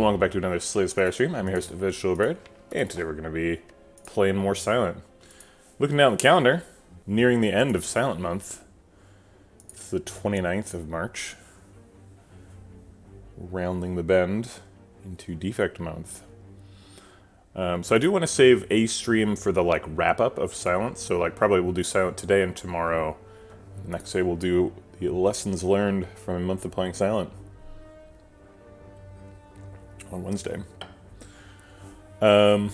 welcome back to another Slay the Spire stream. I'm your host, Vegetablebread, and today we're going to be playing more Silent. Looking down the calendar, nearing the end of Silent Month. It's the 29th of March. Rounding the bend into Defect Month. So I do want to save a stream for the wrap-up of Silent, so probably we'll do Silent today and tomorrow. Next day we'll do the lessons learned from a month of playing Silent. On Wednesday. Got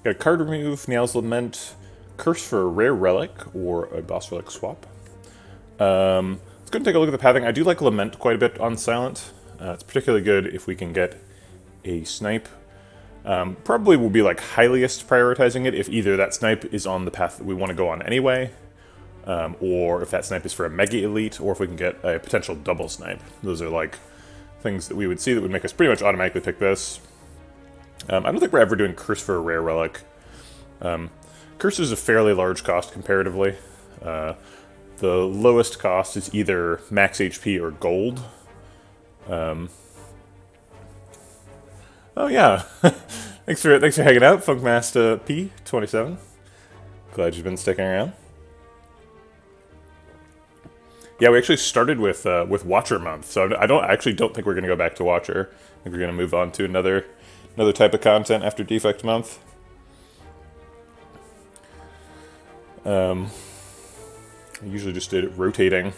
a card remove, Niall's Lament, Curse for a rare relic, or a boss relic swap. Let's go and take a look at the pathing. I do like Lament quite a bit on Silent. It's particularly good if we can get a snipe. Probably will be highliest prioritizing it if either that snipe is on the path that we want to go on anyway, or if that snipe is for a Mega Elite, or if we can get a potential double snipe. Those are things that we would see that would make us pretty much automatically pick this. I don't think we're ever doing Curse for a rare relic. Curse is a fairly large cost comparatively. The lowest cost is either max HP or gold. Oh yeah, thanks for hanging out, Funkmaster P27. Glad you've been sticking around. Yeah, we actually started with Watcher month, so I actually don't think we're going to go back to Watcher. I think we're going to move on to another type of content after Defect month. I usually just did it rotating.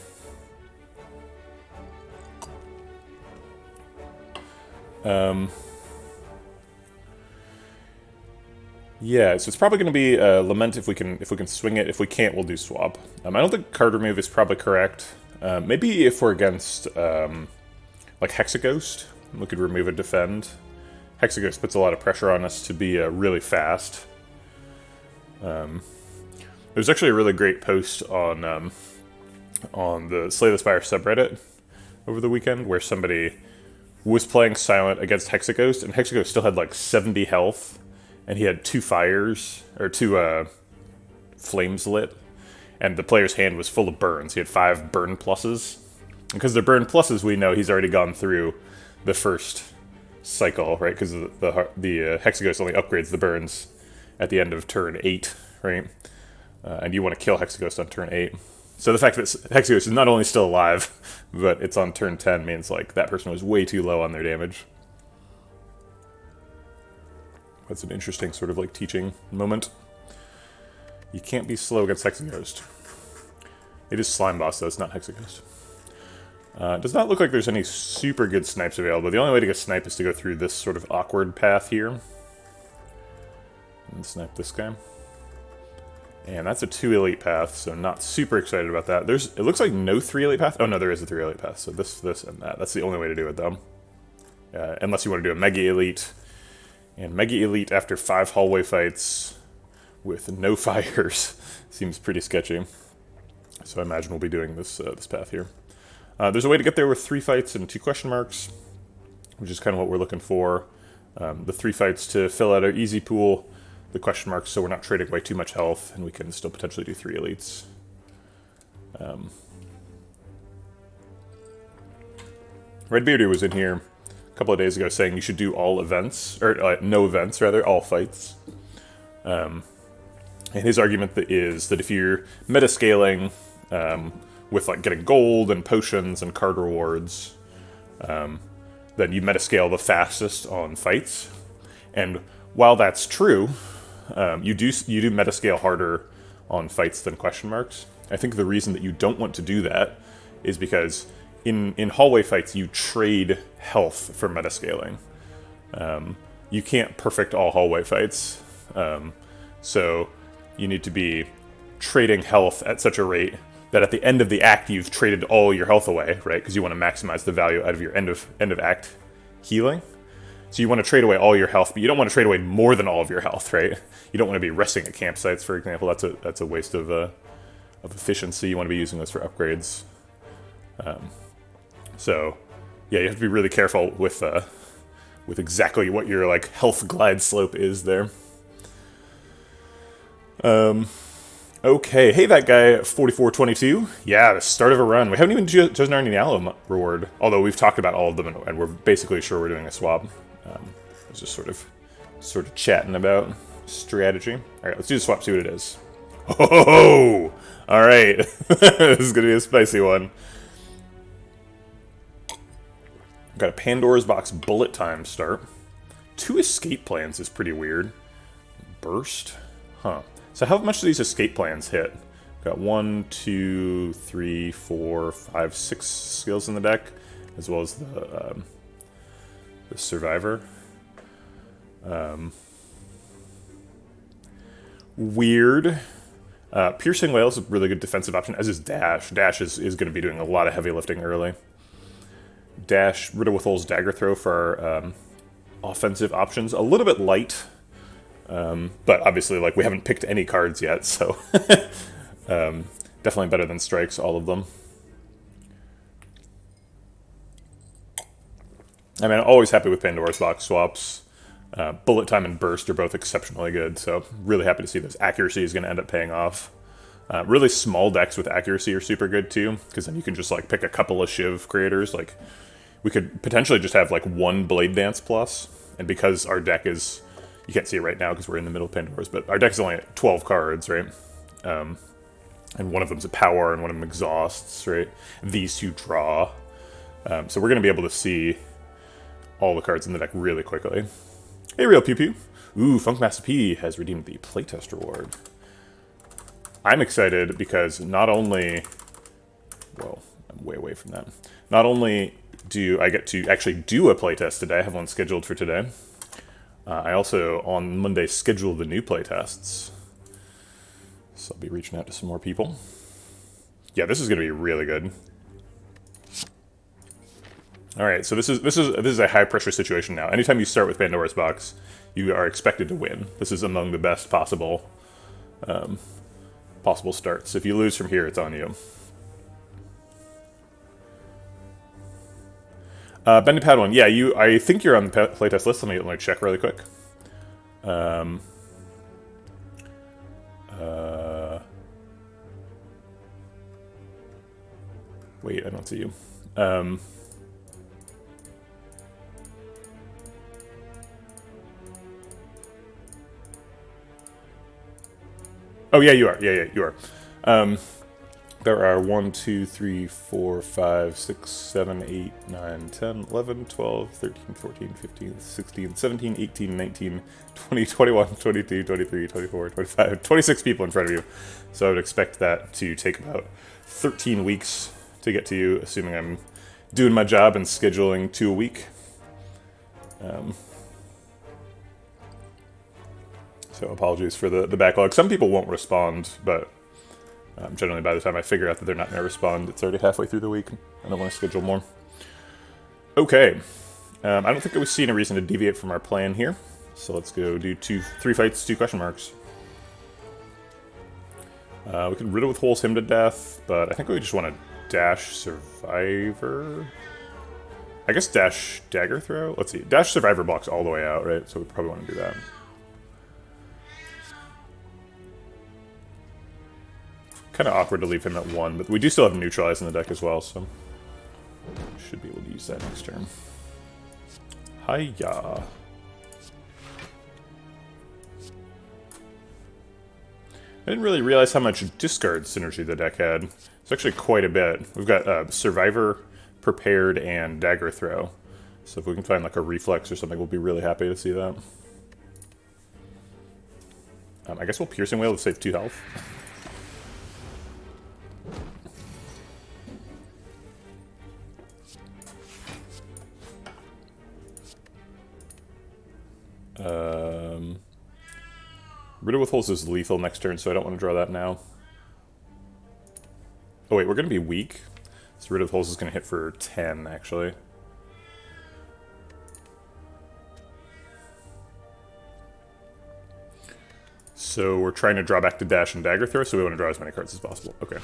Yeah, so it's probably going to be Lament if we can swing it. If we can't, we'll do Swap. I don't think card remove is probably correct. Maybe if we're against Hexaghost, we could remove a defend. Hexaghost puts a lot of pressure on us to be really fast. There's actually a really great post on the Slay the Spire subreddit over the weekend where somebody was playing Silent against Hexaghost, and Hexaghost still had 70 health. And he had two flames lit, and the player's hand was full of burns. He had 5 burn pluses. And because they're burn pluses, we know he's already gone through the first cycle, right? Because the Hexaghost only upgrades the burns at the end of turn 8, right? And you want to kill Hexaghost on turn 8. So the fact that Hexaghost is not only still alive, but it's on turn 10 means that person was way too low on their damage. That's an interesting sort of teaching moment. You can't be slow against Hexaghost. It is Slime Boss though, it's not Hexaghost. It does not look like there's any super good snipes available. The only way to get snipe is to go through this sort of awkward path here. And snipe this guy. And that's a 2 elite path, so not super excited about that. It looks like no 3 elite path. Oh no, there is a 3 elite path, so this, and that. That's the only way to do it though. Unless you want to do a Mega Elite. And Mega Elite after 5 hallway fights with no fires seems pretty sketchy. So I imagine we'll be doing this path here. There's a way to get there with 3 fights and 2 question marks, which is kind of what we're looking for. The 3 fights to fill out our easy pool, the question marks so we're not trading away too much health, and we can still potentially do 3 elites. Redbearder was in here couple of days ago saying you should do all events, or no events rather, all fights. And his argument is that if you're meta-scaling with getting gold and potions and card rewards, then you meta-scale the fastest on fights. And while that's true, you do meta-scale harder on fights than question marks. I think the reason that you don't want to do that is because in hallway fights, you trade health for metascaling. You can't perfect all hallway fights. So you need to be trading health at such a rate that at the end of the act, you've traded all your health away, right? Because you want to maximize the value out of your end of act healing. So you want to trade away all your health, but you don't want to trade away more than all of your health, right? You don't want to be resting at campsites, for example. That's a waste of efficiency. You want to be using those for upgrades. So, yeah, you have to be really careful with exactly what your health glide slope is there. Okay, hey, that guy 4422. Yeah, the start of a run. We haven't even chosen our Nialo reward, although we've talked about all of them, and we're basically sure we're doing a swap. I was just sort of chatting about strategy. All right, let's do the swap. See what it is. Oh, all right. This is gonna be a spicy one. Got a Pandora's Box bullet time start. 2 escape plans is pretty weird. Burst, huh? So how much do these escape plans hit? Got 1, 2, 3, 4, 5, 6 skills in the deck, as well as the survivor. Weird. Piercing Whale is a really good defensive option, as is Dash. Dash is going to be doing a lot of heavy lifting early. Dash, Riddle with Holes, Dagger Throw for our offensive options. A little bit light. But obviously, like, we haven't picked any cards yet, so definitely better than Strikes, all of them. I mean, I'm always happy with Pandora's Box swaps. Bullet Time and Burst are both exceptionally good, so really happy to see this. Accuracy is going to end up paying off. Really small decks with Accuracy are super good, too, because then you can just, like, pick a couple of Shiv creators. Like, we could potentially just have, like, 1 Blade Dance plus, and because our deck is... You can't see it right now because we're in the middle of Pandora's, but our deck is only at 12 cards, right? And one of them's a power and one of them exhausts, right? These 2 draw. So we're going to be able to see all the cards in the deck really quickly. Hey, Real Pew Pew. Ooh, Funkmaster P has redeemed the playtest reward. I'm excited because not only... Well, I'm way away from that. Not only do I get to actually do a playtest today, I have one scheduled for today. I also, on Monday, schedule the new playtests. So I'll be reaching out to some more people. Yeah, this is going to be really good. All right, so this is a high-pressure situation now. Anytime you start with Pandora's Box, you are expected to win. This is among the best possible starts. If you lose from here, it's on you. Bendy Padawan, yeah, I think you're on the playtest list. Let me check really quick. Wait, I don't see you. Oh, yeah, you are. Yeah, you are. There are 1, 2, 3, 4, 5, 6, 7, 8, 9, 10, 11, 12, 13, 14, 15, 16, 17, 18, 19, 20, 21, 22, 23, 24, 25, 26 people in front of you. So I would expect that to take about 13 weeks to get to you, assuming I'm doing my job and scheduling 2 a week. So apologies for the backlog. Some people won't respond, but generally by the time I figure out that they're not going to respond, it's already halfway through the week. I don't want to schedule more. Okay. I don't think we see any reason to deviate from our plan here. So let's go do 3 fights, 2 question marks. We could Riddle with Holes him to death, but I think we just want to Dash Survivor. I guess Dash Dagger Throw? Let's see. Dash Survivor blocks all the way out, right? So we probably want to do that. Kind of awkward to leave him at 1, but we do still have Neutralize in the deck as well, so should be able to use that next turn. Hiya. I didn't really realize how much discard synergy the deck had. It's actually quite a bit. We've got Survivor, Prepared, and Dagger Throw. So if we can find like a Reflex or something, we'll be really happy to see that. I guess we'll Piercing Whale to save 2 health. Riddle with Holes is lethal next turn, so I don't want to draw that now. Oh wait, we're going to be weak. So Riddle with Holes is going to hit for 10, actually. So we're trying to draw back to Dash and Dagger Throw, so we want to draw as many cards as possible. Okay.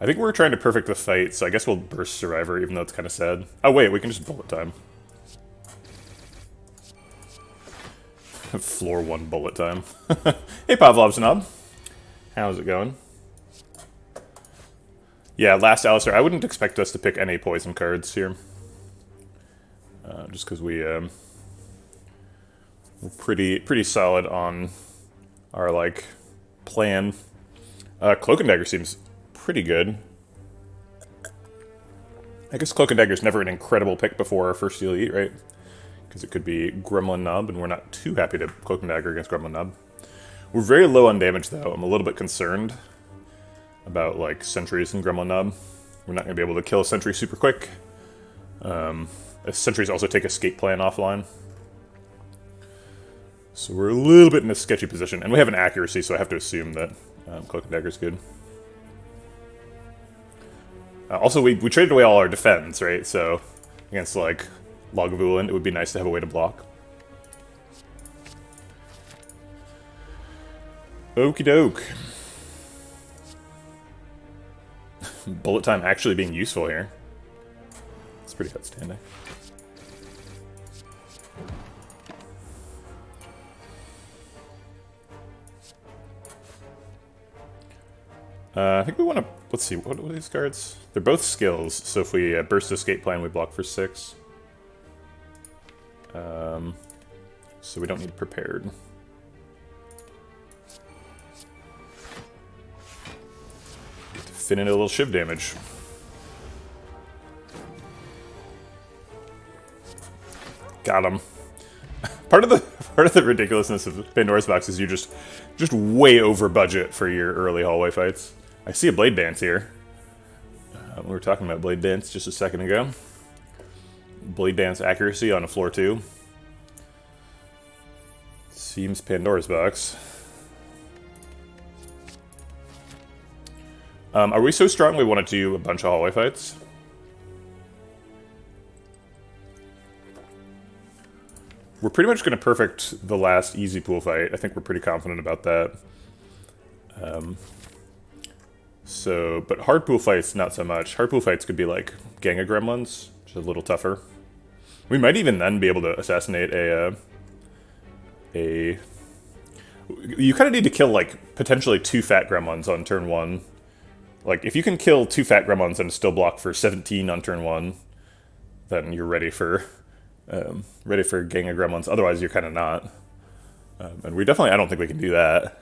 I think we're trying to perfect the fight, so I guess we'll burst Survivor, even though it's kind of sad. Oh wait, we can just bullet time. Floor 1 bullet time. Hey Pavlov's Knob. How's it going? Yeah, last Alistair, I wouldn't expect us to pick any poison cards here. Just because we're pretty solid on our, like, plan. Cloak and Dagger seems pretty good. I guess Cloak and Dagger is never an incredible pick before our first elite, right? Because it could be Gremlin Nub, and we're not too happy to Cloak and Dagger against Gremlin Nub. We're very low on damage, though. I'm a little bit concerned about, like, sentries and Gremlin Nub. We're not going to be able to kill a sentry super quick. Sentries also take escape plan offline. So we're a little bit in a sketchy position. And we have an accuracy, so I have to assume that Cloak and Dagger is good. Also, we traded away all our defense, right? So against, like, Lagavulin, it would be nice to have a way to block. Okie doke. Bullet time actually being useful here. It's pretty outstanding. I think we want to... Let's see, what are these cards? They're both skills, so if we burst escape plan, we block for 6. So we don't need prepared. Get to fit in a little shiv damage. Got him. Part of the ridiculousness of Pandora's Box is you just way over budget for your early hallway fights. I see a Blade Dance here. We were talking about Blade Dance just a second ago. Blade Dance accuracy on a floor 2. Seems Pandora's Box. Are we so strong we want to do a bunch of hallway fights? We're pretty much going to perfect the last easy pool fight. I think we're pretty confident about that. But hard pool fights, not so much. Hard pool fights could be like Gang of Gremlins, which is a little tougher. We might even then be able to assassinate You kind of need to kill, like, potentially 2 fat gremlins on turn 1. Like, if you can kill 2 fat gremlins and still block for 17 on turn 1, then you're ready for Gang of Gremlins. Otherwise, you're kind of not. And we definitely, I don't think we can do that.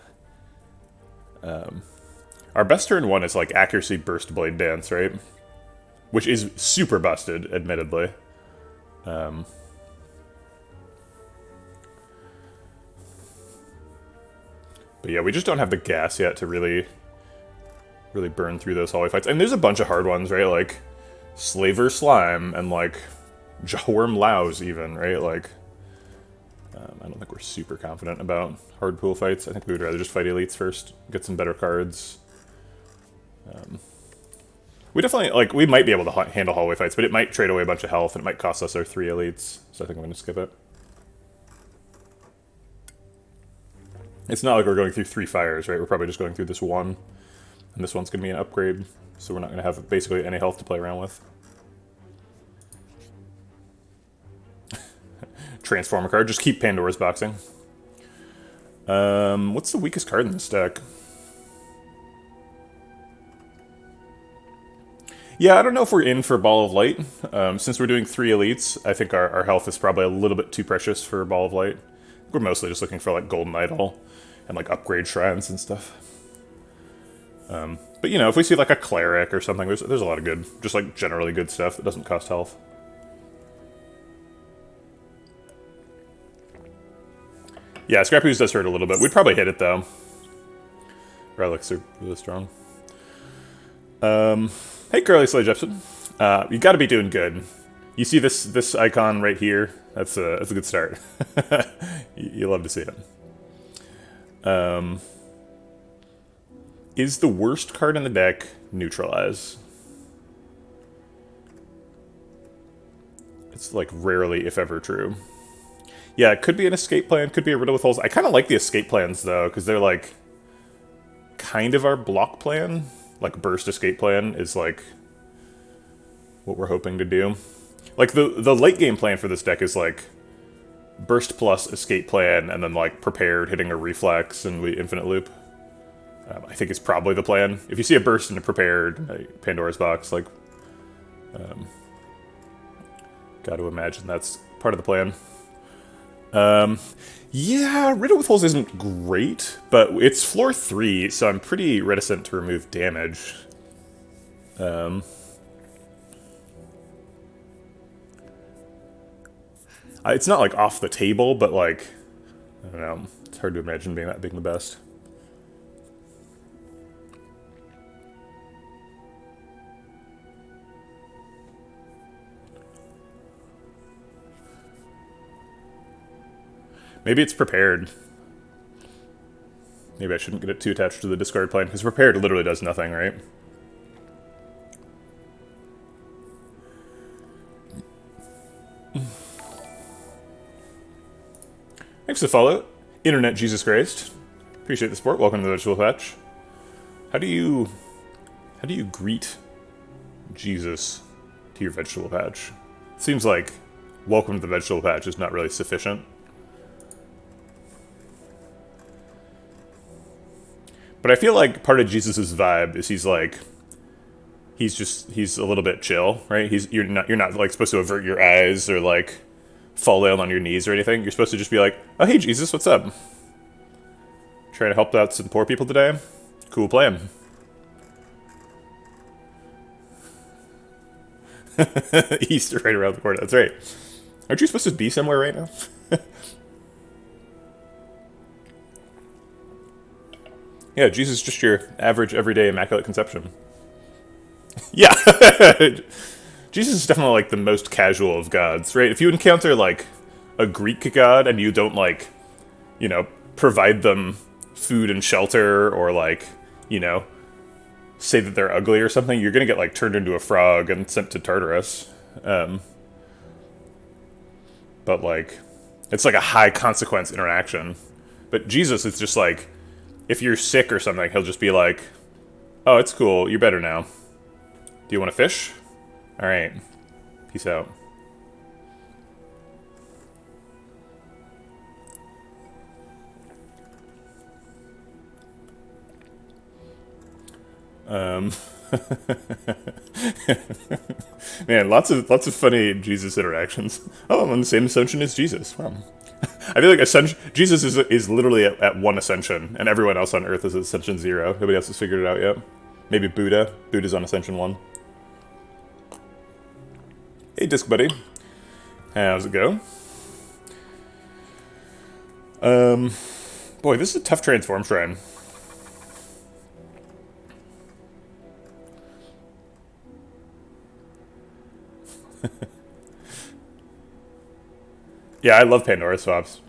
Our best turn 1 is, like, Accuracy Burst Blade Dance, right? Which is super busted, admittedly. But yeah, we just don't have the gas yet to really burn through those hallway fights. And there's a bunch of hard ones, right? Like, Slaver Slime and, like, Jawworm Louse even, right? Like, I don't think we're super confident about hard pool fights. I think we would rather just fight elites first, get some better cards. We definitely, like, we might be able to handle hallway fights, but it might trade away a bunch of health, and it might cost us our 3 elites. So I think I'm going to skip it. It's not like we're going through 3 fires, right? We're probably just going through this one. And this one's going to be an upgrade, so we're not going to have basically any health to play around with. Transformer card, just keep Pandora's Boxing. What's the weakest card in this deck? Yeah, I don't know if we're in for Ball of Light. Since we're doing 3 elites, I think our health is probably a little bit too precious for Ball of Light. We're mostly just looking for, like, Golden Idol and, like, upgrade shrines and stuff. But, you know, if we see, like, a Cleric or something, there's a lot of good, just, like, generally good stuff that doesn't cost health. Yeah, Scrappy's does hurt a little bit. We'd probably hit it, though. Relics are really strong. Hey, Curly Slay Jepson. You gotta be doing good. You see this icon right here? That's a good start. You love to see it. Is the worst card in the deck Neutralize? It's, like, rarely, if ever, true. Yeah, it could be an escape plan, could be a riddle with holes. I kind of like the escape plans, though, because they're, like, kind of our block plan. like burst escape plan is like what we're hoping to do. Like the late game plan for this deck is like burst plus escape plan, and then like prepared hitting a reflex and we infinite loop. I think it's probably the plan. If you see a burst and a prepared Pandora's box, like, got to imagine that's part of the plan. Yeah, Riddle with Holes isn't great, but it's floor 3, so I'm pretty reticent to remove damage. It's not like off the table, but like, I don't know. It's hard to imagine being the best. Maybe it's prepared. Maybe I shouldn't get it too attached to the discard plan, because prepared literally does nothing, right? Thanks for the follow, Internet Jesus Christ. Appreciate the support. Welcome to the Vegetable Patch. How do you greet Jesus to your Vegetable Patch? It seems like welcome to the Vegetable Patch is not really sufficient. But I feel like part of Jesus's vibe is he's a little bit chill, right? You're not like supposed to avert your eyes or like fall down on your knees or anything. You're supposed to just be like, oh hey Jesus, what's up? Trying to help out some poor people today? Cool plan. Easter right around the corner, that's right. Aren't you supposed to be somewhere right now? Yeah, Jesus is just your average, everyday, immaculate conception. Yeah. Jesus is definitely, like, the most casual of gods, right? If you encounter, like, a Greek god and you don't, like, you know, provide them food and shelter or, like, you know, say that they're ugly or something, you're gonna get, like, turned into a frog and sent to Tartarus. But, like, it's, like, a high-consequence interaction. But Jesus is just, like, if you're sick or something, he'll just be like, oh, it's cool, you're better now. Do you want to fish? Alright. Peace out. Man, lots of funny Jesus interactions. Oh, I'm on the same ascension as Jesus. Wow. I feel like Jesus is literally at 1 ascension, and everyone else on Earth is at ascension 0. Nobody else has figured it out yet. Maybe Buddha. Buddha's on ascension 1. Hey, Disc Buddy. How's it go? Boy, this is a tough transform shrine. Yeah, I love Pandora swaps.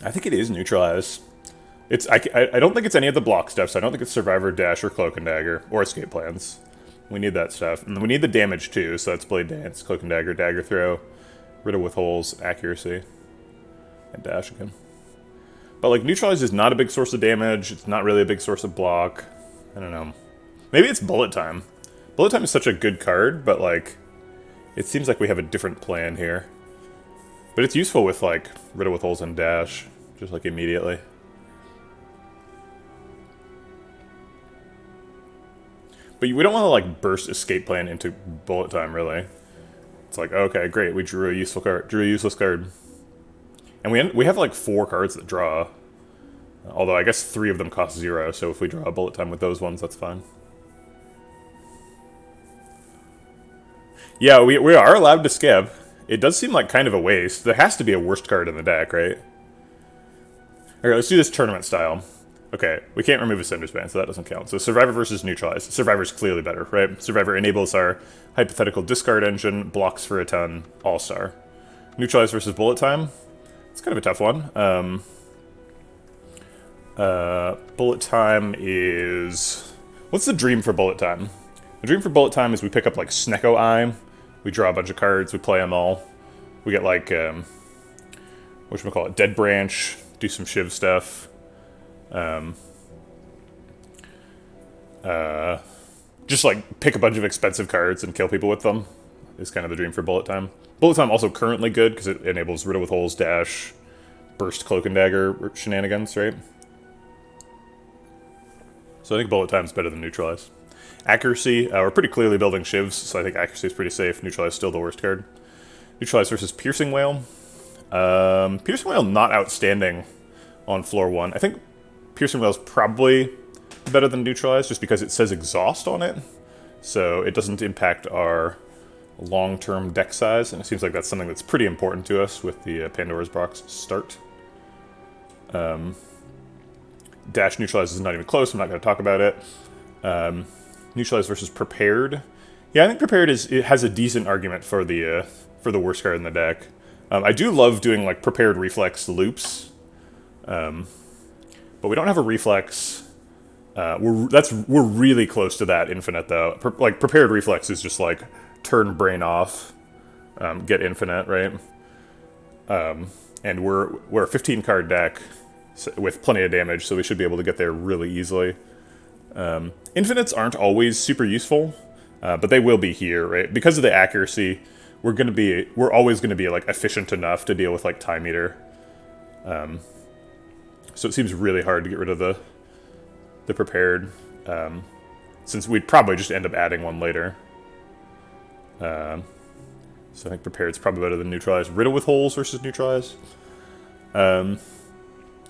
I think it is neutralized. I don't think it's any of the block stuff, so I don't think it's Survivor, Dash, or Cloak and Dagger, or Escape Plans. We need that stuff. And we need the damage too, so that's Blade Dance, Cloak and Dagger, Dagger Throw, Riddle with Holes, Accuracy, and Dash again. But like, neutralize is not a big source of damage, it's not really a big source of block. I don't know. Maybe it's Bullet Time. Bullet Time is such a good card, but like, it seems like we have a different plan here. But it's useful with, like, Riddle with Holes and Dash, just, like, immediately. But we don't want to, like, burst Escape Plan into Bullet Time, really. It's like, okay, great, we drew a useful card, drew a useless card. And we have, like, 4 cards that draw. Although, I guess 3 of them cost 0, so if we draw a Bullet Time with those ones, that's fine. Yeah, we are allowed to skip. It does seem like kind of a waste. There has to be a worst card in the deck, right? Okay, let's do this tournament style. Okay, we can't remove a Cinder's Band, so that doesn't count. So Survivor versus Neutralize. Survivor's clearly better, right? Survivor enables our hypothetical discard engine, blocks for a ton, all-star. Neutralize versus Bullet Time. It's kind of a tough one. Bullet Time is... What's the dream for Bullet Time? The dream for Bullet Time is we pick up, like, Snecko Eye, we draw a bunch of cards, we play them all. We get, like, whatchamacallit, Dead Branch, do some Shiv stuff. Just like pick a bunch of expensive cards and kill people with them is kind of the dream for Bullet Time. Bullet Time also currently good because it enables Riddle with Holes, Dash, Burst, Cloak and Dagger shenanigans, right? So I think Bullet Time's better than Neutralize. Accuracy, we're pretty clearly building Shivs, so I think Accuracy is pretty safe. Neutralize is still the worst card. Neutralize versus Piercing Whale. Piercing Whale not outstanding on floor 1. I think Piercing Whale is probably better than Neutralize just because it says Exhaust on it. So it doesn't impact our long-term deck size, and it seems like that's something that's pretty important to us with the Pandora's Box start. Dash Neutralize is not even close, I'm not going to talk about it. Neutralize versus Prepared. Yeah, I think Prepared it has a decent argument for the worst card in the deck. I do love doing like Prepared Reflex loops, but we don't have a Reflex. We're really close to that Infinite though. Like Prepared Reflex is just like turn Brain off, get Infinite, right? And we're a 15 card deck with plenty of damage, so we should be able to get there really easily. Infinites aren't always super useful, but they will be here, right? Because of the accuracy, we're always gonna be like efficient enough to deal with like Time Eater. So it seems really hard to get rid of the Prepared, since we'd probably just end up adding one later. So I think Prepared's probably better than Neutralize. Riddle with Holes versus Neutralize. Riddle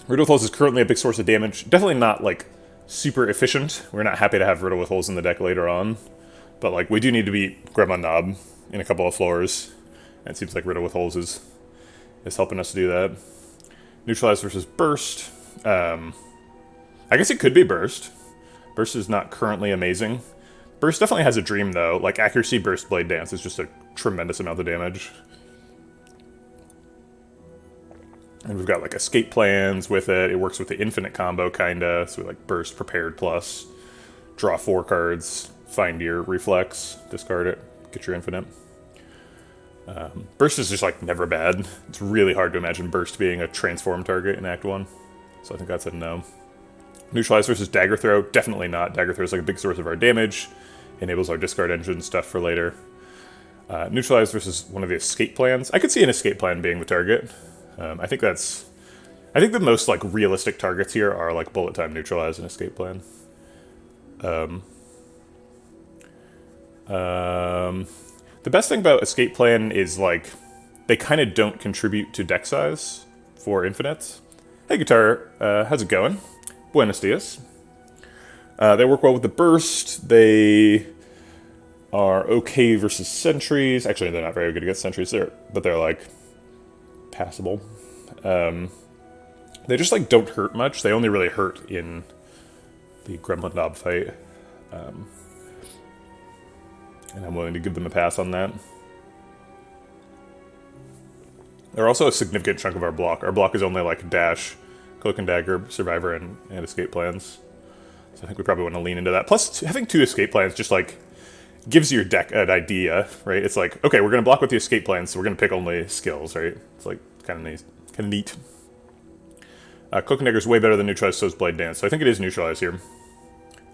with Holes is currently a big source of damage. Definitely not like super efficient. We're not happy to have Riddle with Holes in the deck later on, but like we do need to beat Gremlin Knob in a couple of floors. And it seems like Riddle with Holes is helping us do that. Neutralize versus Burst. I guess it could be Burst. Burst is not currently amazing. Burst definitely has a dream though. Like Accuracy, Burst, Blade Dance is just a tremendous amount of damage. And we've got like Escape Plans with it. It works with the Infinite combo kinda. So we like Burst, Prepared plus, draw 4 cards, find your Reflex, discard it, get your Infinite. Burst is just like never bad. It's really hard to imagine Burst being a transform target in Act 1. So I think that's a no. Neutralize versus Dagger Throw, definitely not. Dagger Throw is like a big source of our damage. Enables our discard engine stuff for later. Neutralize versus one of the Escape Plans. I could see an Escape Plan being the target. I think the most like realistic targets here are like Bullet Time, Neutralize, and Escape Plan. The best thing about Escape Plan is like they kind of don't contribute to deck size for infinites. Hey Guitar, how's it going? Buenos dias. They work well with the Burst. They are okay versus Sentries. Actually, they're not very good against Sentries, but they're like passable. They just like don't hurt much. They only really hurt in the Gremlin Knob fight. And I'm willing to give them a pass on that. They're also a significant chunk of our block. Our block is only like Dash, Cloak and Dagger, Survivor, and Escape Plans. So I think we probably want to lean into that. Plus, having 2 Escape Plans just like gives your deck an idea, right? It's like, okay, we're going to block with the Escape Plans, so we're going to pick only skills, right? It's like kind of nice, kind of neat. Cloak and Dagger is way better than Neutralize, so is Blade Dance. So I think it is Neutralize here.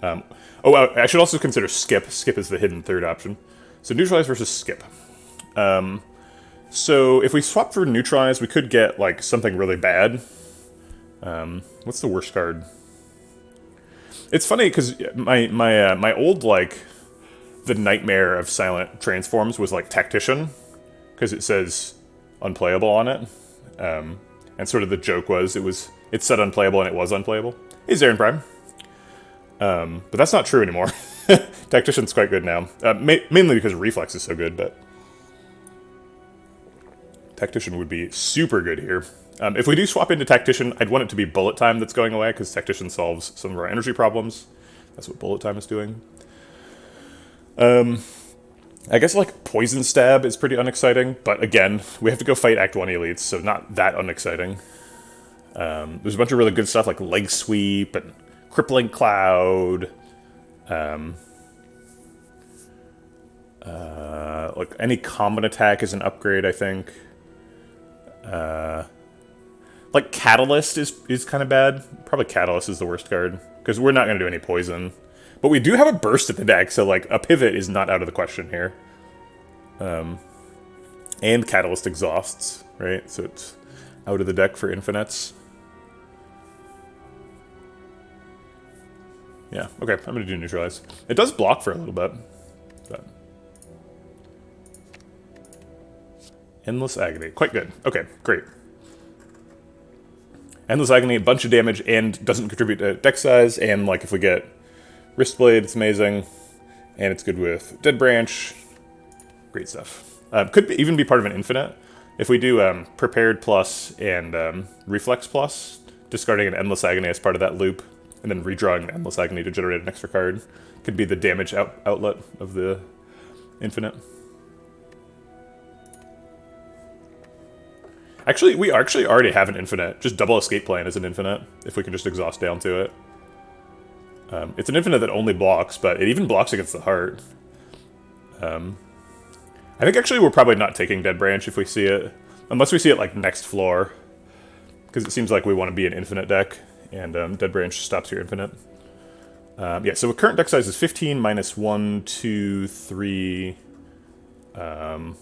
I should also consider Skip. Skip is the hidden third option. So Neutralize versus Skip. So if we swap for Neutralize, we could get like something really bad. What's the worst card? It's funny because my old like the nightmare of silent transforms was like Tactician, because it says unplayable on it. And sort of the joke was it said unplayable and it was unplayable. Hey Zarin Prime. But that's not true anymore. Tactician's quite good now. Mainly because Reflex is so good, but Tactician would be super good here. If we do swap into Tactician, I'd want it to be Bullet Time that's going away, because Tactician solves some of our energy problems. That's what Bullet Time is doing. I guess like Poison Stab is pretty unexciting, but again, we have to go fight Act 1 elites, so not that unexciting. There's a bunch of really good stuff like Leg Sweep and Crippling Cloud. Like any Common Attack is an upgrade, I think. Like Catalyst is kind of bad. Probably Catalyst is the worst card, because we're not going to do any poison. But we do have a burst in the deck, so like a pivot is not out of the question here. And Catalyst exhausts, right? So it's out of the deck for infinites. Yeah, okay, I'm going to do neutralize. It does block for a little bit. But... Endless Agony, quite good. Okay, great. Endless Agony, a bunch of damage, and doesn't contribute to deck size, and like if we get Wristblade, it's amazing. And it's good with Dead Branch. Great stuff. Could even be part of an infinite. If we do Prepared Plus and Reflex Plus, discarding an Endless Agony as part of that loop, and then redrawing an Endless Agony to generate an extra card, could be the damage outlet of the infinite. Actually, we already have an infinite. Just double Escape Plan is an infinite, if we can just exhaust down to it. It's an infinite that only blocks, but it even blocks against the heart. I think actually we're probably not taking Dead Branch if we see it. Unless we see it like next floor. Because it seems like we want to be an infinite deck, and Dead Branch stops your infinite. Yeah, so current deck size is 15 minus 1, 2, 3, 4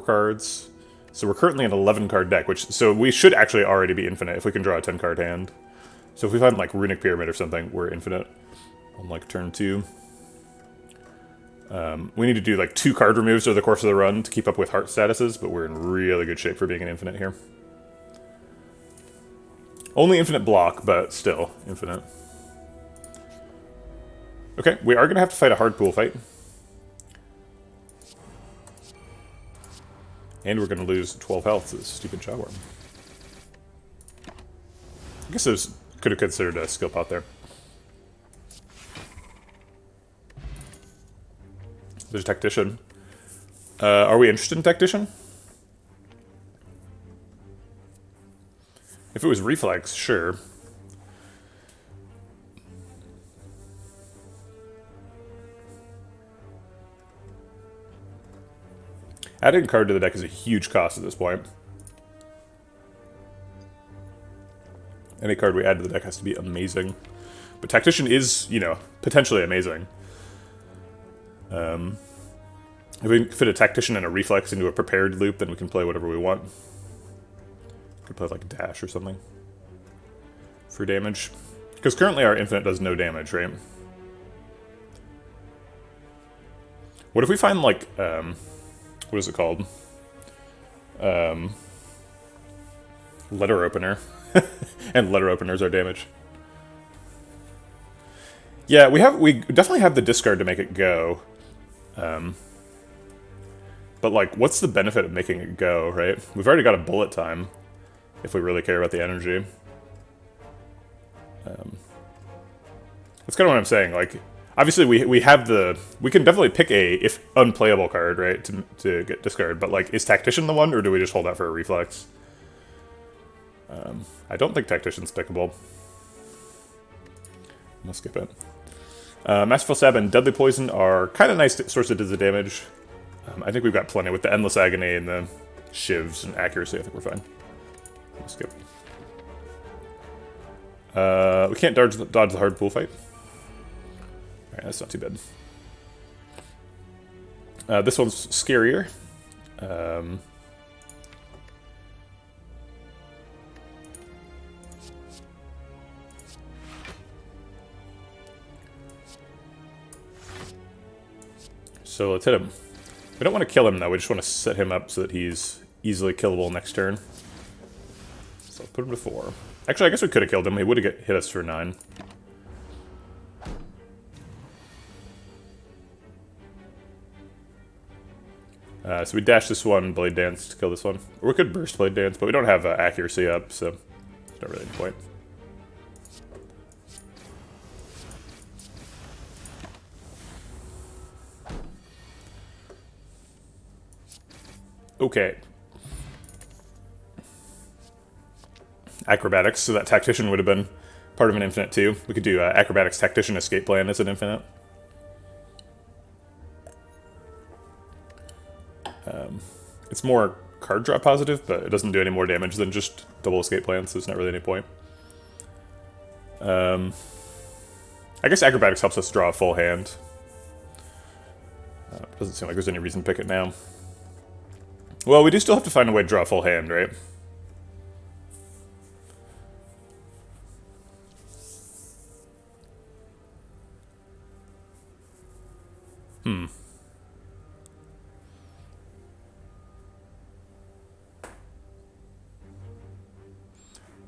cards. So we're currently an 11 card deck, so we should actually already be infinite if we can draw a 10 card hand. So if we find like Runic Pyramid or something, we're infinite on like turn 2. We need to do like 2 card removes over the course of the run to keep up with heart statuses, but we're in really good shape for being an infinite here. Only infinite block, but still infinite. Okay, we are going to have to fight a hard pool fight. And we're going to lose 12 health to this stupid Jawworm. I guess those could have considered a skill pot there. There's a Tactician. Are we interested in Tactician? If it was Reflex, sure. Adding a card to the deck is a huge cost at this point. Any card we add to the deck has to be amazing. But Tactician is, you know, potentially amazing. If we can fit a Tactician and a Reflex into a prepared loop, then we can play whatever we want. We could play like a Dash or something. For damage. Because currently our infinite does no damage, right? What if we find like, what is it called? Letter Opener. And Letter Openers are damage. Yeah, we definitely have the discard to make it go. But like, what's the benefit of making it go, right? We've already got a bullet time, if we really care about the energy. That's kind of what I'm saying, like, obviously we have we can definitely pick a, if unplayable card, right, to get discard, but like, is Tactician the one, or do we just hold out for a Reflex? I don't think Tactician's pickable. I'm gonna skip it. Masterful Stab and Deadly Poison are kind of nice sources of damage. I think we've got plenty with the Endless Agony and the Shivs and Accuracy. I think we're fine. I'll skip. We can't dodge the hard pool fight. Alright, that's not too bad. This one's scarier. So let's hit him. We don't want to kill him though, we just want to set him up so that he's easily killable next turn. So I'll put him to 4. Actually, I guess we could have killed him, he would have hit us for 9. So we dash this one, Blade Dance to kill this one. Or we could burst Blade Dance, but we don't have accuracy up, so there's not really any point. Okay. Acrobatics, so that Tactician would have been part of an infinite too. We could do Acrobatics Tactician Escape Plan as an infinite. It's more card draw positive, but it doesn't do any more damage than just double Escape Plan, so there's not really any point. I guess acrobatics helps us draw a full hand. Doesn't seem like there's any reason to pick it now. Well, we do still have to find a way to draw a full hand, right?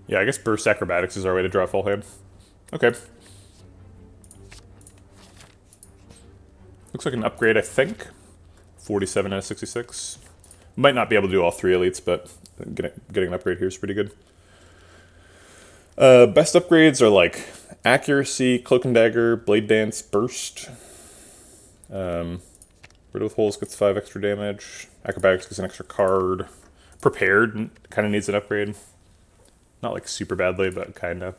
Yeah, I guess burst acrobatics is our way to draw a full hand. Okay. Looks like an upgrade, I think. 47 out of 66. Might not be able to do all 3 elites, but getting an upgrade here is pretty good. Best upgrades are like accuracy, cloak and dagger, blade dance, burst. Riddle with holes gets 5 extra damage. Acrobatics gets an extra card. Prepared kind of needs an upgrade. Not like super badly, but kind of.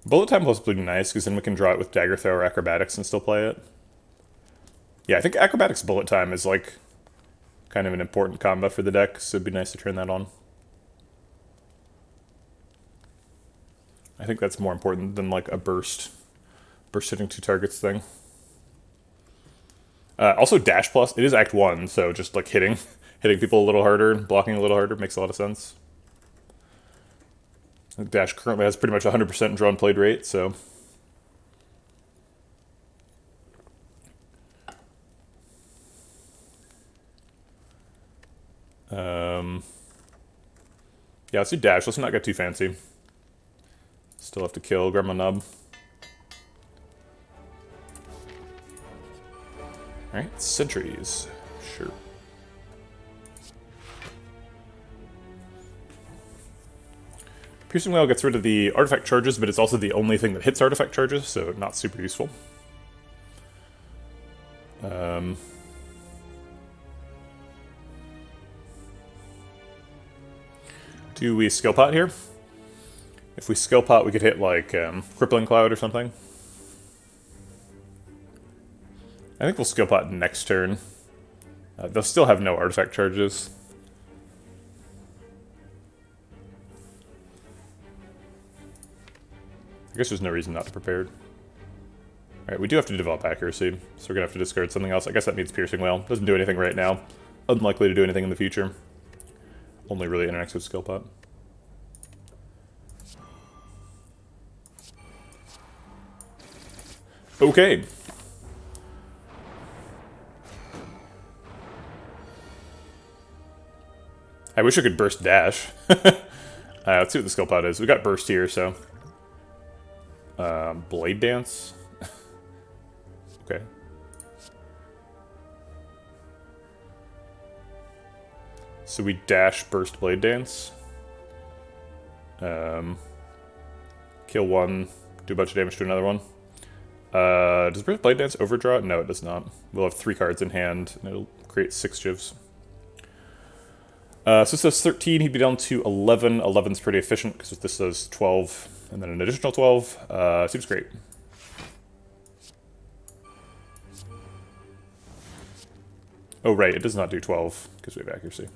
Bullet time plus would be nice, because then we can draw it with dagger throw or acrobatics and still play it. Yeah, I think acrobatics bullet time is like kind of an important combo for the deck, so it'd be nice to turn that on. I think that's more important than like a burst hitting 2 targets thing. Also dash plus, it is act 1, so just like hitting people a little harder, blocking a little harder makes a lot of sense. Dash currently has pretty much 100% drawn played rate, so. Yeah, let's do dash. Let's not get too fancy. Still have to kill Grandma Nub. Alright, sentries. Sure. Piercing Wail gets rid of the artifact charges, but it's also the only thing that hits artifact charges, so not super useful. Do we skill pot here? If we skill pot, we could hit like Crippling Cloud or something. I think we'll skill pot next turn. They'll still have no artifact charges. I guess there's no reason not to prepare. Alright, we do have to develop accuracy, so we're gonna have to discard something else. I guess that means Piercing Wail. Doesn't do anything right now. Unlikely to do anything in the future. Only really interacts with skill pot. Okay. I wish I could burst dash. Let's see what the skill pot is. We got burst here, so. Blade dance. Okay. So we dash burst blade dance. Kill one, do a bunch of damage to another one. Does burst blade dance overdraw? No, it does not. We'll have 3 cards in hand, and it'll create 6 givs. So this does 13, he'd be down to 11. 11's pretty efficient, because this does 12, and then an additional 12. Seems great. Oh, right, it does not do 12, because we have accuracy.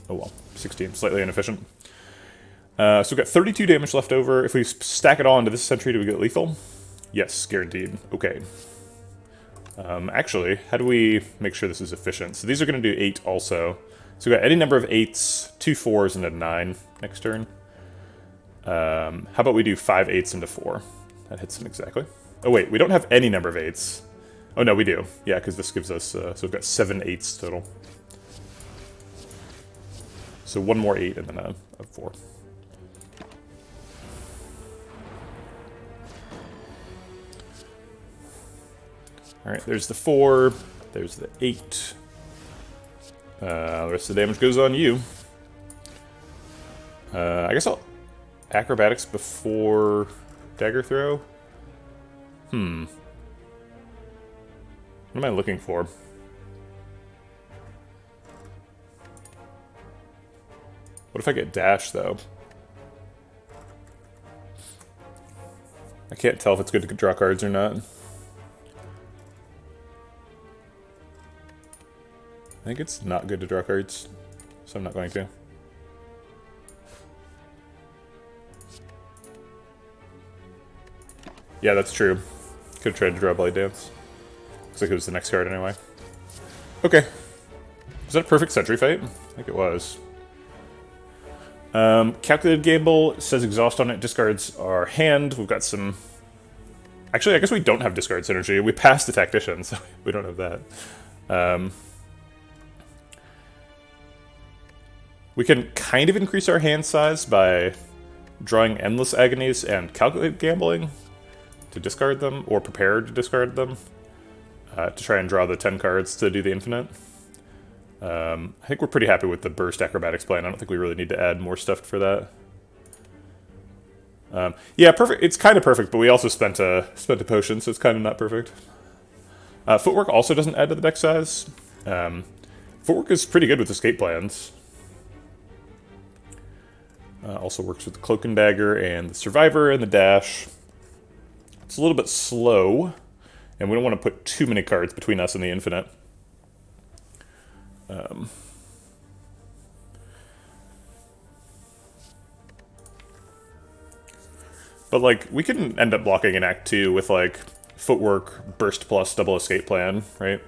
Oh well, 16, slightly inefficient. So we've got 32 damage left over. If we stack it all into this sentry, do we get lethal? Yes, guaranteed. Okay. Actually, how do we make sure this is efficient? So these are going to do 8 also. So we've got any number of 8s, 2 4s, and a 9 next turn. How about we do 5 8s into 4? That hits them exactly. Oh wait, we don't have any number of 8s. Oh no, we do. Yeah, because this gives us, so we've got 7 8s total. So 1 more 8 and then a 4. Alright, there's the 4, there's the 8. The rest of the damage goes on you. I guess I'll acrobatics before dagger throw. What am I looking for? What if I get dash, though? I can't tell if it's good to draw cards or not. I think it's not good to draw cards, so I'm not going to. Yeah, that's true. Could have tried to draw Blade Dance. Looks like it was the next card anyway. Okay. Was that a perfect Sentry fight? I think it was. Calculated Gamble says exhaust on it, discards our hand. We've got some... Actually, I guess we don't have discard synergy. We passed the Tactician, so we don't have that. We can kind of increase our hand size by drawing Endless Agonies and Calculated Gambling to discard them, or prepare to discard them, to try and draw the 10 cards to do the infinite. I think we're pretty happy with the Burst Acrobatics plan. I don't think we really need to add more stuff for that. Yeah, perfect. It's kind of perfect, but we also spent a potion, so it's kind of not perfect. Footwork also doesn't add to the deck size. Footwork is pretty good with escape plans. Also works with the Cloak and Dagger and the Survivor and the Dash. It's a little bit slow, and we don't want to put too many cards between us and the infinite. But, like, we can end up blocking in Act 2 with, like, Footwork, Burst plus, Double Escape Plan, right?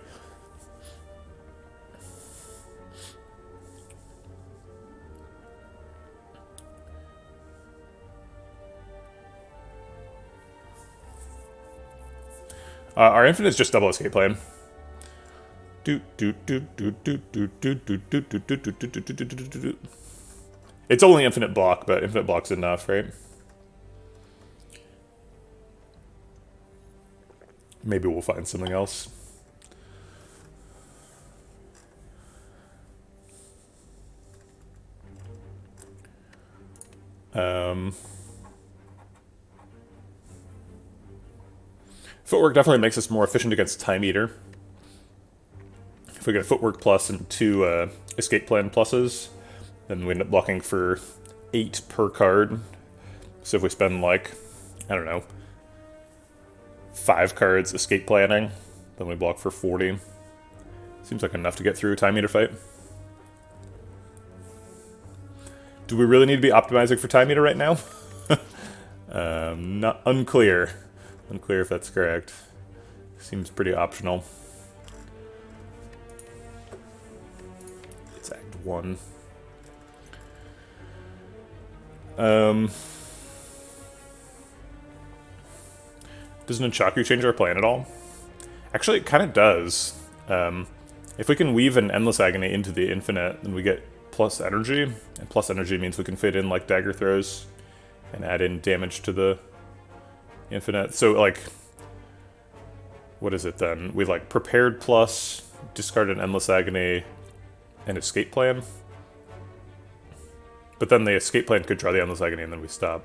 Our infinite is just Double Escape Plan. It's only infinite block, but infinite block's enough, right? Maybe we'll find something else. Footwork definitely makes us more efficient against Time Eater. If we get a Footwork plus and 2 Escape Plan pluses, then we end up blocking for 8 per card. So if we spend, like, I don't know, 5 cards Escape Planning, then we block for 40. Seems like enough to get through a Time Eater fight. Do we really need to be optimizing for Time Eater right now? Not unclear. Unclear if that's correct. Seems pretty optional. It's Act 1. Does Nunchaku change our plan at all? Actually, it kind of does. If we can weave an Endless Agony into the infinite, then we get plus energy. And plus energy means we can fit in, like, dagger throws and add in damage to the infinite. So, like, what is it then? We, like, prepared plus, discard an Endless Agony, and escape plan. But then the escape plan could draw the Endless Agony and then we stop.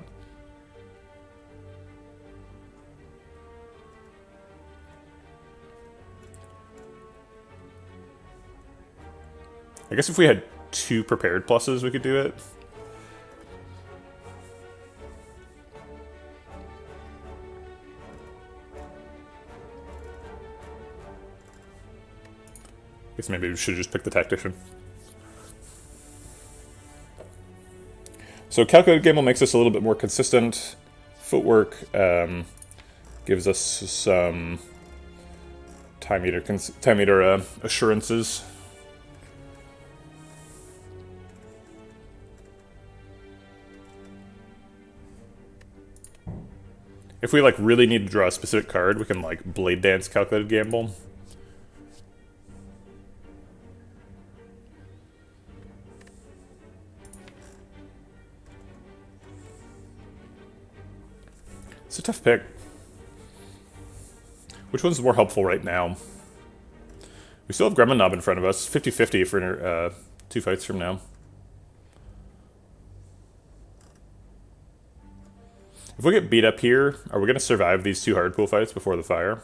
I guess if we had 2 prepared pluses, we could do it. Guess maybe we should just pick the Tactician. So Calculated Gamble makes us a little bit more consistent. Footwork gives us some Time Eater assurances. If we, like, really need to draw a specific card, we can, like, Blade Dance Calculated Gamble. It's a tough pick. Which one's more helpful right now? We still have Gremlin Knob in front of us. 50-50 for 2 fights from now. If we get beat up here, are we going to survive these 2 hard pool fights before the fire?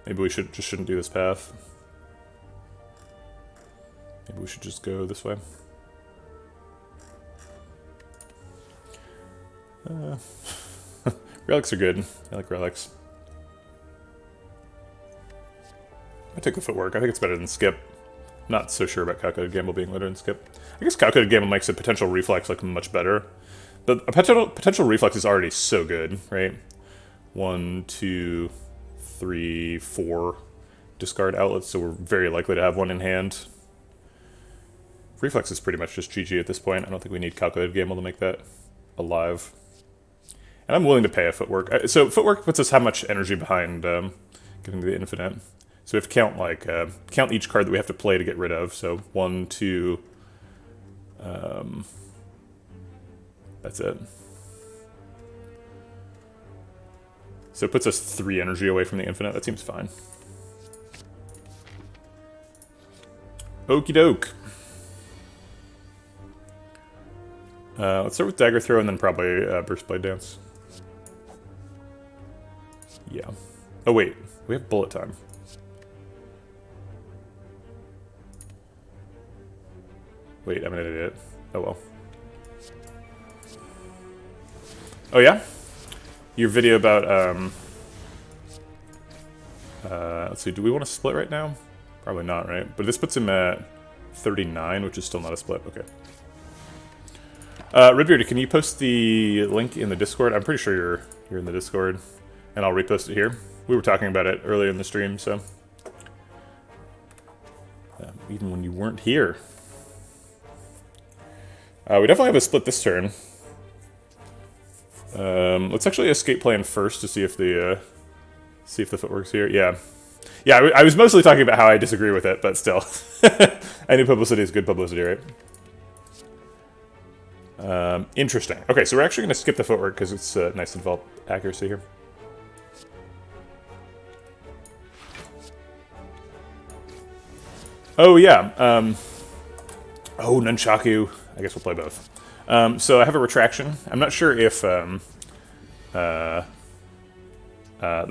Maybe we shouldn't do this path. Maybe we should just go this way. Relics are good. I like relics. take the footwork. I think it's better than skip. Not so sure about calculated gamble being better than skip. I guess calculated gamble makes a potential reflex look much better. But a potential reflex is already so good, right? 1, 2, 3, 4 discard outlets, so we're very likely to have one in hand. Reflex is pretty much just GG at this point. I don't think we need calculated gamble to make that alive. And I'm willing to pay a footwork. So footwork puts us how much energy behind getting to the infinite. So we have to count count each card that we have to play to get rid of. So 1, 2. That's it. So it puts us 3 energy away from the infinite. That seems fine. Okie doke. Let's start with Dagger Throw and then probably Burst Blade Dance. Yeah. Oh wait, we have Bullet Time. Wait, I'm an idiot. Oh well. Oh yeah? Your video about, let's see, do we want to split right now? Probably not, right? But this puts him at 39, which is still not a split. Okay. Redbeard, can you post the link in the Discord? I'm pretty sure you're in the Discord, and I'll repost it here. We were talking about it earlier in the stream, so even when you weren't here, we definitely have a split this turn. Let's actually escape plan first to see if the footwork's here. Yeah. Yeah, I was mostly talking about how I disagree with it, but still. Any publicity is good publicity, right? Interesting. Okay, so we're actually going to skip the footwork because it's nice default accuracy here. Oh, yeah. Oh, Nunchaku. I guess we'll play both. So I have a retraction. I'm not sure if the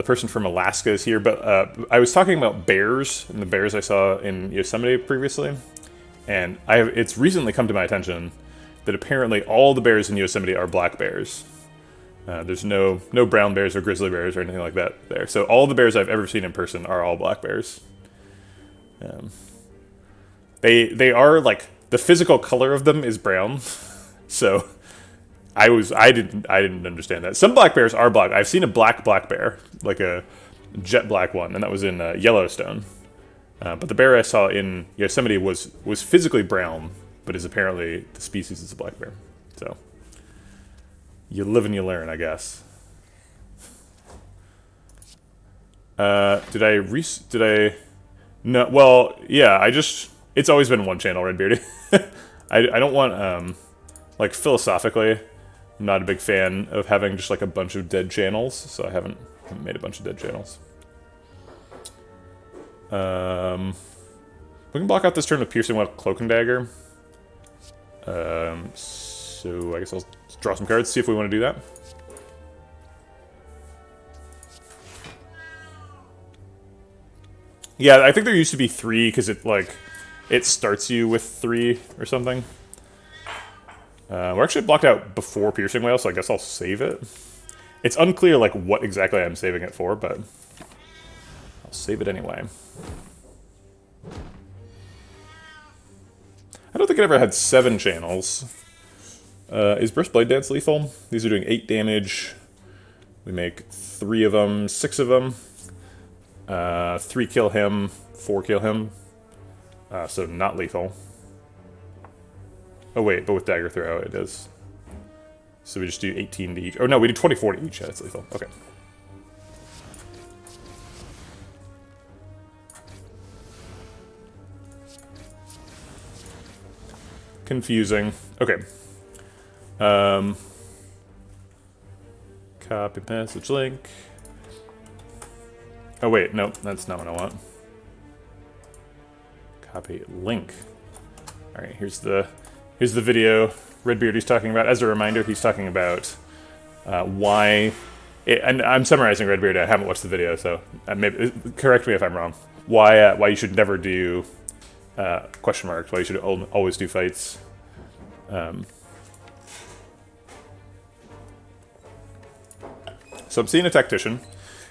person from Alaska is here, but I was talking about bears, and the bears I saw in Yosemite previously, and it's recently come to my attention that apparently all the bears in Yosemite are black bears. There's no brown bears or grizzly bears or anything like that there. So all the bears I've ever seen in person are all black bears. They are, like, the physical color of them is brown. So I didn't understand that. Some black bears are black. I've seen a black bear, like a jet black one, and that was in Yellowstone. But the bear I saw in Yosemite was physically brown, but is apparently the species is a black bear. So you live and you learn, I guess. Did I? No. Well, yeah. It's always been one channel, Redbeardy. I don't want like philosophically, I'm not a big fan of having just like a bunch of dead channels, so I haven't made a bunch of dead channels. We can block out this turn with Piercing Well, Cloak and Dagger. So I guess I'll draw some cards, see if we want to do that. Yeah, I think there used to be 3 because it starts you with 3 or something. We're actually blocked out before Piercing Whale, so I guess I'll save it. It's unclear like what exactly I'm saving it for, but I'll save it anyway. I don't think I ever had 7 channels. Is Burst Blade Dance lethal? These are doing 8 damage. We make 3 of them, 6 of them. 3 kill him, 4 kill him. So not lethal. Oh wait, but with Dagger Throw it is. So we just do 18 to each. Oh no, we do 24 to each. Yeah, it's lethal. Okay. Confusing. Okay. Copy message link. Oh wait, no, that's not what I want. Copy link. All right, here's the video Redbeard he's talking about. As a reminder, he's talking about why. And I'm summarizing Redbeard. I haven't watched the video, so maybe correct me if I'm wrong. Why you should never do question marks. Why you should always do fights. So I'm seeing a tactician.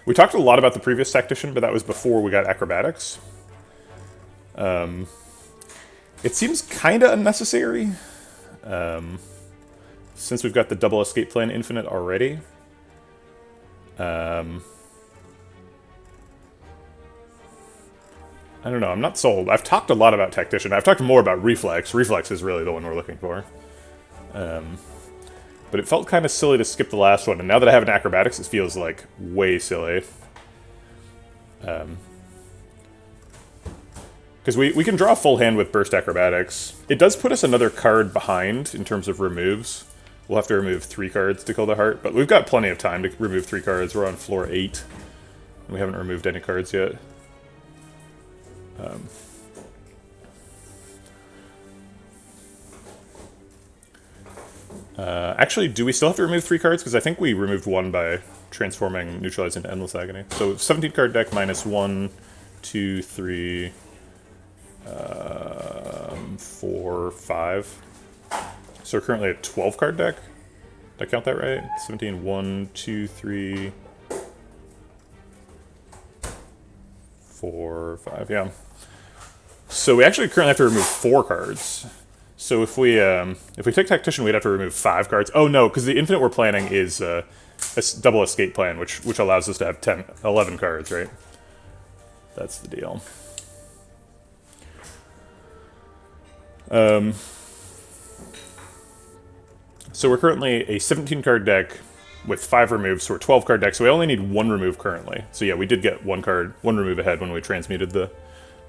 We talked a lot about the previous tactician, but that was before we got acrobatics. It seems kind of unnecessary, since we've got the double escape plan infinite already. I don't know, I'm not sold. I've talked a lot about Tactician. I've talked more about Reflex. Reflex is really the one we're looking for. But it felt kind of silly to skip the last one, and now that I have an Acrobatics, it feels like way silly. Because we can draw a full hand with Burst Acrobatics. It does put us another card behind in terms of removes. We'll have to remove 3 cards to kill the heart, but we've got plenty of time to remove 3 cards. We're on floor 8. And we haven't removed any cards yet. Actually, do we still have to remove 3 cards? Because I think we removed 1 by transforming Neutralize into Endless Agony. So 17 card deck minus 1, 2, 3, 4, 5. So we're currently a 12 card deck. Did I count that right? 17, 1, 2, 3, 4, 5, yeah. So we actually currently have to remove 4 cards. So if we take Tactician, we'd have to remove 5 cards. Oh no, because the infinite we're planning is a double escape plan, which allows us to have 11 cards, right? That's the deal. So we're currently a 17 card deck with 5 removes, so we're 12 card deck, so we only need 1 remove currently. So yeah, we did get 1 remove ahead when we transmuted the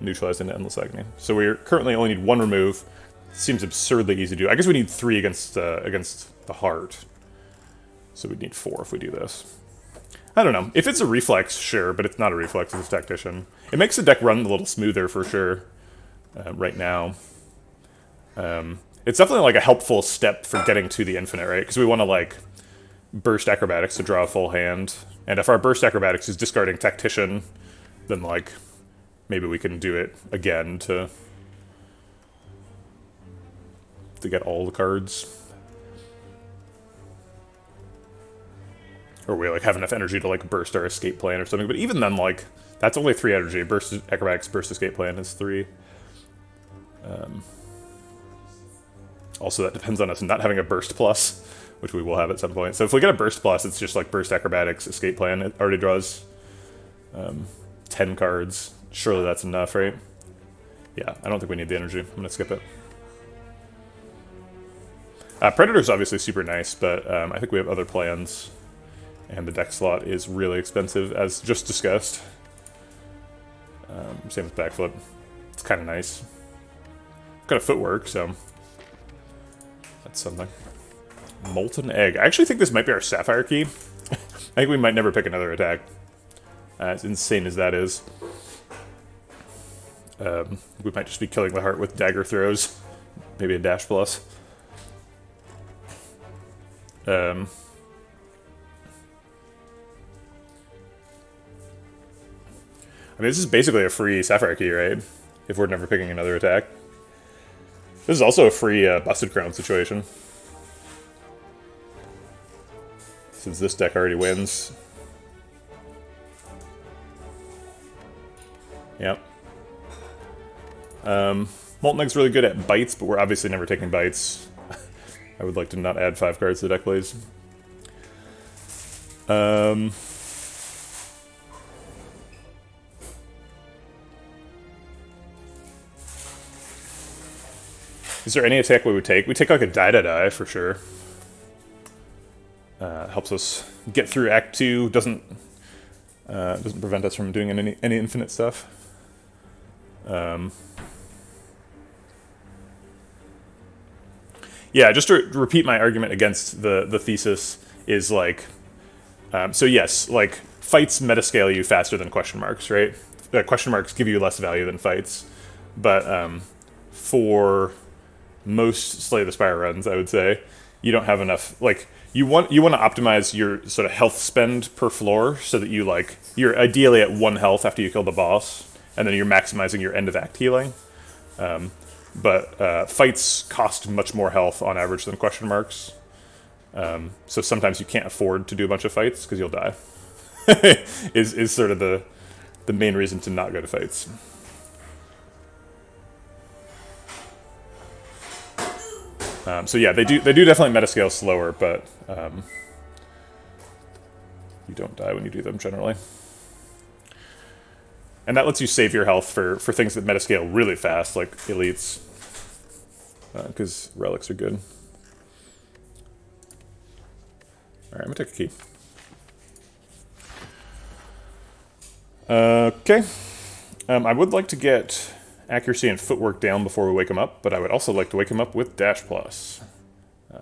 Neutralized into Endless Agony. So we currently only need 1 remove. Seems absurdly easy to do. I guess we need 3 against the heart. So we'd need 4 if we do this. I don't know. If it's a reflex, sure, but it's not a reflex, it's a Tactician. It makes the deck run a little smoother for sure right now. It's definitely like a helpful step for getting to the infinite, right? Because we want to like burst Acrobatics to draw a full hand. And if our burst Acrobatics is discarding Tactician, then like maybe we can do it again to get all the cards. Or we like have enough energy to like burst our escape plan or something. But even then, like, that's only 3 energy. Burst Acrobatics, burst escape plan is 3. Also, that depends on us not having a burst plus, which we will have at some point. So if we get a burst plus, it's just like burst Acrobatics, escape plan. It already draws 10 cards. Surely that's enough, right? Yeah, I don't think we need the energy. I'm gonna skip it. Predator's obviously super nice, but I think we have other plans. And the deck slot is really expensive, as just discussed. Same with Backflip. It's kind of nice. Got a footwork, so that's something. Molten Egg. I actually think this might be our Sapphire key. I think we might never pick another attack. As insane as that is. We might just be killing the heart with dagger throws. Maybe a dash plus. I mean, this is basically a free Sapphire key, right? If we're never picking another attack. This is also a free Busted Crown situation. Since this deck already wins. Yep. Molten Egg's really good at bites, but we're obviously never taking bites. I would like to not add 5 cards to the deck, please. Is there any attack we would take? We take like a die for sure. Helps us get through Act 2. Doesn't prevent us from doing any infinite stuff. Yeah, just to repeat my argument against the thesis is like, so yes, like fights metascale you faster than question marks, right? Question marks give you less value than fights, but for most Slay the Spire runs, I would say, you don't have enough, like, you want to optimize your sort of health spend per floor so that you're ideally at 1 health after you kill the boss, and then you're maximizing your end of act healing. But fights cost much more health on average than question marks. So sometimes you can't afford to do a bunch of fights because you'll die. is sort of the main reason to not go to fights. So yeah, they do definitely metascale slower, but you don't die when you do them generally. And that lets you save your health for things that metascale really fast, like elites, because relics are good. All right, I'm gonna take a key. Okay. I would like to get accuracy and footwork down before we wake him up, but I would also like to wake him up with dash plus. I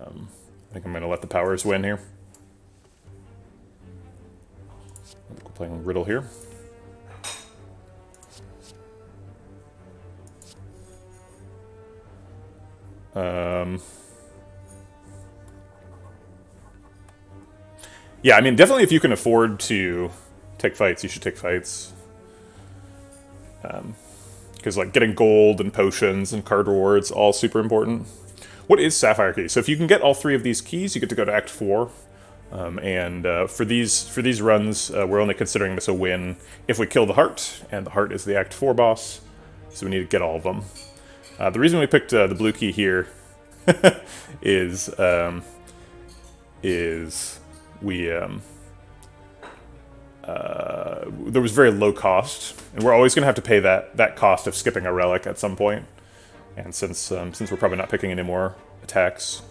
think I'm going to let the powers win here. I think we're playing Riddle here. Yeah, I mean, definitely if you can afford to take fights, you should take fights. Because like getting gold and potions and card rewards, all super important. What is Sapphire Key? So if you can get all 3 of these keys, you get to go to Act 4. For these runs, we're only considering this a win if we kill the heart, and the heart is the Act 4 boss, so we need to get all of them. The reason we picked the blue key here is we there was very low cost, and we're always going to have to pay that cost of skipping a relic at some point. And since we're probably not picking any more attacks,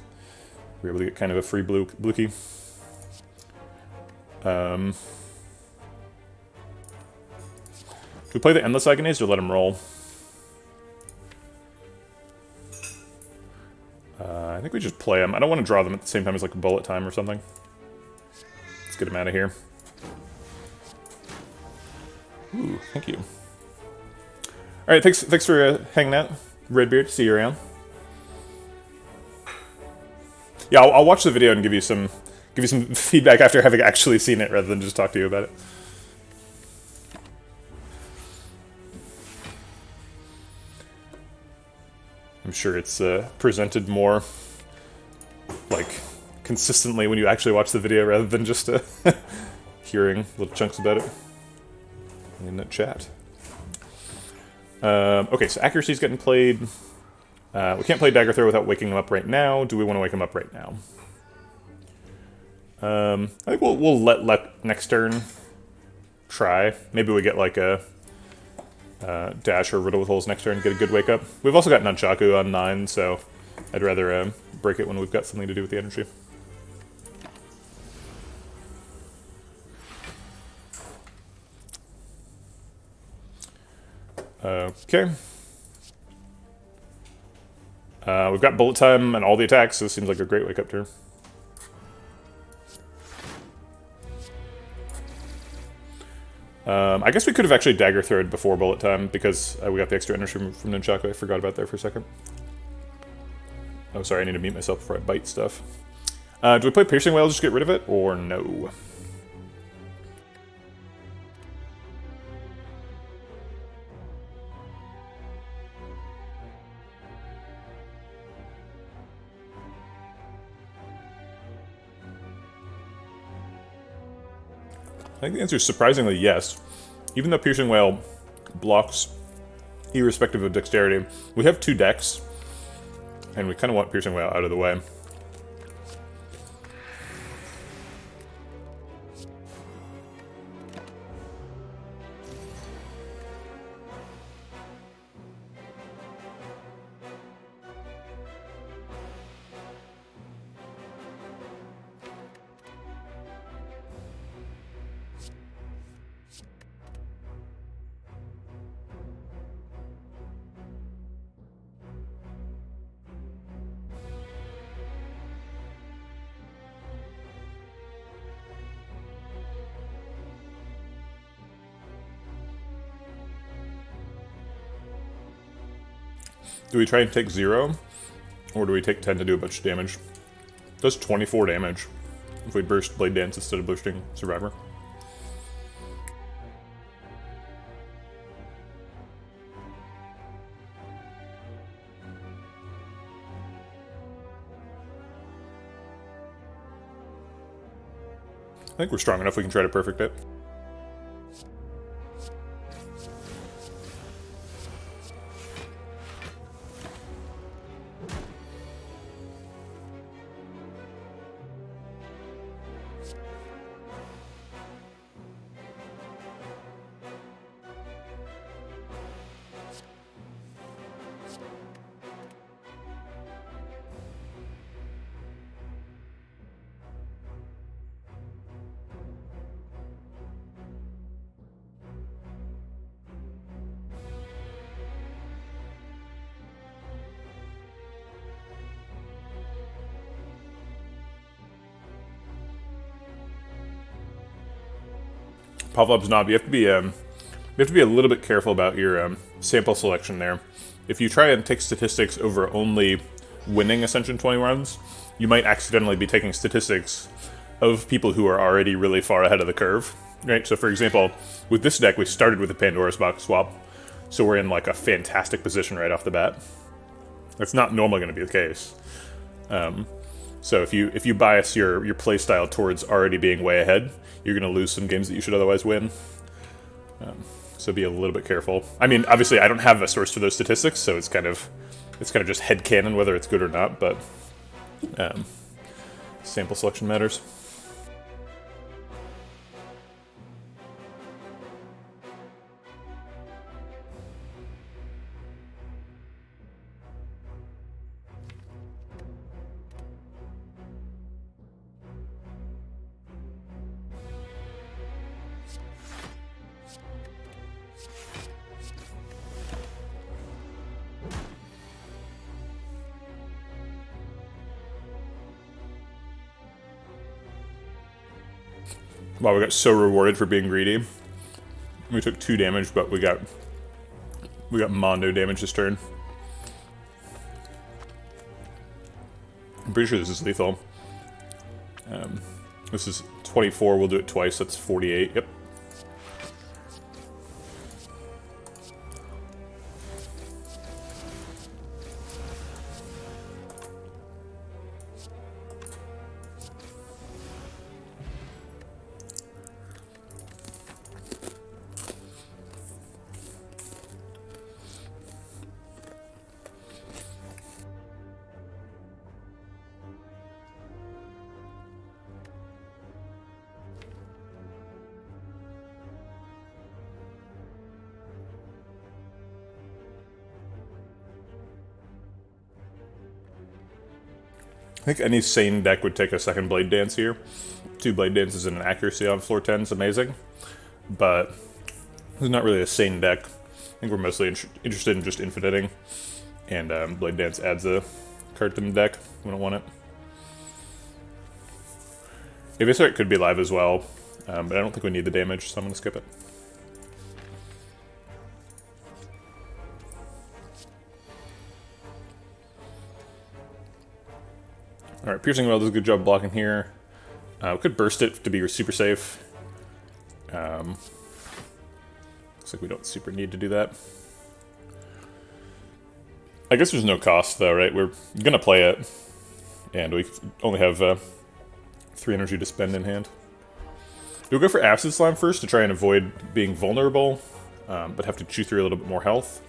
we're able to get kind of a free blue key. Do we play the Endless Agonies or let him roll? I think we just play them. I don't want to draw them at the same time as like a bullet time or something. Let's get him out of here. Ooh, thank you. All right, thanks for hanging out, Redbeard. See you around. Yeah, I'll watch the video and give you some feedback after having actually seen it, rather than just talk to you about it. I'm sure it's presented more like consistently when you actually watch the video, rather than just hearing little chunks about it in the chat. Okay, so accuracy's getting played. We can't play Dagger Throw without waking him up right now. Do we want to wake him up right now? I think we'll let next turn try. Maybe we get like a dash or riddle with holes next turn and get a good wake up. We've also got Nunchaku on 9, so I'd rather break it when we've got something to do with the energy. Okay. We've got bullet time and all the attacks, so this seems like a great wake-up turn. I guess we could have actually dagger throwed before bullet time, because we got the extra energy from Nunchaku. I forgot about that for a second. Oh, sorry, I need to mute myself before I bite stuff. Do we play Piercing Wail just to get rid of it, or no? I think the answer is surprisingly yes. Even though Piercing Wail blocks irrespective of dexterity, we have 2 decks, and we kind of want Piercing Wail out of the way. Do we try and take 0? Or do we take 10 to do a bunch of damage? It does 24 damage if we burst Blade Dance instead of boosting Survivor. I think we're strong enough we can try to perfect it. Pavlov's knob. You have to be a little bit careful about your sample selection there. If you try and take statistics over only winning Ascension 20 runs, you might accidentally be taking statistics of people who are already really far ahead of the curve, right? So for example, with this deck, we started with a Pandora's Box swap, so we're in like a fantastic position right off the bat. That's not normally going to be the case. So if you bias your playstyle towards already being way ahead, you're going to lose some games that you should otherwise win. So be a little bit careful. I mean, obviously, I don't have a source for those statistics, so it's kind of just headcanon whether it's good or not. But sample selection matters. Wow, we got so rewarded for being greedy. We took 2 damage, but we got Mondo damage this turn. I'm pretty sure this is lethal. This is 24, we'll do it twice, that's 48, yep. I think any sane deck would take a second Blade Dance here. 2 Blade Dances and an accuracy on floor 10 is amazing. But it's not really a sane deck. I think we're mostly interested in just infiniting. And Blade Dance adds a card to the deck. We don't want it. Eviscerate could be live as well. But I don't think we need the damage, so I'm going to skip it. Alright, Piercing Well does a good job blocking here. We could burst it to be super safe. Looks like we don't super need to do that. I guess there's no cost though, right? We're gonna play it. And we only have 3 energy to spend in hand. Do we go for Acid Slime first to try and avoid being vulnerable, but have to chew through a little bit more health?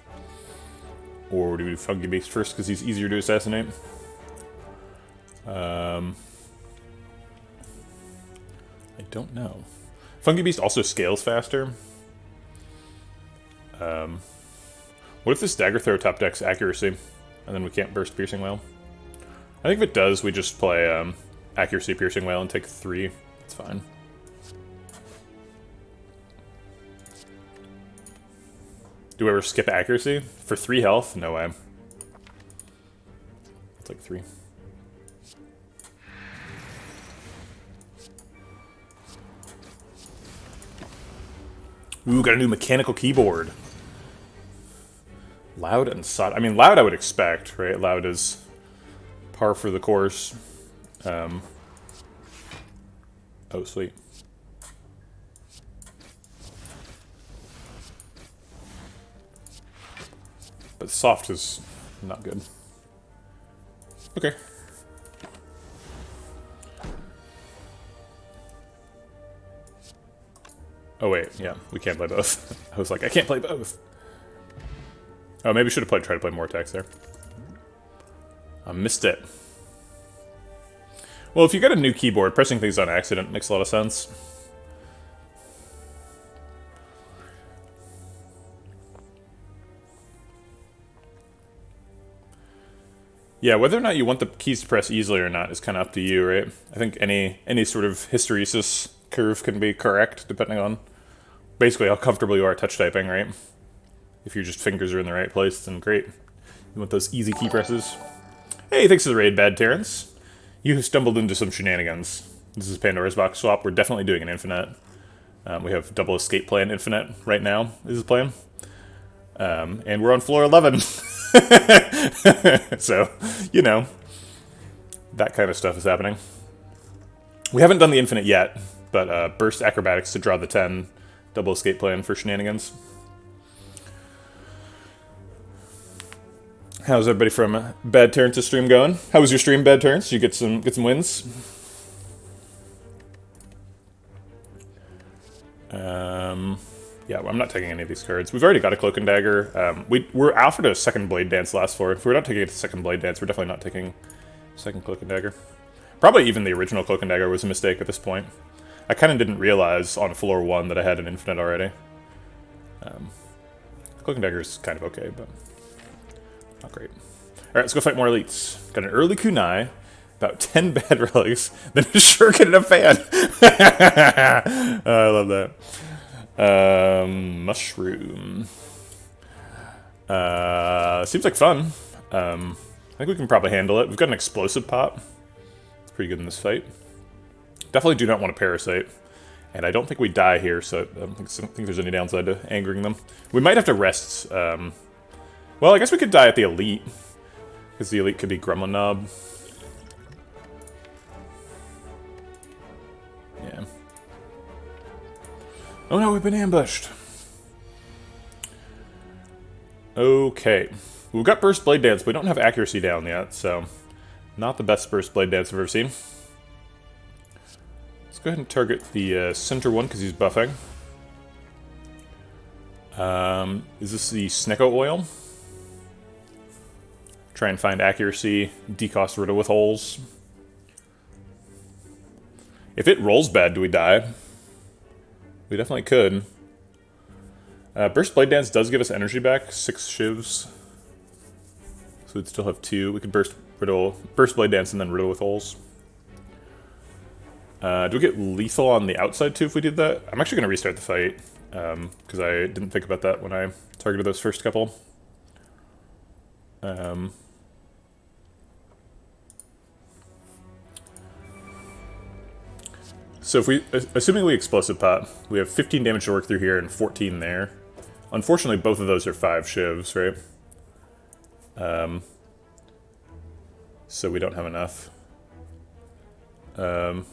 Or do we do Fungi Beast first because he's easier to assassinate? I don't know. Fungi Beast also scales faster. What if this Dagger Throw top decks accuracy, and then we can't burst Piercing Wail? I think if it does, we just play accuracy Piercing Wail and take 3. It's fine. Do we ever skip accuracy? For 3 health? No way. It's like 3. Ooh, got a new mechanical keyboard. Loud and Sod. I mean, Loud I would expect, right? Loud is par for the course. Oh, sweet. But Soft is not good. Okay. Oh wait, yeah, we can't play both. I was like, I can't play both. Oh, maybe I should have tried to play more attacks there. I missed it. Well, if you got a new keyboard, pressing things on accident makes a lot of sense. Yeah, whether or not you want the keys to press easily or not is kind of up to you, right? I think any sort of hysteresis curve can be correct, depending on basically how comfortable you are touch typing, right? If your just fingers are in the right place, then great. You want those easy key presses. Hey, thanks for the raid, Bad Terrence. You have stumbled into some shenanigans. This is Pandora's Box swap. We're definitely doing an infinite. We have double escape plan infinite right now is the plan. And we're on floor 11. So, you know, that kind of stuff is happening. We haven't done the infinite yet, but burst acrobatics to draw the 10, double escape plan for shenanigans. How's everybody from Bad Turns to stream going? How was your stream, Bad Turns? Did you get some wins? Yeah, well, I'm not taking any of these cards. We've already got a Cloak and Dagger. We're offered a second Blade Dance last floor. If we're not taking a second Blade Dance, we're definitely not taking second Cloak and Dagger. Probably even the original Cloak and Dagger was a mistake at this point. I kind of didn't realize on floor 1 that I had an infinite already. Cloak and Dagger is kind of okay, but not great. Alright, let's go fight more elites. Got an early kunai, about 10 bad relics, then a shuriken and a fan. I love that. Mushroom. Seems like fun. I think we can probably handle it. We've got an explosive pop. It's pretty good in this fight. Definitely do not want a parasite. And I don't think we die here, so I don't think there's any downside to angering them. We might have to rest. Well, I guess we could die at the elite. Because the elite could be Gremlin Knob. Yeah. Oh no, we've been ambushed. Okay. We've got Burst Blade Dance, but we don't have accuracy down yet, so not the best Burst Blade Dance I've ever seen. Let's go ahead and target the center one, because he's buffing. Is this the Snecko Oil? Try and find accuracy, decost Riddle with holes. If it rolls bad, do we die? We definitely could. Burst Blade Dance does give us energy back, 6 shivs. So we'd still have 2. We could Burst Blade Dance and then Riddle with holes. Do we get lethal on the outside too if we did that? I'm actually going to restart the fight, because I didn't think about that when I targeted those first couple. So if we, assuming we explosive pop, we have 15 damage to work through here and 14 there. Unfortunately, both of those are 5 shivs, right? So we don't have enough. Oh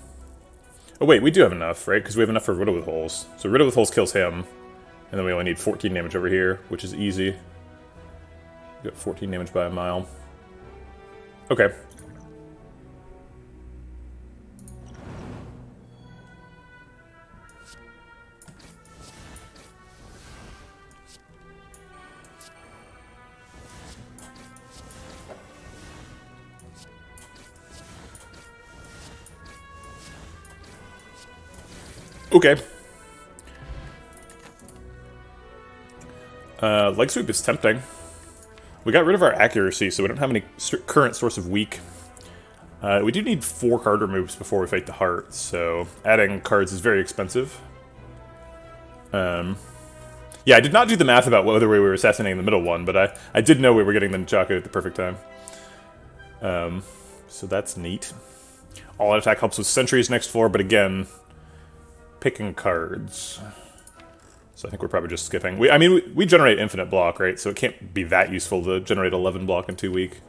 wait, we do have enough, right? Because we have enough for Riddle with Holes. So Riddle with Holes kills him, and then we only need 14 damage over here, which is easy. We got 14 damage by a mile. Okay. Okay. Leg sweep is tempting. We got rid of our accuracy, so we don't have any current source of weak. We do need 4 card removes before we fight the heart, so adding cards is very expensive. Yeah, I did not do the math about whether we were assassinating the middle one, but I did know we were getting the Nchaka at the perfect time. So that's neat. All-out attack helps with sentries next floor, but again, picking cards. So I think we're probably just skipping. I mean, we generate infinite block, right? So it can't be that useful to generate 11 block in 2 week.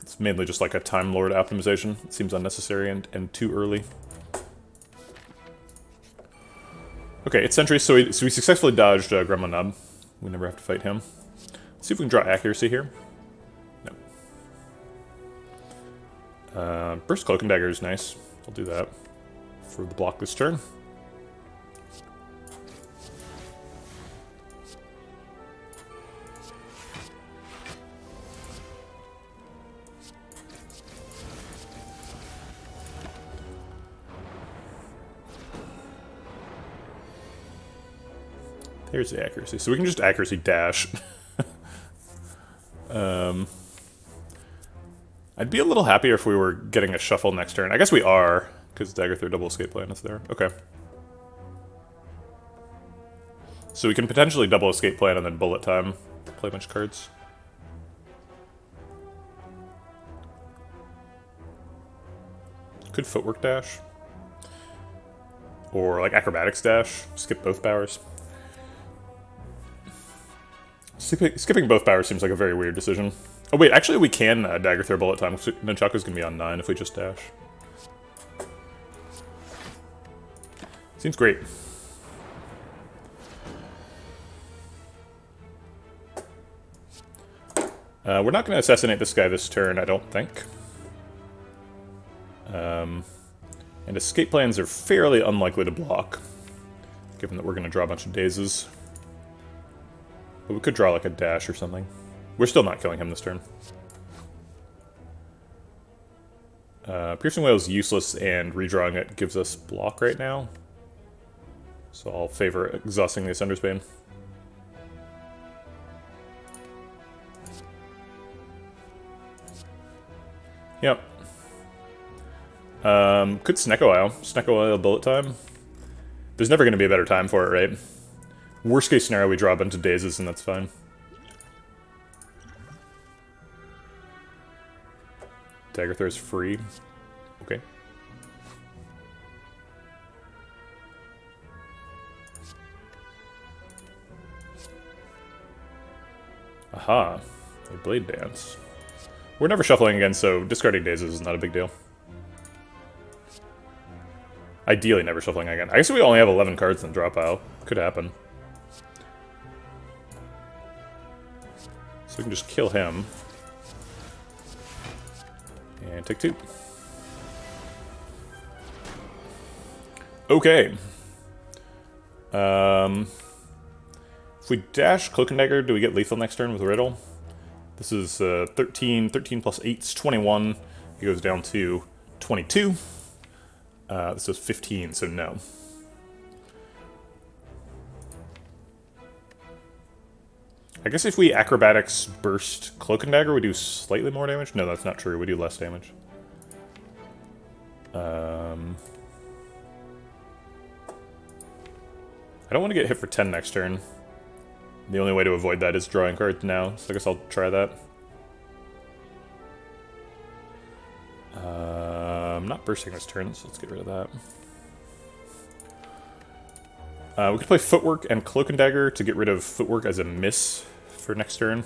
It's mainly just like a Time Lord optimization. It seems unnecessary and too early. Okay, it's sentry, so we successfully dodged Gremlin Nub. We never have to fight him. Let's see if we can draw accuracy here. No. Burst Cloak and Dagger is nice. I'll do that for the block this turn. There's the accuracy. So we can just accuracy dash. I'd be a little happier if we were getting a shuffle next turn. I guess we are, because Dagger through double escape plan is there. Okay. So we can potentially double escape plan and then bullet time. Play a bunch of cards. Could footwork dash. Or like acrobatics dash. Skip both powers. Skipping both powers seems like a very weird decision. Oh wait, actually we can dagger throw bullet time. Nunchaku's gonna be on 9 if we just dash. Seems great. We're not going to assassinate this guy this turn, I don't think. And escape plans are fairly unlikely to block, given that we're going to draw a bunch of dazes. But we could draw like a dash or something. We're still not killing him this turn. Piercing Wail is useless, and redrawing it gives us block right now. So I'll favor exhausting the Ascender's Bane. Yep. Could Snecko Isle. Snecko Isle bullet time. There's never going to be a better time for it, right? Worst case scenario, we draw a bunch of dazes and that's fine. Dagger Throw is free. Okay. Aha. A Blade Dance. We're never shuffling again, so discarding dazes is not a big deal. Ideally never shuffling again. I guess we only have 11 cards in the draw pile. Could happen. So we can just kill him. And take 2. Okay. If we dash Cloak and Dagger, do we get lethal next turn with Riddle? This is 13. 13 plus 8 is 21. It goes down to 22. This is 15, so no. I guess if we acrobatics burst Cloak and Dagger, we do slightly more damage? No, that's not true. We do less damage. I don't want to get hit for 10 next turn. The only way to avoid that is drawing cards now, so I guess I'll try that. I'm not bursting this turn, so let's get rid of that. We could play Footwork and Cloak and Dagger to get rid of Footwork as a miss for next turn.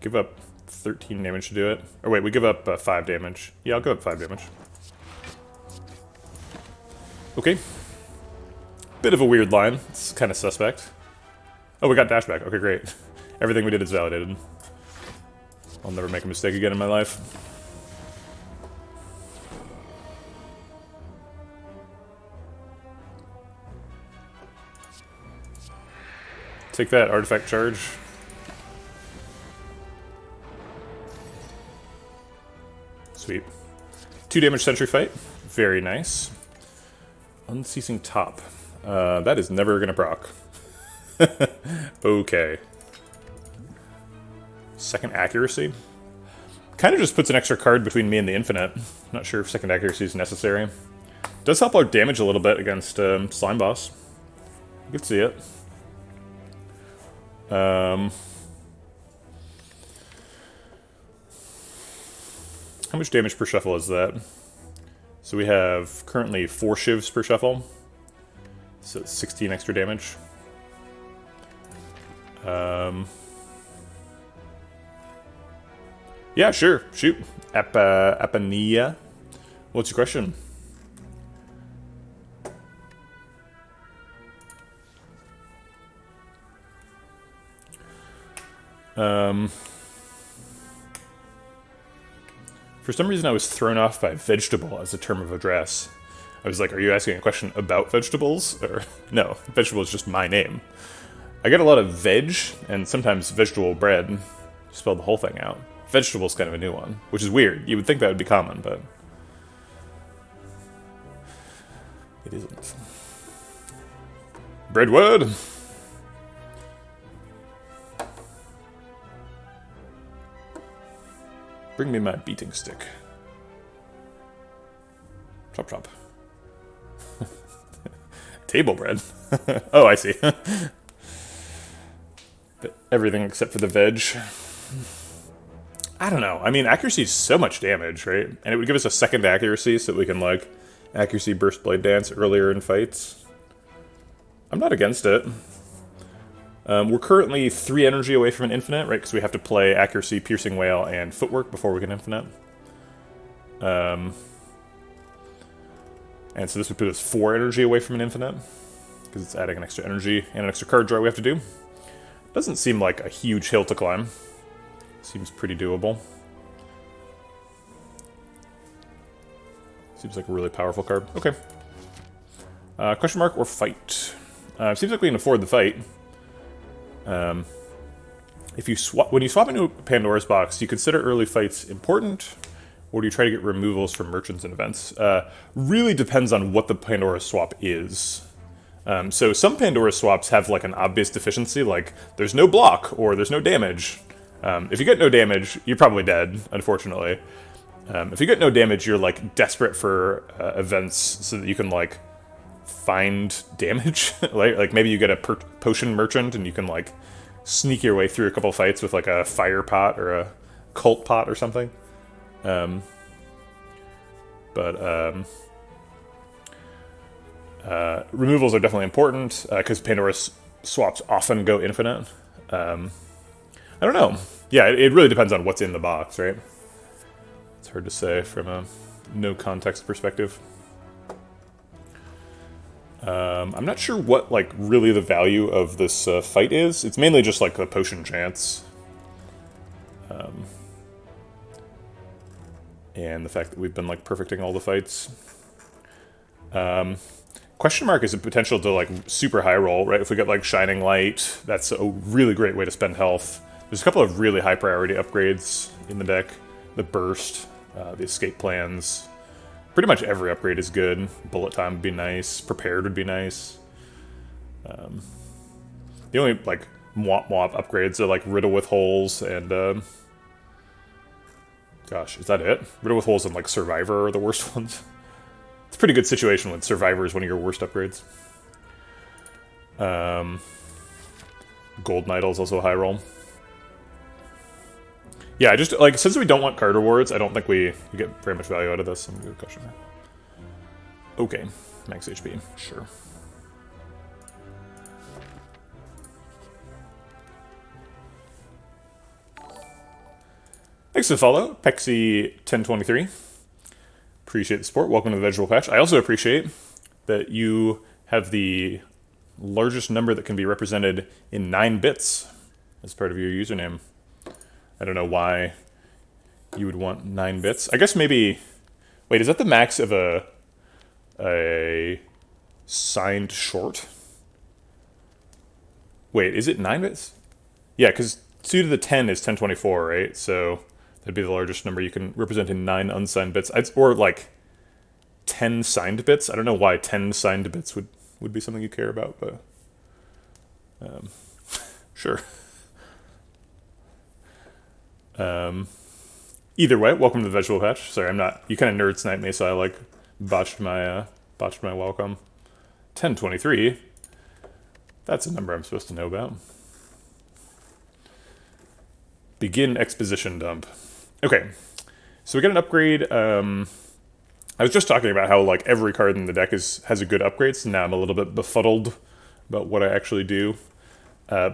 Give up 13 damage to do it. Or wait, we give up 5 damage. Yeah, I'll give up 5 damage. Okay. Bit of a weird line. It's kind of suspect. Oh, we got dash back. Okay, great. Everything we did is validated. I'll never make a mistake again in my life. Take that, artifact charge. Sweet. 2 damage sentry fight. Very nice. Unceasing top. That is never gonna proc. Okay. Second accuracy. Kind of just puts an extra card between me and the infinite. Not sure if second accuracy is necessary. Does help our damage a little bit against Slime Boss. You can see it. How much damage per shuffle is that? So we have currently 4 shivs per shuffle. So it's 16 extra damage. Yeah, sure. Shoot. Apania. What's your question? For some reason I was thrown off by vegetable as a term of address. I was like, are you asking a question about vegetables? Or no, vegetable is just my name. I get a lot of veg, and sometimes vegetable bread. Spell the whole thing out. Vegetable is kind of a new one, which is weird. You would think that would be common, but it isn't. Breadwood! Bring me my beating stick. Chop chop. Table bread. Oh, I see. But everything except for the veg. I don't know. I mean, accuracy is so much damage, right? And it would give us a second accuracy so that we can, like, accuracy burst blade dance earlier in fights. I'm not against it. We're currently 3 energy away from an infinite, right? Because we have to play accuracy, piercing wail, and footwork before we get infinite. And so this would put us 4 energy away from an infinite, because it's adding an extra energy and an extra card draw we have to do. Doesn't seem like a huge hill to climb. Seems pretty doable. Seems like a really powerful card. Okay. Question mark or fight? Seems like we can afford the fight. If you when you swap into Pandora's box, do you consider early fights important, or do you try to get removals from merchants and events? Really depends on what the Pandora swap is. So some Pandora swaps have like an obvious deficiency, like there's no block or there's no damage. If you get no damage, you're probably dead, unfortunately. If you get no damage, you're like desperate for events so that you can like find damage. like maybe you get a potion merchant and you can like sneak your way through a couple fights with like a fire pot or a cult pot or something. Removals are definitely important because Pandora's swaps often go infinite. I don't know. Yeah, it really depends on what's in the box, right? It's hard to say from a no context perspective. I'm not sure what, like, really the value of this fight is. It's mainly just, like, the potion chance. And the fact that we've been, like, perfecting all the fights. Question mark is a potential to, like, super high roll, right? If we get, like, Shining Light, that's a really great way to spend health. There's a couple of really high priority upgrades in the deck. The Burst, the Escape Plans. Pretty much every upgrade is good. Bullet Time would be nice. Prepared would be nice. The only, like, mwop upgrades are, like, Riddle with Holes and, gosh, is that it? Riddle with Holes and, like, Survivor are the worst ones. It's a pretty good situation when Survivor is one of your worst upgrades. Golden Idol is also a high roll. Yeah, I just, like, since we don't want card rewards, I don't think we get very much value out of this. I'm gonna do a question mark. Okay, max HP, sure. Thanks for the follow, Pexy1023. Appreciate the support. Welcome to the Vegetable Patch. I also appreciate that you have the largest number that can be represented in 9 bits as part of your username. I don't know why you would want 9 bits. I guess maybe... Wait, is that the max of a signed short? Wait, is it 9 bits? Yeah, because 2 to the 10 is 1024, right? So that'd be the largest number you can represent in 9 unsigned bits. Or like 10 signed bits. I don't know why 10 signed bits would be something you care about, but sure. Either way, welcome to the Vegetable Patch. Sorry, I'm not. You kind of nerd sniped me, so I like botched my welcome. 1023. That's a number I'm supposed to know about. Begin exposition dump. Okay, so we got an upgrade. I was just talking about how like every card in the deck has a good upgrade, so now I'm a little bit befuddled about what I actually do.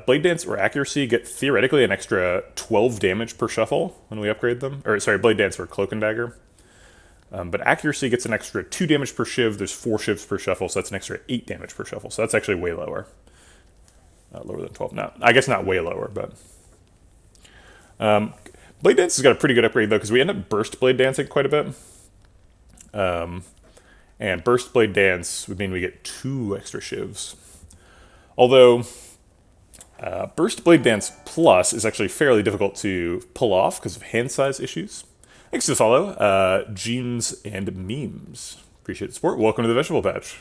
Blade Dance or Accuracy get theoretically an extra 12 damage per shuffle when we upgrade them. Or sorry, Blade Dance or Cloak and Dagger. But Accuracy gets an extra 2 damage per shiv. There's 4 shivs per shuffle, so that's an extra 8 damage per shuffle. So that's actually way lower. Lower than 12. Not, I guess not way lower, but... Blade Dance has got a pretty good upgrade, though, because we end up Burst Blade Dancing quite a bit. And Burst Blade Dance would mean we get 2 extra shivs. Although... Burst Blade Dance Plus is actually fairly difficult to pull off because of hand size issues. Thanks for the follow, Jeans and Memes. Appreciate the support. Welcome to the Vegetable Patch.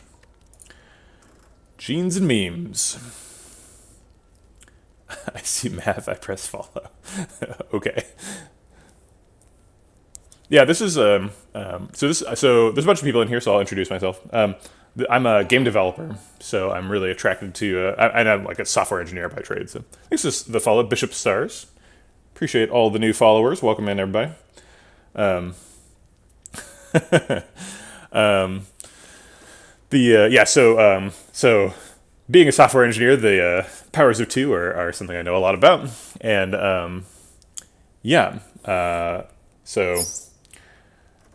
Jeans and Memes. I see math, I press follow. Okay. Yeah, this is, so there's a bunch of people in here, so I'll introduce myself. I'm a game developer, so I'm really attracted to, and I'm like a software engineer by trade, so thanks for the follow, Bishop Stars. Appreciate all the new followers. Welcome in, everybody. Um, um, so being a software engineer, the powers of two are something I know a lot about, and so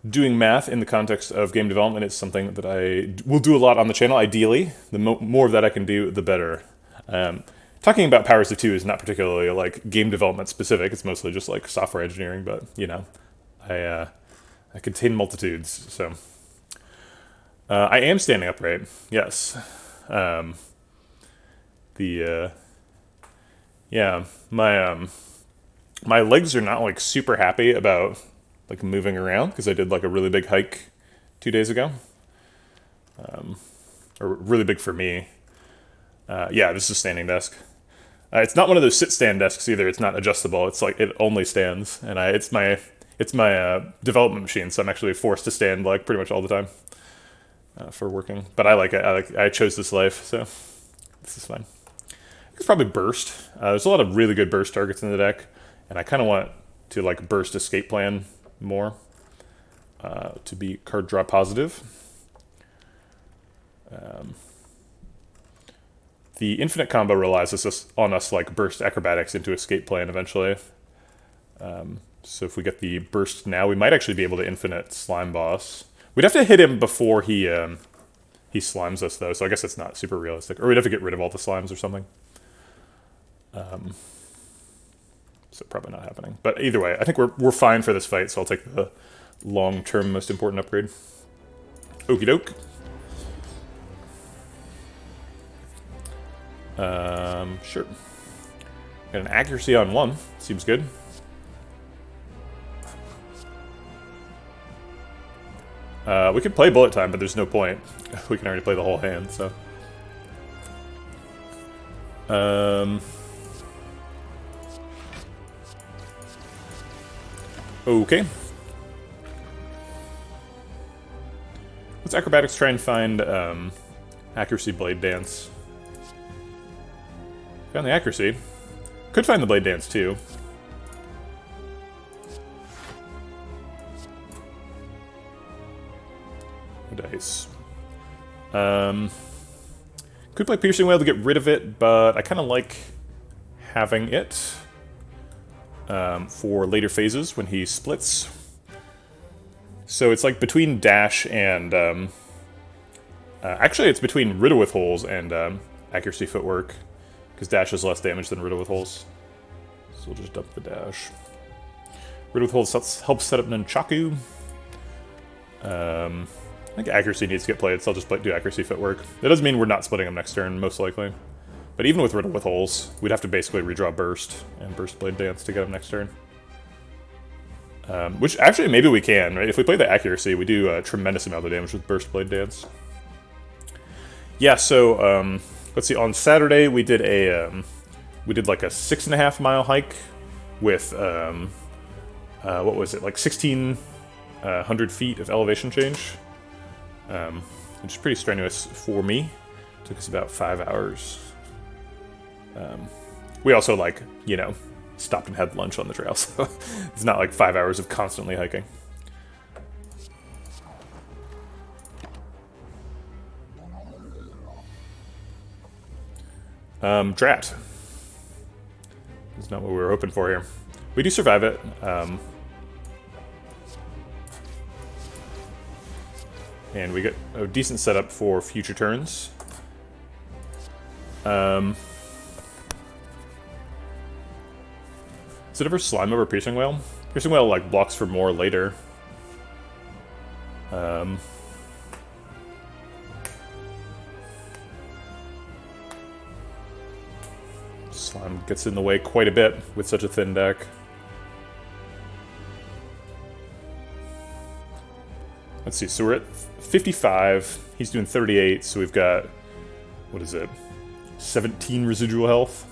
doing math in the context of game development is something that I will do a lot on the channel. Ideally, the more of that I can do, the better. Talking about powers of two is not particularly like game development specific. It's mostly just like software engineering, but you know, I contain multitudes. So I am standing upright. Yes. My legs are not like super happy about like moving around because I did like a really big hike 2 days ago. Or really big for me. This is a standing desk. It's not one of those sit-stand desks either. It's not adjustable. It's like it only stands, and it's my development machine. So I'm actually forced to stand like pretty much all the time for working. But I like it. I chose this life, so this is fine. It's probably burst. There's a lot of really good burst targets in the deck, and I kind of want to like burst escape plan more to be card draw positive. The infinite combo relies on us like burst acrobatics into escape plan eventually. So if we get the burst now, we might actually be able to infinite slime boss. We'd have to hit him before he slimes us though, so I guess it's not super realistic. Or we'd have to get rid of all the slimes or something. So probably not happening. But either way, I think we're fine for this fight, so I'll take the long-term most important upgrade. Okie doke. Sure. Got an accuracy on 1. Seems good. We could play bullet time, but there's no point. We can already play the whole hand, so. Okay. Let's acrobatics try and find accuracy blade dance. Found the accuracy. Could find the blade dance too. Dice. Could play piercing wail to get rid of it, but I kind of like having it for later phases when he splits. So it's like between dash and actually it's between riddle with holes and accuracy footwork, because dash is less damage than riddle with holes. So we'll just dump the dash. Riddle with holes helps set up Nunchaku. I think accuracy needs to get played, so I'll just do accuracy footwork. That doesn't mean we're not splitting them next turn, most likely. But even with riddle with holes, we'd have to basically redraw burst and burst blade dance to get them next turn. Which actually maybe we can, right? If we play the accuracy, we do a tremendous amount of damage with burst blade dance. Yeah, so let's see. On Saturday we did like a 6.5 mile hike with what was it, like 1,600 feet of elevation change, which is pretty strenuous for me. Took us about 5 hours. We also like, you know, stopped and had lunch on the trail, so it's not like 5 hours of constantly hiking. Drat. That's not what we were hoping for here. We do survive it. And we get a decent setup for future turns. Is it ever slime over piercing wail? Piercing wail like blocks for more later. Slime gets in the way quite a bit with such a thin deck. Let's see, so we're at 55, he's doing 38, so we've got, what is it, 17 residual health.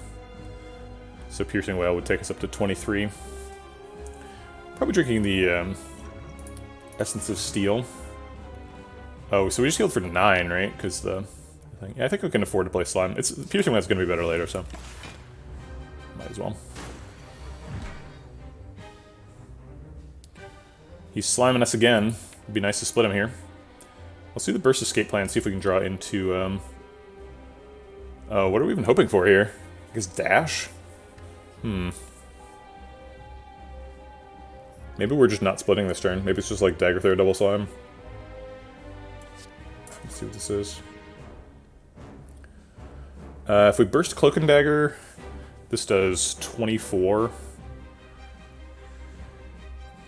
So piercing wail would take us up to 23. Probably drinking the Essence of Steel. Oh, so we just healed for 9, right? Because the thing. Yeah, I think we can afford to play slime. Piercing wail's going to be better later, so might as well. He's sliming us again. It'd be nice to split him here. Let's do the burst escape plan, see if we can draw into, oh, what are we even hoping for here? I guess dash? Maybe we're just not splitting this turn. Maybe it's just like Dagger Throw double slime. Let's see what this is. If we burst Cloak and Dagger, this does 24.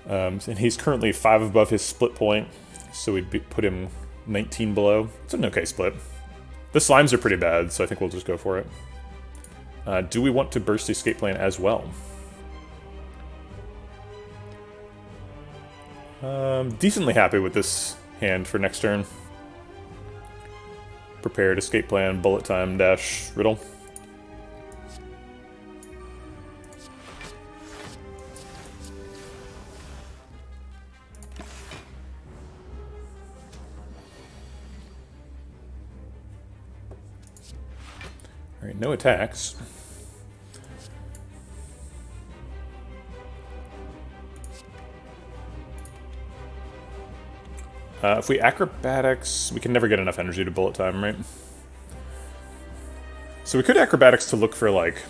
And he's currently 5 above his split point, so we'd put him 19 below. It's an okay split. The slimes are pretty bad, so I think we'll just go for it. Do we want to burst the escape plan as well? Decently happy with this hand for next turn. Prepared, escape plan, bullet time, dash, riddle. Alright, no attacks. If we acrobatics, we can never get enough energy to bullet time, right? So we could acrobatics to look for like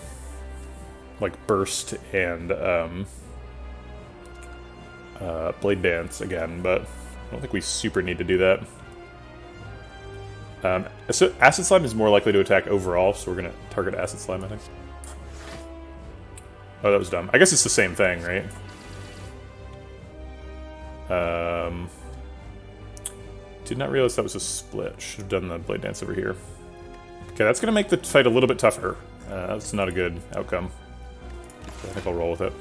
burst and blade dance again, but I don't think we super need to do that. So acid slime is more likely to attack overall, so we're gonna target acid slime, I think. Oh, that was dumb. I guess it's the same thing, right? Did not realize that was a split. Should have done the blade dance over here. Okay, that's gonna make the fight a little bit tougher. That's not a good outcome. So I think I'll roll with it.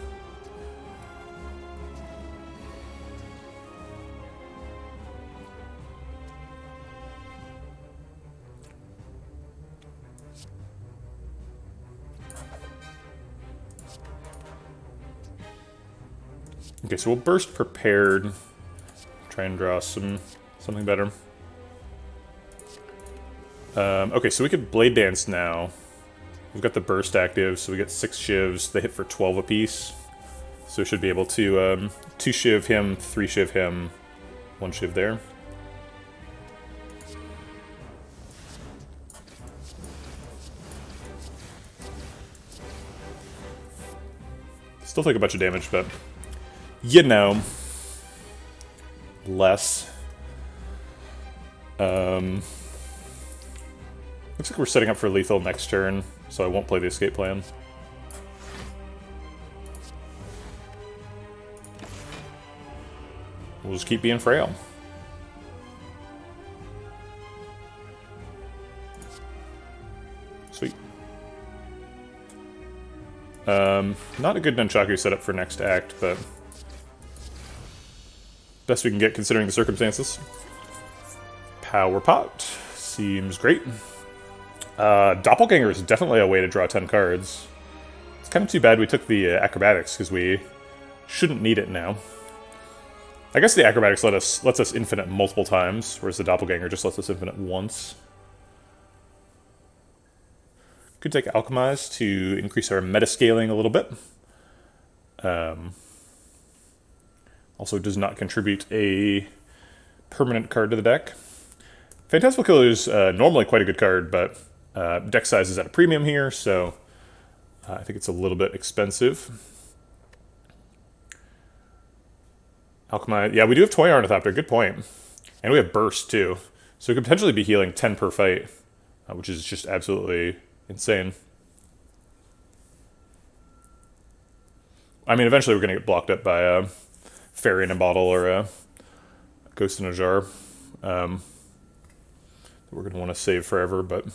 Okay, so we'll burst prepared. Try and draw something better. Okay, so we could blade dance now. We've got the burst active, so we get 6 shivs. They hit for 12 apiece. So we should be able to 2 shiv him, 3 shiv him, 1 shiv there. Still take a bunch of damage, but you know, less. Looks like we're setting up for lethal next turn, so I won't play the escape plan. We'll just keep being frail. Sweet. Not a good Nunchaku setup for next act, but best we can get considering the circumstances. Power Pot. Seems great. Doppelganger is definitely a way to draw 10 cards. It's kind of too bad we took the acrobatics, because we shouldn't need it now. I guess the acrobatics lets us infinite multiple times, whereas the doppelganger just lets us infinite once. Could take Alchemize to increase our meta-scaling a little bit. Also does not contribute a permanent card to the deck. Phantasmal Killer is normally quite a good card, but deck size is at a premium here, so I think it's a little bit expensive. Alchemize, yeah, we do have Toy Ornithopter, good point. And we have Burst, too. So we could potentially be healing 10 per fight, which is just absolutely insane. I mean, eventually we're going to get blocked up by a Fairy in a Bottle or a Ghost in a Jar. We're going to want to save forever, but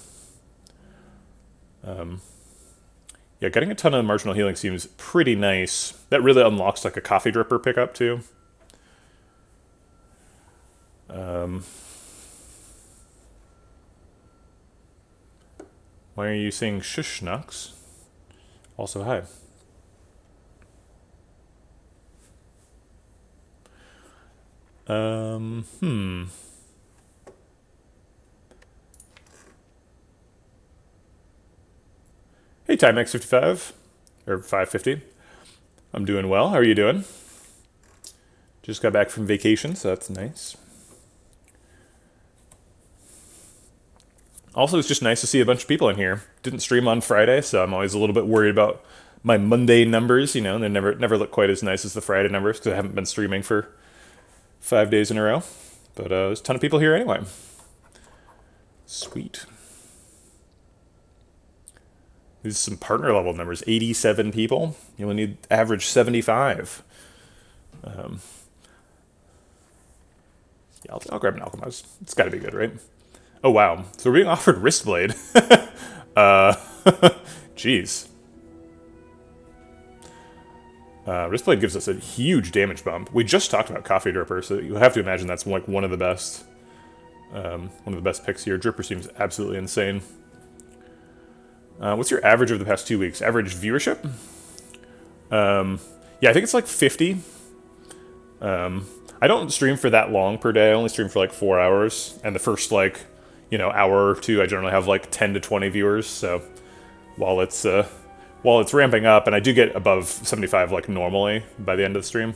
yeah, getting a ton of marginal healing seems pretty nice. That really unlocks like a Coffee Dripper pickup too. Why are you saying shush Nux? Also, hi. Hey, Timex55, or 550. I'm doing well. How are you doing? Just got back from vacation, so that's nice. Also, it's just nice to see a bunch of people in here. Didn't stream on Friday, so I'm always a little bit worried about my Monday numbers. You know, they never look quite as nice as the Friday numbers because I haven't been streaming for 5 days in a row. But there's a ton of people here anyway. Sweet. These are some partner level numbers. 87 people. You only need average 75. Yeah, I'll grab an Alchemist. It's got to be good, right? Oh, wow. So we're being offered Wristblade. Jeez. Wristblade gives us a huge damage bump. We just talked about Coffee Dripper, so you have to imagine that's like one of the best picks here. Dripper seems absolutely insane. What's your average over the past 2 weeks? Average viewership? Yeah, I think it's like 50. I don't stream for that long per day. I only stream for like 4 hours, and the first like, hour or two, I generally have like 10 to 20 viewers. So while it's ramping up, and I do get above 75 like normally by the end of the stream,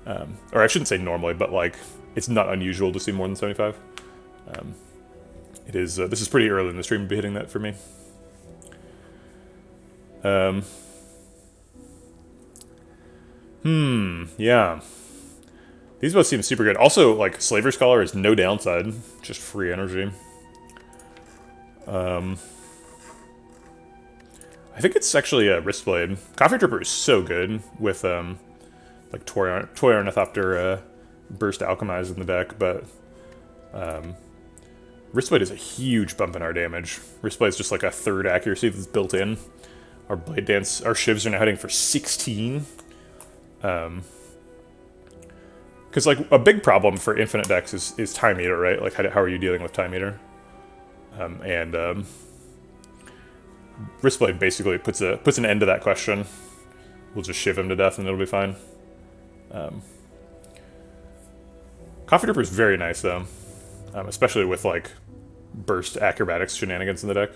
or I shouldn't say normally, but like it's not unusual to see more than 75. It is. This is pretty early in the stream to be hitting that for me. Yeah. These both seem super good. Also, like, Slaver's Collar is no downside. Just free energy. I think it's actually a Wristblade. Coffee Dripper is so good with, like, Toy Ornithopter Burst Alchemize in the deck, but Wristblade is a huge bump in our damage. Wristblade is just like a third accuracy that's built in. Our Blade Dance, our Shivs are now heading for 16. Because, like, a big problem for Infinite decks is Time Eater, right? Like, how are you dealing with Time Eater? Wristblade basically puts an end to that question. We'll just shiv him to death and it'll be fine. Coffee Dripper is very nice, though. Especially with, like, burst acrobatics shenanigans in the deck.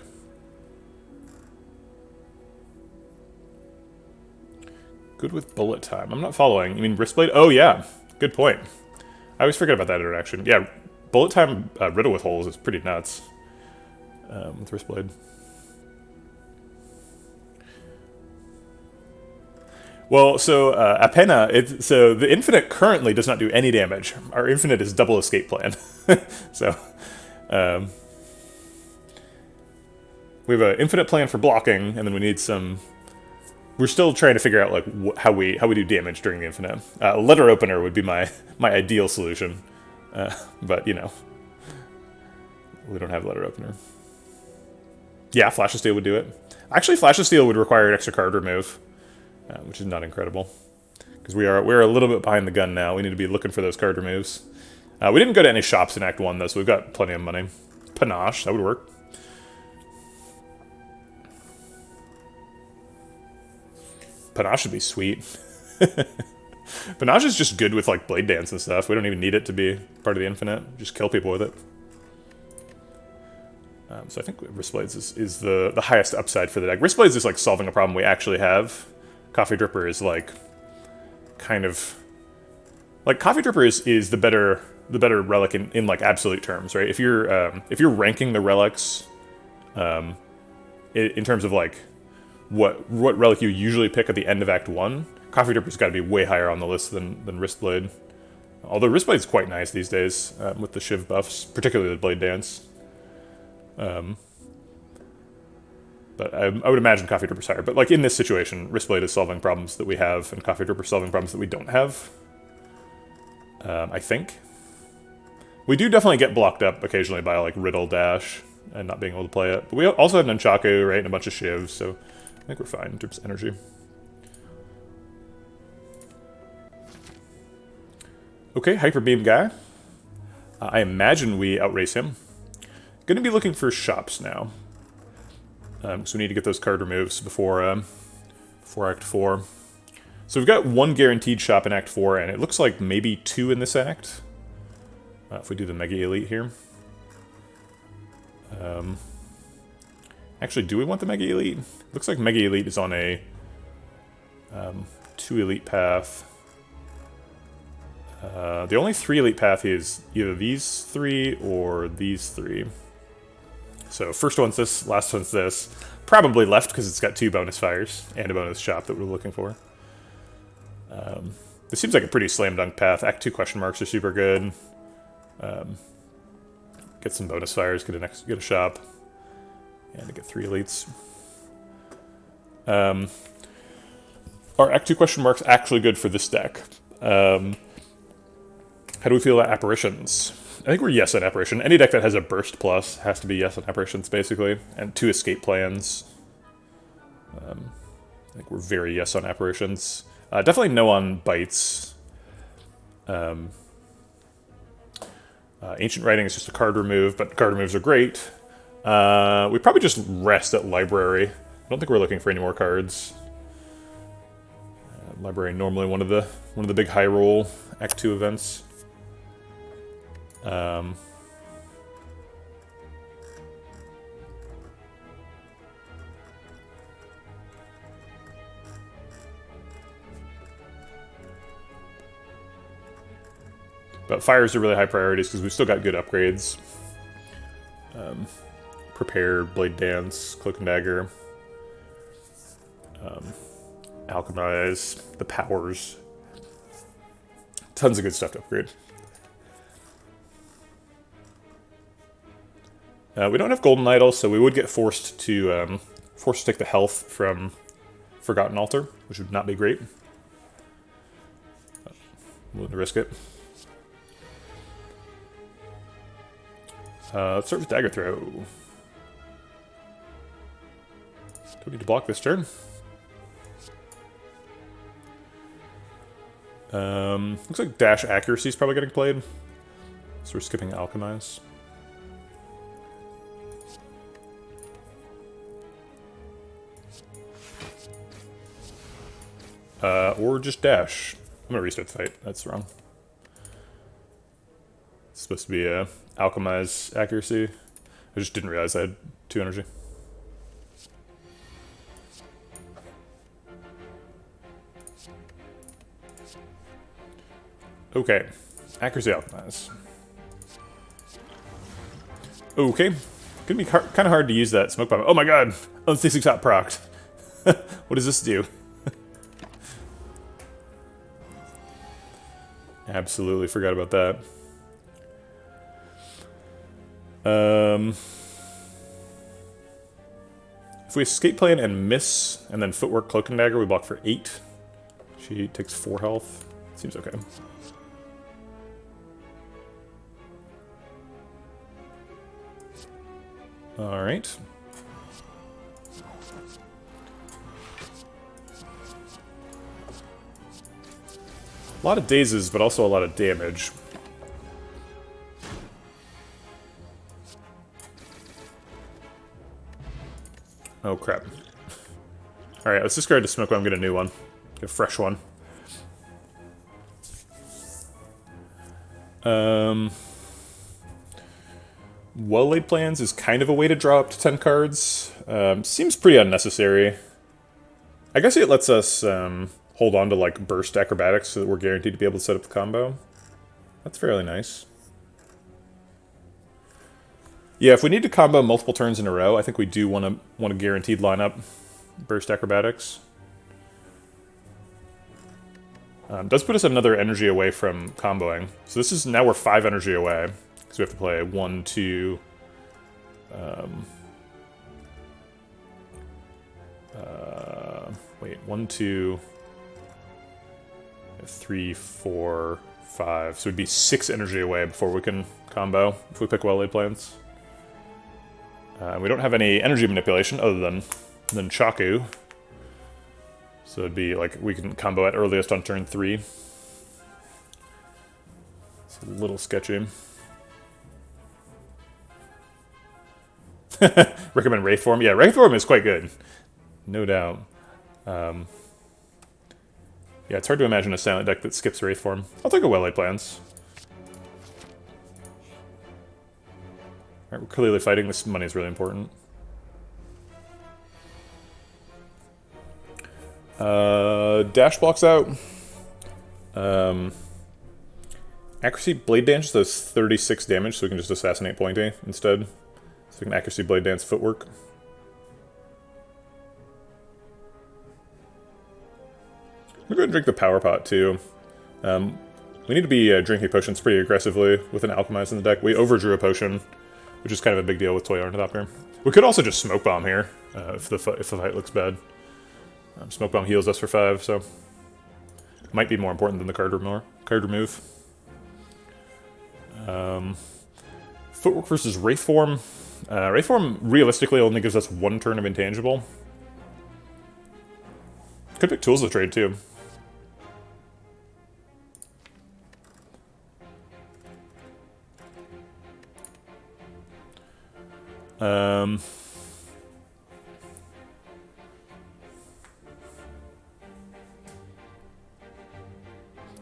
Good with bullet time. I'm not following. You mean Wristblade? Oh, yeah. Good point. I always forget about that interaction. Yeah, bullet time riddle with holes is pretty nuts with Wristblade. Well, so Apena, so the Infinite currently does not do any damage. Our Infinite is double escape plan. So we have an Infinite plan for blocking, and then we need some. We're still trying to figure out like how we do damage during the Infinite. Letter Opener would be my ideal solution, but we don't have Letter Opener. Yeah, Flash of Steel would do it. Actually, Flash of Steel would require an extra card remove, which is not incredible, because we're a little bit behind the gun now. We need to be looking for those card removes. We didn't go to any shops in Act 1 though, so we've got plenty of money. Panache, that would work. Panache would be sweet. Panache is just good with like Blade Dance and stuff. We don't even need it to be part of the Infinite. Just kill people with it. So I think Wristblades is the highest upside for the deck. Wristblades is like solving a problem we actually have. Coffee Dripper is like kind of like Coffee Dripper is the better relic in like absolute terms, right? If you're ranking the relics in terms of like what relic you usually pick at the end of Act 1, Coffee Dripper's got to be way higher on the list than Wristblade. Although Wristblade's quite nice these days with the Shiv buffs, particularly the Blade Dance. But I would imagine Coffee Dripper's higher. But like in this situation, Wristblade is solving problems that we have, and Coffee Dripper's solving problems that we don't have. I think. We do definitely get blocked up occasionally by like Riddle Dash and not being able to play it. But we also have Nunchaku, right, and a bunch of Shivs, so I think we're fine in terms of energy. Okay, Hyper Beam guy. I imagine we outrace him. Gonna be looking for shops now. So we need to get those card removes before Act 4. So we've got one guaranteed shop in Act 4, and it looks like maybe 2 in this act. If we do the Mega Elite here. Actually, do we want the Mega Elite? Looks like Mega Elite is on a 2 Elite path. The only 3 elite path is either these 3 or these 3. So first one's this, last one's this. Probably left because it's got 2 bonus fires and a bonus shop that we're looking for. This seems like a pretty slam dunk path. Act 2 question marks are super good. Get some bonus fires, get a shop, and get 3 elites. Are Act 2 question marks actually good for this deck? How do we feel about apparitions? I think we're yes on apparition. Any deck that has a burst plus has to be yes on apparitions, basically, and 2 escape plans. I think we're very yes on apparitions. Definitely no on bites. Ancient Writing is just a card remove, but card removes are great. We probably just rest at Library. I don't think we're looking for any more cards. Library normally one of the big high roll Act 2 events. But fires are really high priorities because we've still got good upgrades. Prepared, Blade Dance, Cloak and Dagger, Alchemize, the Powers. Tons of good stuff to upgrade. We don't have Golden Idol, so we would get forced to take the health from Forgotten Altar, which would not be great. Willing to risk it. Let's start with Dagger Throw. Don't need to block this turn. Looks like Dash Accuracy is probably getting played. So we're skipping Alchemize. Or just Dash. I'm gonna restart the fight. That's wrong. It's supposed to be Alchemize Accuracy. I just didn't realize I had 2 energy. Okay. Accuracy Alchemize. Okay. Gonna be kind of hard to use that Smoke Bomb. Oh my god! Unceasing Shot procced. What does this do? Absolutely forgot about that. If we escape plan and miss, and then Footwork, Cloak and Dagger, we block for 8. She takes 4 health. Seems okay. Alright. A lot of dazes, but also a lot of damage. Oh crap. Alright, let's discard the Smoke Bomb, get a new one. Get a fresh one. Well-laid plans is kind of a way to draw up to 10 cards. Seems pretty unnecessary. I guess it lets us hold on to like burst acrobatics so that we're guaranteed to be able to set up the combo. That's fairly nice. Yeah, if we need to combo multiple turns in a row, I think we do want a guaranteed lineup. Burst acrobatics. Does put us another energy away from comboing. So this is, now we're 5 energy away. So we have to play 1, 2... wait, 1, 2... 3, 4, 5. So it'd be 6 energy away before we can combo, if we pick well-laid plans. We don't have any energy manipulation other than Chaku. So it'd be like, we can combo at earliest on turn 3. It's a little sketchy. Recommend Wraithform? Yeah, Wraithform is quite good. No doubt. Yeah, it's hard to imagine a silent deck that skips Wraithform. I'll take a well-laid plans. Alright, we're clearly fighting. This money is really important. Dash blocks out. Accuracy Blade Dance does 36 damage, so we can just assassinate Pointy instead. So we can Accuracy Blade Dance Footwork. We're going to drink the Power Pot, too. We need to be drinking potions pretty aggressively with an Alchemize in the deck. We overdrew a potion, which is kind of a big deal with Toy Ornithopter. We could also just Smoke Bomb here, if the fight looks bad. Smoke Bomb heals us for 5, so... might be more important than the card remove. Footwork versus Wraithform. Wraithform realistically only gives us 1 turn of intangible. Could pick Tools of Trade too.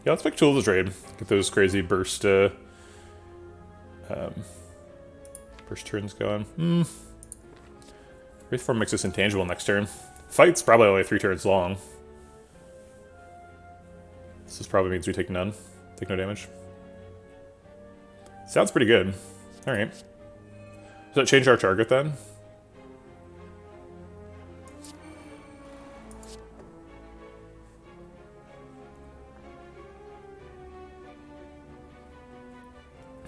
Yeah, let's pick Tools of Trade. Get those crazy burst turns going. Wraithform makes us intangible next turn. Fight's probably only 3 turns long. This probably means we take none. Take no damage. Sounds pretty good. Alright. Does that change our target then?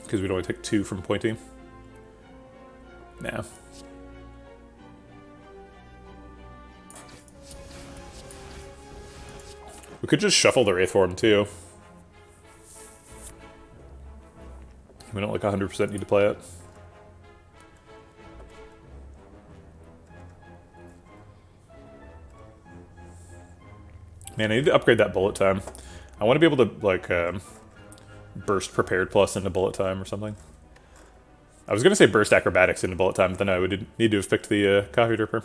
Because we'd only take 2 from Pointy. Nah. We could just shuffle the Wraithform too. We don't like 100% need to play it. Man, I need to upgrade that bullet time. I want to be able to, like, burst Prepared Plus into bullet time or something. I was going to say burst Acrobatics into bullet time, but then I would need to have picked the Coffee Dripper.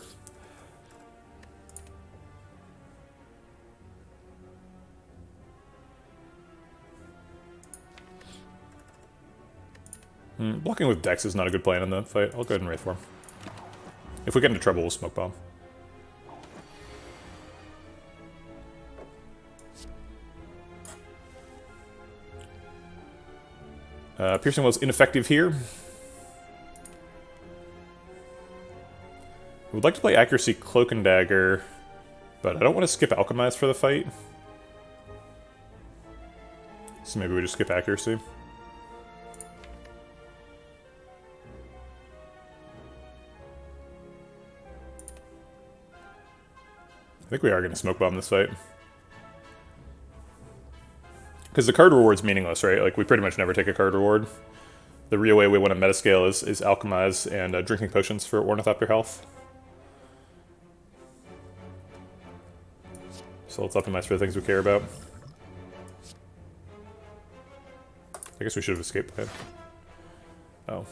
Blocking with Dex is not a good plan in the fight. I'll go ahead and Wraithform. If we get into trouble, we'll Smoke Bomb. Piercing was ineffective here. I would like to play Accuracy Cloak and Dagger, but I don't want to skip Alchemize for the fight. So maybe we just skip Accuracy. I think we are going to Smoke Bomb this fight. Because the card reward's meaningless, right? Like, we pretty much never take a card reward. The real way we want to metascale is Alchemize and drinking potions for Ornithopter health. So let's optimize for the things we care about. I guess we should have escaped plan. Oh.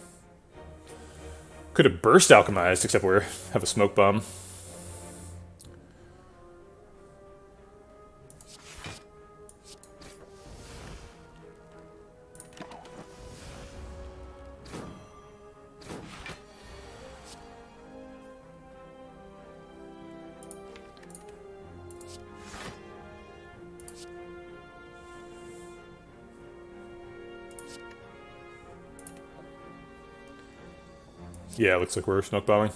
Could have burst Alchemized, except we have a Smoke Bomb. Yeah, it looks like we're Smoke Bombing.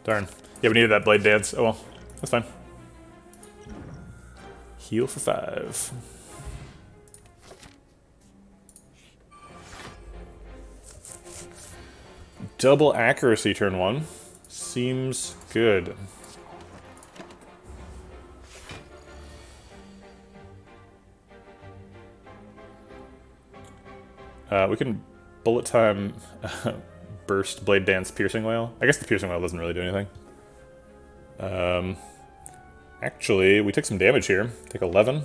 Darn. Yeah, we needed that Blade Dance. Oh well, that's fine. Heal for 5. Double Accuracy turn 1. Seems good. We can bullet time burst Blade Dance Piercing Wail. I guess the Piercing Wail doesn't really do anything. Actually, we take some damage here. Take 11.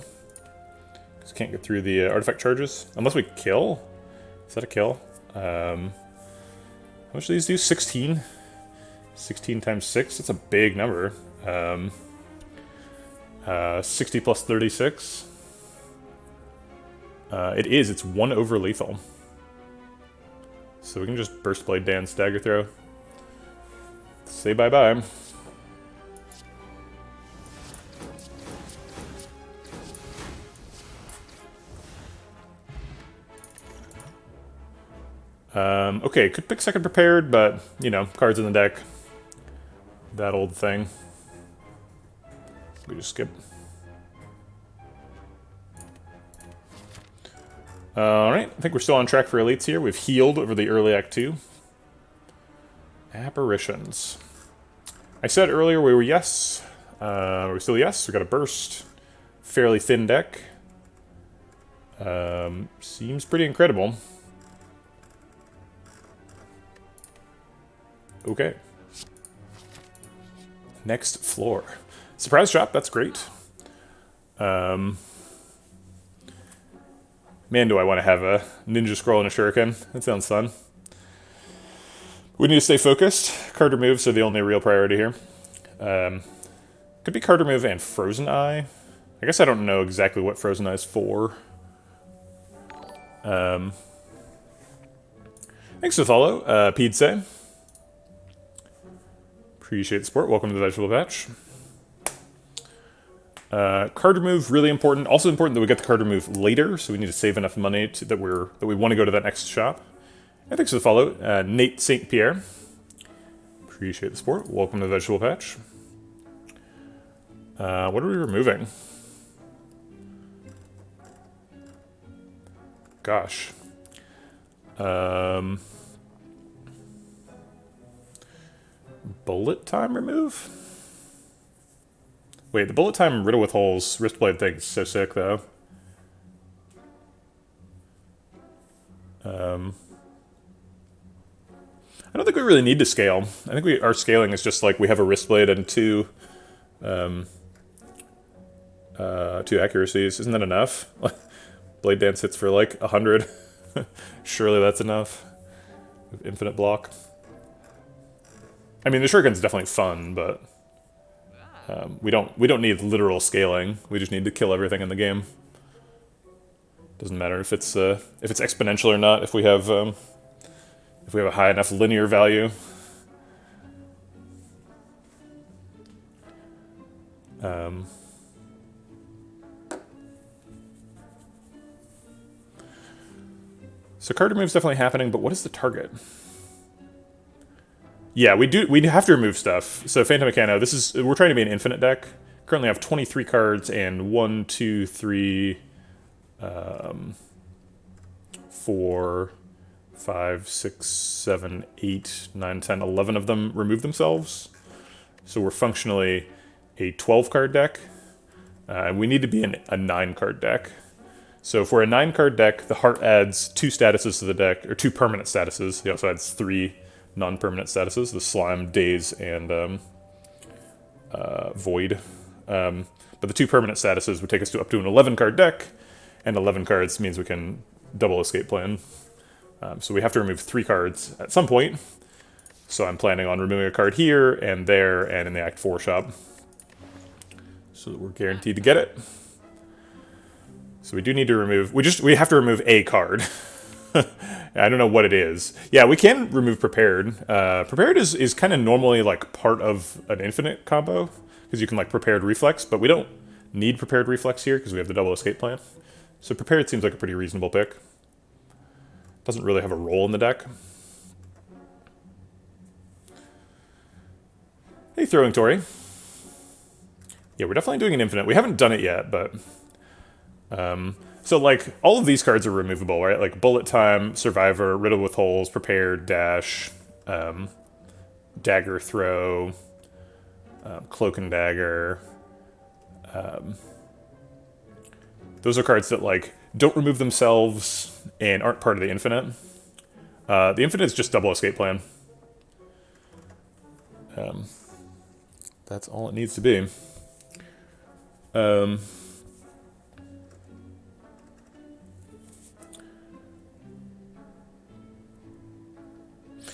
Just can't get through the artifact charges. Unless we kill. Is that a kill? How much do these do? 16? 16 times 6? That's a big number. 60 plus 36. It is. It's 1 over lethal. So we can just Burst Blade Dance, Dagger Throw. say bye-bye. Okay, could pick second prepared, but, you know, cards in the deck. That old thing. We just skip. Alright, I think we're still on track for elites here. We've healed over the early Act 2. Apparitions. I said earlier we were yes. We're still yes. We got a burst. Fairly thin deck. Seems pretty incredible. Okay. Next floor. Surprise drop, that's great. Man, do I want to have a ninja scroll and a shuriken. That sounds fun. We need to stay focused. Card removes are the only real priority here. Could be card remove and Frozen Eye. I guess I don't know exactly what Frozen Eye is for. Thanks for the follow, Pidse. Appreciate the support. Welcome to the Vegetable Patch. Card remove, really important. Also important that we get the card remove later, so we need to save enough money that we want to go to that next shop. And thanks for the follow, Nate St. Pierre. Appreciate the support. Welcome to the Vegetable Patch. What are we removing? Gosh. Bullet time remove? Wait, the bullet time riddle with holes wristblade thing is so sick though. I don't think we really need to scale. I think our scaling is just like we have a wristblade and two accuracies. Isn't that enough? Blade Dance hits for like 100. Surely that's enough. Infinite block. I mean, the shuriken's definitely fun, but we don't need literal scaling. We just need to kill everything in the game. Doesn't matter if it's exponential or not. If we have a high enough linear value. So card remove's definitely happening, but what is the target? Yeah, we have to remove stuff. So Phantom Mechano, we're trying to be an infinite deck. Currently I have 23 cards and 1, 2, 3, 4, 5, 6, 7, 8, 9, 10, 11 of them remove themselves. So we're functionally a 12-card deck. We need to be a 9-card deck. So if we're a 9-card deck, the Heart adds 2 statuses to the deck, or 2 permanent statuses. He also adds 3 non-permanent statuses, the Slime, Daze, and Void. But the 2 permanent statuses would take us up to an 11-card deck, and 11 cards means we can double escape plan. So we have to remove 3 cards at some point. So I'm planning on removing a card here, and there, and in the Act 4 shop. So that we're guaranteed to get it. So we do need to remove... We have to remove a card. I don't know what it is. Yeah, we can remove Prepared. Prepared is kind of normally like part of an infinite combo, because you can like Prepared Reflex, but we don't need Prepared Reflex here because we have the double escape plan. So Prepared seems like a pretty reasonable pick. Doesn't really have a role in the deck. Hey, Throwing Tori. Yeah, we're definitely doing an infinite. We haven't done it yet, but... so, like, all of these cards are removable, right? Like, Bullet Time, Survivor, Riddle with Holes, Prepared, Dash, Dagger Throw, Cloak and Dagger. Those are cards that, like, don't remove themselves and aren't part of the Infinite. The Infinite is just double escape plan. That's all it needs to be.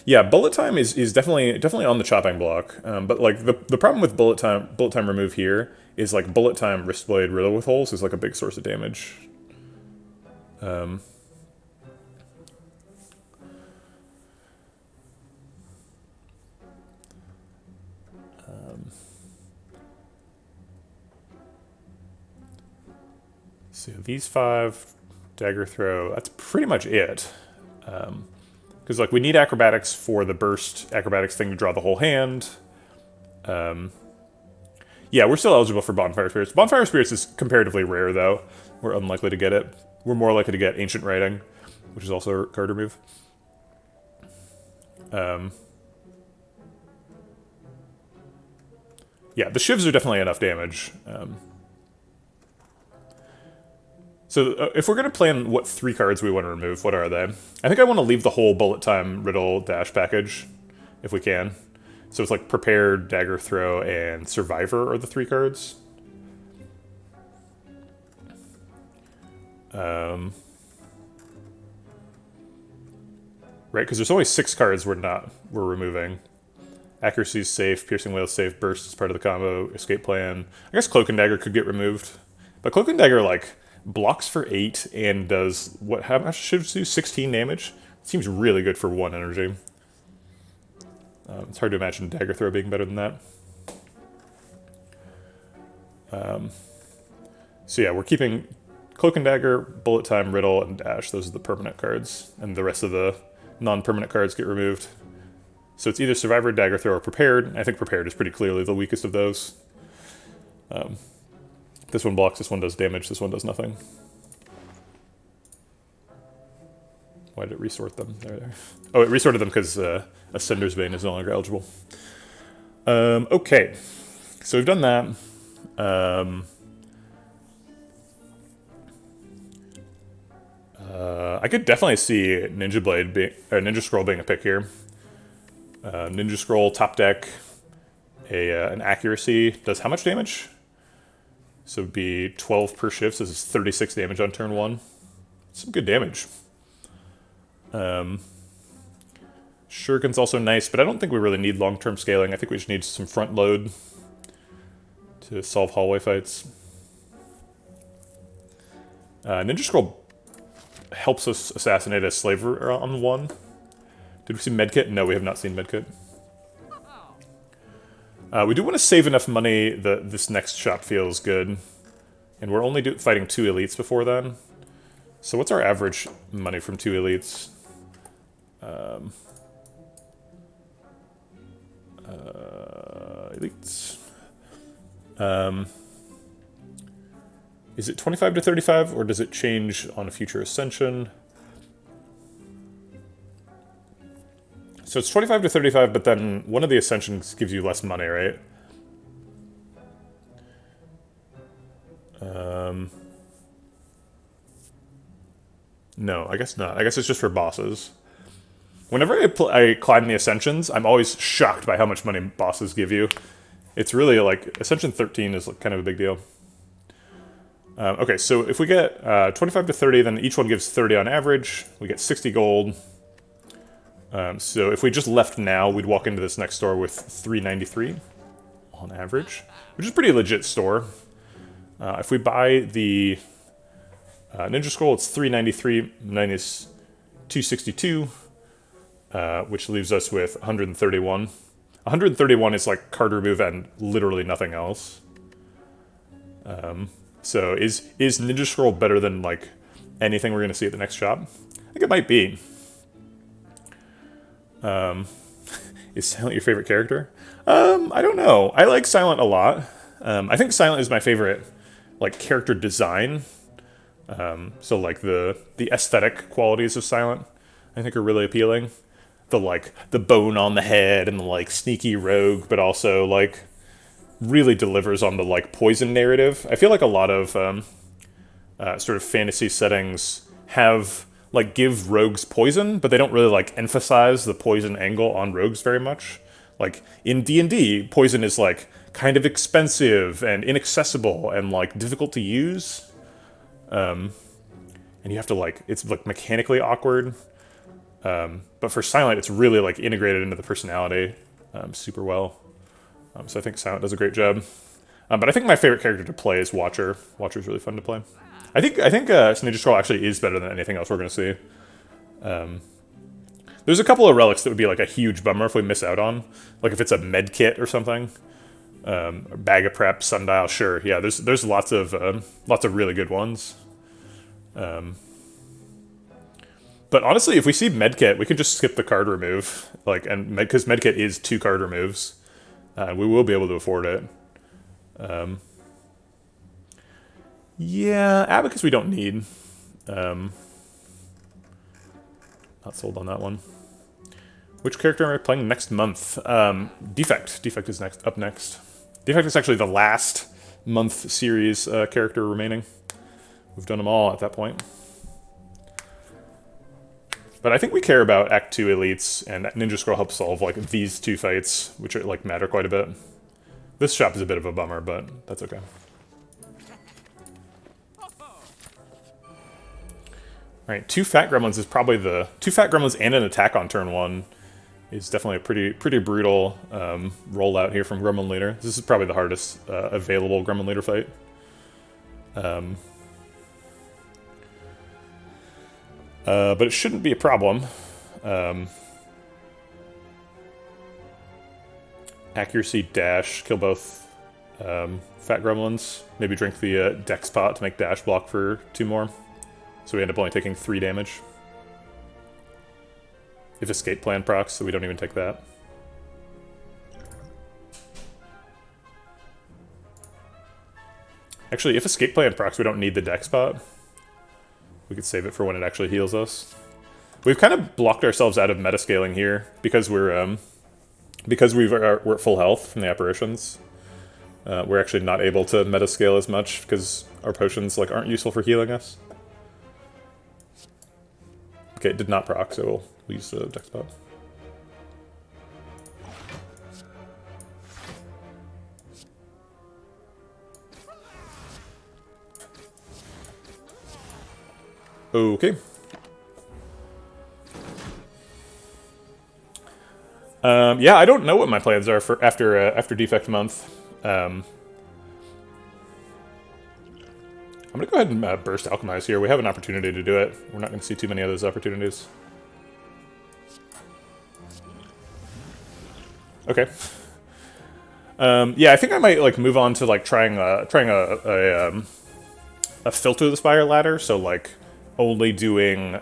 Yeah, bullet time is definitely on the chopping block. But like the problem with bullet time remove here is like bullet time wristblade riddle with holes is like a big source of damage. So these 5, dagger throw, that's pretty much it. Because like we need acrobatics for the burst acrobatics thing to draw the whole hand. Yeah, we're still eligible for Bonfire Spirits. Bonfire Spirits is comparatively rare, though. We're unlikely to get it. We're more likely to get Ancient Writing, which is also a card remove. Yeah, the shivs are definitely enough damage. So if we're going to plan what 3 cards we want to remove, what are they? I think I want to leave the whole Bullet Time Riddle Dash package, if we can. So it's like Prepare, Dagger Throw, and Survivor are the 3 cards. Right, because there's only 6 cards we're removing. Accuracy's safe, Piercing Wail's safe, Burst is part of the combo, Escape Plan. I guess Cloak and Dagger could get removed. But Cloak and Dagger, like, blocks for 8 and does, how much should it do? 16 damage? It seems really good for 1 energy. It's hard to imagine Dagger Throw being better than that. So yeah, we're keeping Cloak and Dagger, Bullet Time, Riddle, and Dash. Those are the permanent cards. And the rest of the non-permanent cards get removed. So it's either Survivor, Dagger Throw, or Prepared. I think Prepared is pretty clearly the weakest of those. This one blocks, this one does damage, this one does nothing. Why did it resort them? There. Oh, it resorted them because Ascender's Bane is no longer eligible. Okay, so we've done that. I could definitely see Ninja Scroll being a pick here. Ninja Scroll, top deck, an accuracy, does how much damage? So it'd be 12 per shift, so this is 36 damage on turn 1. Some good damage. Shuriken's also nice, but I don't think we really need long-term scaling. I think we just need some front load to solve hallway fights. Ninja Scroll helps us assassinate a slaver on 1. Did we see Medkit? No, we have not seen Medkit. We do want to save enough money that this next shop feels good. And we're only fighting 2 elites before then. So what's our average money from 2 elites? Elites. Is it 25 to 35, or does it change on a future Ascension? So it's 25 to 35, but then one of the Ascensions gives you less money, right? No, I guess not. I guess it's just for bosses. Whenever I climb the Ascensions, I'm always shocked by how much money bosses give you. It's really like, Ascension 13 is kind of a big deal. Okay, so if we get 25 to 30, then each one gives 30 on average. We get 60 gold. So if we just left now, we'd walk into this next store with 393 on average, which is a pretty legit store. If we buy the Ninja Scroll, it's 393 minus 262, which leaves us with 131. 131 is like card remove and literally nothing else. So is Ninja Scroll better than like anything we're going to see at the next shop? I think it might be. Is Silent your favorite character? I don't know. I like Silent a lot. I think Silent is my favorite like character design. So like the aesthetic qualities of Silent I think are really appealing. The bone on the head and the like sneaky rogue, but also like really delivers on the like poison narrative. I feel like a lot of sort of fantasy settings have like give rogues poison, but they don't really like emphasize the poison angle on rogues very much. Like in D&D, poison is like kind of expensive and inaccessible and like difficult to use. And you have to like, it's like mechanically awkward. But for Silent, it's really like integrated into the personality super well. So I think Silent does a great job. But I think my favorite character to play is Watcher. Watcher's really fun to play. I think Ninja Scroll actually is better than anything else we're going to see. There's a couple of relics that would be like a huge bummer if we miss out on. Like if it's a med kit or something. Bag of Prep, Sundial, sure. Yeah, there's lots of really good ones. But honestly, if we see Medkit, we can just skip the card remove, like, and because Medkit is 2 card removes, we will be able to afford it. Yeah, Abacus we don't need. Not sold on that one. Which character am I playing next month? Defect. Defect is up next. Defect is actually the last month series character remaining. We've done them all at that point. But I think we care about Act 2 elites, and Ninja Scroll helps solve like these 2 fights, which are, like, matter quite a bit. This shop is a bit of a bummer, but that's okay. Alright, 2 Fat Gremlins is probably the... 2 Fat Gremlins and an attack on turn 1 is definitely a pretty brutal rollout here from Gremlin Leader. This is probably the hardest available Gremlin Leader fight. But it shouldn't be a problem. Accuracy, dash, kill both Fat Gremlins. Maybe drink the Dex pot to make dash block for 2 more. So we end up only taking 3 damage. If Escape Plan procs, so we don't even take that. Actually, if Escape Plan procs, we don't need the Dex pot. We could save it for when it actually heals us. We've kind of blocked ourselves out of metascaling here because we're at full health from the apparitions. We're actually not able to metascale as much because our potions like aren't useful for healing us. Okay, it did not proc, so we'll use the Dex pot. Okay. Yeah, I don't know what my plans are for after Defect Month. I'm gonna go ahead and burst Alchemize here. We have an opportunity to do it. We're not gonna see too many of those opportunities. Okay. Yeah, I think I might like move on to like trying a filter the Spire ladder. So like only doing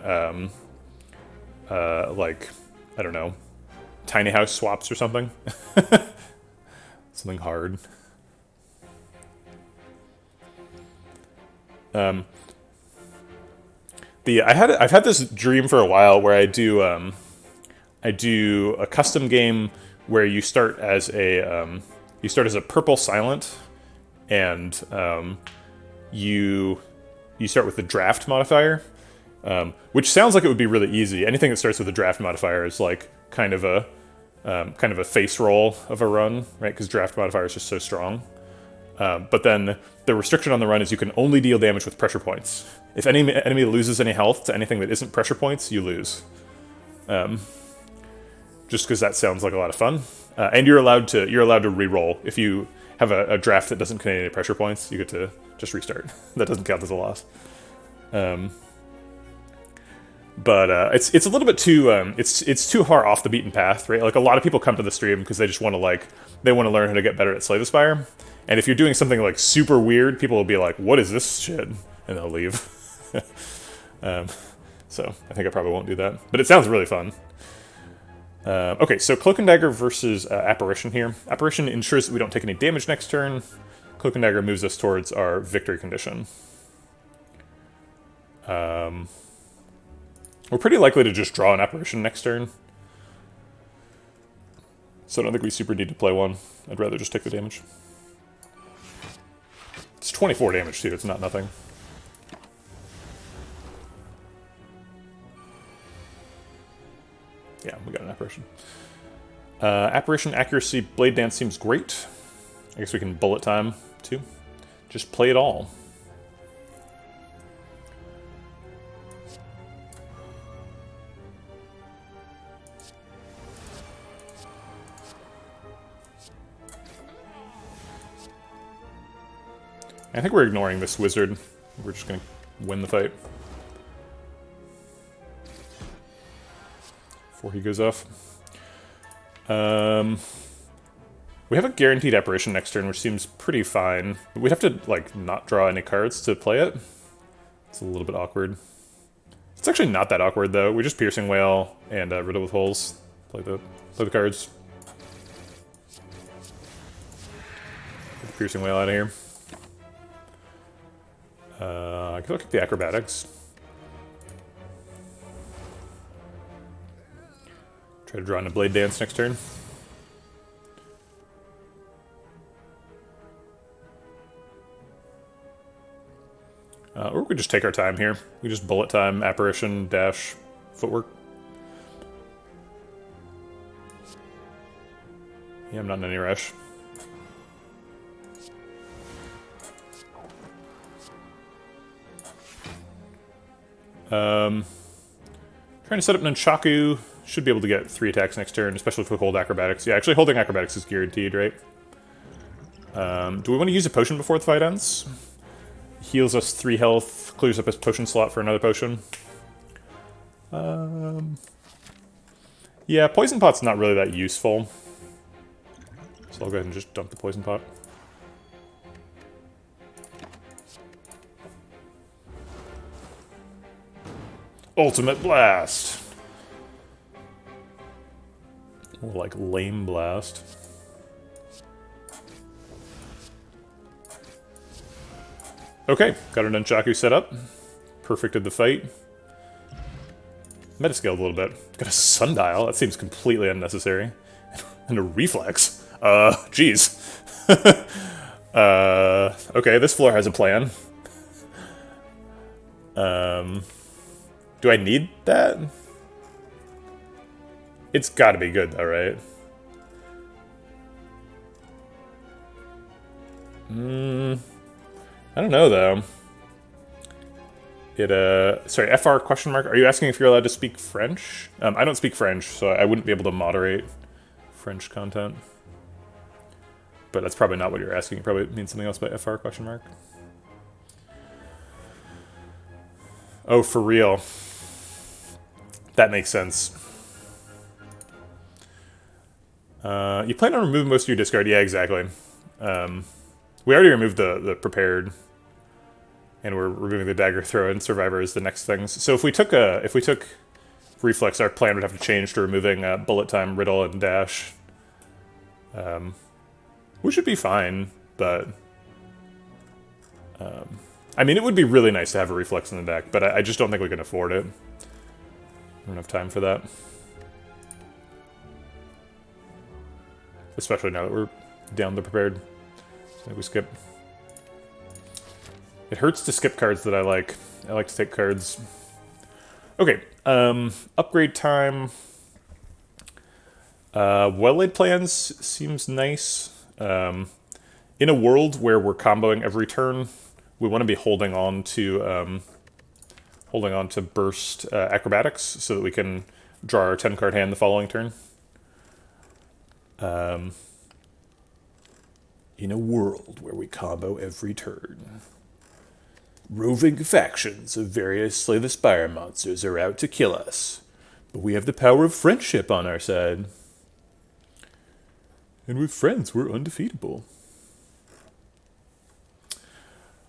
like I don't know, tiny house swaps or something. Something hard. I've had this dream for a while where I do a custom game where you start as a purple silent, and you start with the draft modifier, which sounds like it would be really easy. Anything that starts with a draft modifier is like kind of a face roll of a run, right? Because draft modifier is just so strong. But then the restriction on the run is you can only deal damage with pressure points. If any enemy loses any health to anything that isn't pressure points, you lose. Just because that sounds like a lot of fun. And you're allowed to re-roll. If you have a draft that doesn't contain any pressure points, you get to just restart. That doesn't count as a loss. But it's a little bit too it's too far off the beaten path, right? Like a lot of people come to the stream because they just want to learn how to get better at Slay the Spire. And if you're doing something like super weird, people will be like, "What is this shit?" and they'll leave. So I think I probably won't do that. But it sounds really fun. Okay, so Cloak and Dagger versus Apparition here. Apparition ensures that we don't take any damage next turn. Cloak and Dagger moves us towards our victory condition. We're pretty likely to just draw an Apparition next turn. So I don't think we super need to play one. I'd rather just take the damage. It's 24 damage too, it's not nothing. Yeah, we got an Apparition. Apparition accuracy, Blade Dance seems great. I guess we can bullet time too. Just play it all. I think we're ignoring this wizard. We're just gonna win the fight. Before he goes off. We have a guaranteed apparition next turn, which seems pretty fine. We'd have to, like, not draw any cards to play it. It's a little bit awkward. It's actually not that awkward, though. We just Piercing Wail and Riddle with Holes. Play the cards. Get the Piercing Wail out of here. I could look at the Acrobatics. Try to draw in a Blade Dance next turn. Or we could just take our time here. We just bullet time, apparition, dash, footwork. Yeah, I'm not in any rush. Trying to set up Nunchaku. Should be able to get 3 attacks next turn, especially if we hold Acrobatics. Yeah, actually holding Acrobatics is guaranteed, right? Do we want to use a potion before the fight ends? Heals us 3 health, clears up his potion slot for another potion. Yeah, Poison Pot's not really that useful. So I'll go ahead and just dump the Poison Pot. Ultimate Blast! More like Lame Blast. Okay, got our Nunchaku set up. Perfected the fight. Metascaled a little bit. Got a Sundial, that seems completely unnecessary. And a Reflex. Jeez. Okay, this floor has a plan. Do I need that? It's gotta be good though, right? I don't know though. Sorry, FR question mark? Are you asking if you're allowed to speak French? I don't speak French, so I wouldn't be able to moderate French content. But that's probably not what you're asking. It probably means something else by FR question mark. Oh, for real. That makes sense. You plan on removing most of your discard? Yeah, exactly. We already removed the prepared, and we're removing the dagger throw and survivor as the next things. So if we took reflex, our plan would have to change to removing bullet time, riddle, and dash. We should be fine, but I mean, it would be really nice to have a reflex in the deck, but I just don't think we can afford it. I don't have time for that. Especially now that we're down the prepared. I think we skip. It hurts to skip cards that I like. I like to take cards. Okay, upgrade time. Well-laid plans seems nice. In a world where we're comboing every turn, we want to be holding on to burst acrobatics so that we can draw our 10-card hand the following turn. In a world where we combo every turn, roving factions of various Slay the Spire monsters are out to kill us, but we have the power of friendship on our side. And with friends, we're undefeatable.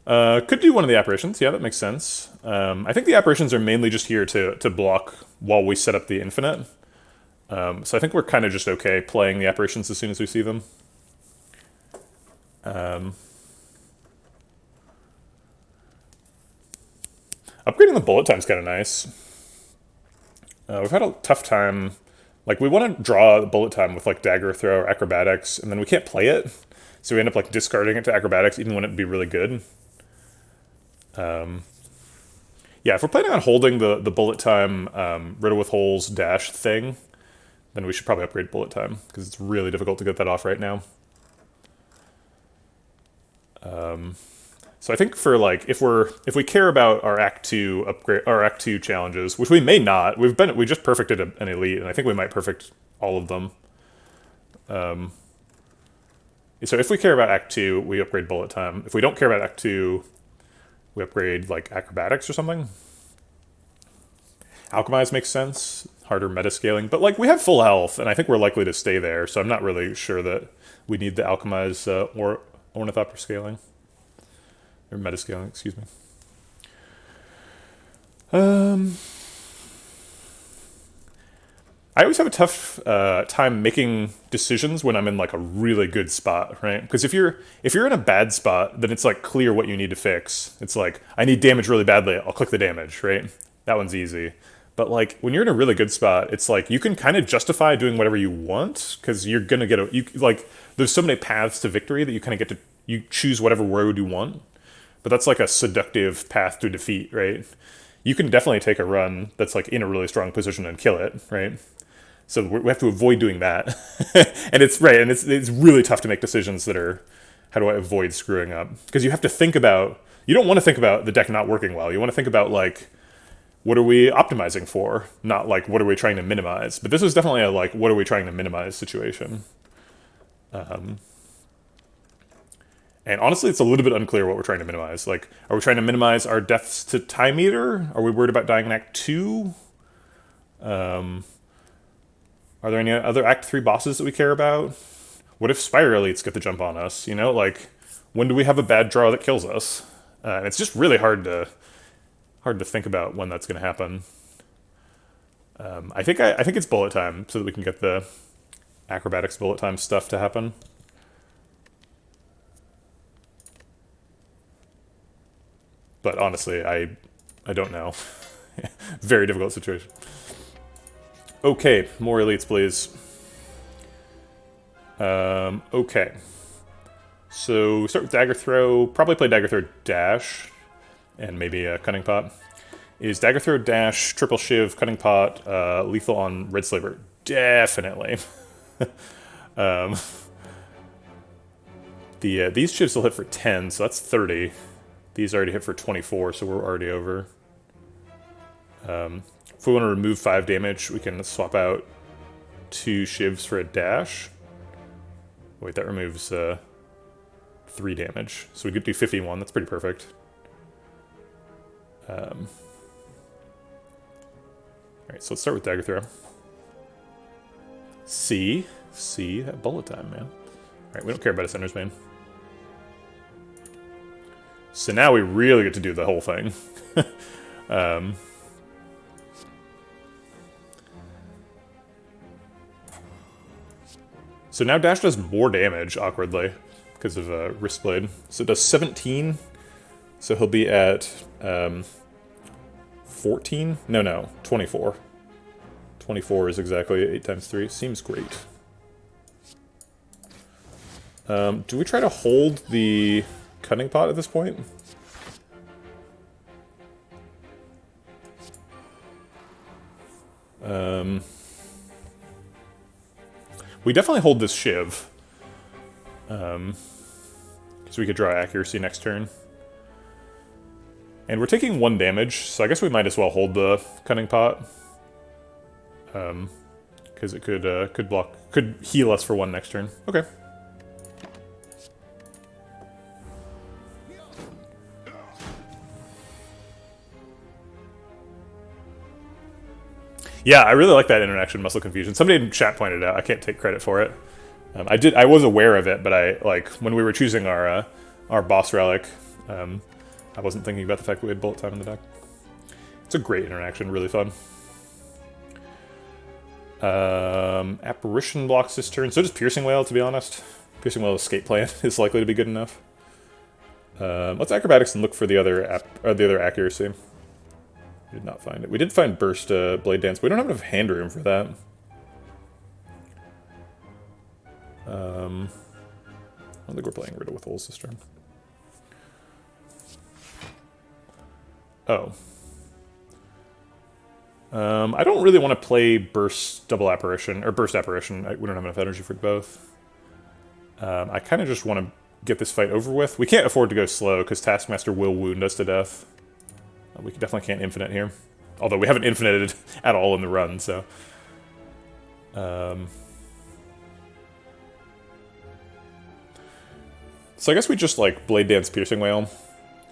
Could do one of the apparitions. Yeah, that makes sense. I think the apparitions are mainly just here to block while we set up the infinite. So I think we're kind of just okay playing the apparitions as soon as we see them. Upgrading the bullet time's kind of nice. We've had a tough time. Like, we want to draw the bullet time with, like, dagger throw or acrobatics, and then we can't play it. So we end up, like, discarding it to acrobatics, even when it'd be really good. Yeah, if we're planning on holding the bullet time riddle with holes dash thing, then we should probably upgrade bullet time, because it's really difficult to get that off right now. So I think for, like, if we care about our Act 2 upgrade, our Act 2 challenges, which we may not, we just perfected an elite, and I think we might perfect all of them. So if we care about Act 2, we upgrade bullet time. If we don't care about Act 2, we upgrade, like, acrobatics or something. Alchemize makes sense. Harder meta-scaling. But, like, we have full health, and I think we're likely to stay there, so I'm not really sure that we need the Alchemize or Ornithopter scaling. Or meta-scaling, excuse me. Um, I always have a tough time making decisions when I'm in like a really good spot, right? Because if you're in a bad spot, then it's like clear what you need to fix. It's like I need damage really badly. I'll click the damage, right? That one's easy. But like when you're in a really good spot, it's like you can kind of justify doing whatever you want because you're gonna get like there's so many paths to victory that you kind of get to you choose whatever road you want. But that's like a seductive path to defeat, right? You can definitely take a run that's like in a really strong position and kill it, right? So we have to avoid doing that. And it's right, and it's really tough to make decisions that are how do I avoid screwing up? Because you have to think about you don't want to think about the deck not working well. You want to think about like what are we optimizing for, not like what are we trying to minimize. But this is definitely a like what are we trying to minimize situation. And honestly, it's a little bit unclear what we're trying to minimize. Like, are we trying to minimize our deaths to Time Eater? Are we worried about dying in Act 2? Are there any other Act 3 bosses that we care about? What if Spire elites get the jump on us? You know, like, when do we have a bad draw that kills us? And it's just really hard to think about when that's going to happen. I think it's bullet time so that we can get the acrobatics bullet time stuff to happen. But honestly, I don't know. Very difficult situation. Okay, more elites, please. Okay. So start with Dagger Throw. Probably play Dagger Throw Dash, and maybe a Cunning Pot. Is Dagger Throw Dash, Triple Shiv, Cunning Pot, lethal on Red Slaver? Definitely. These shivs will hit for 10, so that's 30. These already hit for 24, so we're already over. If we want to remove 5 damage, we can swap out 2 shivs for a dash. Wait, that removes 3 damage. So we could do 51, that's pretty perfect. Alright, so let's start with Dagger Throw. See, that bullet time, man. Alright, we don't care about Ascender's Bane. So now we really get to do the whole thing. So now Dash does more damage, awkwardly, because of Wristblade. So it does 17. So he'll be at 14? No, 24. 24 is exactly 8 times 3. Seems great. Do we try to hold the Cunning Pot at this point? We definitely hold this Shiv. Because we could draw accuracy next turn. And we're taking 1 damage, so I guess we might as well hold the Cunning Pot. Because it could heal us for 1 next turn. Okay. Yeah, I really like that interaction, Muscle Confusion. Somebody in chat pointed it out. I can't take credit for it. I was aware of it, but when we were choosing our boss relic, I wasn't thinking about the fact that we had bullet time in the deck. It's a great interaction, really fun. Apparition blocks this turn. So does Piercing Wail, to be honest. Piercing Wail Escape Plan is likely to be good enough. Let's Acrobatics and look for the other accuracy. We did not find it. We did find Burst Blade Dance, but we don't have enough hand room for that. I don't think we're playing Riddle with Holes this turn. Oh. I don't really want to play Burst Double Apparition, or Burst Apparition. We don't have enough energy for both. I kind of just want to get this fight over with. We can't afford to go slow, because Taskmaster will wound us to death. We definitely can't infinite here. Although we haven't infinited at all in the run, so... So I guess we just, like, Blade Dance Piercing Wail.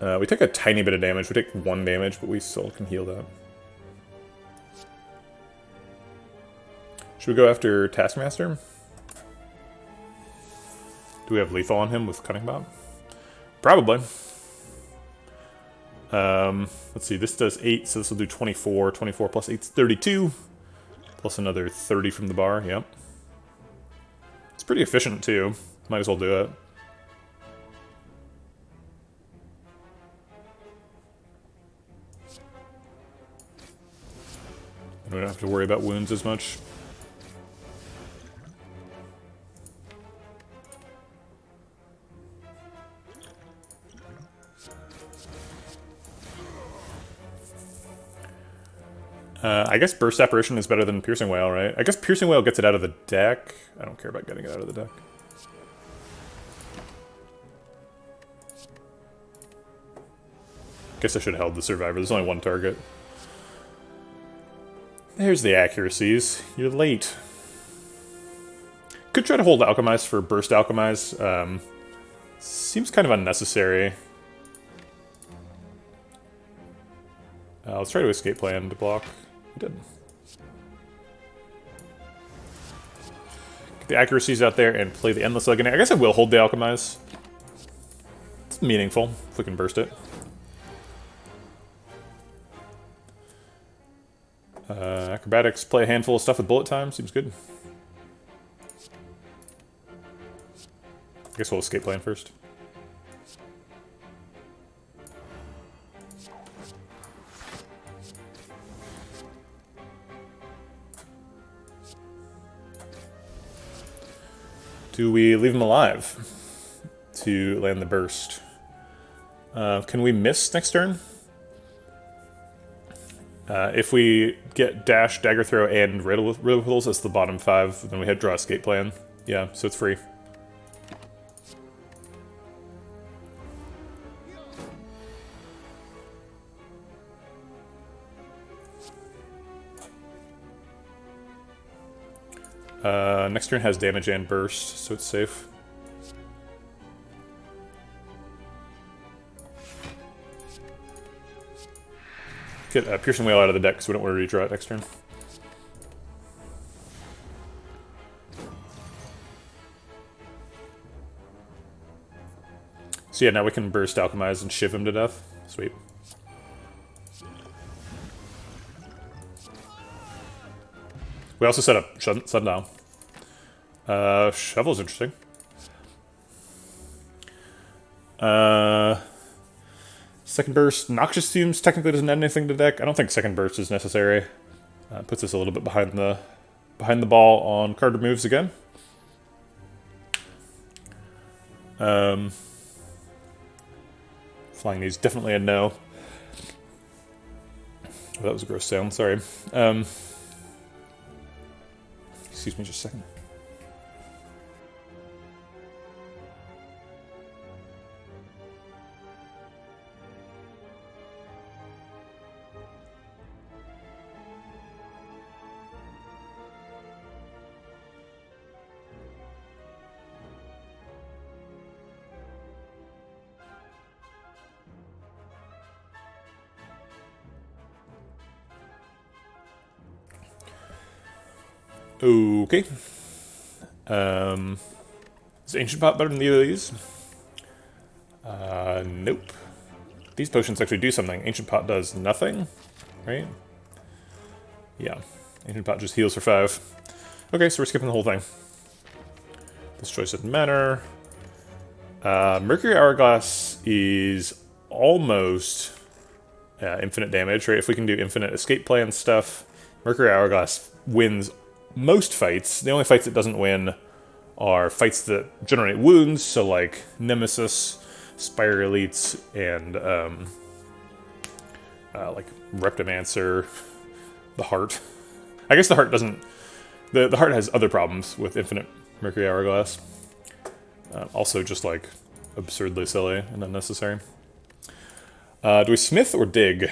We take a tiny bit of damage. We take 1 damage, but we still can heal that. Should we go after Taskmaster? Do we have lethal on him with Cunning Bomb? Probably. Let's see, this does 8, so this will do 24. 24 plus 8 is 32. Plus another 30 from the bar, yep. It's pretty efficient, too. Might as well do it. We don't have to worry about wounds as much. I guess Burst Apparition is better than Piercing Wail, right? I guess Piercing Wail gets it out of the deck. I don't care about getting it out of the deck. Guess I should have held the Survivor. There's only one target. There's the accuracies. You're late. Could try to hold Alchemize for Burst Alchemize. Seems kind of unnecessary. Let's try to Escape Plan to block. We did. Get the accuracies out there and play the Endless Agony. I guess I will hold the Alchemize. It's meaningful if we can burst it. Acrobatics, play a handful of stuff with bullet time. Seems good. I guess we'll Escape Plan first. Do we leave him alive to land the burst? Can we miss next turn? If we get Dash, Dagger Throw, and Riddles as the bottom 5, then we draw Escape Plan. Yeah, so it's free. Next turn has damage and burst, so it's safe. Get Piercing Wail out of the deck, so we don't want to redraw it next turn. So yeah, now we can burst Alchemize and shiv him to death. Sweet. We also set up Sundown. Shovel's interesting. Second Burst. Noxious Fumes technically doesn't add anything to the deck. I don't think Second Burst is necessary. Puts us a little bit behind the ball on card removes again. Flying Knee's definitely a no. Oh, that was a gross sound, sorry. Excuse me just a second. Okay. Is Ancient Pot better than either of these? Nope. These potions actually do something. Ancient Pot does nothing, right? Yeah. Ancient Pot just heals for 5. Okay, so we're skipping the whole thing. This choice doesn't matter. Mercury Hourglass is almost infinite damage, right? If we can do infinite escape plan stuff, Mercury Hourglass wins most fights. The only fights it doesn't win are fights that generate wounds, so like Nemesis, Spire Elites, and like Reptomancer, the Heart. I guess the Heart doesn't... The Heart has other problems with infinite Mercury Hourglass. Also just like absurdly silly and unnecessary. Do we smith or dig?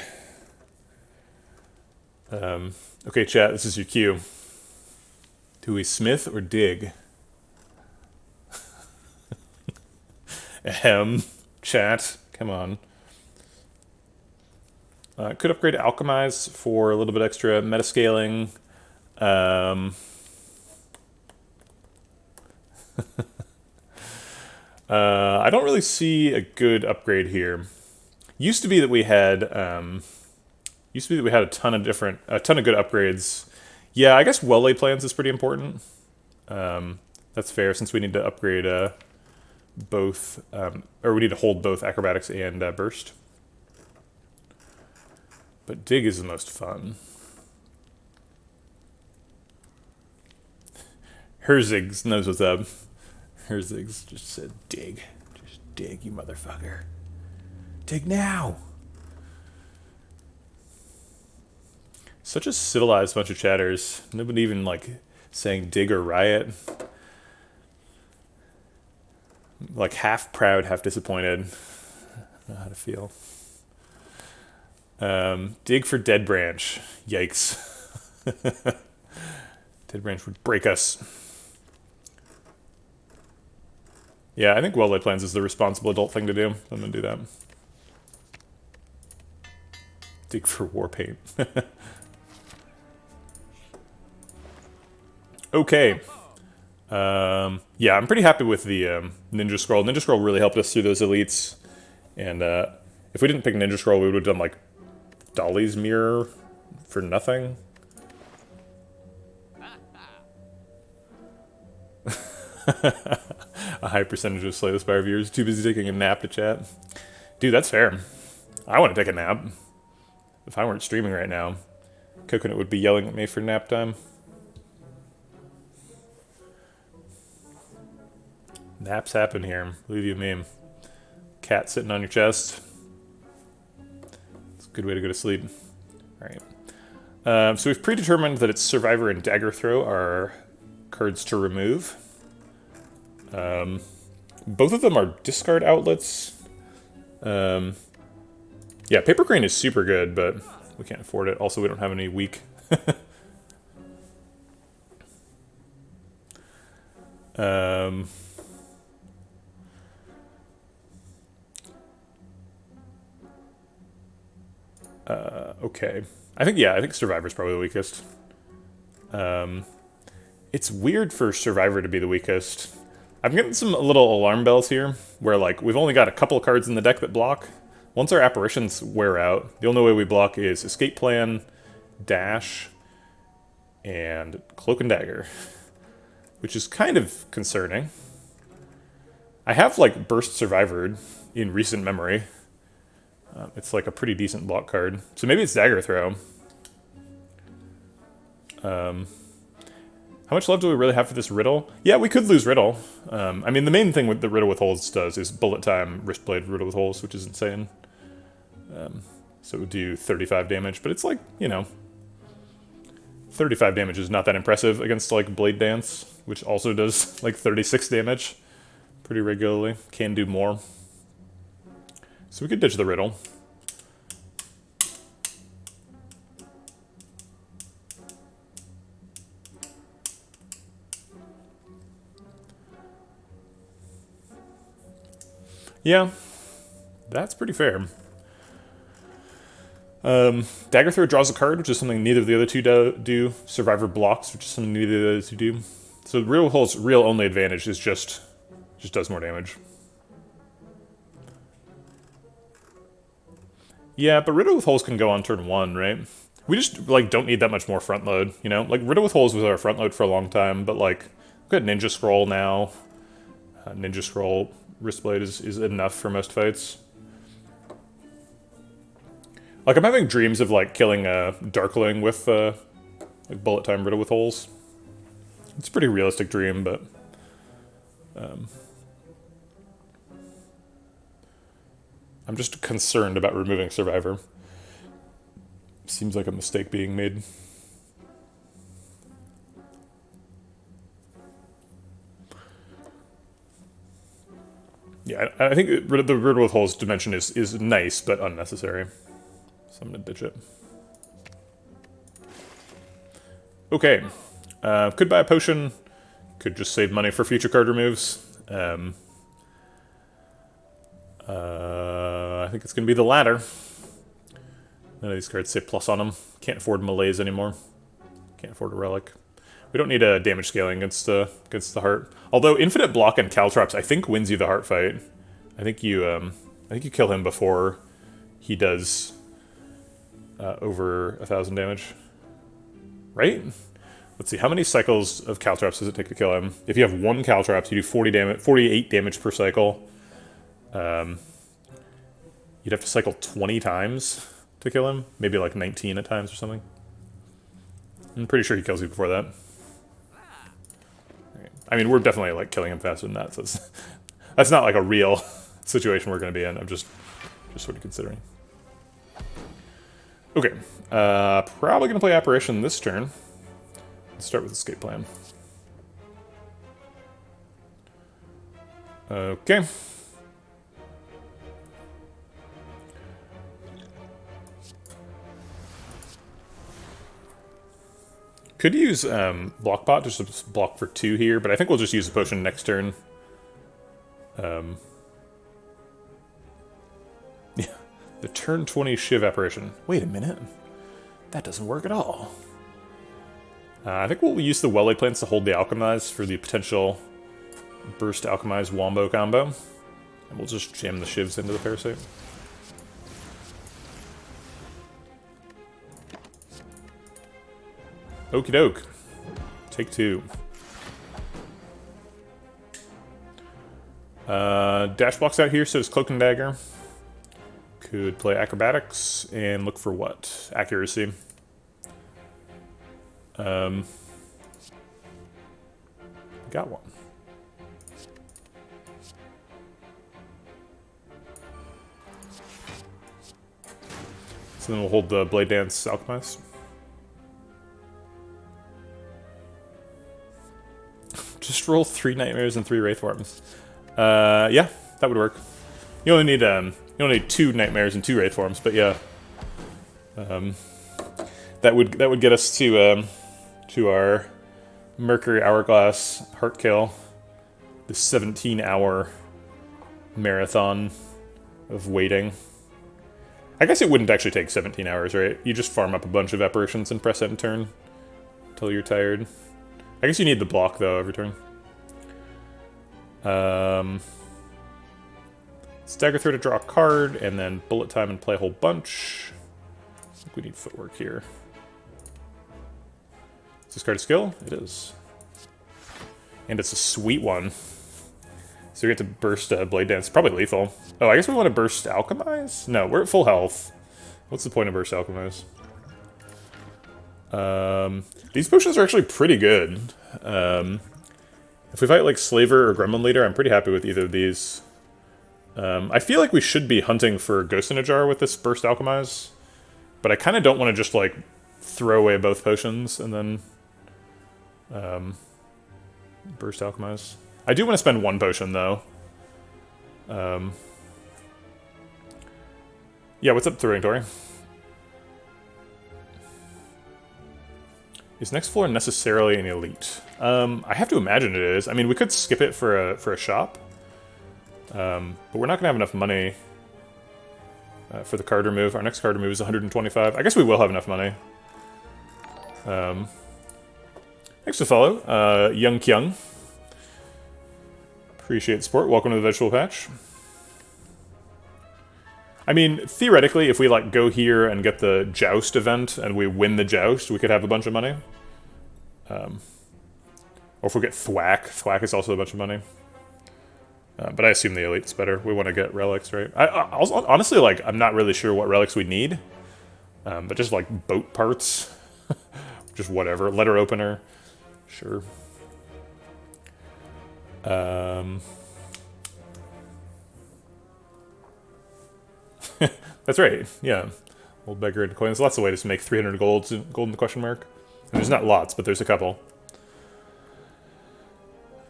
Okay, chat, this is your cue. Do we smith or dig? Chat, come on. Could upgrade to Alchemize for a little bit extra metascaling. I don't really see a good upgrade here. Used to be that we had a ton of good upgrades. Yeah, I guess well laid plans is pretty important. That's fair since we need to upgrade both, or we need to hold both acrobatics and burst. But dig is the most fun. Herzigs knows what's up. Herzigs just said dig. Just dig, you motherfucker. Dig now! Such a civilized bunch of chatters. Nobody even, like, saying dig or riot. Like, half proud, half disappointed. I don't know how to feel. Dig for Dead Branch. Yikes. Dead Branch would break us. Yeah, I think well-laid plans is the responsible adult thing to do. I'm gonna do that. Dig for war paint. Okay. Yeah, I'm pretty happy with the Ninja Scroll. Ninja Scroll really helped us through those elites. And if we didn't pick Ninja Scroll, we would have done, like, Dolly's Mirror for nothing. A high percentage of Slay the Spire viewers too busy taking a nap to chat. Dude, that's fair. I want to take a nap. If I weren't streaming right now, Coconut would be yelling at me for nap time. Naps happen here, believe you me. Cat sitting on your chest. It's a good way to go to sleep. Alright. So we've predetermined that it's Survivor and Dagger Throw are cards to remove. Both of them are discard outlets. Yeah, Paper Crane is super good, but we can't afford it. Also, we don't have any weak. Okay. I think Survivor's probably the weakest. It's weird for Survivor to be the weakest. I'm getting some little alarm bells here, where, like, we've only got a couple of cards in the deck that block. Once our apparitions wear out, the only way we block is Escape Plan, Dash, and Cloak and Dagger, which is kind of concerning. I have, like, Burst Survivored in recent memory. It's, like, a pretty decent block card. So maybe it's Dagger Throw. How much love do we really have for this Riddle? Yeah, we could lose Riddle. I mean, the main thing with the Riddle with Holes does is bullet time, Wristblade, Riddle with Holes, which is insane. So it would do 35 damage, but it's like, you know, 35 damage is not that impressive against, like, Blade Dance, which also does, like, 36 damage pretty regularly. Can do more. So we could ditch the Riddle. Yeah, that's pretty fair. Dagger Throw draws a card, which is something neither of the other two do. Survivor blocks, which is something neither of the other two do. So Riddle Hole's real only advantage is just does more damage. Yeah, but Riddle with Holes can go on turn 1, right? We just, like, don't need that much more front load, you know? Like, Riddle with Holes was our front load for a long time, but, like, we've got Ninja Scroll now. Ninja Scroll Wristblade is enough for most fights. Like, I'm having dreams of, like, killing a Darkling with, like, bullet time Riddle with Holes. It's a pretty realistic dream, but... I'm just concerned about removing Survivor. Seems like a mistake being made. Yeah, I think the Riddle with Holes dimension is nice, but unnecessary. So I'm gonna ditch it. Okay. Could buy a potion. Could just save money for future card removes. I think it's going to be the latter. None of these cards say plus on them. Can't afford Malaise anymore. Can't afford a Relic. We don't need a damage scaling against the heart. Although Infinite Block and Caltrops, I think, wins you the heart fight. I think you kill him before he does over 1,000 damage. Right? Let's see, how many cycles of Caltrops does it take to kill him? If you have one Caltrops, you do 48 damage per cycle. You'd have to cycle 20 times to kill him. Maybe like 19 at times or something. I'm pretty sure he kills you before that. Right. I mean, we're definitely like killing him faster than that, so that's not like a real situation we're going to be in. I'm just sort of considering. Okay, probably going to play Apparition this turn. Let's start with Escape Plan. Okay. Could use Block Pot just to block for 2 here, but I think we'll just use the potion next turn. Yeah, the turn 20 Shiv Apparition. Wait a minute. That doesn't work at all. I think we'll use the Well-Laid Plants to hold the Alchemize for the potential Burst Alchemize Wombo combo. And we'll just jam the Shivs into the Parasite. Okie doke. Take 2. Dash blocks out here, so it's Cloak and Dagger. Could play Acrobatics and look for what? Accuracy. Got one. So then we'll hold the Blade Dance Alchemize. Just roll 3 Nightmares and 3 Wraith Forms. Yeah, that would work. You only need 2 Nightmares and 2 Wraith Forms, but yeah. That would get us to our Mercury Hourglass Heart Kill. The 17-hour marathon of waiting. I guess it wouldn't actually take 17 hours, right? You just farm up a bunch of Apparitions and press end turn until you're tired. I guess you need the block, though, every turn. Stagger Throw to draw a card, and then Bullet Time and play a whole bunch. I think we need Footwork here. Is this card a skill? It is. And it's a sweet one. So we get to burst Blade Dance. Probably lethal. Oh, I guess we want to burst Alchemize? No, we're at full health. What's the point of burst Alchemize? These potions are actually pretty good. If we fight like Slaver or Gremlin Leader, I'm pretty happy with either of these. I feel like we should be hunting for Ghost in a Jar with this burst Alchemize, but I kind of don't want to just like throw away both potions and then burst Alchemize. I do want to spend 1 potion though. Yeah, what's up, Throwing Tori? Is next floor necessarily an elite? I have to imagine it is. I mean, we could skip it for a shop, but we're not gonna have enough money for the card remove. Our next card remove is 125. I guess we will have enough money. Thanks for the follow, Young Kyung. Appreciate the support. Welcome to the Vegetable Patch. I mean, theoretically, if we like go here and get the Joust event and we win the Joust, we could have a bunch of money. Or if we get Thwack, Thwack is also a bunch of money. But I assume the Elite's better. We want to get relics, right? Honestly, like, I'm not really sure what relics we need. But just like boat parts, just whatever. Letter opener, sure. That's right, yeah. Old beggar into coin. There's lots of ways to make 300 gold in the question mark. And there's not lots, but there's a couple.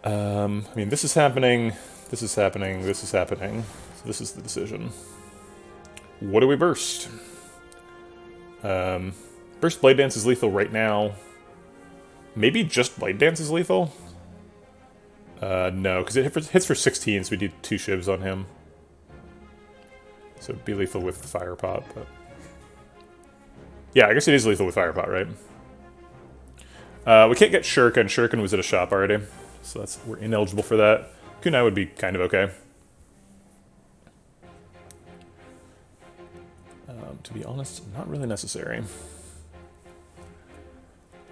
I mean, this is happening, this is happening, this is happening. So this is the decision. What do we burst? Burst Blade Dance is lethal right now. Maybe just Blade Dance is lethal? No, because it hits for 16, so we do 2 shivs on him. So it'd be lethal with the Fire Pot, but... Yeah, I guess it is lethal with Fire Pot, right? We can't get Shuriken. Shuriken was at a shop already, so we're ineligible for that. Kunai would be kind of okay. to be honest, not really necessary.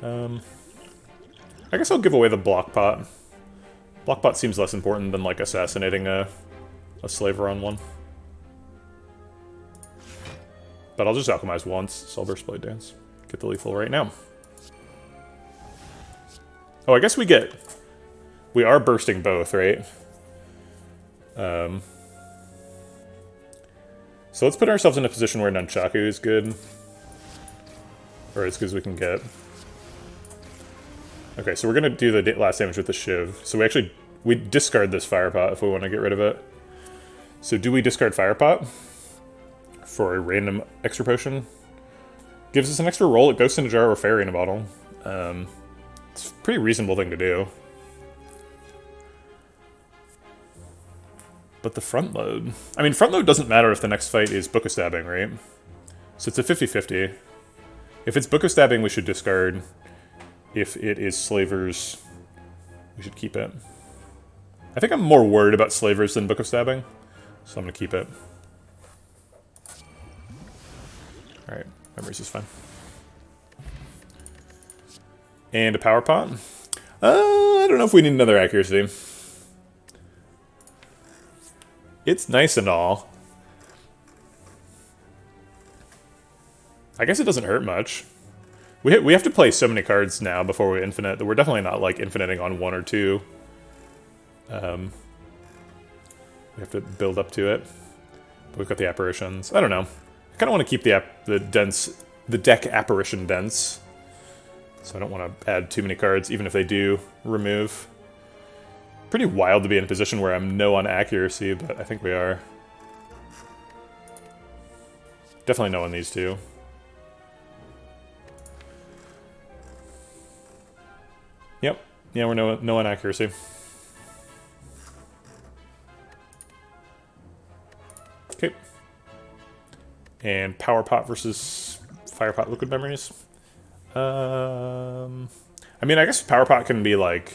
I guess I'll give away the block pot. Block pot seems less important than, like, assassinating a slaver on one. But I'll just alchemize once, Soulburst Blade Dance. Get the lethal right now. Oh, I guess we are bursting both, right? So let's put ourselves in a position where Nunchaku is good. Or as good as we can get. Okay, so we're gonna do the last damage with the Shiv. So we discard this Fire Pot if we want to get rid of it. So do we discard Fire Pot for a random extra potion? Gives us an extra roll, it goes in a jar or fairy in a bottle. It's a pretty reasonable thing to do. But the front load... I mean, front load doesn't matter if the next fight is Book of Stabbing, right? So it's a 50-50. If it's Book of Stabbing, we should discard. If it is Slavers, we should keep it. I think I'm more worried about Slavers than Book of Stabbing, so I'm going to keep it. Alright, Memories is fine. And a Power Pot. I don't know if we need another Accuracy. It's nice and all. I guess it doesn't hurt much. We have to play so many cards now before we infinite that we're definitely not, like, infiniting on one or two. We have to build up to it. But we've got the apparitions. I don't know. I kind of want to keep the deck apparition dense. So I don't want to add too many cards, even if they do remove. Pretty wild to be in a position where I'm no on accuracy, but I think we are. Definitely no on these two. Yep. Yeah, we're no on accuracy. Okay. And Power Pot versus Fire Pot Liquid Memories. I mean, I guess Power Pot can be like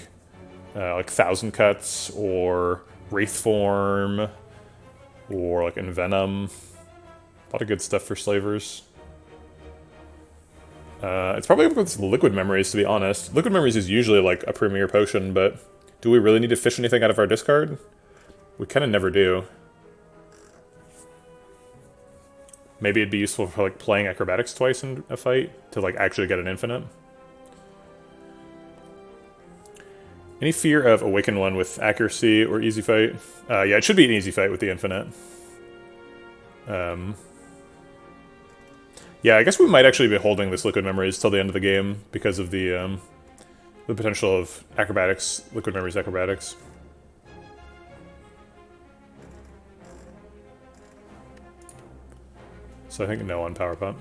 Thousand Cuts or Wraith Form or like Envenom. A lot of good stuff for Slavers. It's probably up with Liquid Memories, to be honest. Liquid Memories is usually like a premier potion, but do we really need to fish anything out of our discard? We kind of never do. Maybe it'd be useful for like playing Acrobatics twice in a fight to like actually get an infinite. Any fear of Awaken one with accuracy or easy fight? Yeah, it should be an easy fight with the infinite. Yeah, I guess we might actually be holding this Liquid Memories till the end of the game because of the potential of Acrobatics, Liquid Memories Acrobatics. So I think no on Power Pot.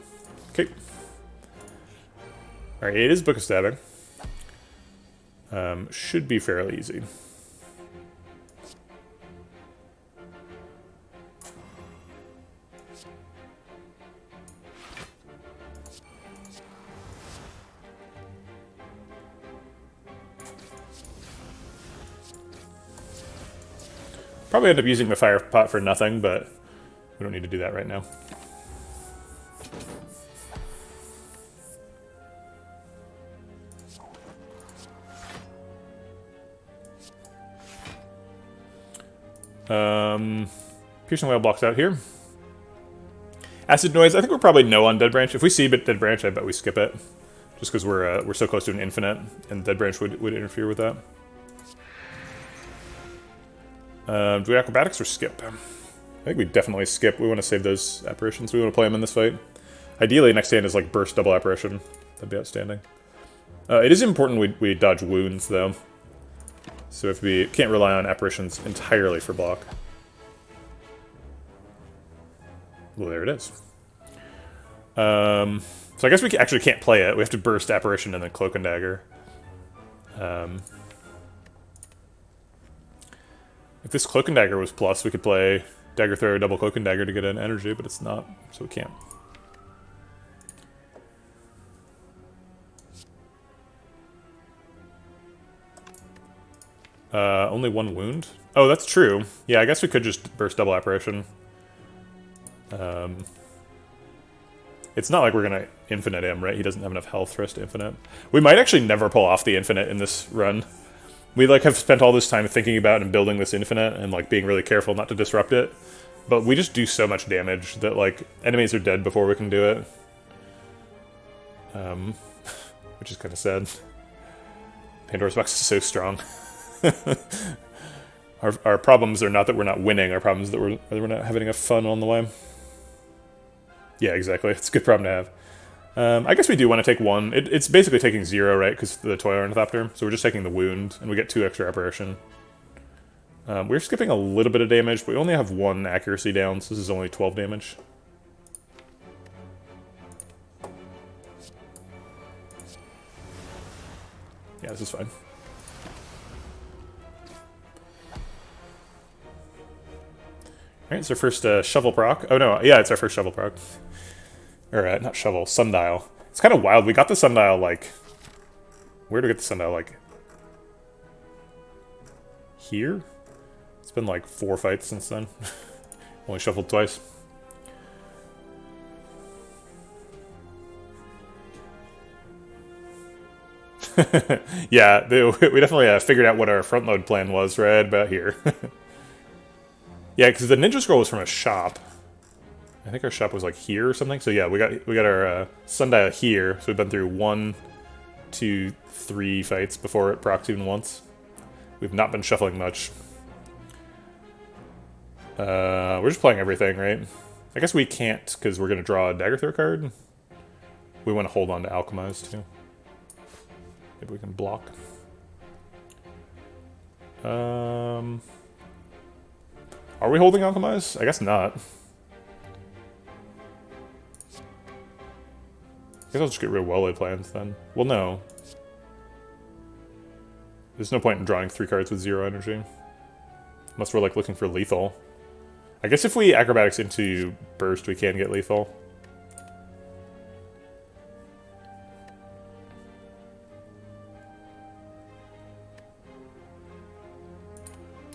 Okay. Alright, it is Book of Stabbing. Should be fairly easy. Probably end up using the Fire Pot for nothing, but we don't need to do that right now. Piercing Whale blocks out here. Acid Noise, I think we're probably no on Dead Branch. If we see Dead Branch, I bet we skip it. Just because we're so close to an infinite, and Dead Branch would interfere with that. Do we Acrobatics or skip? I think we definitely skip. We want to save those apparitions. We want to play them in this fight. Ideally, next hand is like Burst Double Apparition. That'd be outstanding. It is important we dodge wounds, though. So if we can't rely on apparitions entirely for block. Well, there it is. So I guess we actually can't play it. We have to burst apparition and then Cloak and Dagger. If this Cloak and Dagger was plus, we could play Dagger Throw, double Cloak and Dagger to get an energy, but it's not, so we can't. Only one wound? Oh, that's true. Yeah, I guess we could just burst double apparition. It's not like we're gonna infinite him, right? He doesn't have enough health for us to infinite. We might actually never pull off the infinite in this run. We like have spent all this time thinking about and building this infinite and like being really careful not to disrupt it. But we just do so much damage that like enemies are dead before we can do it. Which is kind of sad. Pandora's box is so strong. Our problems are not that we're not winning. Our problems are that we're not having enough fun on the way. Yeah, exactly. It's a good problem to have. I guess we do want to take one. It's basically taking 0, right? Because the Toy Ornithopter. So we're just taking the wound, and we get 2 extra apparition. We're skipping a little bit of damage, but we only have 1 accuracy down, so this is only 12 damage. Yeah, this is fine. Alright, it's our first shovel proc. Oh no, yeah, it's our first shovel proc. Or, not shovel, sundial. It's kind of wild. We got the sundial, like... Where did we get the sundial, like... Here? It's been like 4 fights since then. Only shuffled twice. Yeah, we definitely figured out what our front load plan was right about here. Yeah, because the ninja scroll was from a shop. I think our shop was like here or something. So yeah, we got our sundial here. So we've been through 1, 2, 3 fights before it procs even once. We've not been shuffling much. We're just playing everything, right? I guess we can't because we're gonna draw a dagger throw card. We want to hold on to alchemize too. Maybe we can block. Are we holding alchemize? I guess not. I guess I'll just get rid of well-laid plans then. Well, no. There's no point in drawing 3 cards with 0 energy. Unless we're like looking for lethal. I guess if we acrobatics into burst, we can get lethal.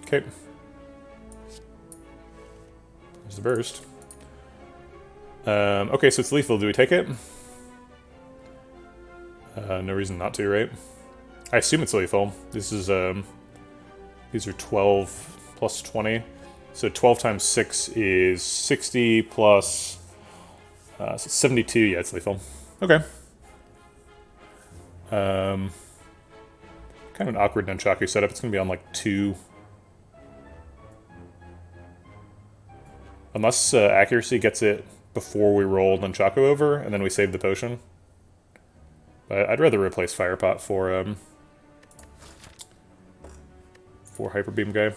Okay. There's the burst. Okay, so it's lethal. Do we take it? No reason not to, right? I assume it's lethal. This is, these are 12 plus 20. So 12 times 6 is 60 plus, so 72. Yeah, it's lethal. Okay. Kind of an awkward nunchaku setup. It's going to be on like 2. Unless accuracy gets it before we roll nunchaku over, and then we save the potion. But I'd rather replace Firepot for Hyper Beam guy.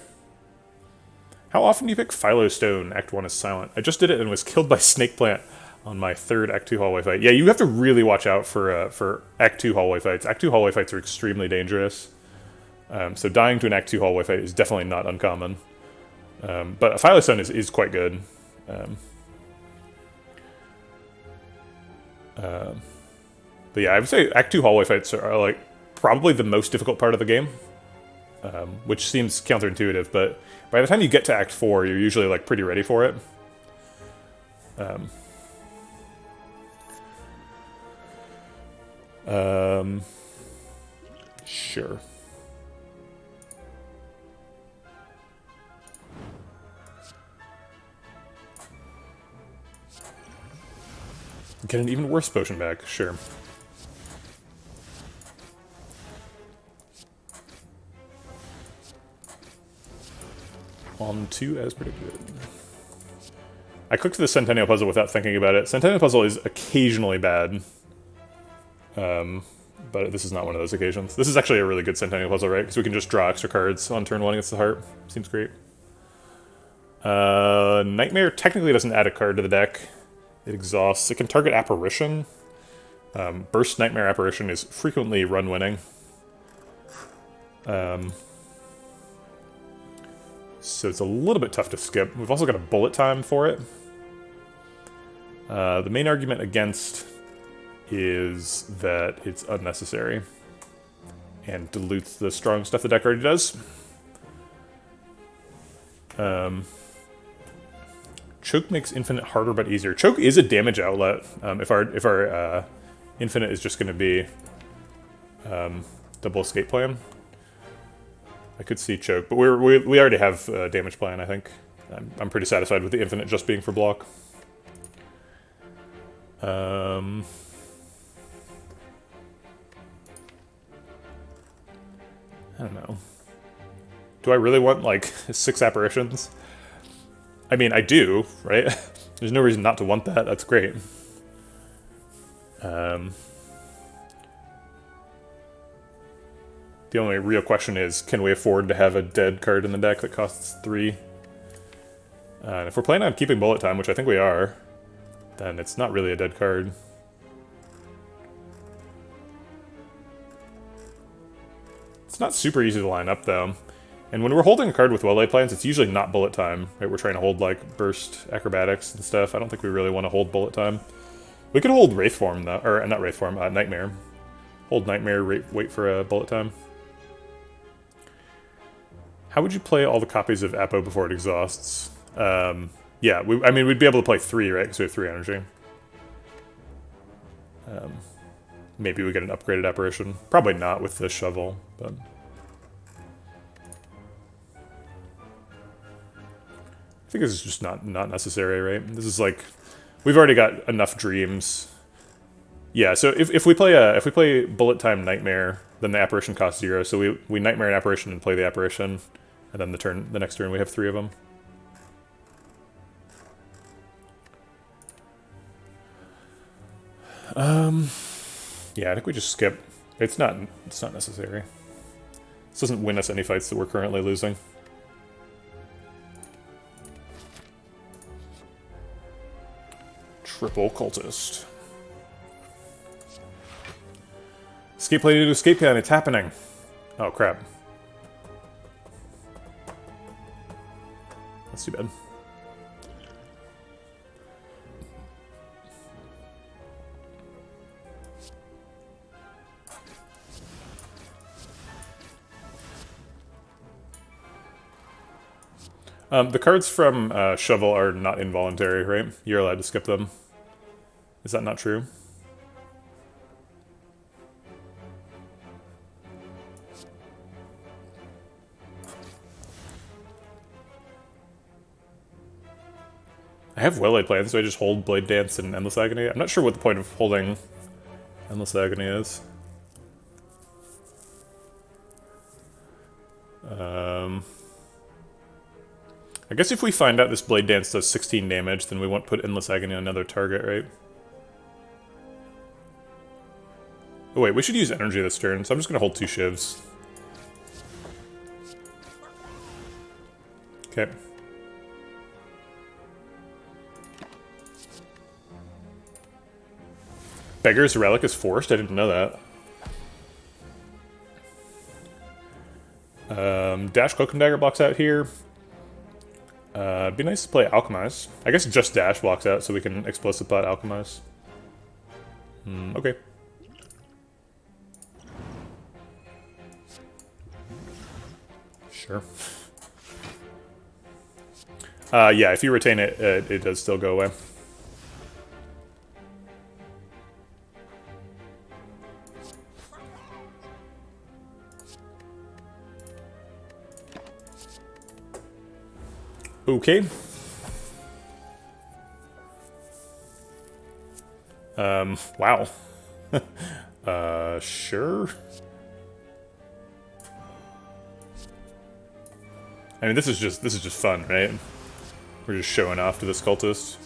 How often do you pick Philo Stone? Act 1 is silent. I just did it and was killed by Snake Plant on my 3rd Act 2 hallway fight. Yeah, you have to really watch out for Act 2 hallway fights. Act 2 hallway fights are extremely dangerous. So dying to an Act 2 hallway fight is definitely not uncommon. But a Philo Stone is quite good. But yeah, I would say Act 2 hallway fights are like probably the most difficult part of the game. Which seems counterintuitive, but by the time you get to Act 4, you're usually like pretty ready for it. Sure. Get an even worse potion back, sure. On 2 as predicted. I clicked the Centennial Puzzle without thinking about it. Centennial Puzzle is occasionally bad. But this is not one of those occasions. This is actually a really good Centennial Puzzle, right? Because we can just draw extra cards on turn 1 against the heart. Seems great. Nightmare technically doesn't add a card to the deck. It exhausts. It can target Apparition. Burst Nightmare Apparition is frequently run-winning. So it's a little bit tough to skip. We've also got a bullet time for it. The main argument against is that it's unnecessary and dilutes the strong stuff the deck already does. Choke makes infinite harder but easier. Choke is a damage outlet. If our infinite is just going to be double escape plan, I could see choke, but we already have damage plan. I think I'm pretty satisfied with the infinite just being for block. I don't know. Do I really want like 6 apparitions? I mean, I do, right? There's no reason not to want that. That's great. The only real question is, can we afford to have a dead card in the deck that costs 3? And if we're planning on keeping bullet time, which I think we are, then it's not really a dead card. It's not super easy to line up, though. And when we're holding a card with well-laid plans, it's usually not bullet time, right? We're trying to hold, like, burst acrobatics and stuff. I don't think we really want to hold bullet time. We could hold Wraith Form, though. Or, not Wraith Form, Nightmare. Hold Nightmare, wait for a bullet time. How would you play all the copies of Apo before it exhausts? Yeah, I mean, we'd be able to play 3, right? Because we have 3 energy. Maybe we get an upgraded apparition. Probably not with the shovel, but... I think this is just not necessary, right? This is like... We've already got enough dreams. Yeah, so if we play Bullet Time Nightmare, then the apparition costs 0, so we Nightmare an apparition and play the apparition, and then the next turn we have 3 of them. Yeah, I think we just skip. It's not necessary. This doesn't win us any fights that we're currently losing. Triple Cultist. Escape lady to escape plan, it's happening. Oh crap. That's too bad. The cards from Shovel are not involuntary, right? You're allowed to skip them. Is that not true? I have well-laid plans, so I just hold Blade Dance and Endless Agony. I'm not sure what the point of holding Endless Agony is. I guess if we find out this Blade Dance does 16 damage, then we won't put Endless Agony on another target, right? Oh wait, we should use energy this turn, so I'm just gonna hold 2 shivs. Okay. Beggar's Relic is forced? I didn't know that. Dash Cloak and Dagger blocks out here. It'd be nice to play Alchemize. I guess just Dash blocks out so we can Explosive Pot Alchemize. Okay. Sure. Yeah, if you retain it, it does still go away. Okay. Wow. Sure. I mean, this is just fun, right? We're just showing off to this cultist.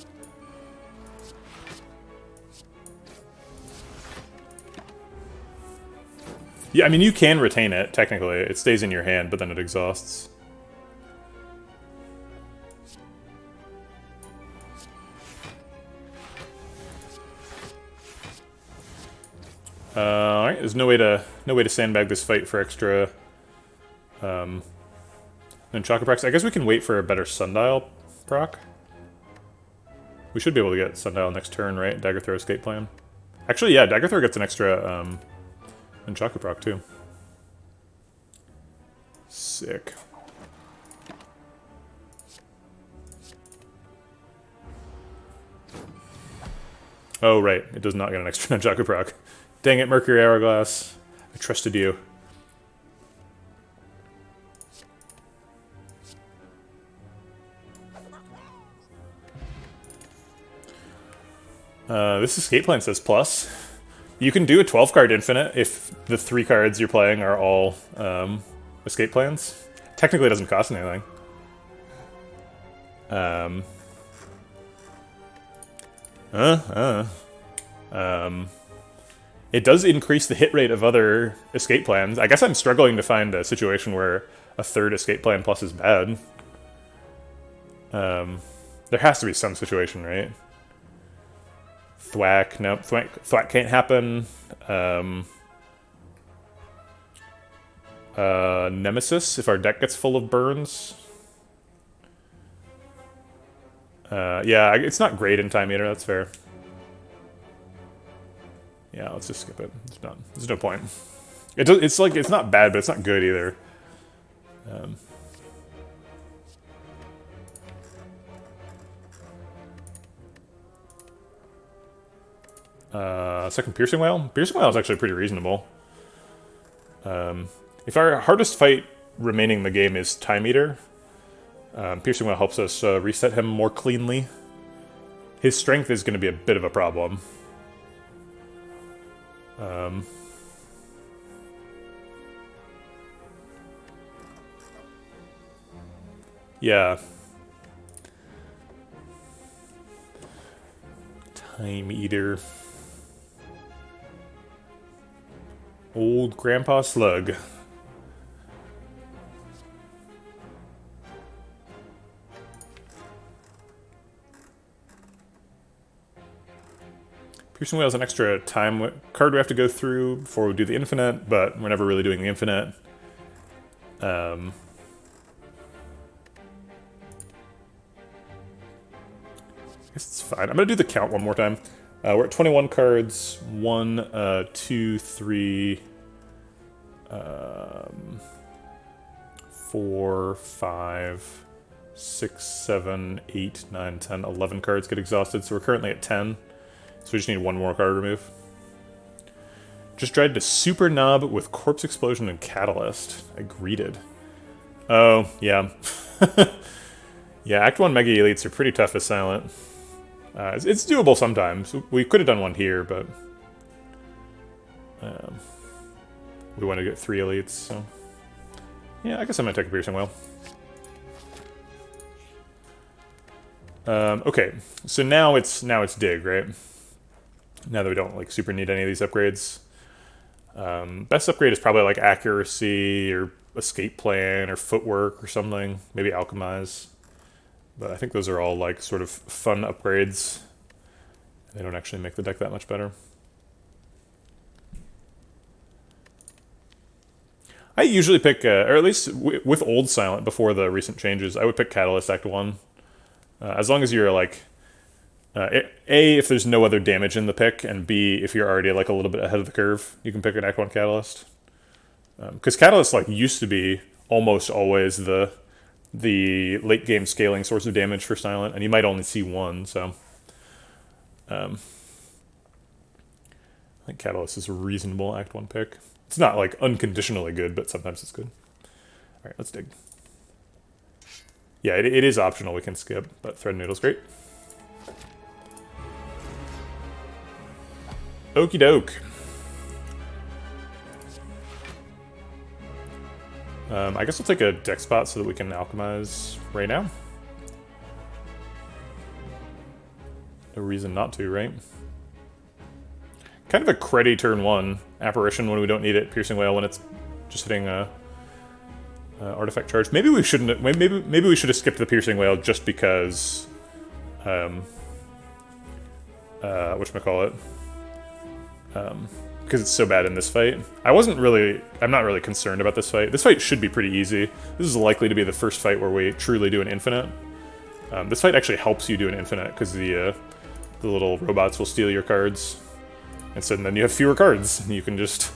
Yeah, I mean, you can retain it, technically. It stays in your hand, but then it exhausts. Alright, there's no way to sandbag this fight for extra Chakra procs. I guess we can wait for a better Sundial proc. We should be able to get Sundial next turn, right? Dagger Throw escape plan. Actually, yeah, Dagger Throw gets an extra Chakra proc too. Sick. Oh, right. It does not get an extra Nunchaku proc. Dang it, Mercury Hourglass. I trusted you. This escape plan says plus. You can do a 12-card infinite if the 3 cards you're playing are all escape plans. Technically, it doesn't cost anything. It does increase the hit rate of other escape plans. I guess I'm struggling to find a situation where a 3rd escape plan plus is bad. There has to be some situation, right? Thwack, nope. Thwack can't happen. Nemesis, if our deck gets full of burns. Yeah, it's not great in Time Eater, that's fair. Yeah, let's just skip it. There's no point. It's like, it's not bad, but it's not good either. Second Piercing Whale? Piercing Whale is actually pretty reasonable. If our hardest fight remaining in the game is Time Eater, Piercing Whale helps us reset him more cleanly. His strength is going to be a bit of a problem. Yeah. Time Eater. Old Grandpa Slug. Piercing Whale is an extra time card we have to go through before we do the infinite, but we're never really doing the infinite. I guess it's fine. I'm going to do the count one more time. We're at 21 cards. 1, 2, 3, 4, 5, 6, 7, 8, 9, 10, 11 cards get exhausted, so we're currently at 10. So we just need one more card remove. Just tried to Super Knob with Corpse Explosion and Catalyst. I greeted. Oh, yeah. Yeah, Act 1 Mega Elites are pretty tough as Silent. It's doable sometimes. We could have done one here, but we want to get 3 elites, so yeah, I guess I'm gonna take a Piercing Whale. Okay, so now it's Dig, right? Now that we don't like super need any of these upgrades. Best upgrade is probably like Accuracy or Escape Plan or Footwork or something. Maybe Alchemize. But I think those are all like sort of fun upgrades. They don't actually make the deck that much better. I usually pick, or at least with old Silent before the recent changes, I would pick Catalyst Act 1. As long as you're like, A, if there's no other damage in the pick, and B, if you're already like a little bit ahead of the curve, you can pick an Act 1 Catalyst. Because Catalyst like used to be almost always the late game scaling source of damage for Silent, and you might only see one, so I think Catalyst is a reasonable Act 1 pick. It's not like unconditionally good, but sometimes it's good. Alright, let's dig. Yeah, it is optional, we can skip, but Thread Noodle's great. Okie doke. I guess we'll take a deck spot so that we can alchemize right now. No reason not to, right? Kind of a cruddy turn 1. Apparition when we don't need it. Piercing Whale when it's just hitting artifact charge. Maybe we shouldn't. Maybe we should have skipped the Piercing Whale just because. Whatchamacallit? Because it's so bad in this fight. I'm not really concerned about this fight. This fight should be pretty easy. This is likely to be the first fight where we truly do an infinite. This fight actually helps you do an infinite because the little robots will steal your cards. And so then you have fewer cards, and you can just,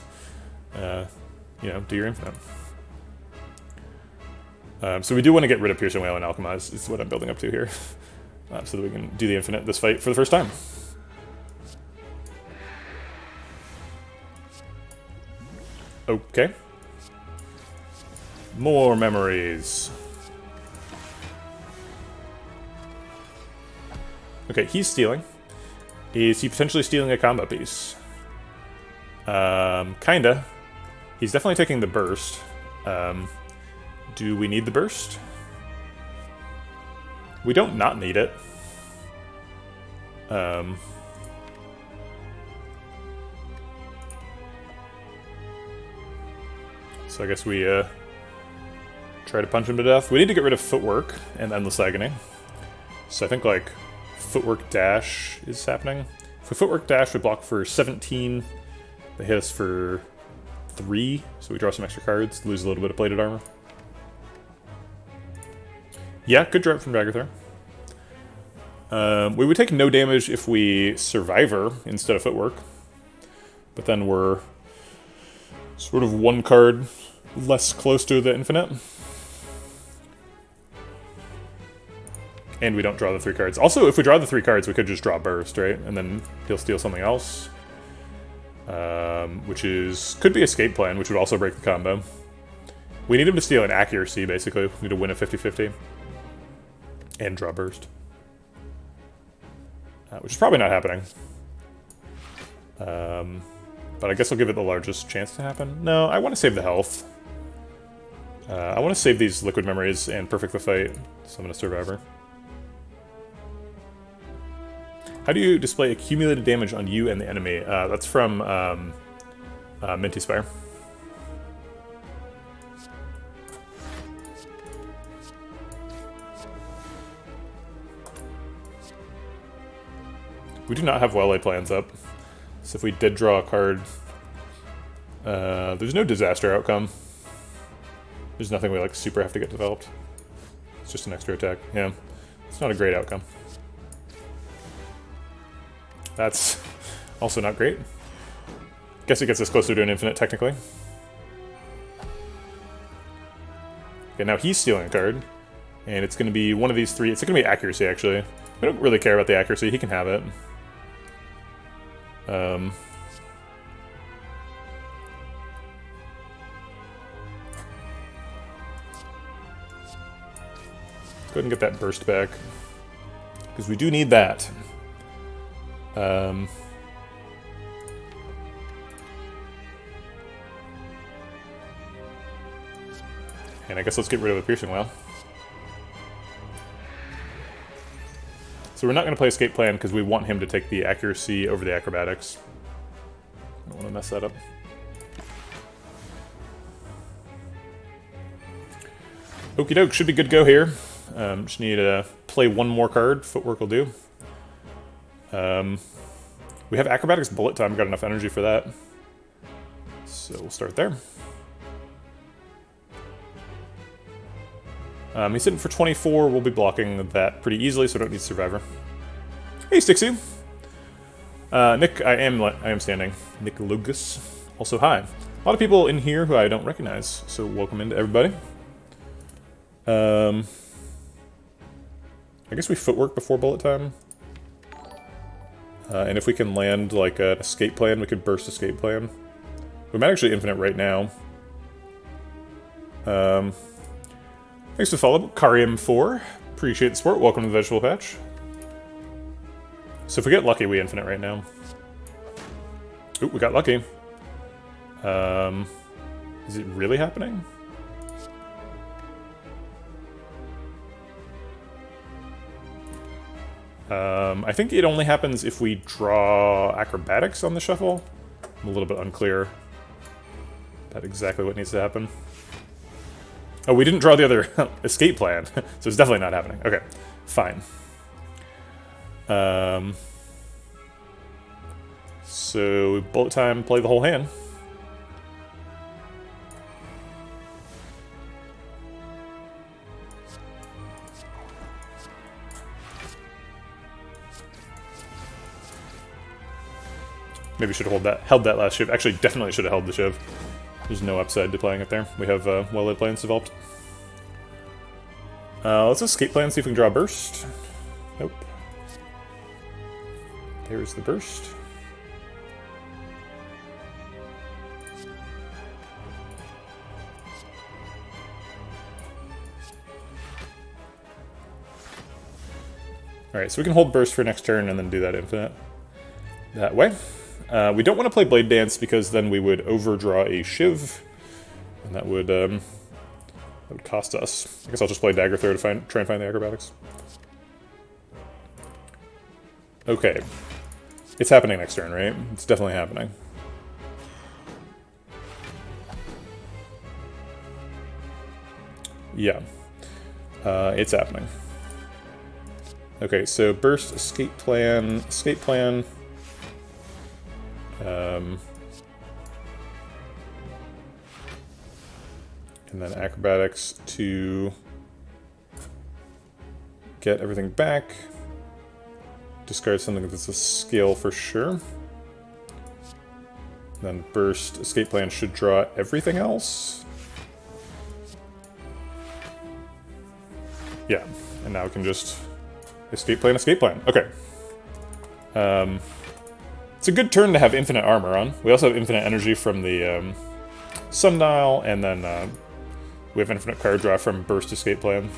do your infinite. So we do want to get rid of Piercing Whale and Alchemize, is what I'm building up to here. So that we can do the infinite this fight for the first time. Okay. More memories. Okay, he's stealing. Is he potentially stealing a combo piece? Kinda. He's definitely taking the burst. Do we need the burst? We don't not need it. So I guess we try to punch him to death. We need to get rid of footwork and endless agony. So I think like footwork dash is happening. If we footwork dash, we block for 17. They hit us for 3, so we draw some extra cards, lose a little bit of plated armor. Yeah, good drop from Dagger Throw. We would take no damage if we Survivor instead of Footwork. But then we're sort of one card less close to the infinite. And we don't draw the 3 cards. Also, if we draw the 3 cards, we could just draw Burst, right? And then he'll steal something else. Which could be Escape Plan, which would also break the combo. We need him to steal an accuracy, basically. We need to win a 50-50. And draw Burst. Which is probably not happening. But I guess I'll give it the largest chance to happen. No, I want to save the health. I want to save these Liquid Memories and Perfect the Fight. So I'm going to Survivor. How do you display accumulated damage on you and the enemy? That's from Minty Spire. We do not have well-laid plans up. So if we did draw a card, there's no disaster outcome. There's nothing we like super have to get developed. It's just an extra attack. Yeah, it's not a great outcome. That's also not great. Guess it gets us closer to an infinite, technically. Okay, now he's stealing a card. And it's going to be one of these 3. It's going to be accuracy, actually. We don't really care about the accuracy. He can have it. Let's go ahead and get that burst back. Because we do need that. And I guess let's get rid of the Piercing Well. So we're not going to play Escape Plan because we want him to take the accuracy over the acrobatics. I don't want to mess that up. Okie doke, should be good to go here. Just need to play one more card. Footwork will do. We have Acrobatics Bullet Time, got enough energy for that. So we'll start there. He's sitting for 24, we'll be blocking that pretty easily, so I don't need Survivor. Hey, Stixie! Nick, I am standing. Nick Lugus. Also, hi. A lot of people in here who I don't recognize, so welcome into everybody. I guess we Footwork before Bullet Time. And if we can land like an Escape Plan, we could burst Escape Plan. We might actually Infinite right now. Thanks for the follow, Karium4. Appreciate the support. Welcome to the Vegetable Patch. So if we get lucky, we Infinite right now. Ooh, we got lucky. Is it really happening? I think it only happens if we draw Acrobatics on the shuffle. I'm a little bit unclear about exactly what needs to happen. Oh, we didn't draw the other Escape Plan, so it's definitely not happening. Okay, fine. So, Bullet Time, play the whole hand. Maybe should have held that last shiv. Actually, definitely should have held the shiv. There's no upside to playing it there. We have well-laid plans developed. Let's Escape Plan, see if we can draw a Burst. Nope. There's the Burst. Alright, so we can hold Burst for next turn and then do that infinite that way. We don't want to play Blade Dance because then we would overdraw a Shiv, and that would cost us. I guess I'll just play Dagger Throw to try and find the acrobatics. Okay. It's happening next turn, right? It's definitely happening. Yeah. It's happening. Okay, so Burst, Escape Plan, Escape Plan. And then Acrobatics to get everything back. Discard something that's a skill for sure. Then Burst, Escape Plan should draw everything else. Yeah, and now we can just Escape Plan, Escape Plan. Okay. It's a good turn to have infinite armor on. We also have infinite energy from the Sundial, and then we have infinite card draw from Burst, Escape Plan.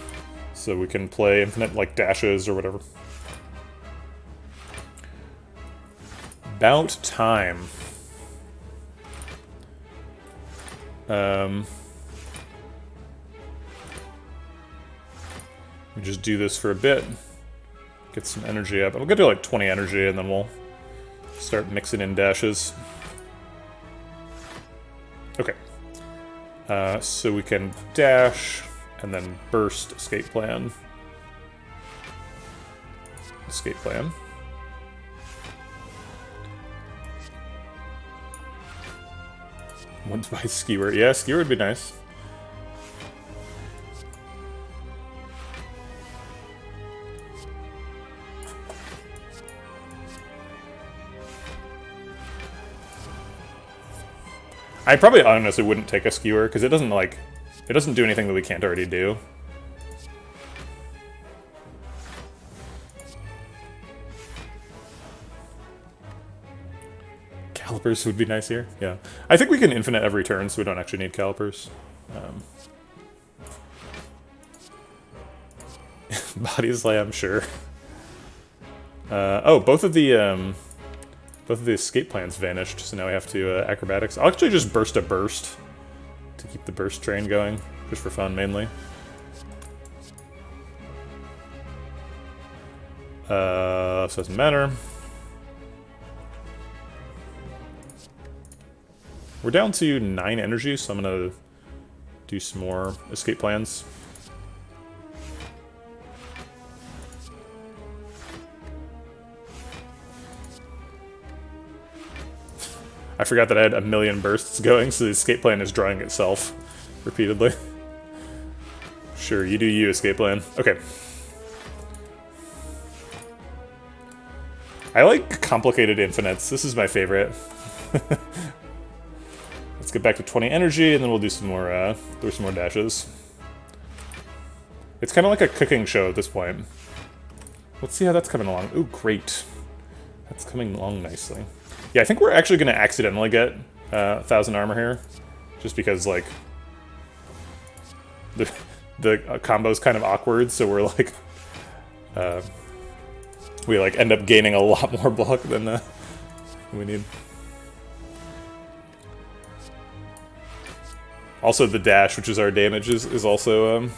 So we can play infinite, like, dashes or whatever. About time. We just do this for a bit. Get some energy up. I'm gonna do like 20 energy and then we'll start mixing in dashes. Okay. So we can dash and then Burst, Escape Plan. Escape Plan. Once by Skewer. Yeah, Skewer would be nice. I probably honestly wouldn't take a Skewer, because it doesn't, like, it doesn't do anything that we can't already do. Calipers would be nice here, yeah. I think we can infinite every turn, so we don't actually need Calipers. Body Slam, sure. Oh, both of the escape plans vanished, so now we have to acrobatics. I'll actually just burst a burst to keep the burst train going, just for fun mainly. So it doesn't matter. We're down to 9 energy, so I'm gonna do some more escape plans. I forgot that I had a million bursts going, so the escape plan is drawing itself repeatedly. Sure, you do you, escape plan. Okay. I like complicated infinites. This is my favorite. Let's get back to 20 energy, and then we'll do some more dashes. It's kind of like a cooking show at this point. Let's see how that's coming along. Ooh, great. That's coming along nicely. Yeah, I think we're actually going to accidentally get 1,000 armor here. Just because, like, the combo's kind of awkward, so we're, like, we, like, end up gaining a lot more block than we need. Also, the dash, which is our damage, is also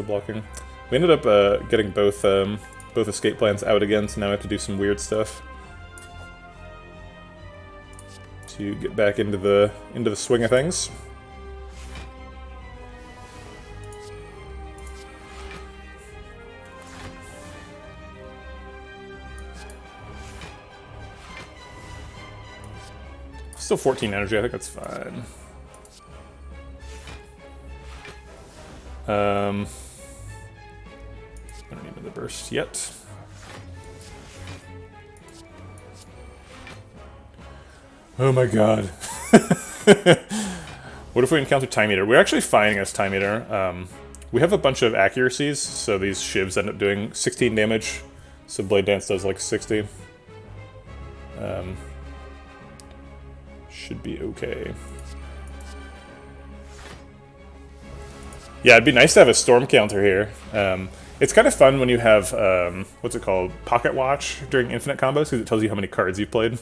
blocking. We ended up getting both escape plans out again, so now we have to do some weird stuff to get back into the swing of things. Still 14 energy, I think that's fine. I don't need another burst yet. Oh my god. What if we encounter Time Eater? We're actually fine against Time Eater. We have a bunch of accuracies, so these shivs end up doing 16 damage. So Blade Dance does like 60. Should be okay. Yeah, it'd be nice to have a storm counter here. It's kind of fun when you have, what's it called, Pocket Watch during infinite combos, because it tells you how many cards you've played.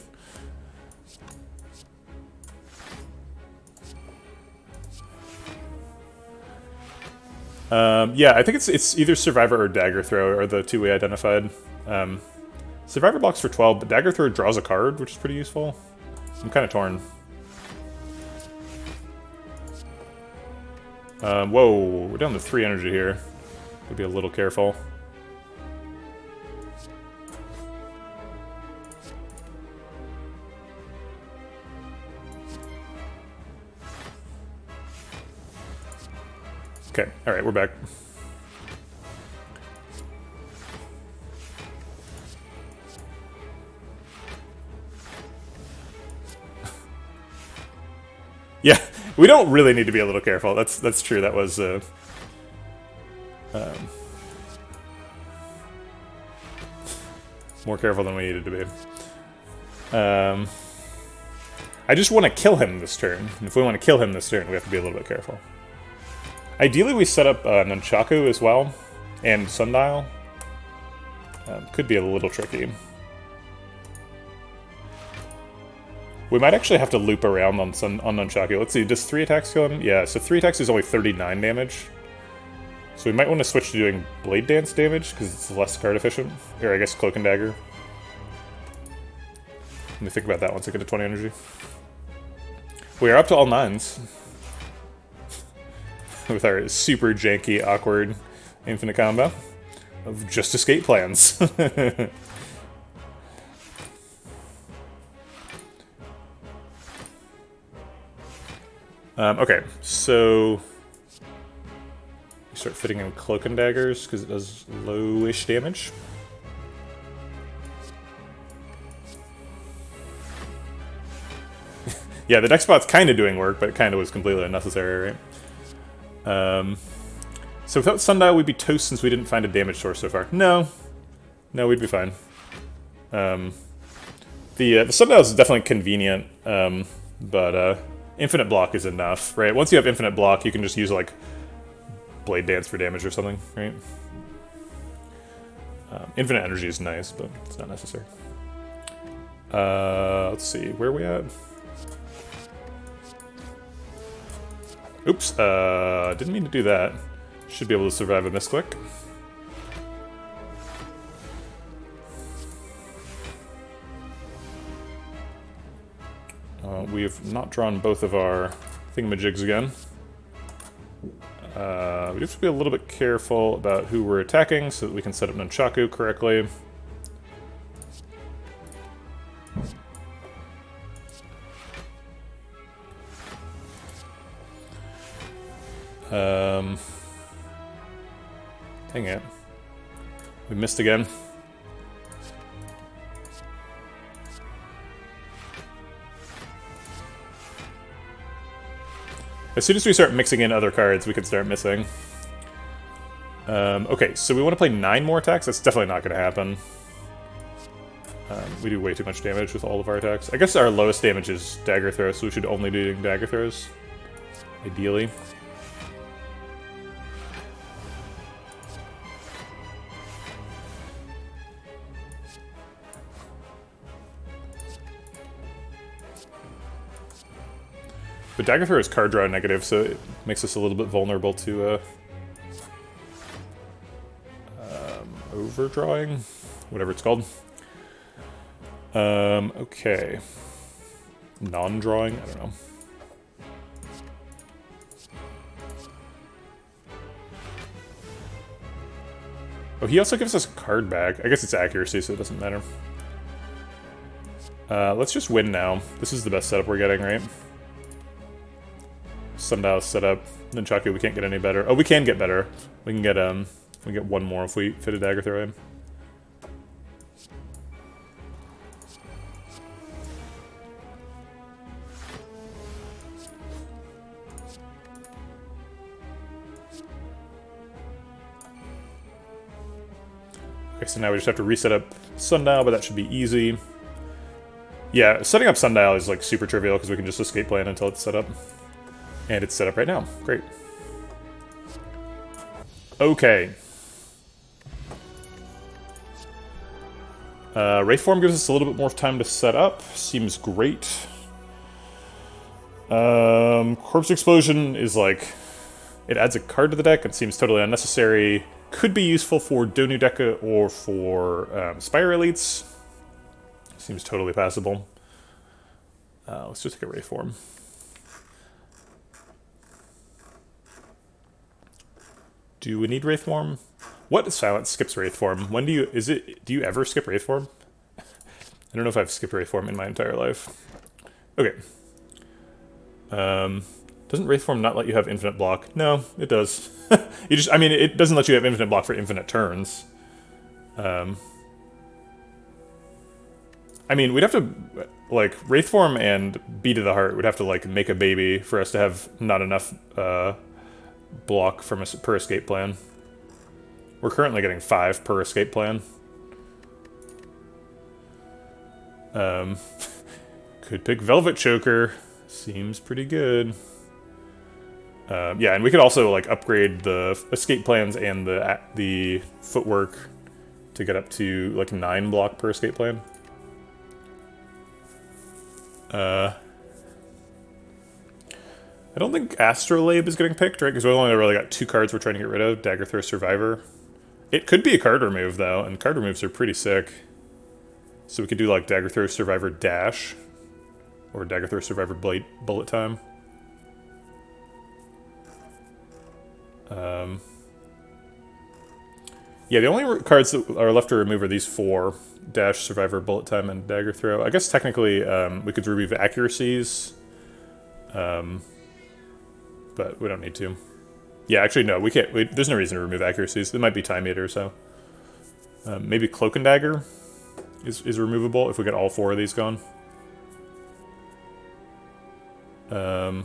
Yeah, I think it's either Survivor or Dagger Throw are the two we identified. Survivor blocks for 12, but Dagger Throw draws a card, which is pretty useful. I'm kind of torn. Whoa, we're down to 3 energy here. Gotta be a little careful. Okay, alright, we're back. Yeah, we don't really need to be a little careful. That's true. That was more careful than we needed to be. I just want to kill him this turn. And if we want to kill him this turn, we have to be a little bit careful. Ideally, we set up Nunchaku as well, and Sundial. Could be a little tricky. We might actually have to loop around on Nunchaku. Let's see, does 3 attacks kill him? Yeah, so 3 attacks is only 39 damage. So we might want to switch to doing Blade Dance damage, because it's less card efficient. Or I guess Cloak and Dagger. Let me think about that once I get to 20 energy. We are up to all 9s. With our super janky, awkward infinite combo of just escape plans. Okay, so you start fitting in Cloak and Daggers because it does low-ish damage. Yeah, the deck spot's kind of doing work, but it kind of was completely unnecessary, right? So without Sundial, we'd be toast since we didn't find a damage source so far. No, we'd be fine. The Sundial is definitely convenient, but infinite block is enough, right? Once you have infinite block, you can just use like Blade Dance for damage or something, right? Infinite energy is nice, but it's not necessary. Let's see, where are we at? Oops, didn't mean to do that. Should be able to survive a misclick. We have not drawn both of our thingamajigs again. We have to be a little bit careful about who we're attacking so that we can set up Nunchaku correctly. Dang it. We missed again. As soon as we start mixing in other cards, we can start missing. Okay, so we want to play 9 more attacks? That's definitely not going to happen. We do way too much damage with all of our attacks. I guess our lowest damage is Dagger Throw, so we should only be doing Dagger Throws. Ideally. But Dagger Throw is card draw negative, so it makes us a little bit vulnerable to overdrawing, whatever it's called. Okay. Non-drawing? I don't know. Oh, he also gives us a card back. I guess it's accuracy, so it doesn't matter. Let's just win now. This is the best setup we're getting, right? Sundial set up. Nunchaku, we can't get any better. Oh, we can get better. We can get one more if we fit a Dagger Throw in. Okay, so now we just have to reset up Sundial, but that should be easy. Yeah, setting up Sundial is like super trivial because we can just escape plan until it's set up. And it's set up right now. Great. Okay. Wraithform gives us a little bit more time to set up. Seems great. Corpse Explosion is like... It adds a card to the deck and seems totally unnecessary. Could be useful for Donu Deca or for Spire Elites. Seems totally passable. Let's just take a Wraithform. Do we need Wraithform? What silence skips Wraithform? When do you... Do you ever skip Wraithform? I don't know if I've skipped Wraithform in my entire life. Okay. Doesn't Wraithform not let you have infinite block? No, it does. I mean, it doesn't let you have infinite block for infinite turns. I mean, we'd have to, like, Wraithform and Beat of the Heart would have to, like, make a baby for us to have not enough, block from per escape plan. We're currently getting 5 per escape plan. Could pick Velvet Choker. Seems pretty good. Yeah, and we could also like upgrade the escape plans and the footwork to get up to like 9 block per escape plan. I don't think Astrolabe is getting picked, right? Because we only really got 2 cards we're trying to get rid of. Dagger Throw Survivor. It could be a card remove, though, and card removes are pretty sick. So we could do, like, Dagger Throw Survivor Dash. Or Dagger Throw Survivor Bullet Time. Yeah, the only cards that are left to remove are these 4. Dash, Survivor, Bullet Time, and Dagger Throw. I guess technically we could remove Accuracies. But we don't need to. Yeah, actually, no, we can't. There's no reason to remove Accuracies. It might be Time Eater, so. Maybe Cloak and Dagger is removable if we get all 4 of these gone. Oh,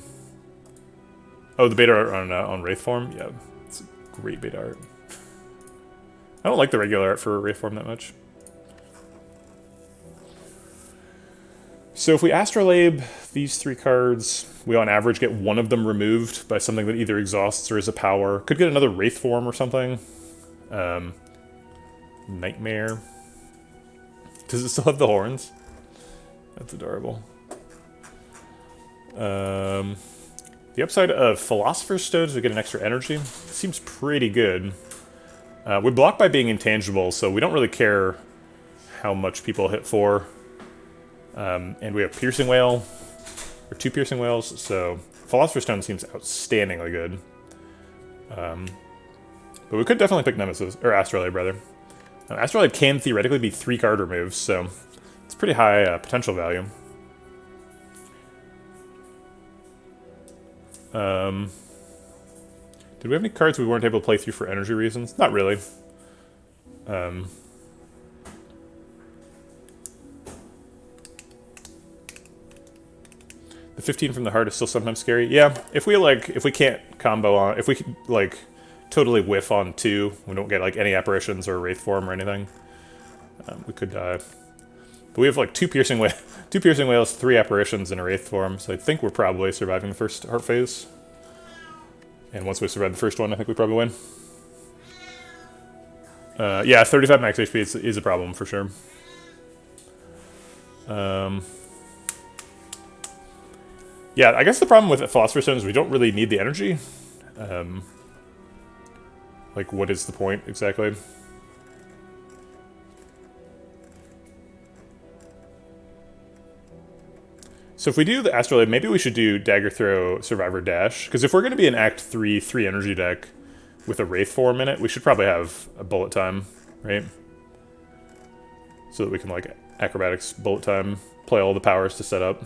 the beta art on Wraithform? Yeah, it's a great beta art. I don't like the regular art for Wraithform that much. So if we Astrolabe these 3 cards, we on average get 1 of them removed by something that either exhausts or is a power. Could get another Wraithform or something. Nightmare. Does it still have the horns? That's adorable. The upside of Philosopher's Stone is we get an extra energy. Seems pretty good. We block by being intangible, so we don't really care how much people hit for. And we have Piercing Whale, or 2 Piercing Whales, so Philosopher's Stone seems outstandingly good. But we could definitely pick Nemesis, or Astrolabe, rather. Astrolabe can theoretically be 3 card removes, so it's pretty high potential value. Did we have any cards we weren't able to play through for energy reasons? Not really. The 15 from the heart is still sometimes scary. Yeah, if we can't combo on, if we like totally whiff on 2, we don't get like any apparitions or wraith form or anything, we could die. But we have like 2 piercing whales, 3 apparitions, and a wraith form. So I think we're probably surviving the first heart phase. And once we survive the first one, I think we probably win. Yeah, 35 max HP is a problem for sure. Yeah, I guess the problem with Philosopher's Stone is we don't really need the energy. Like, what is the point exactly? So if we do the Astrolabe, maybe we should do Dagger Throw, Survivor Dash. Because if we're going to be an Act 3 energy deck with a Wraith form in it, we should probably have a Bullet Time, right? So that we can, like, Acrobatics, Bullet Time, play all the powers to set up.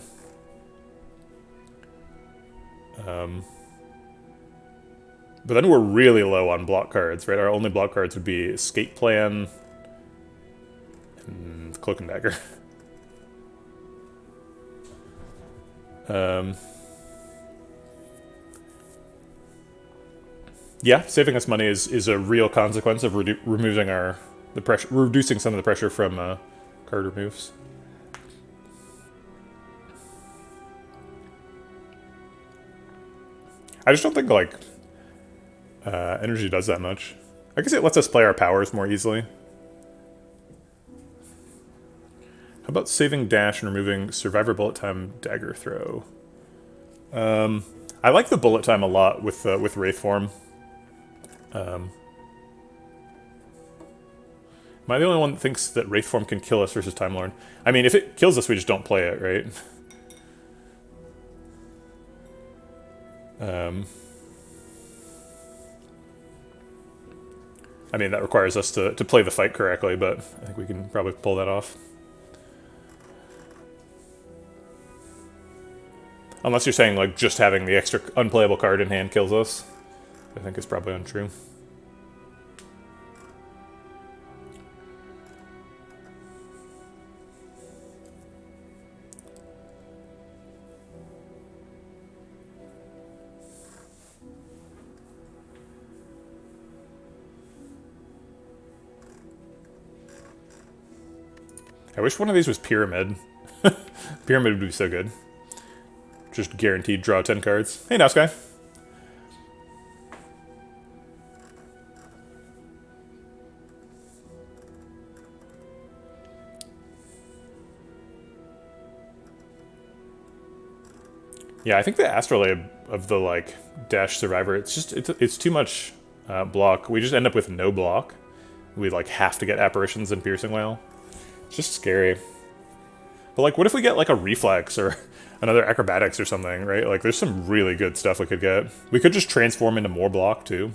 But then we're really low on block cards, right? Our only block cards would be Escape Plan and Cloak and Dagger. Yeah, saving us money is a real consequence of removing reducing some of the pressure from card removes. I just don't think like energy does that much. I guess it lets us play our powers more easily. about saving dash and removing survivor bullet time dagger throw? I like the bullet time a lot with Wraith form. Am I the only one that thinks that Wraith form can kill us versus Time Lord? I mean, if it kills us, we just don't play it, right? I mean, that requires us to play the fight correctly, but I think we can probably pull that off. Unless you're saying, like, just having the extra unplayable card in hand kills us. I think is probably untrue. I wish one of these was Pyramid. Pyramid would be so good. Just guaranteed draw 10 cards. Hey, Mouse Guy. Yeah, I think the Astrolabe of the, like, Dash Survivor, it's too much block. We just end up with no block. We, like, have to get Apparitions and Piercing Wail. It's just scary. But, like, what if we get, like, a Reflex or another Acrobatics or something, right? Like, there's some really good stuff we could get. We could just transform into more block, too.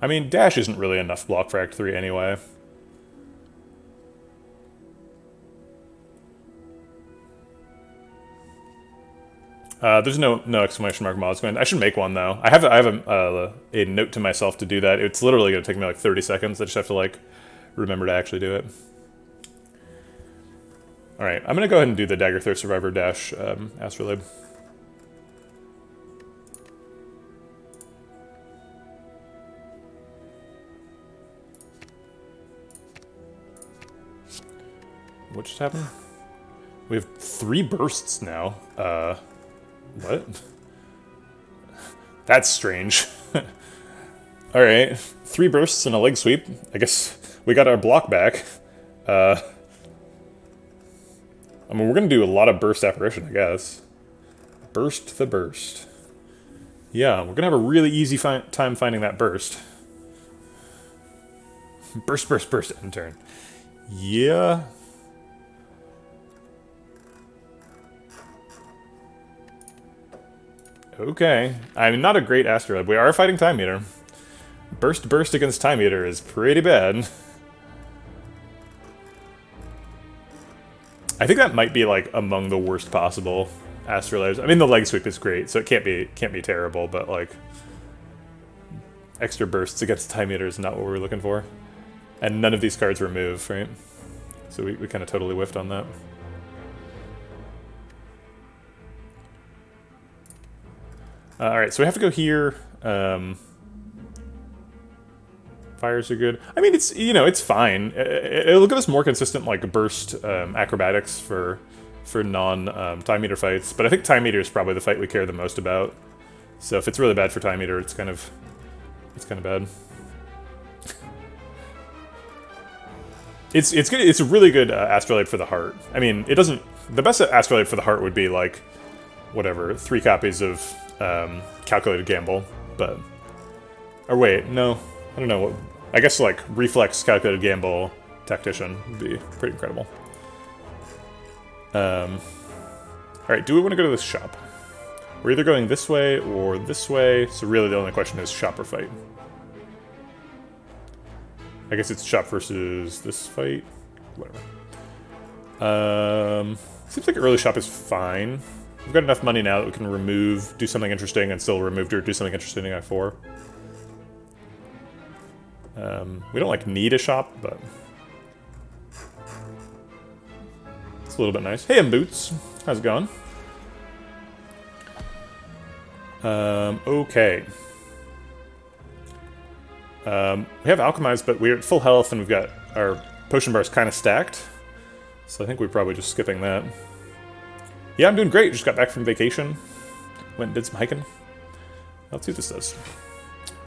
I mean, Dash isn't really enough block for Act 3 anyway. There's no exclamation mark mods going. I should make one though. I have a note to myself to do that. It's literally gonna take me like 30 seconds. I just have to like remember to actually do it. All right, I'm gonna go ahead and do the Dagger Thirst Survivor Dash Astrolabe. What just happened? We have 3 bursts now. What? That's strange. Alright, 3 bursts and a leg sweep. I guess we got our block back. I mean, we're gonna do a lot of burst apparition, I guess. Burst the burst. Yeah, we're gonna have a really easy time finding that burst. Burst, burst, burst, end turn. Yeah. Okay. I mean, not a great Astrolabe. We are fighting Time Eater. Burst, burst against Time Eater is pretty bad. I think that might be, like, among the worst possible Astrolabes. I mean, the leg sweep is great, so it can't be terrible, but, like, extra bursts against Time Eater is not what we were looking for. And none of these cards remove, right? So we kind of totally whiffed on that. Alright, so we have to go here. Fires are good. I mean, it's, you know, it's fine. It'll give us more consistent, like, burst acrobatics for non-Time Eater fights. But I think Time Eater is probably the fight we care the most about. So if it's really bad for Time Eater, it's kind of bad. It's good. It's a really good Astrolabe for the heart. I mean, it doesn't. The best Astrolabe for the heart would be like, whatever, 3 copies of Calculated Gamble, but or wait, no, I don't know what. I guess like Reflex, Calculated Gamble, Tactician would be pretty incredible. All right, do we want to go to this shop? We're either going this way or this way, so really the only question is shop or fight. I guess it's shop versus this fight. Whatever. Seems like early shop is fine. We've got enough money now that we can remove, do something interesting, and still remove or do something interesting in Act 4. We don't like need a shop, but it's a little bit nice. Hey, Boots, how's it going? Okay. We have Alchemized, but we're at full health, and we've got our potion bars kind of stacked. So I think we're probably just skipping that. Yeah, I'm doing great. Just got back from vacation. Went and did some hiking. Let's see what this does.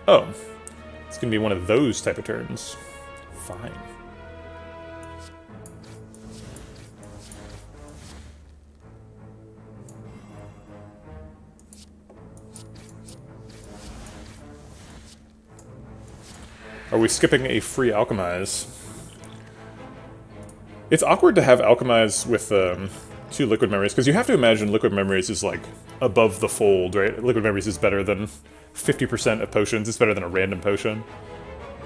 Oh. It's going to be one of those type of turns. Fine. Are we skipping a free Alchemize? It's awkward to have Alchemize with 2 Liquid Memories, because you have to imagine Liquid Memories is like above the fold, right? Liquid Memories is better than 50% of potions. It's better than a random potion.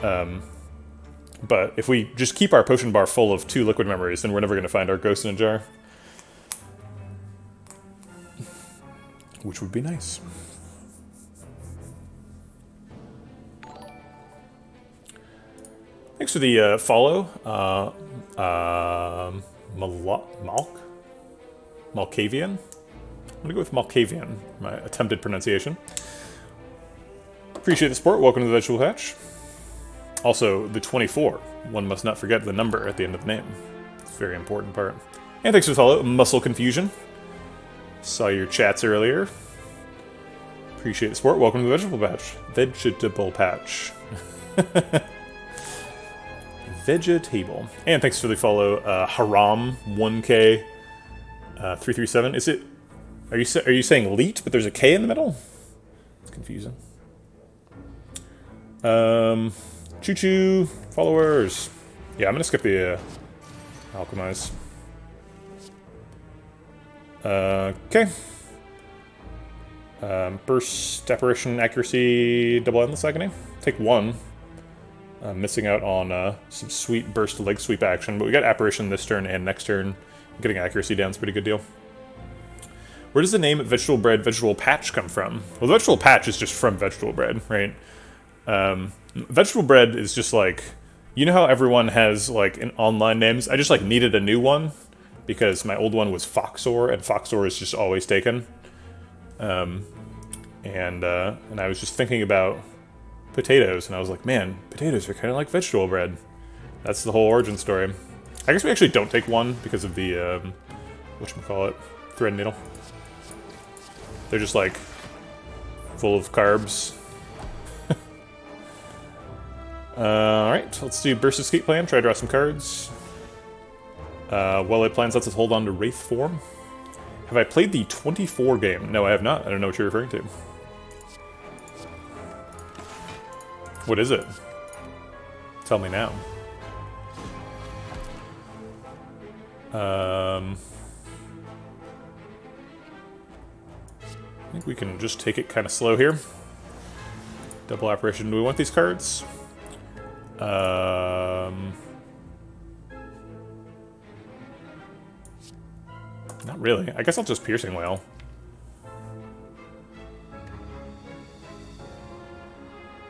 But if we just keep our potion bar full of 2 Liquid Memories, then we're never going to find our Ghost in a Jar. Which would be nice. Thanks for the follow. Malkavian? I'm gonna go with Malkavian, my attempted pronunciation. Appreciate the support. Welcome to the Vegetable Patch. Also, the 24. One must not forget the number at the end of the name. It's a very important part. And thanks for the follow, Muscle Confusion. Saw your chats earlier. Appreciate the support. Welcome to the Vegetable Patch. Vegetable Patch. Vegetable. And thanks for the follow, Haram 1K 337. Is it? Are you saying Leet, but there's a K in the middle? It's confusing. Choo choo followers. Yeah, I'm gonna skip the Alchemize. Okay. Burst, Apparition, Accuracy, Double Endless Agony. Take 1. Missing out on some sweet burst leg sweep action, but we got Apparition this turn and next turn. Getting accuracy down is a pretty good deal. Where does the name Vegetablebread Vegetable Patch come from? Well, the Vegetable Patch is just from Vegetablebread, right? Vegetablebread is just like, you know how everyone has like an online names? I just like needed a new one because my old one was Foxor, and Foxor is just always taken. And I was just thinking about potatoes, and I was like, man, potatoes are kind of like vegetable bread. That's the whole origin story. I guess we actually don't take 1 because of the, whatchamacallit, thread needle. They're just like full of carbs. Alright, let's do Burst Escape Plan, try to draw some cards. Well-laid Plans lets us hold on to Wraith form. Have I played the 24 game? No, I have not. I don't know what you're referring to. What is it? Tell me now. I think we can just take it kind of slow here. Double Apparition. Do we want these cards? Not really. I guess I'll just Piercing Wail.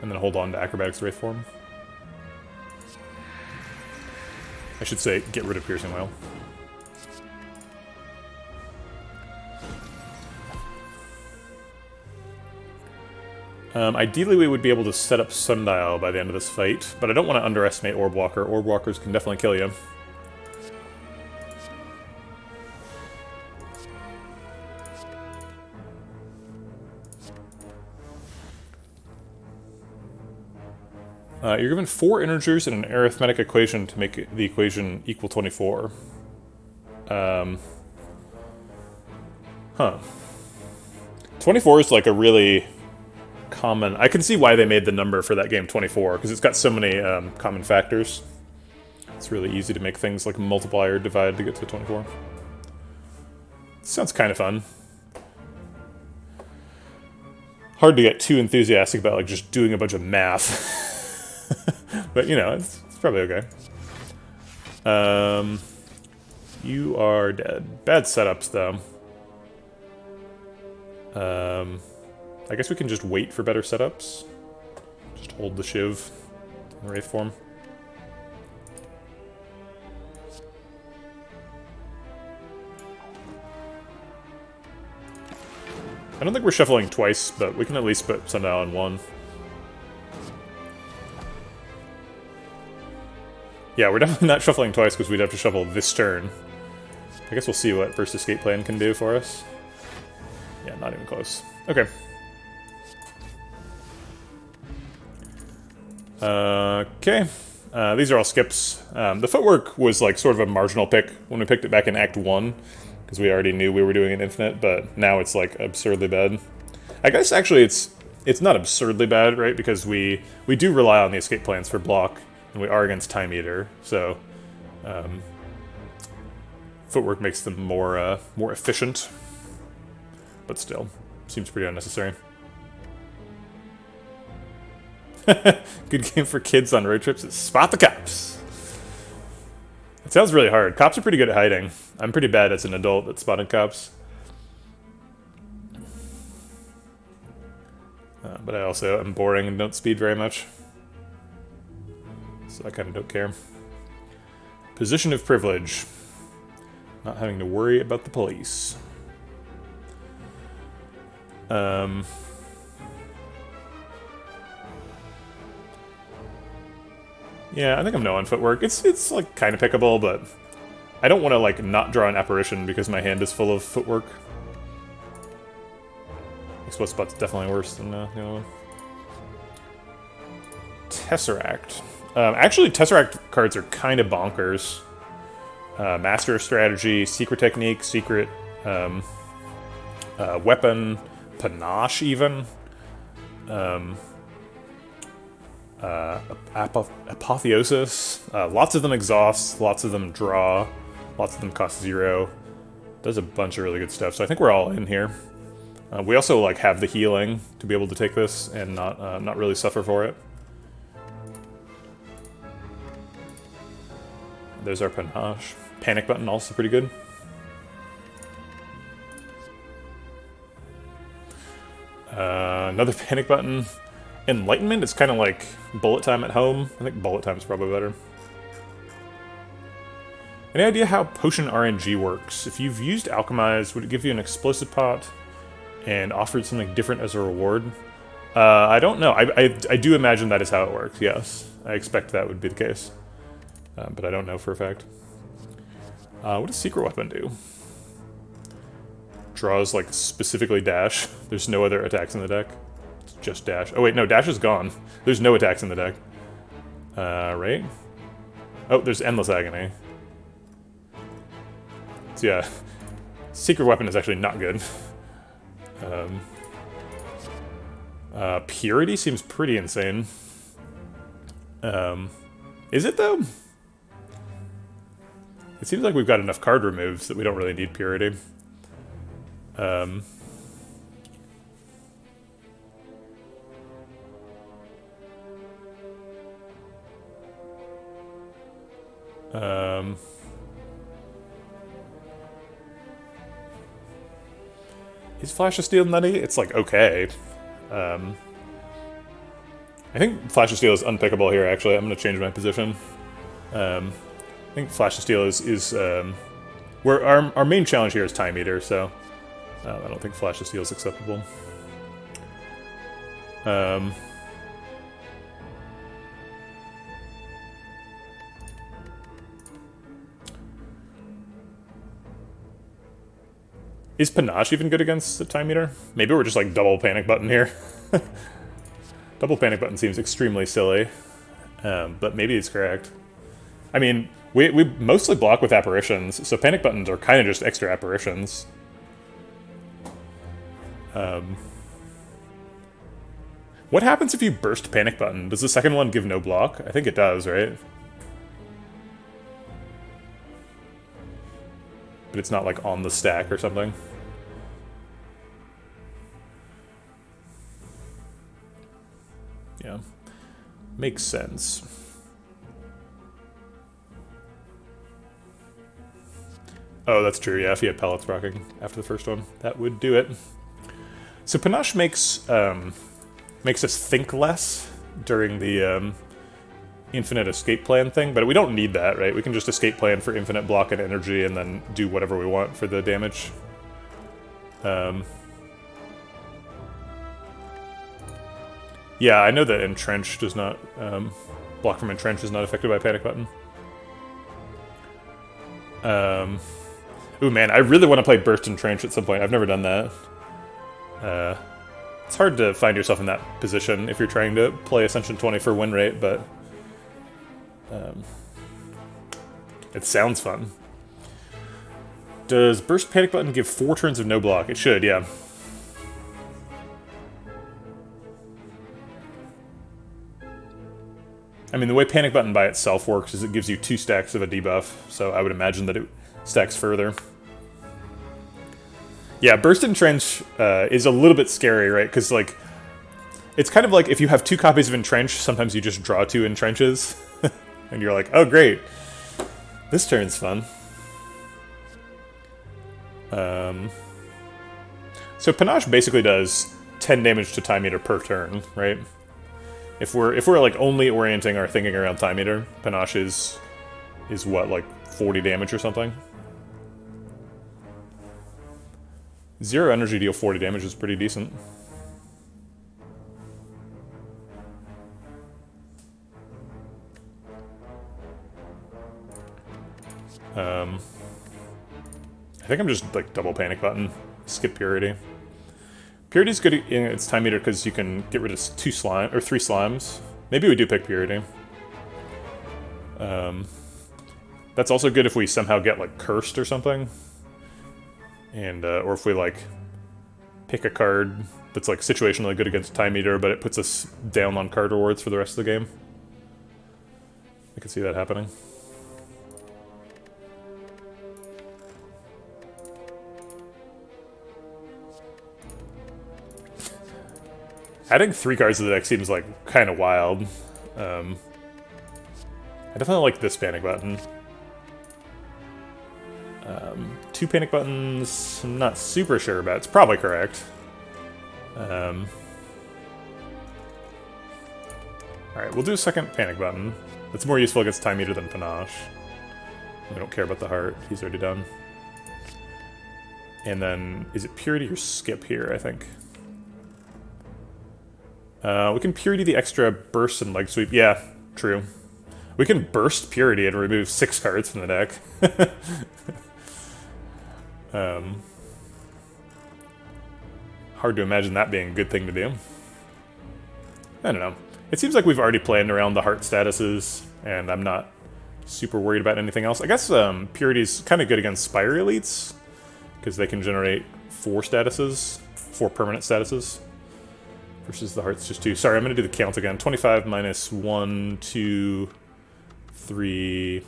And then hold on to Acrobatics Wraith form. I should say, get rid of Piercing Wail. Ideally, we would be able to set up Sundial by the end of this fight, but I don't want to underestimate Orb Walker. Orb Walkers can definitely kill you. You're given 4 integers and an arithmetic equation to make the equation equal 24. Huh. 24 is like a really common... I can see why they made the number for that game 24, because it's got so many common factors. It's really easy to make things like multiply or divide to get to 24. Sounds kind of fun. Hard to get too enthusiastic about like just doing a bunch of math. But, you know, it's probably okay. You are dead. Bad setups, though. I guess we can just wait for better setups. Just hold the Shiv in Wraith form. I don't think we're shuffling twice, but we can at least put Sundial in 1. Yeah, we're definitely not shuffling twice because we'd have to shuffle this turn. I guess we'll see what Burst Escape Plan can do for us. Yeah, not even close. Okay. Okay. These are all skips. The footwork was like sort of a marginal pick when we picked it back in Act 1, because we already knew we were doing an infinite, but now it's like absurdly bad. I guess actually it's not absurdly bad, right? Because we do rely on the escape plans for block, and we are against Time Eater, so footwork makes them more efficient, but still seems pretty unnecessary. Good game for kids on road trips is Spot the Cops. It sounds really hard. Cops are pretty good at hiding. I'm pretty bad as an adult at spotting cops. But I also am boring and don't speed very much. So I kind of don't care. Position of privilege. Not having to worry about the police. Yeah, I think I'm no on footwork. It's like kind of pickable, but I don't want to like not draw an apparition because my hand is full of footwork. Explode Spot's definitely worse than the other one. Tesseract. Actually, Tesseract cards are kind of bonkers. Master of Strategy, Secret Technique, Secret Weapon, Panache even. Apotheosis. Lots of them exhaust, lots of them draw, lots of them cost 0. Does a bunch of really good stuff, so I think we're all in here. We also like have the healing to be able to take this and not really suffer for it. There's our Panache. Panic Button also pretty good. Another Panic Button. Enlightenment is kind of like bullet time at home. I think bullet time is probably better. Any idea how potion RNG works? If you've used Alchemize, would it give you an explosive pot and offered something different as a reward? I don't know. I do imagine that is how it works, yes. I expect that would be the case. But I don't know for a fact. What does Secret Weapon do? Draws, like, specifically dash. There's no other attacks in the deck. It's just dash. Oh wait, no, dash is gone. There's no attacks in the deck. Right? Oh, there's Endless Agony. So yeah, Secret Weapon is actually not good. Purity seems pretty insane. Is it though? It seems like we've got enough card removes that we don't really need Purity. Is Flash of Steel nutty? It's like okay. I think Flash of Steel is unpickable here, actually. I'm going to change my position. I think Flash of Steel is where our main challenge here is Time Eater, so I don't think Flash of Steel is acceptable. Is Panache even good against the Time Eater? Maybe we're just like double Panic Button here. Double Panic Button seems extremely silly, but maybe it's correct. I mean, we mostly block with apparitions, so Panic Buttons are kind of just extra apparitions. What happens if you burst Panic Button? Does the second one give no block? I think it does, right? But it's not like on the stack or something. Yeah, makes sense. Oh, that's true, yeah, if you had pellets rocking after the first one, that would do it. So Panache makes us think less during the infinite escape plan thing, but we don't need that, right? We can just escape plan for infinite block and energy and then do whatever we want for the damage. Yeah, I know that Entrench does not... block from Entrench is not affected by Panic Button. Ooh, man, I really want to play Burst Entrench at some point. I've never done that. It's hard to find yourself in that position if you're trying to play Ascension 20 for win rate, but it sounds fun. Does Burst Panic Button give 4 turns of no block? It should, yeah. I mean, the way Panic Button by itself works is it gives you 2 stacks of a debuff, so I would imagine that it stacks further. Yeah, Burst Entrench is a little bit scary, right? Because, like, it's kind of like if you have 2 copies of Entrench, sometimes you just draw 2 Entrenches. And you're like, oh, great. This turn's fun. So Panache basically does 10 damage to Time Eater per turn, right? If we're like only orienting our thinking around Time Eater, Panache is what, like 40 damage or something? 0 energy deal 40 damage is pretty decent. I think I'm just like double Panic Button, skip Purity. Purity's good in its Time Eater because you can get rid of 3 slimes. Maybe we do pick Purity. That's also good if we somehow get like cursed or something. And or if we like pick a card that's like situationally good against Time Eater, but it puts us down on card rewards for the rest of the game. I can see that happening. Adding 3 cards to the deck seems like kind of wild. I definitely like this Panic Button. 2 Panic Buttons, I'm not super sure about. It's probably correct. Alright, we'll do a second Panic Button. It's more useful against Time Eater than Panache. We don't care about the heart, he's already done. And then, is it Purity or Skip here, I think? We can Purity the extra Burst and Leg Sweep. Yeah, true. We can Burst Purity and remove 6 cards from the deck. Hard to imagine that being a good thing to do. I don't know. It seems like we've already planned around the heart statuses, and I'm not super worried about anything else. I guess Purity's kind of good against Spire elites, because they can generate 4 statuses, 4 permanent statuses. Versus the heart's just 2. Sorry, I'm going to do the count again. 25 minus 1, 2, 3,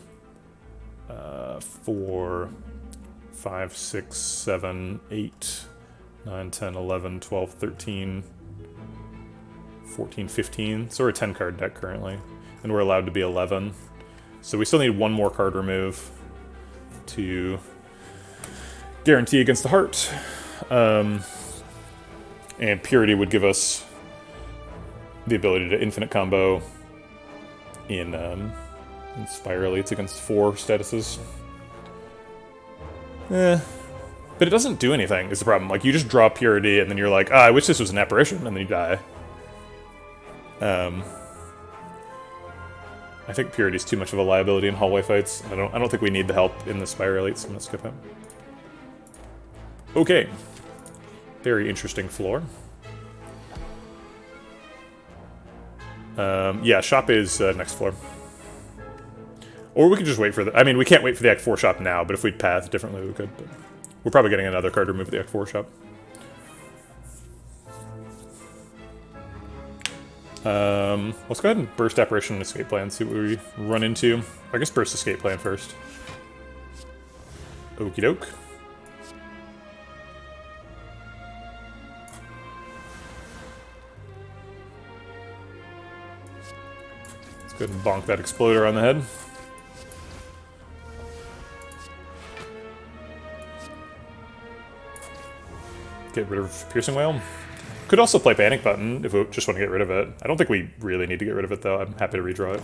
4, 5, 6, 7, 8, 9, 10, 11, 12, 13, 14, 15. So we're a 10 card deck currently. And we're allowed to be 11. So we still need 1 more card remove to guarantee against the heart. And Purity would give us the ability to infinite combo in Spire elites against 4 statuses. But it doesn't do anything, is the problem. Like, you just draw Purity, and then you're like, I wish this was an apparition, and then you die. I think Purity's too much of a liability in hallway fights. I don't think we need the help in the Spire elites, so I'm gonna skip it. Okay. Very interesting floor. Yeah, shop is next floor. Or we could just wait for the... I mean, we can't wait for the Act 4 shop now, but if we'd path differently, we could. But we're probably getting another card to remove the Act 4 shop. Let's go ahead and burst Apparition and Escape Plan, see what we run into. I guess burst Escape Plan first. Okie doke. Let's go ahead and bonk that Exploder on the head. Get rid of Piercing Whale. Could also play Panic Button if we just want to get rid of it. I don't think we really need to get rid of it, though. I'm happy to redraw it.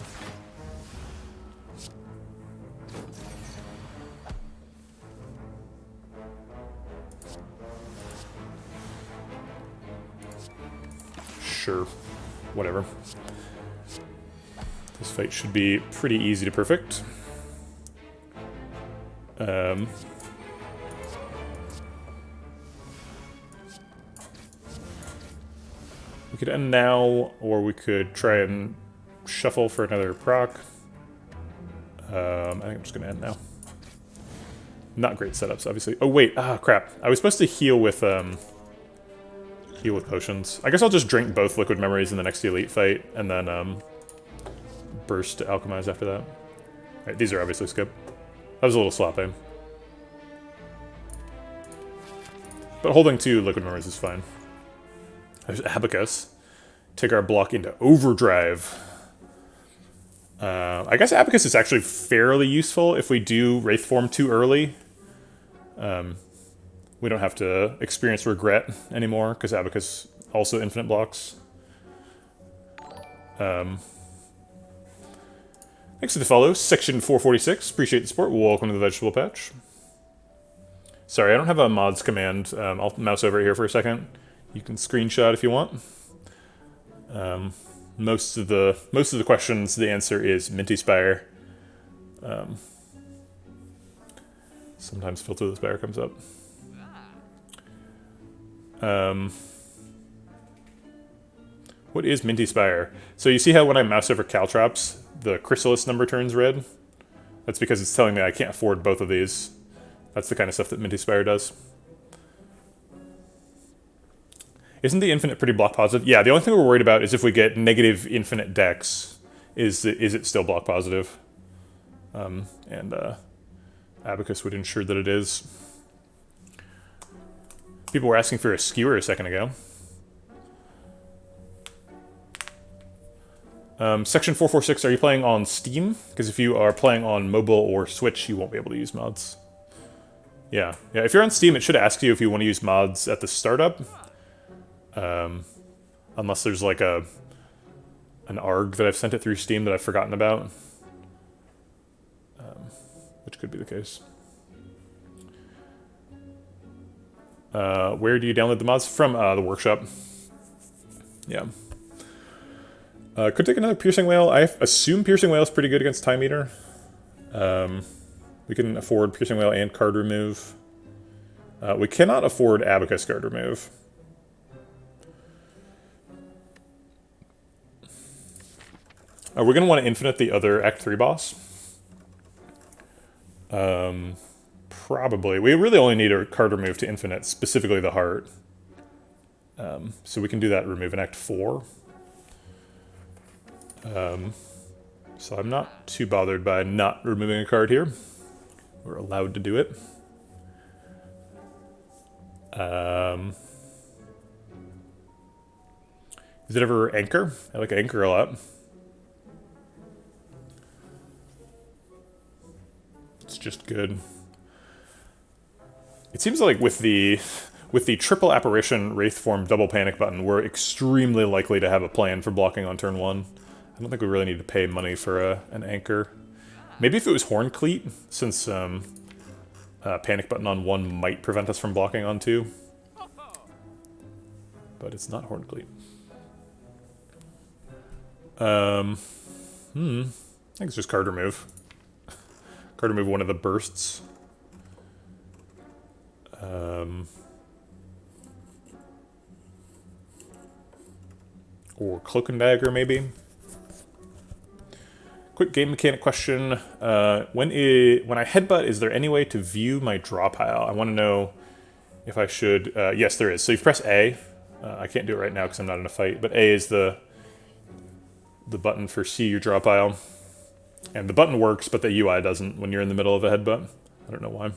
Sure. Whatever. This fight should be pretty easy to perfect. We could end now, or we could try and shuffle for another proc. I think I'm just going to end now. Not great setups, obviously. Oh, wait. Ah, crap. I was supposed to heal with potions. I guess I'll just drink both liquid memories in the next elite fight, and then burst to alchemize after that. Alright, these are obviously skip. That was a little sloppy. But holding 2 liquid memories is fine. There's Abacus. Take our block into overdrive. I guess Abacus is actually fairly useful if we do Wraith form too early. We don't have to experience regret anymore, because Abacus also infinite blocks. Thanks for the follow, Section 446. Appreciate the support. Welcome to the Vegetable Patch. Sorry, I don't have a mods command. I'll mouse over here for a second. You can screenshot if you want. Most of the questions, the answer is Minty Spire. Sometimes Filter the Spire comes up. What is Minty Spire? So you see how when I mouse over Caltrops, the Chrysalis number turns red? That's because it's telling me I can't afford both of these. That's the kind of stuff that Minty Spire does. Isn't the infinite pretty block positive? Yeah, the only thing we're worried about is if we get negative infinite dex, is it still block positive? Abacus would ensure that it is. People were asking for a skewer a second ago. Section 446, are you playing on Steam? Because if you are playing on mobile or Switch, you won't be able to use mods. Yeah, if you're on Steam, it should ask you if you want to use mods at the startup. Unless there's like an ARG that I've sent it through Steam that I've forgotten about. Which could be the case. Where do you download the mods? From the workshop. Yeah. Could take another Piercing Whale. I assume Piercing Whale is pretty good against Time Eater. We can afford Piercing Whale and card remove. We cannot afford Abacus card remove. We're going to want to infinite the other Act 3 boss. Probably. We really only need a card remove to infinite, specifically the heart. So we can do that remove in Act 4. So I'm not too bothered by not removing a card here. We're allowed to do it. Is it ever Anchor? I like Anchor a lot. It's just good. It seems like with the triple apparition Wraith form double panic button, we're extremely likely to have a plan for blocking on turn 1. I don't think we really need to pay money for an anchor. Maybe if it was Horn Cleat, since panic button on 1 might prevent us from blocking on 2. But it's not Horn Cleat. I think it's just card remove. Card remove one of the bursts. Or Cloak and Dagger, maybe. Quick game mechanic question. When I headbutt, is there any way to view my draw pile? I want to know if I should... yes, there is. So you press A. I can't do it right now because I'm not in a fight, but A is the button for see your draw pile. And the button works, but the UI doesn't when you're in the middle of a headbutt. I don't know why.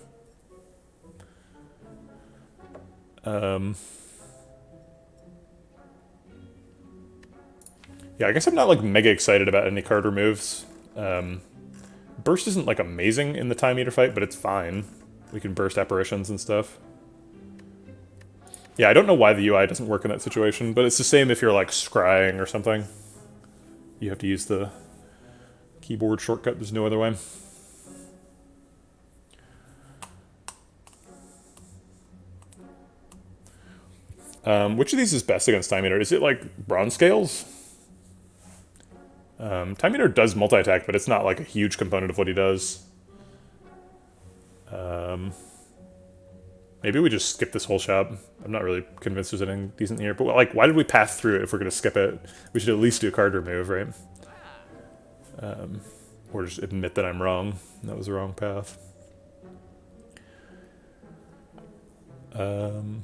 Yeah, I guess I'm not like mega excited about any card removes. Burst isn't like amazing in the Time Eater fight, but it's fine. We can burst apparitions and stuff. Yeah, I don't know why the UI doesn't work in that situation, but it's the same if you're like scrying or something. You have to use the keyboard shortcut, there's no other way. Which of these is best against Time Eater? Is it like Bronze Scales? Time Eater does multi-attack, but it's not like a huge component of what he does. Maybe we just skip this whole shop. I'm not really convinced there's anything decent here. But, like, why did we pass through it if we're going to skip it? We should at least do a card remove, right? Or just admit that I'm wrong. That was the wrong path. Alright,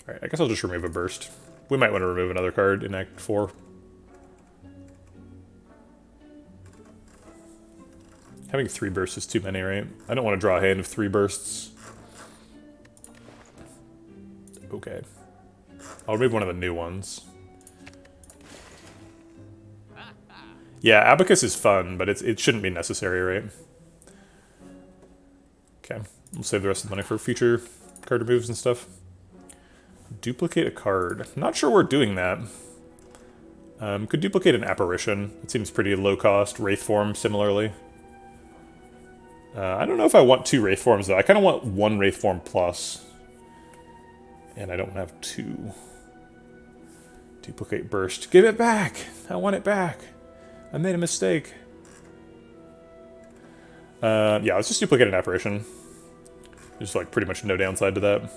I guess I'll just remove a burst. We might want to remove another card in Act 4. Having 3 bursts is too many, right? I don't want to draw a hand of 3 bursts. Okay. I'll remove one of the new ones. Yeah, Abacus is fun, but it shouldn't be necessary, right? Okay, we'll save the rest of the money for future card removes and stuff. Duplicate a card. Not sure we're doing that. Could duplicate an apparition. It seems pretty low cost. Wraith form, similarly. I don't know if I want 2 Wraith forms, though. I kind of want 1 Wraith form plus. And I don't have 2. Duplicate burst. Give it back! I want it back! I made a mistake. Yeah, let's just duplicate an apparition. There's, like, pretty much no downside to that.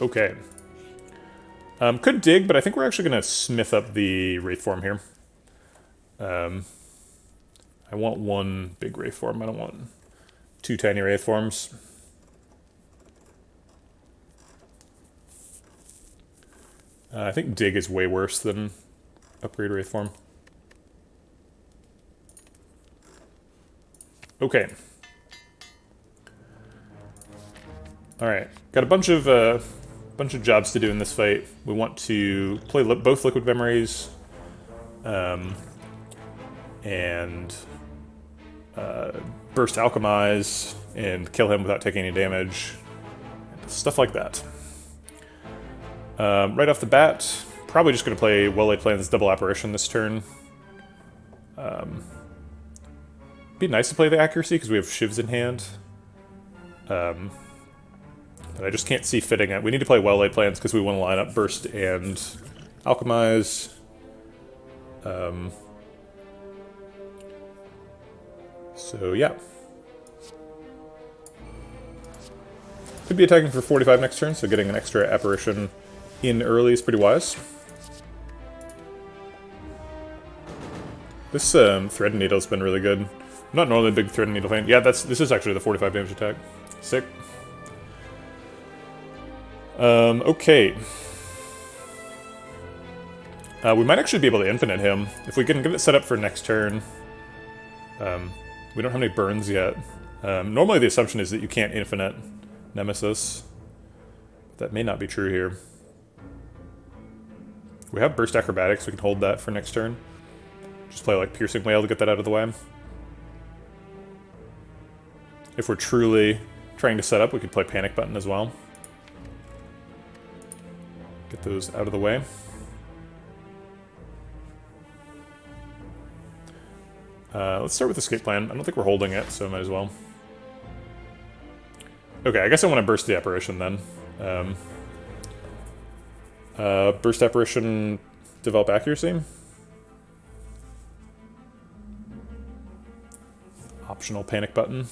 Okay. Could dig, but I think we're actually going to smith up the Wraith form here. I want 1 big Wraith form. I don't want 2 tiny Wraith forms. I think dig is way worse than upgrade Wraith form. Okay. Alright. Got a bunch of jobs to do in this fight. We want to play both Liquid Memories, and burst Alchemize, and kill him without taking any damage. Stuff like that. Right off the bat, probably just going to play Well-Laid Plans Double Apparition this turn. Be nice to play the accuracy, because we have Shivs in hand. But I just can't see fitting it. We need to play Well-Laid Plans, because we want to line up Burst and Alchemize. So, yeah. Could be attacking for 45 next turn, so getting an extra apparition in early is pretty wise. This Thread Needle's been really good. I'm not normally a big Thread Needle fan. Yeah, this is actually the 45 damage attack. Sick. Okay. We might actually be able to infinite him. If we can get it set up for next turn. We don't have any burns yet. Normally the assumption is that you can't infinite Nemesis. That may not be true here. We have Burst Acrobatics, we can hold that for next turn. Just play like Piercing Wail to get that out of the way. If we're truly trying to set up, we could play Panic Button as well. Get those out of the way. Let's start with Escape Plan. I don't think we're holding it, so might as well. Okay, I guess I want to burst the Apparition then. Burst Apparition, develop accuracy. Optional Panic Button.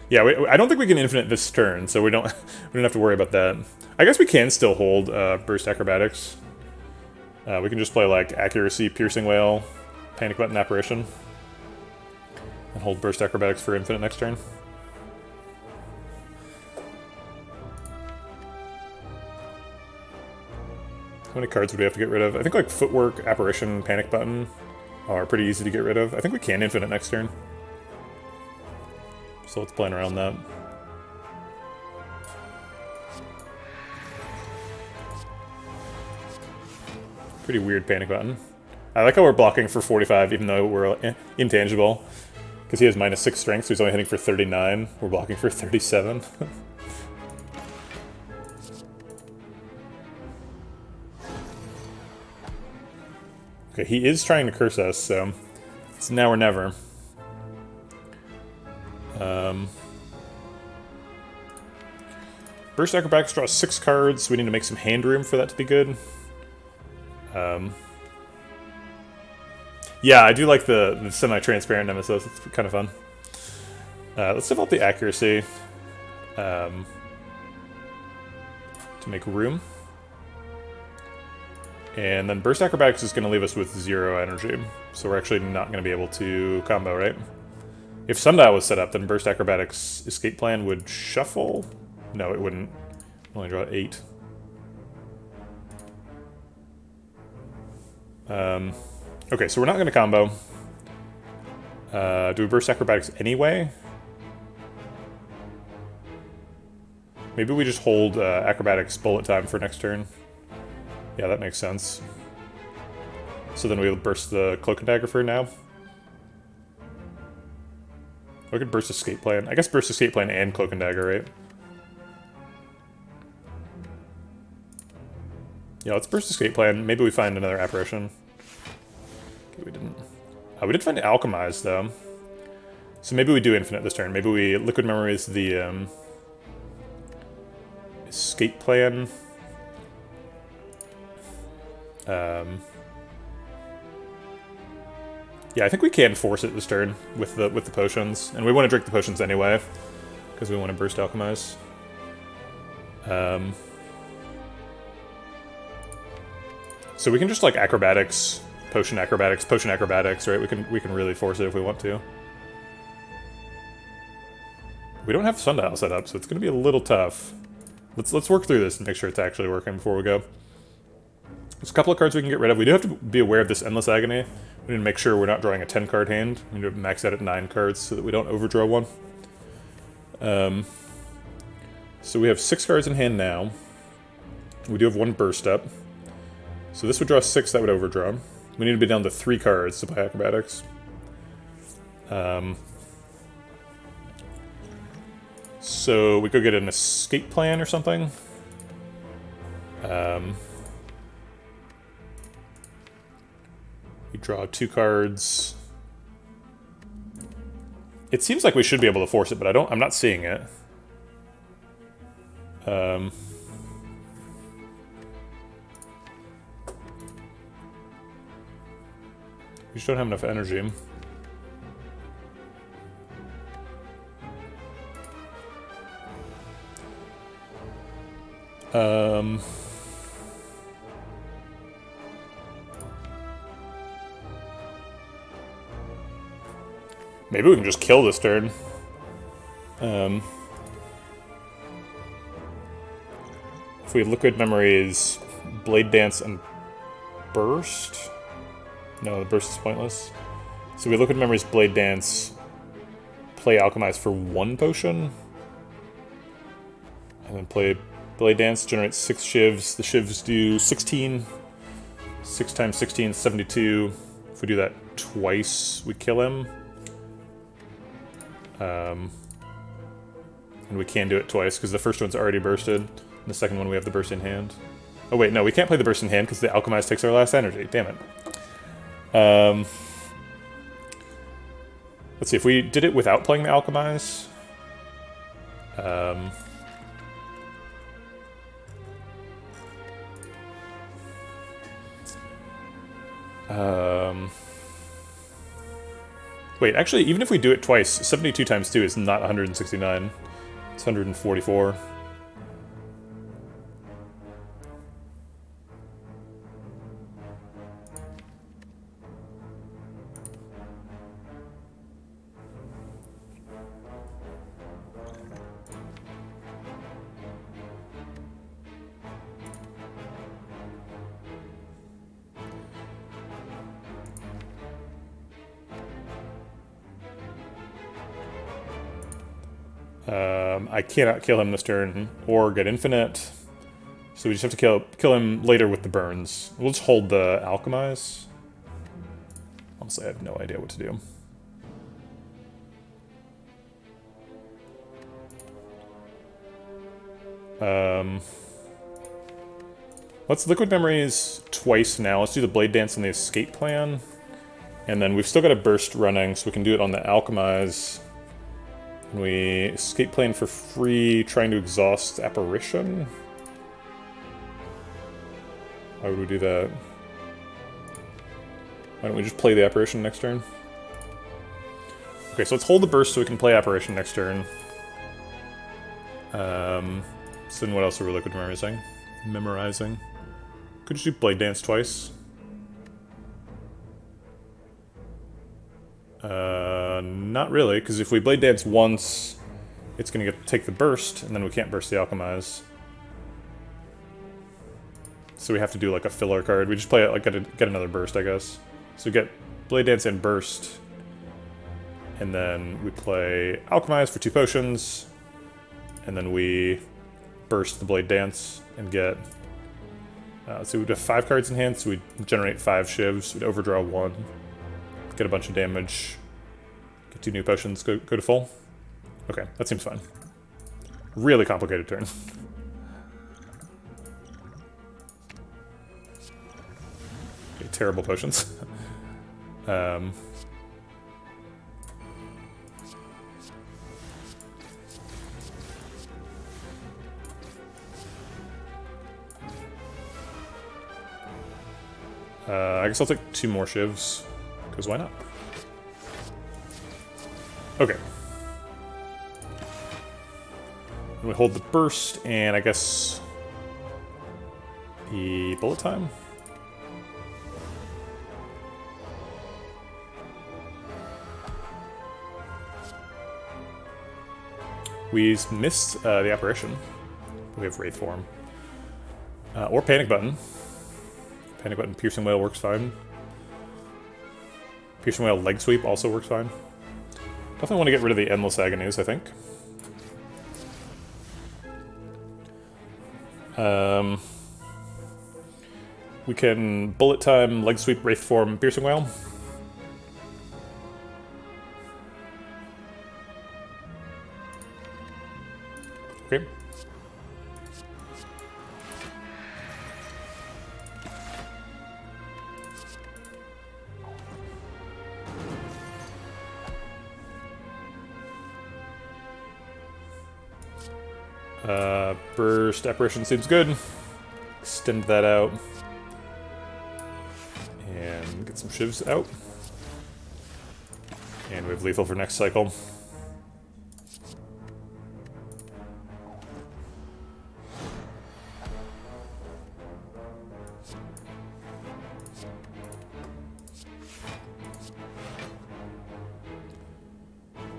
Yeah, I don't think we can infinite this turn, so we don't have to worry about that. I guess we can still hold Burst Acrobatics. We can just play like Accuracy, Piercing Wail, Panic Button, Apparition, and hold Burst Acrobatics for infinite next turn. How many cards would we have to get rid of? I think like Footwork, Apparition, Panic Button are pretty easy to get rid of. I think we can infinite next turn. So let's plan around that. Pretty weird Panic Button. I like how we're blocking for 45 even though we're intangible. Because he has -6 strength, so he's only hitting for 39. We're blocking for 37. Okay, he is trying to curse us, so it's now or never. Burst Acrobatics draws 6 cards. We need to make some hand room for that to be good. Yeah, I do like the semi-transparent nemesis. It's kind of fun. Let's develop the accuracy to make room. And then Burst Acrobatics is going to leave us with 0 energy. So we're actually not going to be able to combo, right? If Sundial was set up, then Burst Acrobatics Escape Plan would shuffle? No, it wouldn't. Only draw 8. Okay, so we're not going to combo. Do we Burst Acrobatics anyway? Maybe we just hold Acrobatics Bullet Time for next turn. Yeah, that makes sense. So then we'll burst the Cloak and Dagger for now. We could burst Escape Plan. I guess burst Escape Plan and Cloak and Dagger, right? Yeah, let's burst Escape Plan. Maybe we find another Apparition. Okay, we didn't. We did find Alchemize, though. So maybe we do Infinite this turn. Maybe we Liquid Memories the Escape Plan. Yeah, I think we can force it this turn with the potions, and we want to drink the potions anyway because we want to burst Alchemize. So we can just like Acrobatics, Potion Acrobatics, right? We can really force it if we want to. We don't have Sundial set up, so it's going to be a little tough. Let's work through this and make sure it's actually working before we go. There's a couple of cards we can get rid of. We do have to be aware of this Endless Agony. We need to make sure we're not drawing a 10-card hand. We need to max out at 9 cards so that we don't overdraw one. So we have 6 cards in hand now. We do have 1 burst up. So this would draw 6, that would overdraw. We need to be down to 3 cards to play Acrobatics. So we could get an Escape Plan or something. We draw 2 cards. It seems like we should be able to force it, but I'm not seeing it. We just don't have enough energy. Maybe we can just kill this turn. If we Liquid Memories, Blade Dance, and Burst? No, the Burst is pointless. So we Liquid Memories, Blade Dance, play Alchemize for 1 potion, and then play Blade Dance, generates 6 shivs. The shivs do 16. 6 times 16 is 72. If we do that twice, we kill him. And we can do it twice, because the first one's already bursted, and the second one we have the burst in hand. Oh wait, no, we can't play the burst in hand, because the Alchemize takes our last energy. Damn it. Let's see, if we did it without playing the Alchemize... Wait, actually, even if we do it twice, 72 times 2 is not 169. It's 144. I cannot kill him this turn, or get infinite. So we just have to kill him later with the burns. We'll just hold the Alchemize. Honestly, I have no idea what to do. Let's Liquid Memories twice now. Let's do the Blade Dance and the Escape Plan. And then we've still got a Burst running, so we can do it on the Alchemize. And we Escape Plan for free, trying to exhaust Apparition. Why would we do that? Why don't we just play the apparition next turn? Okay, so let's hold the burst so we can play apparition next turn. So then what else are we looking at memorizing? Could you do Blade Dance twice? Not really, because if we Blade Dance once, it's going to take the burst, and then we can't burst the Alchemize. So we have to do like a filler card. We just play it like get another burst, I guess. So we get Blade Dance and burst, and then we play Alchemize for 2 potions, and then we burst the Blade Dance and get... so we'd have 5 cards in hand, so we'd generate 5 shivs, we'd overdraw 1, get a bunch of damage, get 2 new potions, go to full. Okay, that seems fine. Really complicated turn. Okay, terrible potions. I guess I'll take 2 more shivs, because why not? Okay. We hold the burst, and I guess the bullet time? We missed the apparition. We have Wraith Form. Or Panic Button. Panic Button Piercing Wail works fine. Piercing Wail Leg Sweep also works fine. Definitely want to get rid of the Endless Agonies, I think. We can Bullet Time, Leg Sweep, Wraith Form, Piercing Wail. Okay. Burst Apparition seems good. Extend that out. And get some shivs out. And we have lethal for next cycle.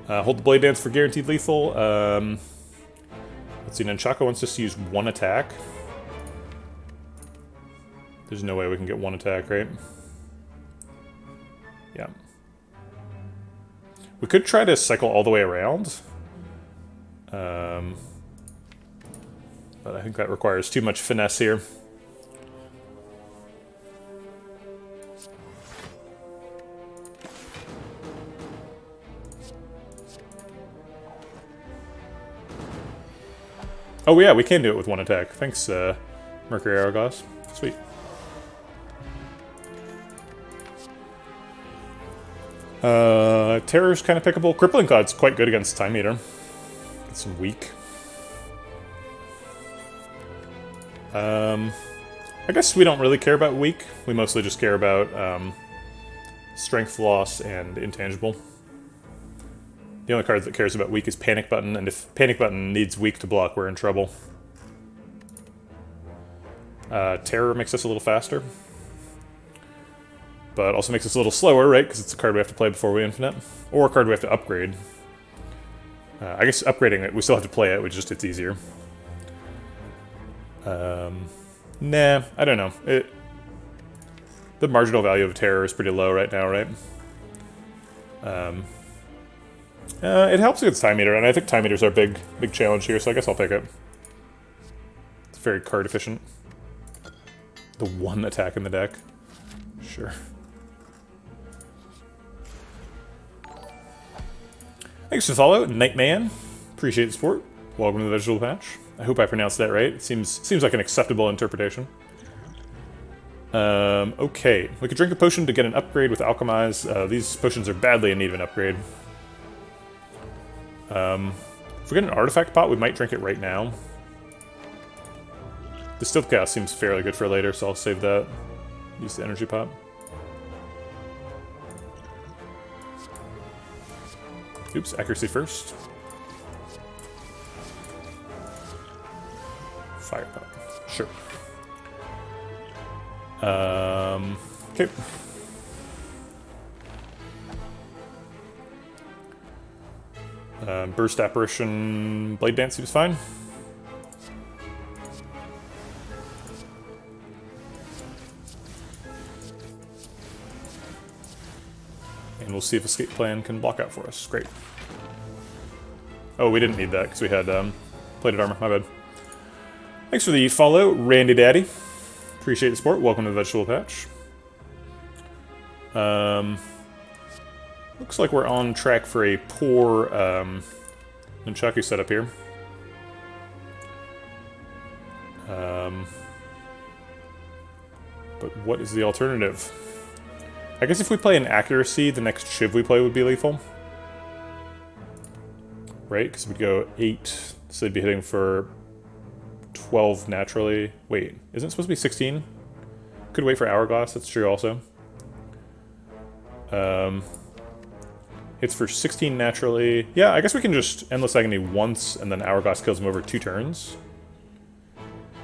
Hold the Blade Dance for guaranteed lethal. Let's see, Nunchako wants us to use 1 attack. There's no way we can get 1 attack, right? Yeah. We could try to cycle all the way around. But I think that requires too much finesse here. Oh yeah, we can do it with 1 attack. Thanks, Mercury Hourglass. Sweet. Terror's kind of pickable. Crippling Cloud's quite good against Time Eater. Get some weak. I guess we don't really care about weak. We mostly just care about strength loss and intangible. The only card that cares about weak is Panic Button, and if Panic Button needs weak to block, we're in trouble. Terror makes us a little faster. But also makes us a little slower, right? Because it's a card we have to play before we infinite. Or a card we have to upgrade. I guess upgrading it, we still have to play it, it's easier. Nah, I don't know. The marginal value of Terror is pretty low right now, right? It helps against Time Eater, and I think Time Eater's our big challenge here, so I guess I'll pick it. It's very card efficient. The 1 attack in the deck. Sure. Thanks for the follow, Nightman. Appreciate the support. Welcome to the Vegetable Patch. I hope I pronounced that right. It seems like an acceptable interpretation. Okay. We could drink a potion to get an upgrade with Alchemize. These potions are badly in need of an upgrade. If we get an artifact pot, we might drink it right now. The Stilled Chaos seems fairly good for later, so I'll save that. Use the energy pot. Oops, accuracy first. Fire pot. Sure. Okay. Burst Apparition, Blade Dance seems fine. And we'll see if Escape Plan can block out for us. Great. Oh, we didn't need that because we had plated armor. My bad. Thanks for the follow, Randy Daddy. Appreciate the support. Welcome to the Vegetable Patch. Looks like we're on track for a poor Nunchaku setup here. But what is the alternative? I guess if we play an accuracy, the next Shiv we play would be lethal. Right? Because we'd go 8, so they'd be hitting for 12 naturally. Wait, isn't it supposed to be 16? Could wait for Hourglass, that's true also. Hits for 16 naturally. Yeah, I guess we can just Endless Agony once, and then Hourglass kills him over 2 turns.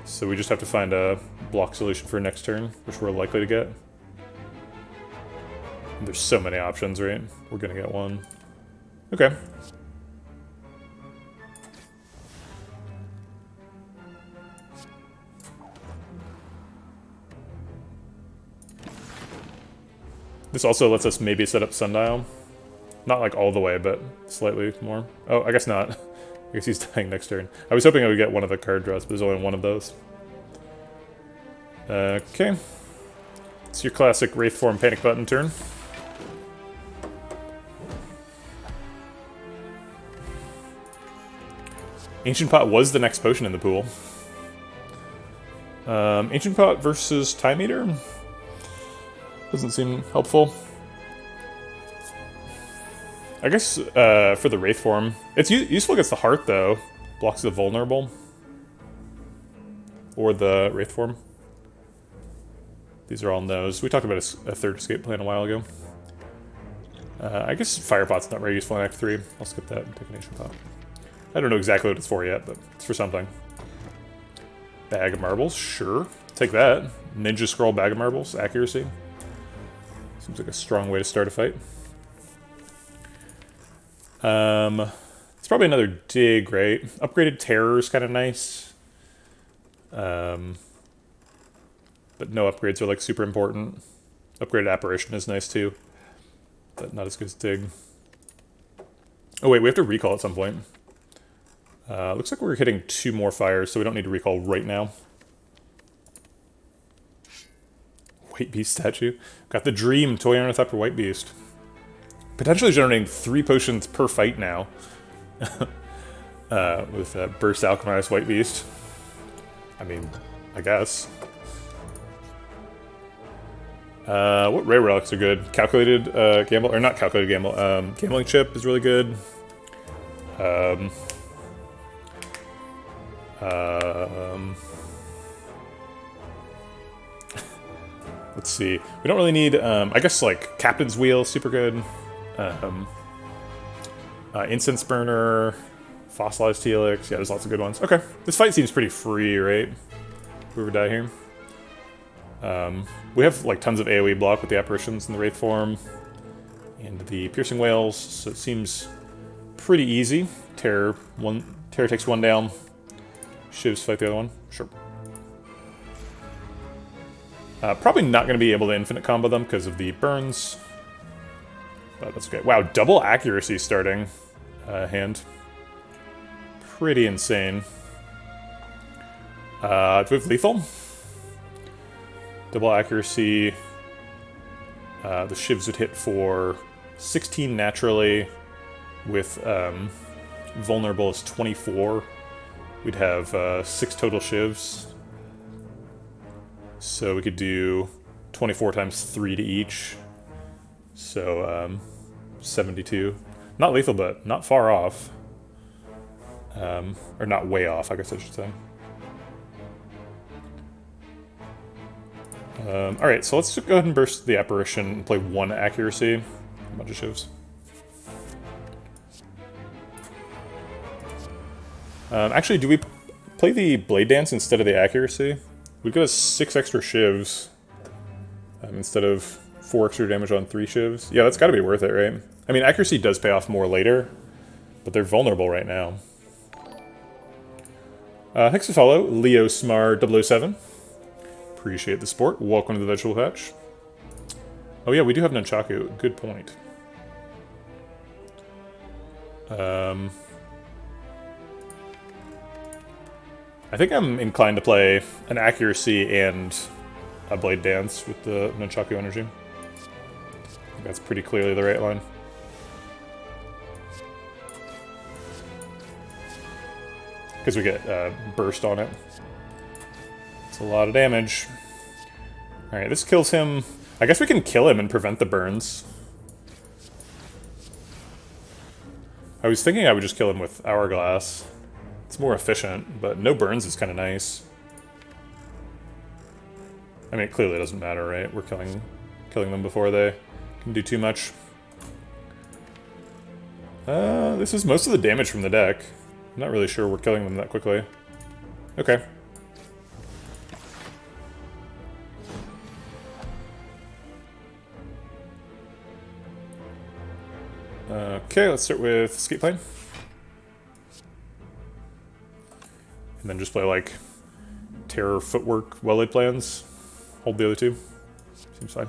So we just have to find a block solution for next turn, which we're likely to get. And there's so many options, right? We're gonna get one. Okay. This also lets us maybe set up Sundial. Not like all the way, but slightly more. Oh, I guess not. I guess he's dying next turn. I was hoping I would get one of the card draws, but there's only one of those. Okay. It's your classic Wraith Form Panic Button turn. Ancient Pot was the next potion in the pool. Ancient Pot versus Time Eater? Doesn't seem helpful. I guess for the Wraith form, it's useful against the Heart though. Blocks the Vulnerable. Or the Wraith form. These are all no's. We talked about a third escape plan a while ago. I guess Fire Pot's not very useful in Act 3. I'll skip that and pick an Ancient Pot. I don't know exactly what it's for yet, but it's for something. Bag of Marbles, sure. Take that. Ninja Scroll Bag of Marbles, accuracy. Seems like a strong way to start a fight. It's probably another dig, right? Upgraded Terror is kind of nice. But no upgrades are like super important. Upgraded Apparition is nice too. But not as good as dig. Oh wait, we have to recall at some point. Looks like we're hitting 2 more fires, so we don't need to recall right now. White Beast statue. Got the Dream, Toy Ornithopter White Beast. Potentially generating 3 potions per fight now. With Burst Alchemized White Beast. I mean, I guess. What rare relics are good? Calculated Gamble, or not Calculated Gamble, Gambling Chip is really good. Let's see. We don't really need, I guess, like, Captain's Wheel, super good. Incense Burner, Fossilized Helix. Yeah, there's lots of good ones. Okay. This fight seems pretty free, right? Whoever die here. We have, like, tons of AoE block with the Apparitions and the Wraith form. And the Piercing Whales, so it seems pretty easy. Terror takes 1 down. Shivs fight the other one. Sure. Probably not going to be able to infinite combo them because of the burns. But that's okay. Wow, double accuracy starting hand. Pretty insane. Do we have lethal? Double accuracy. The shivs would hit for 16 naturally with vulnerable is 24. We'd have 6 total shivs. So we could do 24 times 3 to each. So 72. Not lethal, but not far off. Or not way off, I guess I should say. Alright, so let's go ahead and burst the Apparition and play 1 accuracy. A bunch of shivs. Actually, do we play the Blade Dance instead of the Accuracy? We got 6 extra shivs instead of 4 extra damage on 3 shivs. Yeah, that's got to be worth it, right? I mean, Accuracy does pay off more later, but they're vulnerable right now. Hexafollow, Leo Smar 007. Appreciate the support. Welcome to the Vegetable Patch. Oh yeah, we do have Nunchaku. Good point. I think I'm inclined to play an Accuracy and a Blade Dance with the Nunchaku energy. I think that's pretty clearly the right line. Because we get burst on it. It's a lot of damage. Alright, this kills him. I guess we can kill him and prevent the burns. I was thinking I would just kill him with Hourglass. It's more efficient, but no burns is kind of nice. I mean, it clearly doesn't matter, right? We're killing them before they can do too much. This is most of the damage from the deck. I'm not really sure we're killing them that quickly. Okay. Okay, let's start with Escape Plane. And then just play, like, Terror, Footwork, Well-Laid Plans. Hold the other two. Seems fine.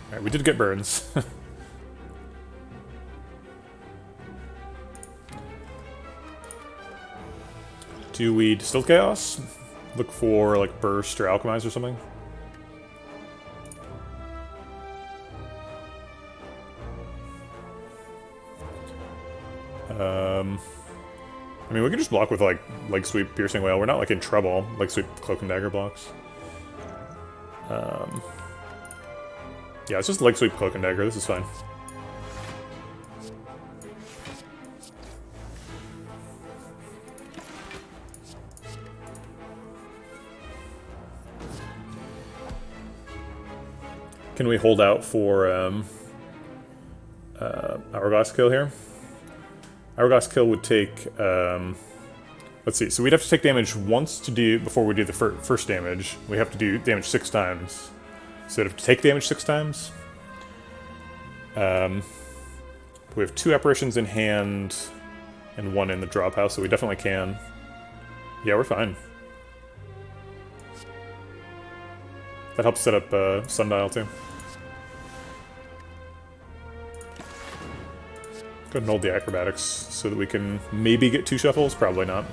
Alright, we did get burns. Do we Distill Chaos? Look for, like, Burst or Alchemize or something? I mean, we can just block with, like, Leg Sweep, Piercing Whale. We're not, like, in trouble. Leg Sweep, Cloak and Dagger blocks. Yeah, it's just Leg Sweep, Cloak and Dagger. This is fine. Can we hold out for Hourglass kill here? Hourglass kill would take, let's see, so we'd have to take damage once to do, before we do the first damage. We have to do damage 6 times. So we'd have to take damage 6 times. We have 2 apparitions in hand and 1 in the drop house, so we definitely can. Yeah, we're fine. That helps set up Sundial too. Go ahead and hold the acrobatics so that we can maybe get 2 shuffles. Probably not.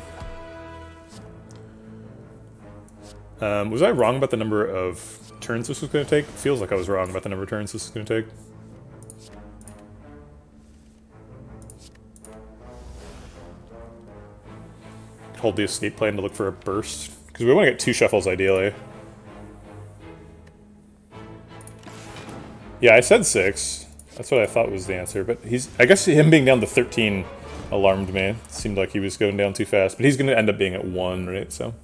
Was I wrong about the number of turns this was going to take? Feels like I was wrong about the number of turns this is going to take. Hold the escape plan to look for a burst. Because we want to get 2 shuffles ideally. Yeah, I said 6. That's what I thought was the answer, but I guess him being down to 13 alarmed me. It seemed like he was going down too fast, but he's going to end up being at 1, right? So.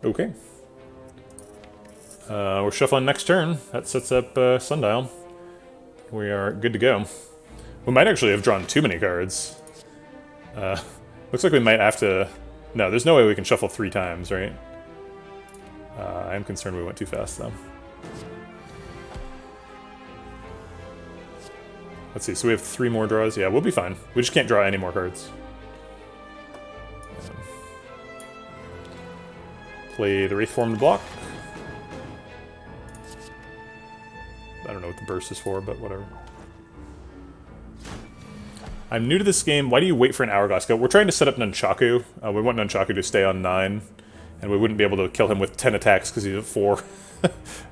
Okay. We're shuffling next turn. That sets up Sundial. We are good to go. We might actually have drawn too many cards. Looks like we might have to... No, there's no way we can shuffle 3 times, right? I'm concerned we went too fast, though. Let's see, so we have 3 more draws? Yeah, we'll be fine. We just can't draw any more cards. Play the Wraith Form to block. I don't know what the burst is for, but whatever. I'm new to this game. Why do you wait for an Hourglass kill? We're trying to set up Nunchaku. We want Nunchaku to stay on 9, and we wouldn't be able to kill him with 10 attacks because he's at 4.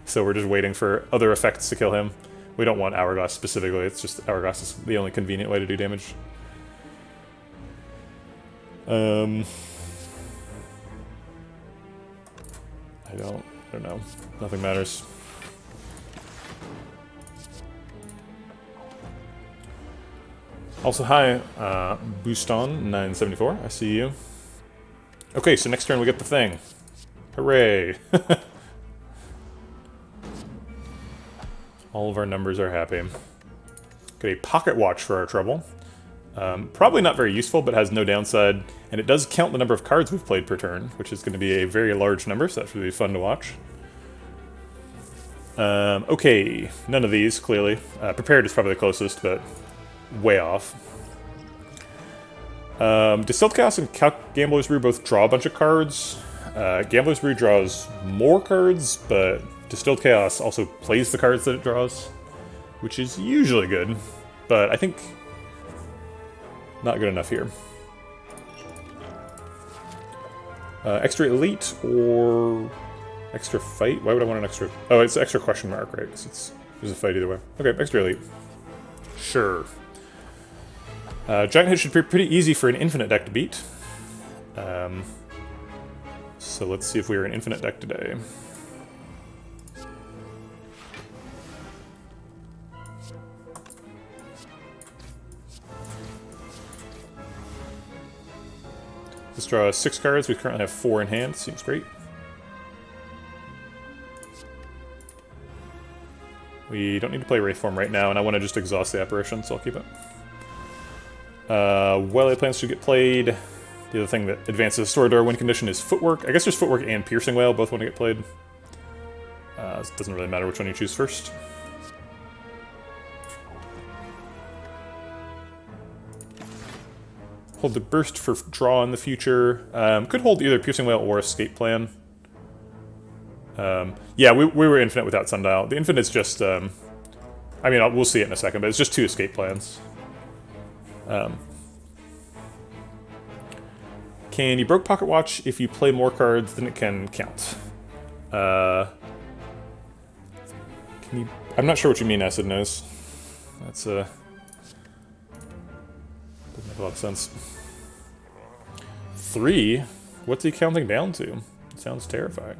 So we're just waiting for other effects to kill him. We don't want Hourglass specifically. It's just Hourglass is the only convenient way to do damage. I don't know. Nothing matters. Also, hi, Booston974. I see you. Okay, so next turn we get the thing. Hooray! All of our numbers are happy. Get a pocket watch for our trouble. Probably not very useful, but has no downside. And it does count the number of cards we've played per turn, which is going to be a very large number, so that should be fun to watch. Okay, none of these, clearly. Prepared is probably the closest, but way off. Distilled Chaos and Gambler's Brew both draw a bunch of cards. Gambler's Brew draws more cards, but Distilled Chaos also plays the cards that it draws, which is usually good, but I think not good enough here. Extra Elite or extra Fight? Why would I want an extra... Oh, it's extra question mark, right? Because there's a fight either way. Okay, extra Elite. Sure. Giant Hit should be pretty easy for an infinite deck to beat. So let's see if we are an infinite deck today. Let's draw 6 cards. We currently have 4 in hand. Seems great. We don't need to play Wraithform right now, and I want to just exhaust the apparition, so I'll keep it. Wily plans to get played. The other thing that advances Store Door win condition is Footwork. I guess there's Footwork and Piercing Wail, both want to get played. It doesn't really matter which one you choose first. Hold the Burst for draw in the future. Could hold either Piercing Wail or Escape Plan. Yeah, we were infinite without Sundial. The infinite's just... I mean, we'll see it in a second, but it's just 2 escape plans. Can you broke Pocket Watch if you play more cards than it can count? Can you... I'm not sure what you mean, Acid Nose. That's doesn't make a lot of sense. 3? What's he counting down to? It sounds terrifying.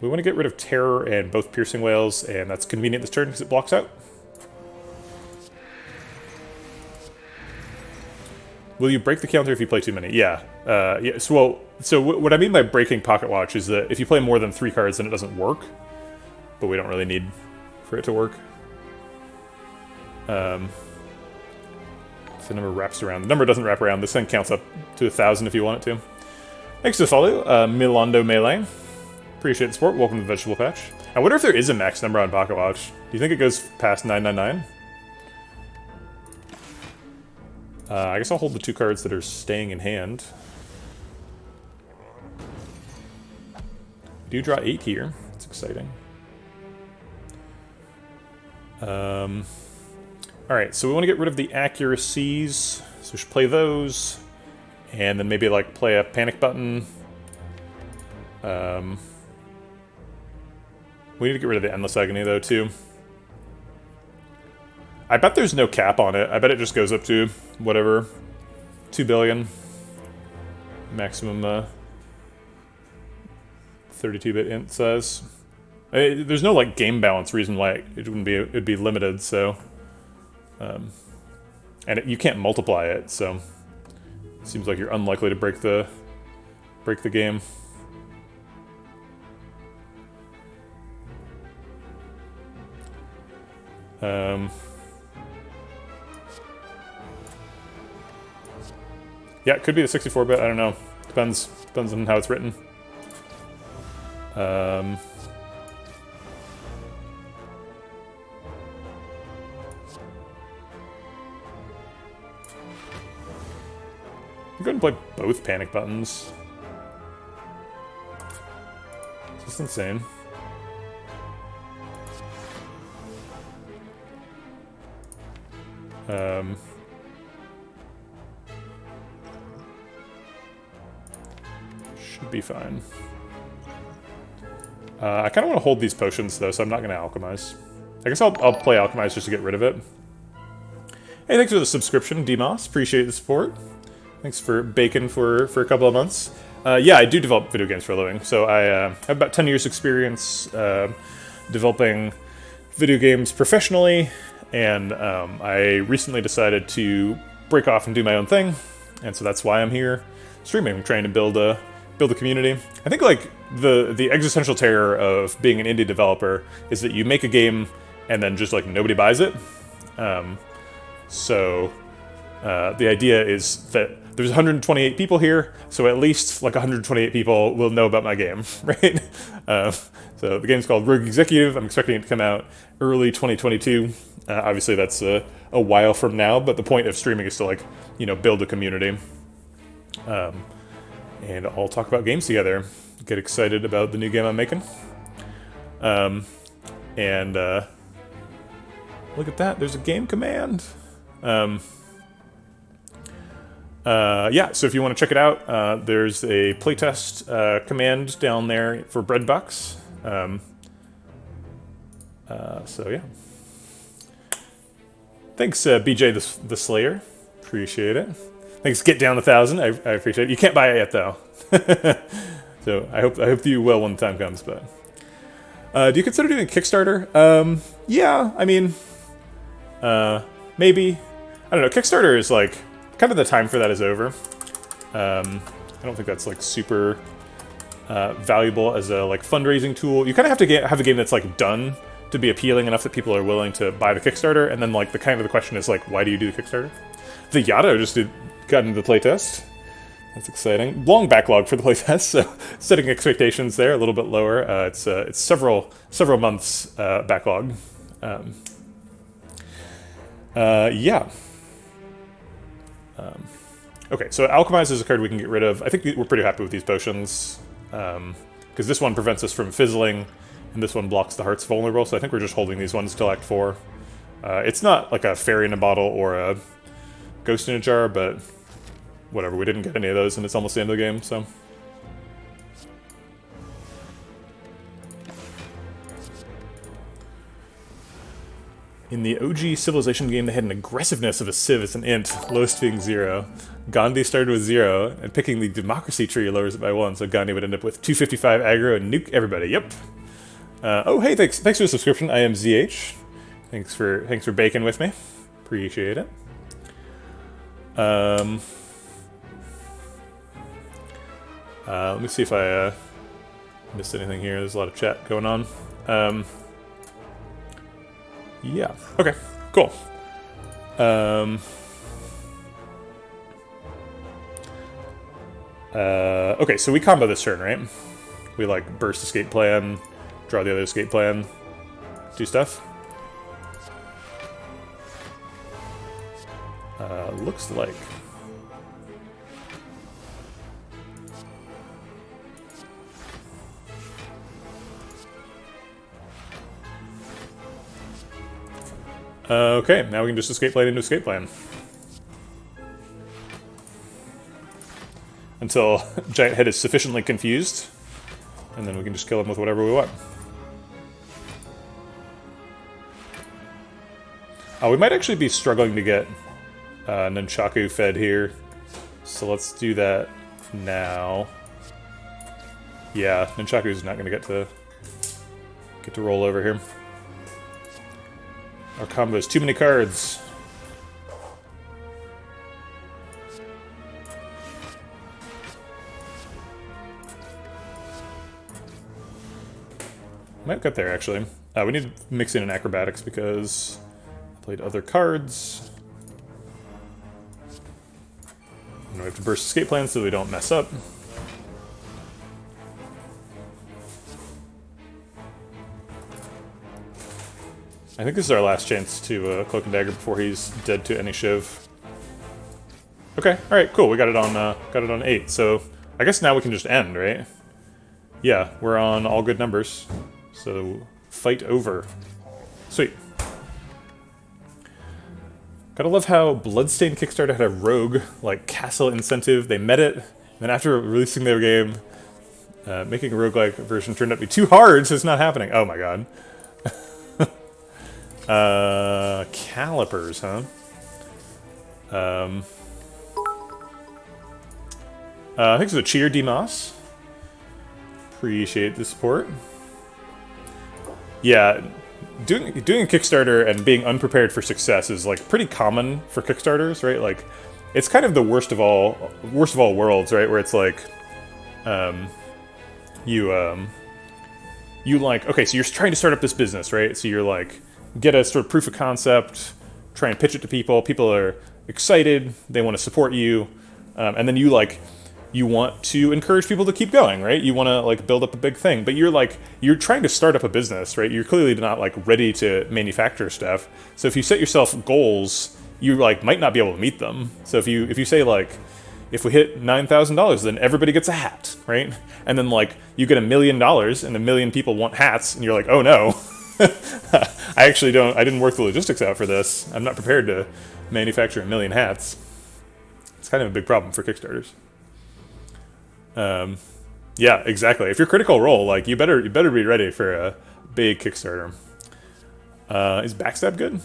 We want to get rid of Terror and both Piercing Wails, and that's convenient this turn because it blocks out. Will you break the counter if you play too many? Yeah. Yeah. So what I mean by breaking Pocket Watch is that if you play more than 3 cards, then it doesn't work. But we don't really need for it to work. If the number wraps around. The number doesn't wrap around. This thing counts up to 1,000 if you want it to. Thanks to follow, Milando Melee. Appreciate the support. Welcome to the Vegetable Patch. I wonder if there is a max number on Pocket Watch. Do you think it goes past 999? I guess I'll hold the 2 cards that are staying in hand. We do draw 8 here. That's exciting. Alright, so we want to get rid of the accuracies. So we should play those. And then maybe, like, play a Panic Button. We need to get rid of the Endless Agony, though, too. I bet there's no cap on it. I bet it just goes up to, whatever, 2 billion. Maximum 32-bit int size. There's no, like, game balance reason why it wouldn't be, it'd be limited, so... and you can't multiply it, so... It seems like you're unlikely to break the game. Yeah, it could be the 64-bit, I don't know. Depends on how it's written. I'm going to play both Panic Buttons. It's just insane. Should be fine. I kind of want to hold these potions, though, so I'm not going to Alchemize. I guess I'll play Alchemize just to get rid of it. Hey, thanks for the subscription, DMoss. Appreciate the support. Thanks for baking for a couple of months. Yeah, I do develop video games for a living, so I have about 10 years experience developing video games professionally, and I recently decided to break off and do my own thing, and so that's why I'm here streaming. I'm trying to build a community. I think like the existential terror of being an indie developer is that you make a game and then just like nobody buys it. So the idea is that there's 128 people here, so at least like 128 people will know about my game, right? So the game's called Rogue Executive. I'm expecting it to come out early 2022. Obviously that's a while from now, but the point of streaming is to like, you know, build a community. And I'll talk about games together, get excited about the new game I'm making. And look at that, there's a game command. Yeah, so if you want to check it out, there's a playtest command down there for Breadbox. So yeah. Thanks, BJ the Slayer. Appreciate it. Thanks, Get Down 1,000. I appreciate it. You can't buy it yet, though. So I hope you will when the time comes. But do you consider doing a Kickstarter? Yeah, I mean, maybe. I don't know. Kickstarter is like kind of the time for that is over. I don't think that's like super valuable as a like fundraising tool. You kind of have to have a game that's like done to be appealing enough that people are willing to buy the Kickstarter. And then like the question is like, why do you do the Kickstarter? The Yato just got into the playtest. That's exciting. Long backlog for the playtest, so setting expectations there a little bit lower. It's several months backlog. Yeah. Okay, so Alchemize is a card we can get rid of. I think we're pretty happy with these potions, because this one prevents us from fizzling, and this one blocks the hearts vulnerable, so I think we're just holding these ones till Act 4. It's not like a fairy in a bottle or a ghost in a jar, but whatever, we didn't get any of those, and it's almost the end of the game, so. In the OG Civilization game, they had an aggressiveness of a civ as an int, lowest being 0. Gandhi started with 0, and picking the democracy tree lowers it by 1, so Gandhi would end up with 255 aggro and nuke everybody, yep. Oh, hey, thanks for the subscription, I am ZH. Thanks for baking with me, appreciate it. Let me see if I missed anything here. There's a lot of chat going on. Yeah. Okay. Cool. Okay, so we combo this turn, right? We like burst escape plan, draw the other escape plan, do stuff. Looks like. Okay, now we can just escape plan into escape plan. Until Giant Head is sufficiently confused, and then we can just kill him with whatever we want. We might actually be struggling to get Nunchaku fed here, so let's do that now. Yeah, Nunchaku's not going to get to roll over here. Our combo is too many cards. Might get there, actually. We need to mix in an acrobatics because I played other cards. And we have to burst escape plan so we don't mess up. I think this is our last chance to Cloak and Dagger before he's dead to any shiv. Okay, alright, cool. We got it on 8. So I guess now we can just end, right? Yeah, we're on all good numbers. So fight over. Sweet. Gotta love how Bloodstained Kickstarter had a rogue, like, castle incentive. They met it, and then after releasing their game, making a roguelike version turned out to be too hard, so it's not happening. Oh my god. Calipers, huh? Thanks for the cheer, D-Moss. Appreciate the support. Yeah, doing a Kickstarter and being unprepared for success is like pretty common for Kickstarters, right? Like, it's kind of the worst of all worlds, right? Where it's like, you like, okay, so you're trying to start up this business, right? So you're like, get a sort of proof of concept, try and pitch it to people. People are excited, they want to support you, and then you want to encourage people to keep going, right? You want to like build up a big thing, but you're trying to start up a business, right? You're clearly not like ready to manufacture stuff. So if you set yourself goals, you like might not be able to meet them. So if you say like, if we hit $9,000, then everybody gets a hat, right? And then like you get $1 million and 1 million people want hats, and you're like, oh no, I didn't work the logistics out for this. I'm not prepared to manufacture 1 million hats. It's kind of a big problem for Kickstarters. Yeah, exactly. If you're Critical Role, like you better be ready for a big Kickstarter. Is Backstab good?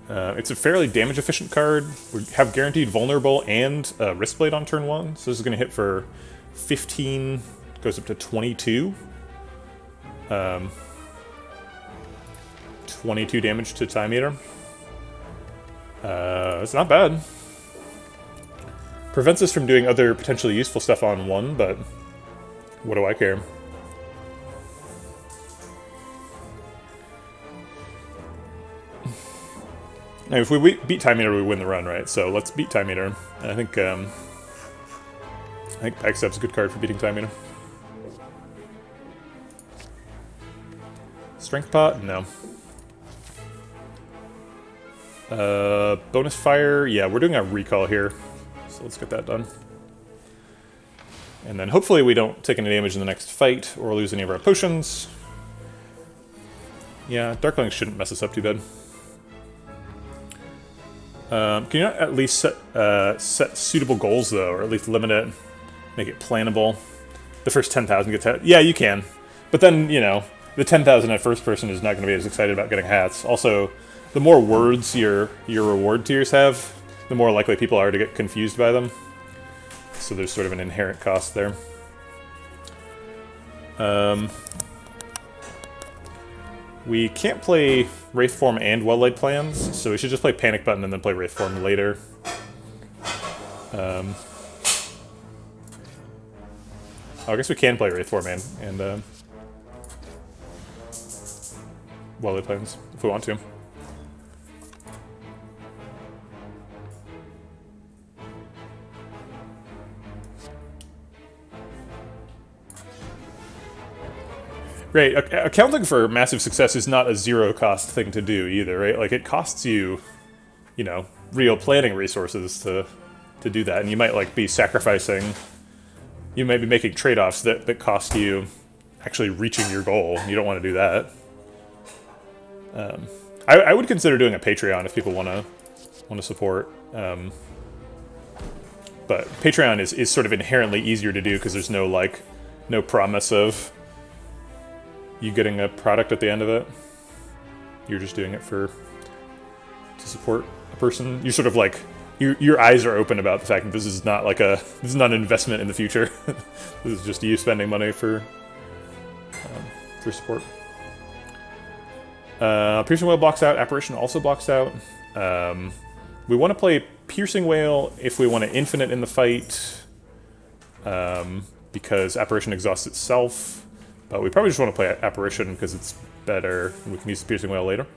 It's a fairly damage efficient card. We have guaranteed vulnerable and Wristblade on turn 1. So this is going to hit for 15, goes up to 22. 22 damage to Time Eater. It's not bad. Prevents us from doing other potentially useful stuff on 1, but what do I care? Now, if we beat Time Eater, we win the run, right? So let's beat Time Eater. I think Backstab's a good card for beating Time Eater. Strength Pot? No. Bonus Fire? Yeah, we're doing a recall here. So let's get that done. And then hopefully we don't take any damage in the next fight or lose any of our potions. Yeah, Darkling shouldn't mess us up too bad. Can you not at least set suitable goals, though, or at least limit it, make it plannable? The first 10,000 gets hats. Yeah, you can. But then, you know, the 10,000 at first person is not going to be as excited about getting hats. Also, the more words your reward tiers have, the more likely people are to get confused by them. So there's sort of an inherent cost there. We can't play Wraithform and Well-Laid Plans, so we should just play Panic Button and then play Wraithform later. I guess we can play Wraithform and Well-Laid Plans if we want to. Right, accounting for massive success is not a zero-cost thing to do either, right? Like, it costs you, you know, real planning resources to do that, and you might, like, be sacrificing... You might be making trade-offs that cost you actually reaching your goal. You don't want to do that. I would consider doing a Patreon if people want to support. But Patreon is sort of inherently easier to do because there's no promise of you getting a product at the end of it. You're just doing it to support a person. You're sort of like, your eyes are open about the fact that this is not an investment in the future. This is just you spending money for support. Piercing Whale blocks out. Apparition also blocks out. We want to play Piercing Whale if we want to infinite in the fight, because Apparition exhausts itself. But we probably just want to play Apparition because it's better. We can use the Piercing Whale later.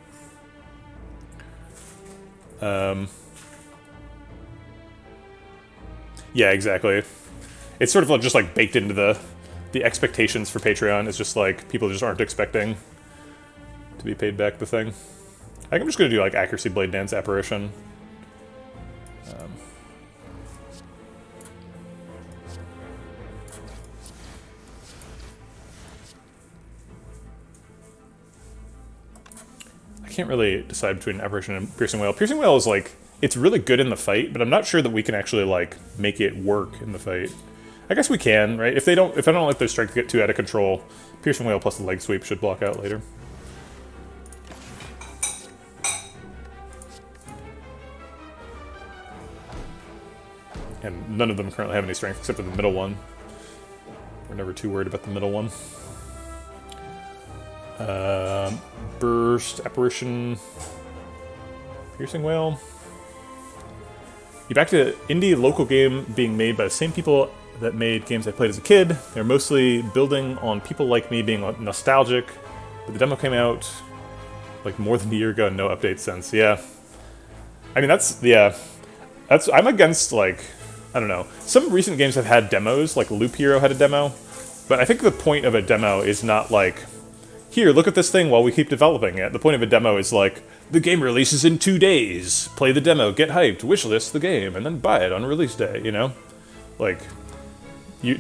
Yeah, exactly. It's sort of just like baked into the expectations for Patreon. It's just like people just aren't expecting to be paid back the thing. I think I'm just going to do like Accuracy Blade Dance Apparition. I can't really decide between Apparition and Piercing Whale. Piercing Whale is like, it's really good in the fight, but I'm not sure that we can actually like make it work in the fight. I guess we can, right? If I don't let their strength get too out of control, Piercing Whale plus the leg sweep should block out later. And none of them currently have any strength except for the middle one. We're never too worried about the middle one. Burst, Apparition, Piercing Whale. You back to indie local game being made by the same people that made games I played as a kid. They're mostly building on people like me being nostalgic. But the demo came out like more than a year ago and no update since. Yeah. I mean, I'm against, like, I don't know. Some recent games have had demos, like Loop Hero had a demo. But I think the point of a demo is not like, here, look at this thing while we keep developing it. The point of a demo is like, the game releases in 2 days. Play the demo, get hyped, wishlist the game, and then buy it on release day, you know? Like,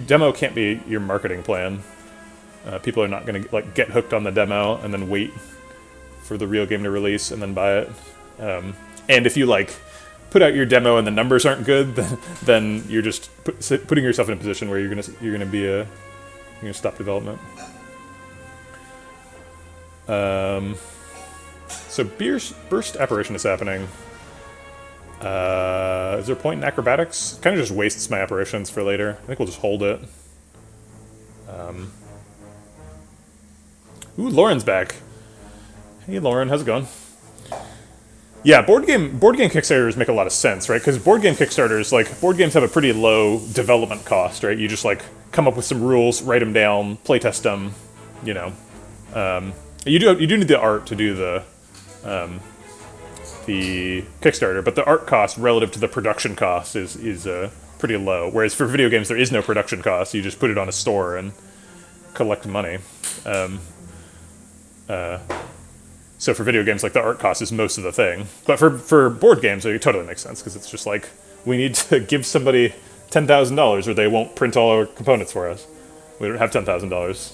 demo can't be your marketing plan. People are not going to like get hooked on the demo and then wait for the real game to release and then buy it. And if you like put out your demo and the numbers aren't good, then you're just putting yourself in a position where you're gonna stop development. So burst apparition is happening. Is there a point in acrobatics? Kind of just wastes my apparitions for later. I think we'll just hold it. Ooh, Lauren's back. Hey, Lauren, how's it going? Yeah, board game Kickstarters make a lot of sense, right? Because board game Kickstarters, like, board games have a pretty low development cost, right? You just, like, come up with some rules, write them down, playtest them, you know. You do need the art to do the Kickstarter, but the art cost relative to the production cost is pretty low. Whereas for video games, there is no production cost. You just put it on a store and collect money. So for video games, like, the art cost is most of the thing. But for board games, it totally makes sense, because it's just like, we need to give somebody $10,000 or they won't print all our components for us. We don't have $10,000.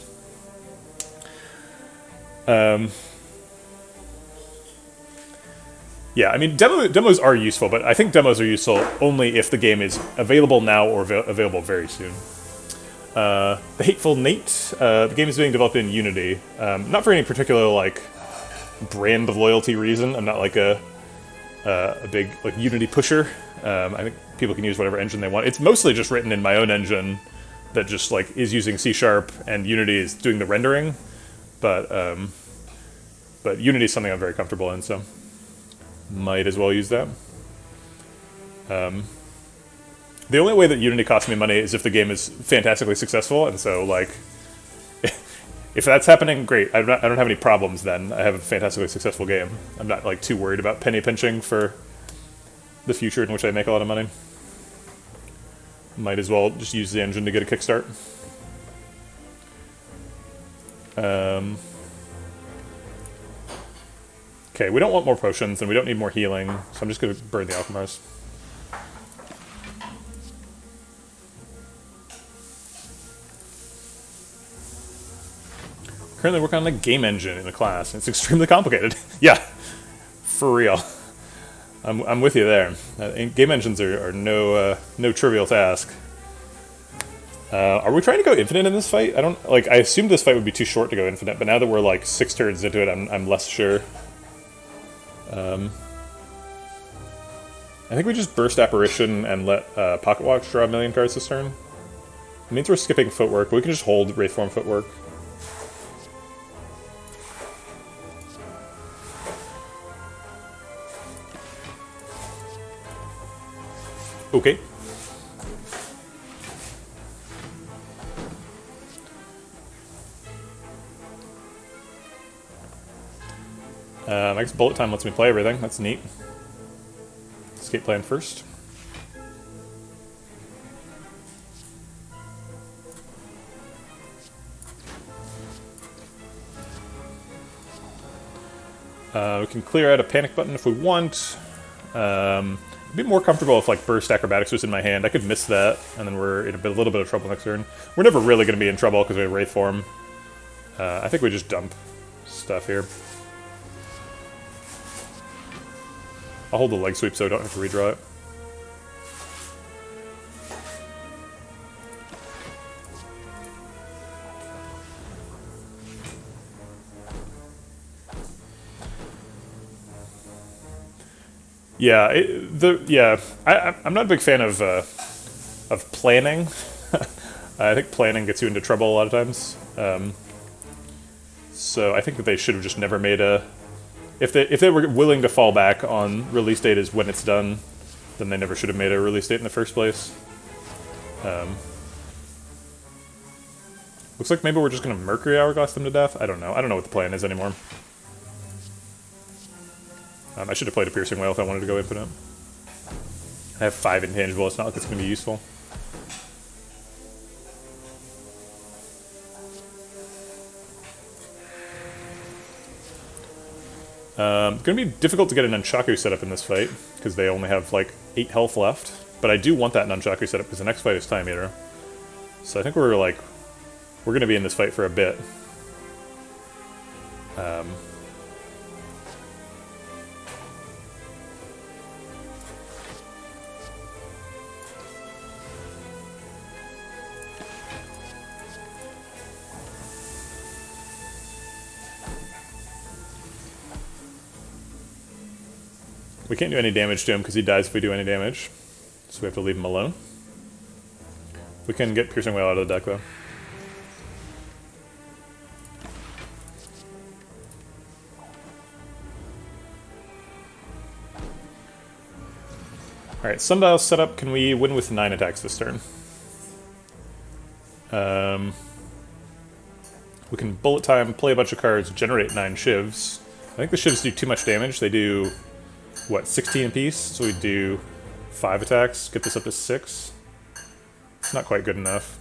Yeah, I mean, demos are useful, but I think demos are useful only if the game is available now or available very soon. The Hateful Nate, the game is being developed in Unity. Not for any particular, like, brand loyalty reason. I'm not like a big, like, Unity pusher. I think people can use whatever engine they want. It's mostly just written in my own engine that just, like, is using C#, and Unity is doing the rendering. But Unity is something I'm very comfortable in, so might as well use that. The only way that Unity costs me money is if the game is fantastically successful, and so, like, if that's happening, great. I don't have any problems then. I have a fantastically successful game. I'm not, like, too worried about penny pinching for the future in which I make a lot of money. Might as well just use the engine to get a kickstart. Okay, we don't want more potions, and we don't need more healing, so I'm just going to burn the Alchemars. Currently working on the game engine in the class. It's extremely complicated. Yeah, for real. I'm with you there. Game engines are no trivial task. Are we trying to go infinite in this fight? I assumed this fight would be too short to go infinite, but now that we're like 6 turns into it, I'm less sure. I think we just burst Apparition and let Pocket Watch draw 1,000,000 cards this turn. It means we're skipping Footwork, but we can just hold Wraithform Footwork. Okay. I guess Bullet Time lets me play everything. That's neat. Escape plan first. We can clear out a panic button if we want. I'd be more comfortable if, like, Burst Acrobatics was in my hand. I could miss that, and then we're in a little bit of trouble next turn. We're never really going to be in trouble because we have Wraith Form. I think we just dump stuff here. I'll hold the leg sweep so I don't have to redraw it. Yeah, I'm not a big fan of planning. I think planning gets you into trouble a lot of times. So I think that they should have just never made a... If they were willing to fall back on release date is when it's done, then they never should have made a release date in the first place. Looks like maybe we're just going to Mercury Hourglass them to death. I don't know. I don't know what the plan is anymore. I should have played a Piercing Whale if I wanted to go infinite. I have 5 intangible. It's not like it's going to be useful. It's going to be difficult to get a Nunchaku setup in this fight, because they only have like 8 health left. But I do want that Nunchaku setup, because the next fight is Time Eater. So I think we're going to be in this fight for a bit. We can't do any damage to him because he dies if we do any damage. So we have to leave him alone. We can get Piercing Whale out of the deck, though. Alright, Sundial setup. Can we win with 9 attacks this turn? We can Bullet Time, play a bunch of cards, generate 9 Shivs. I think the Shivs do too much damage. They do, what, 16 apiece? So we do 5 attacks, get this up to 6. It's not quite good enough.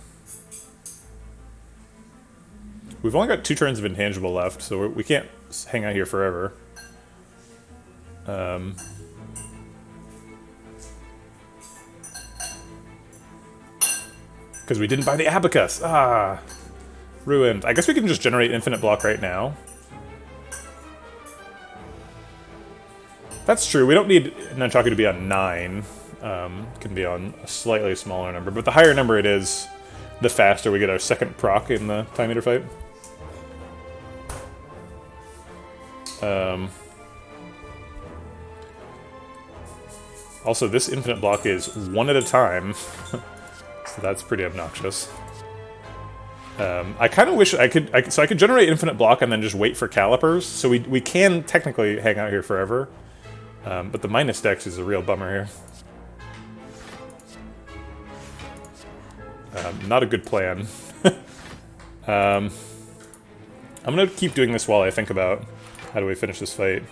We've only got 2 turns of intangible left, so we can't hang out here forever. Because we didn't buy the Abacus! Ah! Ruined. I guess we can just generate infinite block right now. That's true, we don't need Nunchaku to be on 9. It can be on a slightly smaller number, but the higher number it is, the faster we get our second proc in the Time Eater fight. Also, this infinite block is 1 at a time, so that's pretty obnoxious. I kind of wish I could generate infinite block and then just wait for Calipers, so we can technically hang out here forever. But the minus dex is a real bummer here. Not a good plan. I'm gonna keep doing this while I think about how do we finish this fight.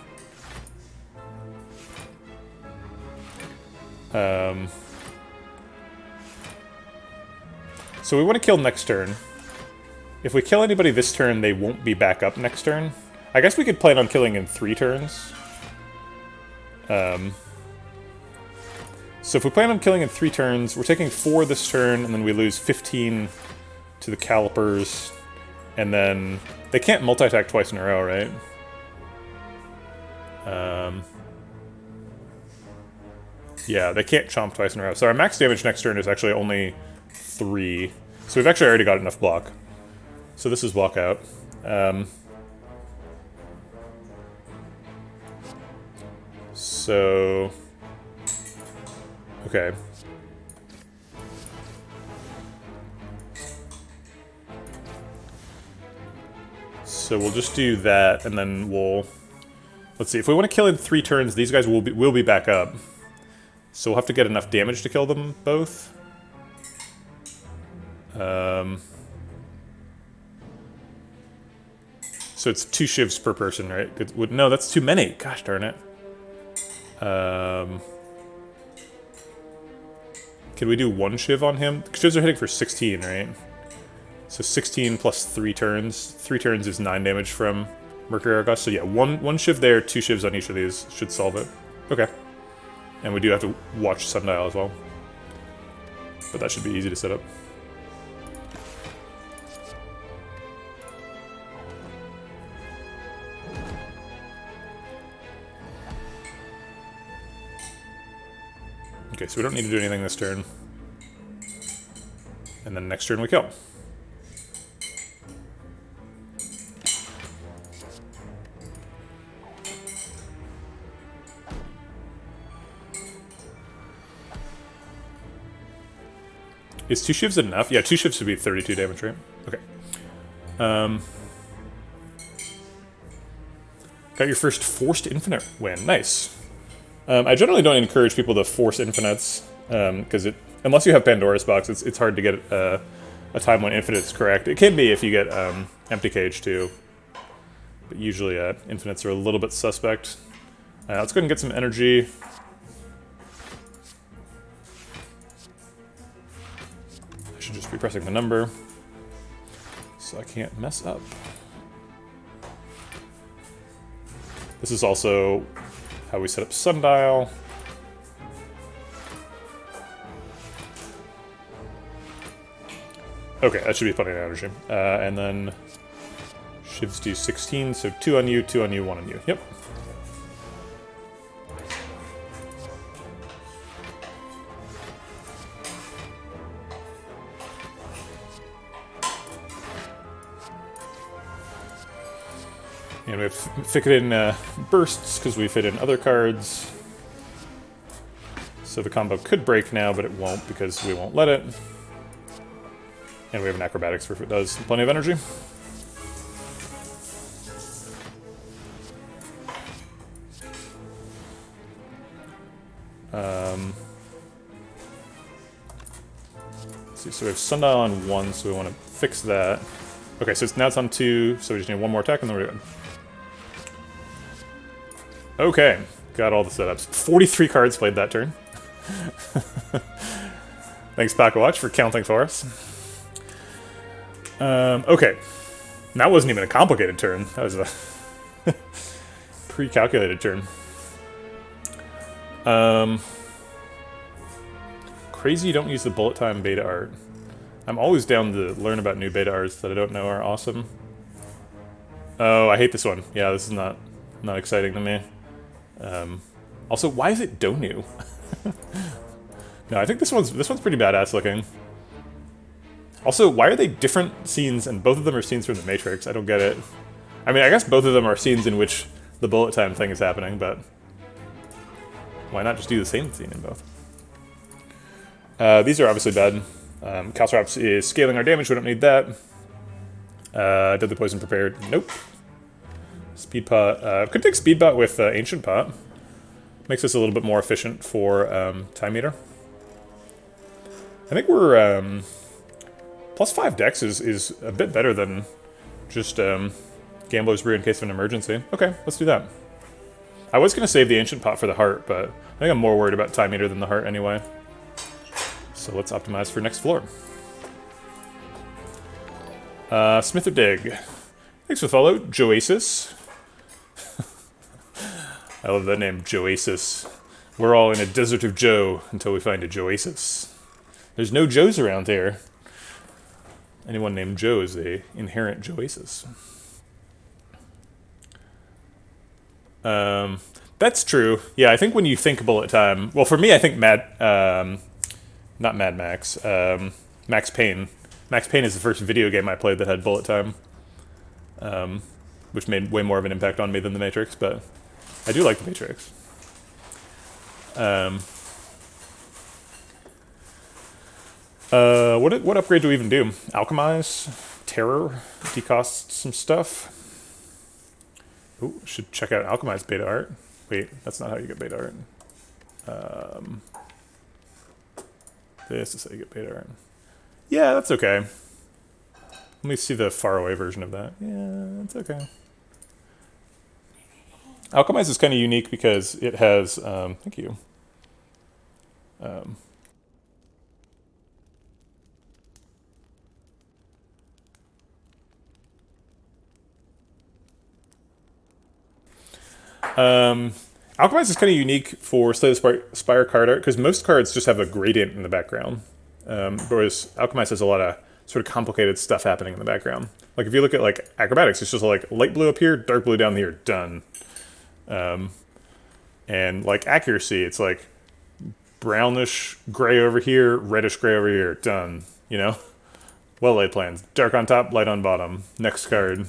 So we want to kill next turn. If we kill anybody this turn, they won't be back up next turn. I guess we could plan on killing in 3 turns. So if we plan on killing in 3 turns, we're taking 4 this turn, and then we lose 15 to the Calipers, and then they can't multi-attack twice in a row, right? Yeah, they can't chomp twice in a row. So our max damage next turn is actually only 3. So we've actually already got enough block. So this is walkout. So... okay. So we'll just do that, and then we'll... let's see, if we want to kill in 3 turns, these guys will be back up. So we'll have to get enough damage to kill them both. So it's 2 shivs per person, right? No, that's too many. Gosh darn it. Can we do 1 shiv on him? Shivs are hitting for 16, right? So 16 plus 3 turns. 3 turns is 9 damage from Mercury Hourglass. So yeah, one shiv there, 2 shivs on each of these should solve it. Okay. And we do have to watch Sundial as well. But that should be easy to set up. Okay, so we don't need to do anything this turn. And then next turn we kill. Is 2 shivs enough? Yeah, 2 shivs would be 32 damage, right? Okay. Got your first forced infinite win. Nice. I generally don't encourage people to force infinites, because unless you have Pandora's Box, it's hard to get a time when infinite's correct. It can be if you get Empty Cage too, but usually infinites are a little bit suspect. Let's go ahead and get some energy. I should just be pressing the number so I can't mess up. This is also how we set up Sundial. Okay, that should be plenty of energy. And then shivs do 16, so 2 on you, 2 on you, 1 on you. Yep. And we have fit in bursts because we fit in other cards. So the combo could break now, but it won't because we won't let it. And we have an acrobatics for if it does. Plenty of energy. Let's see, so we have Sundial on 1, so we want to fix that. Okay, so now it's on 2, so we just need one more attack and then we're good. Okay, got all the setups. 43 cards played that turn. Thanks, PocketWatch, for counting for us. Okay. That wasn't even a complicated turn. That was a pre-calculated turn. Crazy you don't use the bullet time beta art. I'm always down to learn about new beta arts that I don't know are awesome. Oh, I hate this one. Yeah, this is not exciting to me. Also, why is it Donu? No, I think this one's pretty badass looking. Also, why are they different scenes and both of them are scenes from the Matrix? I don't get it. I mean, I guess both of them are scenes in which the bullet time thing is happening, but why not just do the same scene in both? These are obviously bad. Caltrops is scaling our damage, we don't need that. Deadly Poison prepared, nope. Speed Pot, could take Speed Pot with Ancient Pot. Makes us a little bit more efficient for Time Meter. I think we're, +5 dex is a bit better than just Gambler's Brew in case of an emergency. Okay, let's do that. I was going to save the Ancient Pot for the heart, but I think I'm more worried about Time Meter than the heart anyway. So let's optimize for next floor. Smith or Dig. Thanks for the follow, Joasis. I love that name, Joasis. We're all in a desert of Joe until we find a Joasis. There's no Joes around here. Anyone named Joe is a inherent Joasis. That's true. Yeah, I think when you think bullet time... Well, for me, I think not Mad Max. Max Payne. Max Payne is the first video game I played that had bullet time. Which made way more of an impact on me than The Matrix, but I do like The Matrix. What upgrade do we even do? Alchemize? Terror? Decost some stuff? Ooh, should check out Alchemize beta art. Wait, that's not how you get beta art. This is how you get beta art. Yeah, that's okay. Let me see the faraway version of that. Yeah, it's okay. Alchemize is kind of unique because it has, thank you. Alchemize is kind of unique for Slay the Spire card art because most cards just have a gradient in the background. Whereas Alchemize has a lot of sort of complicated stuff happening in the background. Like if you look at like acrobatics, it's just like light blue up here, dark blue down here, done. And like accuracy, it's like brownish gray over here, reddish gray over here, done. You know, well laid plans. Dark on top, light on bottom. Next card.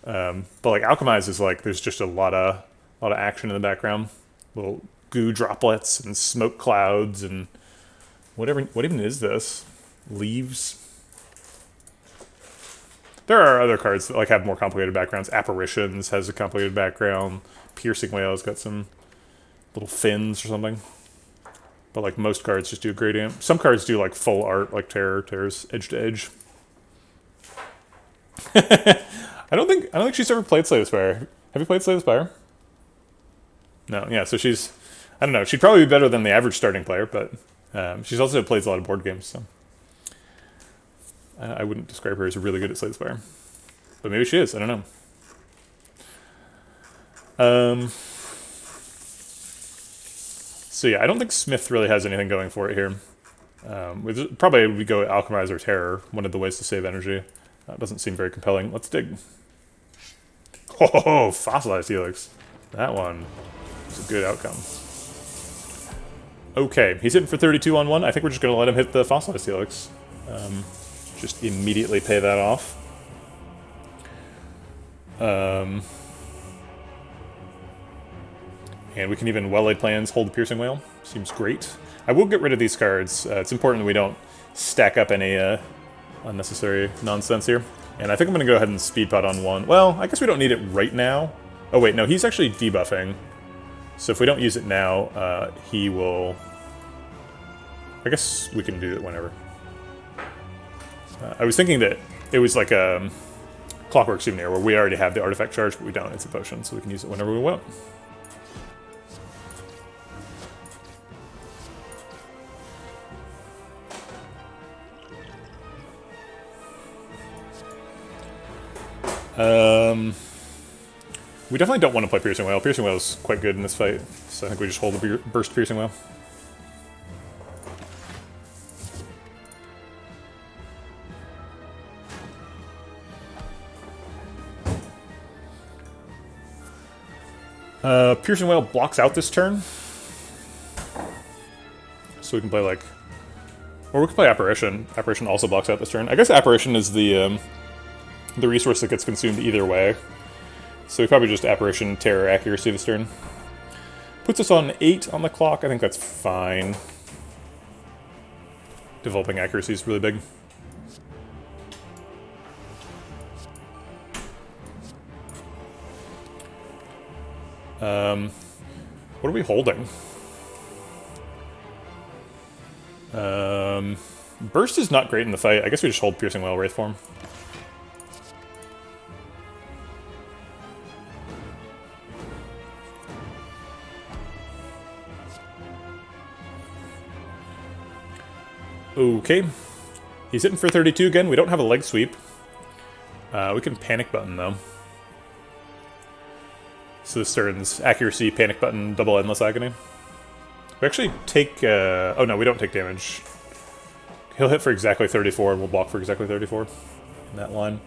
But like Alchemize is like there's just a lot of action in the background, little goo droplets and smoke clouds and whatever. What even is this? Leaves. There are other cards that like have more complicated backgrounds. Apparitions has a complicated background. Piercing Whale's got some little fins or something. But like most cards just do gradient. Some cards do like full art, like Terror's edge to edge. I don't think she's ever played Slay the Spire. Have you played Slay the Spire? No, yeah, so she's, I don't know, she'd probably be better than the average starting player, but she's also plays a lot of board games, so I wouldn't describe her as really good at Slay the Spire. But maybe she is, I don't know. So yeah, I don't think Smith really has anything going for it here. Probably we go Alchemize or Terror, one of the ways to save energy. Doesn't seem very compelling. Let's dig. Oh, Fossilized Helix. That one is a good outcome. Okay, he's hitting for 32 on one. I think we're just going to let him hit the Fossilized Helix. Just immediately pay that off. And we can even Well-Laid Plans hold the Piercing Whale. Seems great. I will get rid of these cards. It's important that we don't stack up any unnecessary nonsense here. And I think I'm going to go ahead and Speed Pot on one. Well, I guess we don't need it right now. Oh wait, no, he's actually debuffing. So if we don't use it now, he will... I guess we can do it whenever. I was thinking that it was like a Clockwork Souvenir where we already have the artifact charge, but we don't. It's a potion, so we can use it whenever we want. We definitely don't want to play Piercing Whale. Piercing Whale is quite good in this fight, so I think we just hold the Burst Piercing Whale. Piercing Whale blocks out this turn, so we can play like, or we can play Apparition. Apparition also blocks out this turn. I guess Apparition is the resource that gets consumed either way. So we probably just Apparition, Terror, Accuracy this turn. Puts us on 8 on the clock. I think that's fine. Developing Accuracy is really big. What are we holding? Burst is not great in the fight. I guess we just hold Piercing Whale Wraith Form. Okay. He's hitting for 32 again. We don't have a leg sweep. We can Panic Button, though. So this turn's Accuracy, Panic Button, double Endless Agony. We actually take... oh no, we don't take damage. He'll hit for exactly 34, and we'll block for exactly 34 in that line.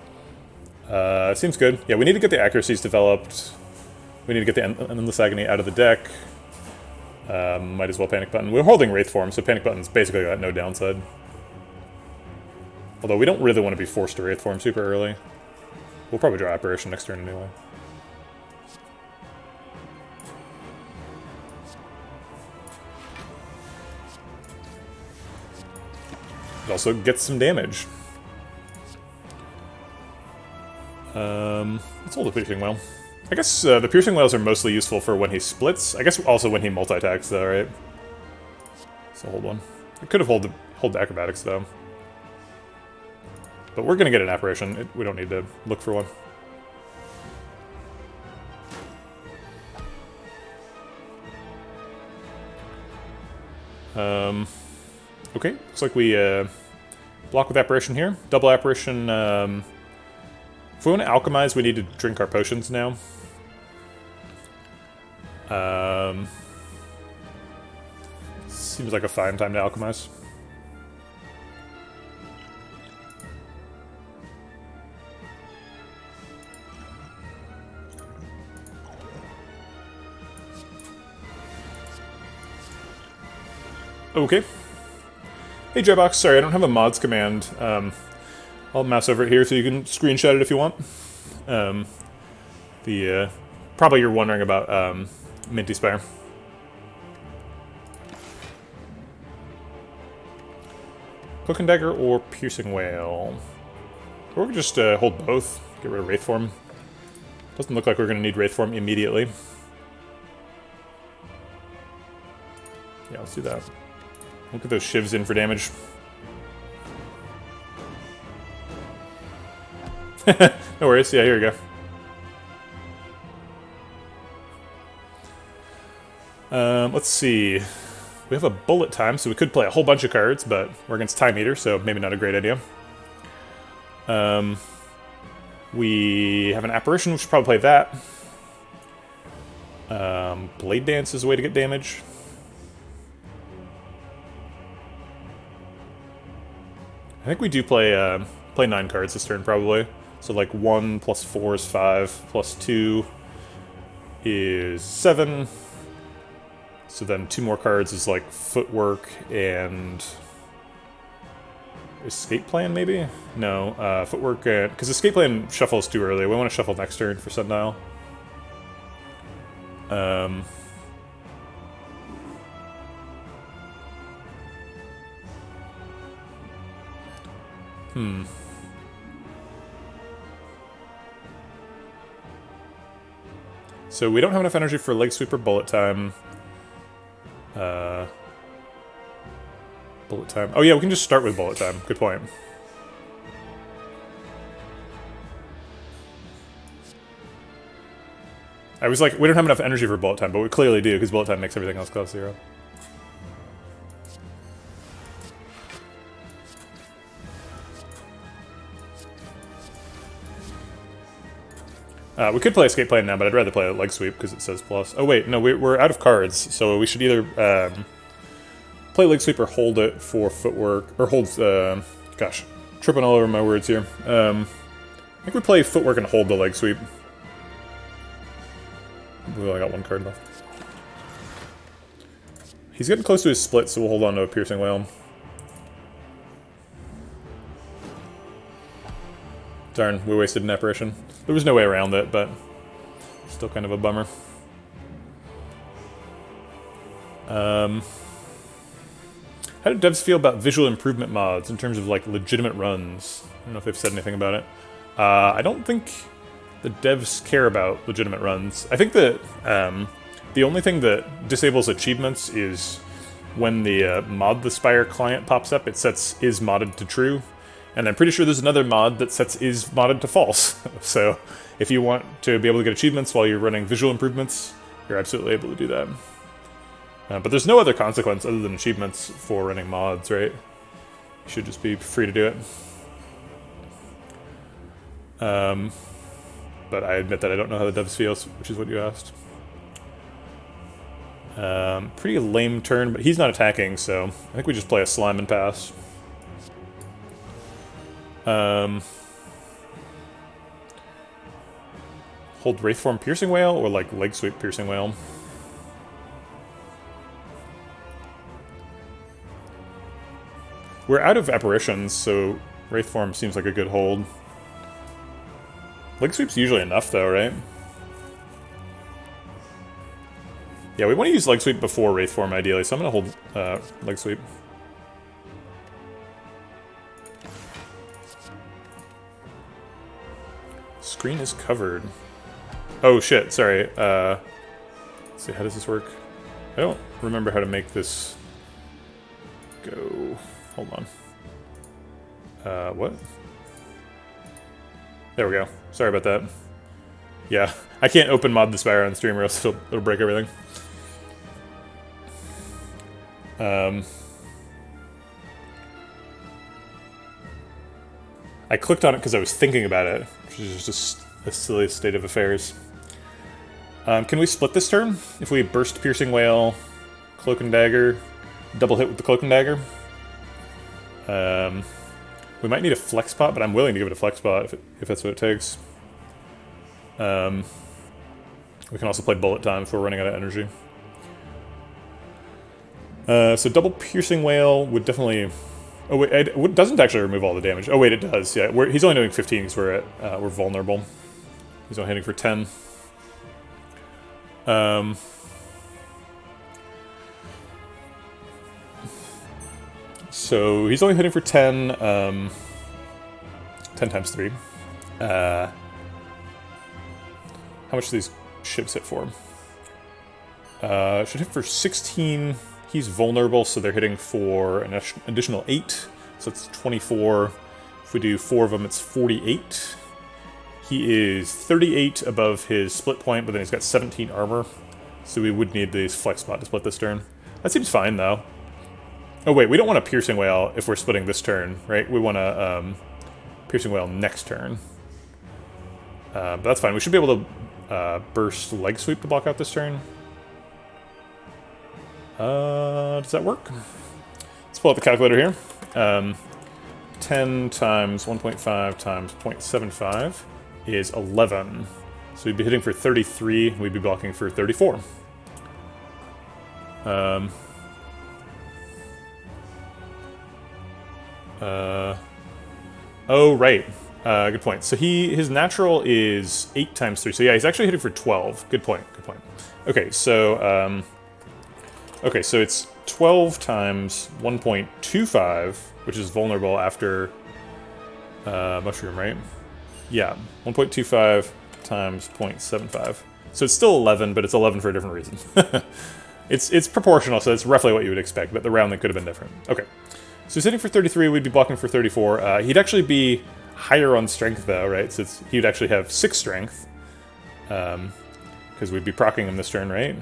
Seems good. Yeah, we need to get the accuracies developed. We need to get the Endless Agony out of the deck. Might as well Panic Button. We're holding Wraith Form, so Panic Button's basically got no downside. Although we don't really want to be forced to Wraith Form super early. We'll probably draw Apparition next turn anyway. It also gets some damage. Let's hold the Piercing Whale. I guess the Piercing Whales are mostly useful for when he splits. I guess also when he multi-attacks though, right? So hold one. I could have hold the Acrobatics though. But we're gonna get an Apparition. We don't need to look for one. Okay, looks like we block with Apparition here. Double Apparition. If we want to Alchemize, we need to drink our potions now. Seems like a fine time to Alchemize. Okay. Hey Jbox, sorry I don't have a mods command. I'll mouse over it here so you can screenshot it if you want. Probably you're wondering about Minty Spire. Cloak and Dagger or Piercing Whale? Or we could just hold both. Get rid of Wraith Form. Doesn't look like we're going to need Wraith Form immediately. Yeah, let's do that. Look at those shivs in for damage. No worries. Yeah, here we go. Let's see. We have a bullet time, so we could play a whole bunch of cards, but we're against Time Eater, so maybe not a great idea. We have an Apparition, we should probably play that. Blade Dance is a way to get damage. I think we do play 9 cards this turn, probably. So like 1 plus 4 is 5, plus 2 is 7. So then 2 more cards is like Footwork and Escape Plan, maybe? No, Footwork, because Escape Plan shuffles too early. We want to shuffle next turn for Sundial. So we don't have enough energy for Leg Sweep or Bullet Time. Bullet Time. Oh yeah, we can just start with Bullet Time. Good point. I was like, we don't have enough energy for Bullet Time, but we clearly do, because Bullet Time makes everything else cost 0. We could play Escape Plan now, but I'd rather play Leg Sweep because it says plus. Oh wait, no, we're out of cards, so we should either play Leg Sweep or hold it for Footwork, or hold, gosh, tripping all over my words here. I think we play Footwork and hold the Leg Sweep. We've only got 1 card left. He's getting close to his split, so we'll hold on to a Piercing Wail. Darn, we wasted an Apparition. There was no way around it, but still kind of a bummer. How do devs feel about visual improvement mods in terms of like legitimate runs? I don't know if they've said anything about it. I don't think the devs care about legitimate runs. I think that the only thing that disables achievements is when the mod the Spire client pops up, it sets is modded to true. And I'm pretty sure there's another mod that sets is modded to false. So if you want to be able to get achievements while you're running visual improvements, you're absolutely able to do that. But there's no other consequence other than achievements for running mods, right? You should just be free to do it. But I admit that I don't know how the devs feel, which is what you asked. Pretty lame turn, but he's not attacking, so I think we just play a Slime and pass. Hold Wraithform Piercing Wail or like Leg Sweep Piercing Wail? We're out of Apparitions, so Wraithform seems like a good hold. Leg Sweep's usually enough though, right? Yeah, we want to use Leg Sweep before Wraithform ideally, so I'm going to hold Leg Sweep. Screen is covered. Oh shit, sorry. Let's see, how does this work? I don't remember how to make this go. Hold on. What? There we go. Sorry about that. Yeah, I can't open mod the Spire on stream or else it'll break everything. I clicked on it because I was thinking about it, which is just a silly state of affairs. Can we split this turn? If we burst Piercing Wail, Cloak and Dagger, double hit with the Cloak and Dagger? We might need a Flex Pot, but I'm willing to give it a Flex Pot if that's what it takes. We can also play Bullet Time if we're running out of energy. So double Piercing Wail would definitely... Oh wait, it doesn't actually remove all the damage. Oh wait, it does, yeah. He's only doing 15 because we're vulnerable. He's only hitting for 10. So he's only hitting for 10. 10 times 3. How much do these ships hit for? Should hit for 16. He's vulnerable, so they're hitting for an additional 8. So it's 24. If we do 4 of them, it's 48. He is 38 above his split point, but then he's got 17 armor. So we would need this flex spot to split this turn. That seems fine, though. Oh, wait, we don't want a Piercing Whale if we're splitting this turn, right? We want a Piercing Whale next turn. But that's fine. We should be able to burst Leg Sweep to block out this turn. Does that work? Let's pull out the calculator here. 10 times 1.5 times 0.75 is 11. So we'd be hitting for 33, we'd be blocking for 34. Oh, right. Good point. So his natural is 8 times 3. So yeah, he's actually hitting for 12. Good point, good point. Okay, so it's 12 times 1.25, which is vulnerable after Mushroom, right? Yeah, 1.25 times 0.75. So it's still 11, but it's 11 for a different reason. It's proportional, so it's roughly what you would expect, but the rounding could have been different. Okay, so he's hitting for 33, we'd be blocking for 34. He'd actually be higher on strength, though, right? So he'd actually have 6 strength, because we'd be proccing him this turn, right?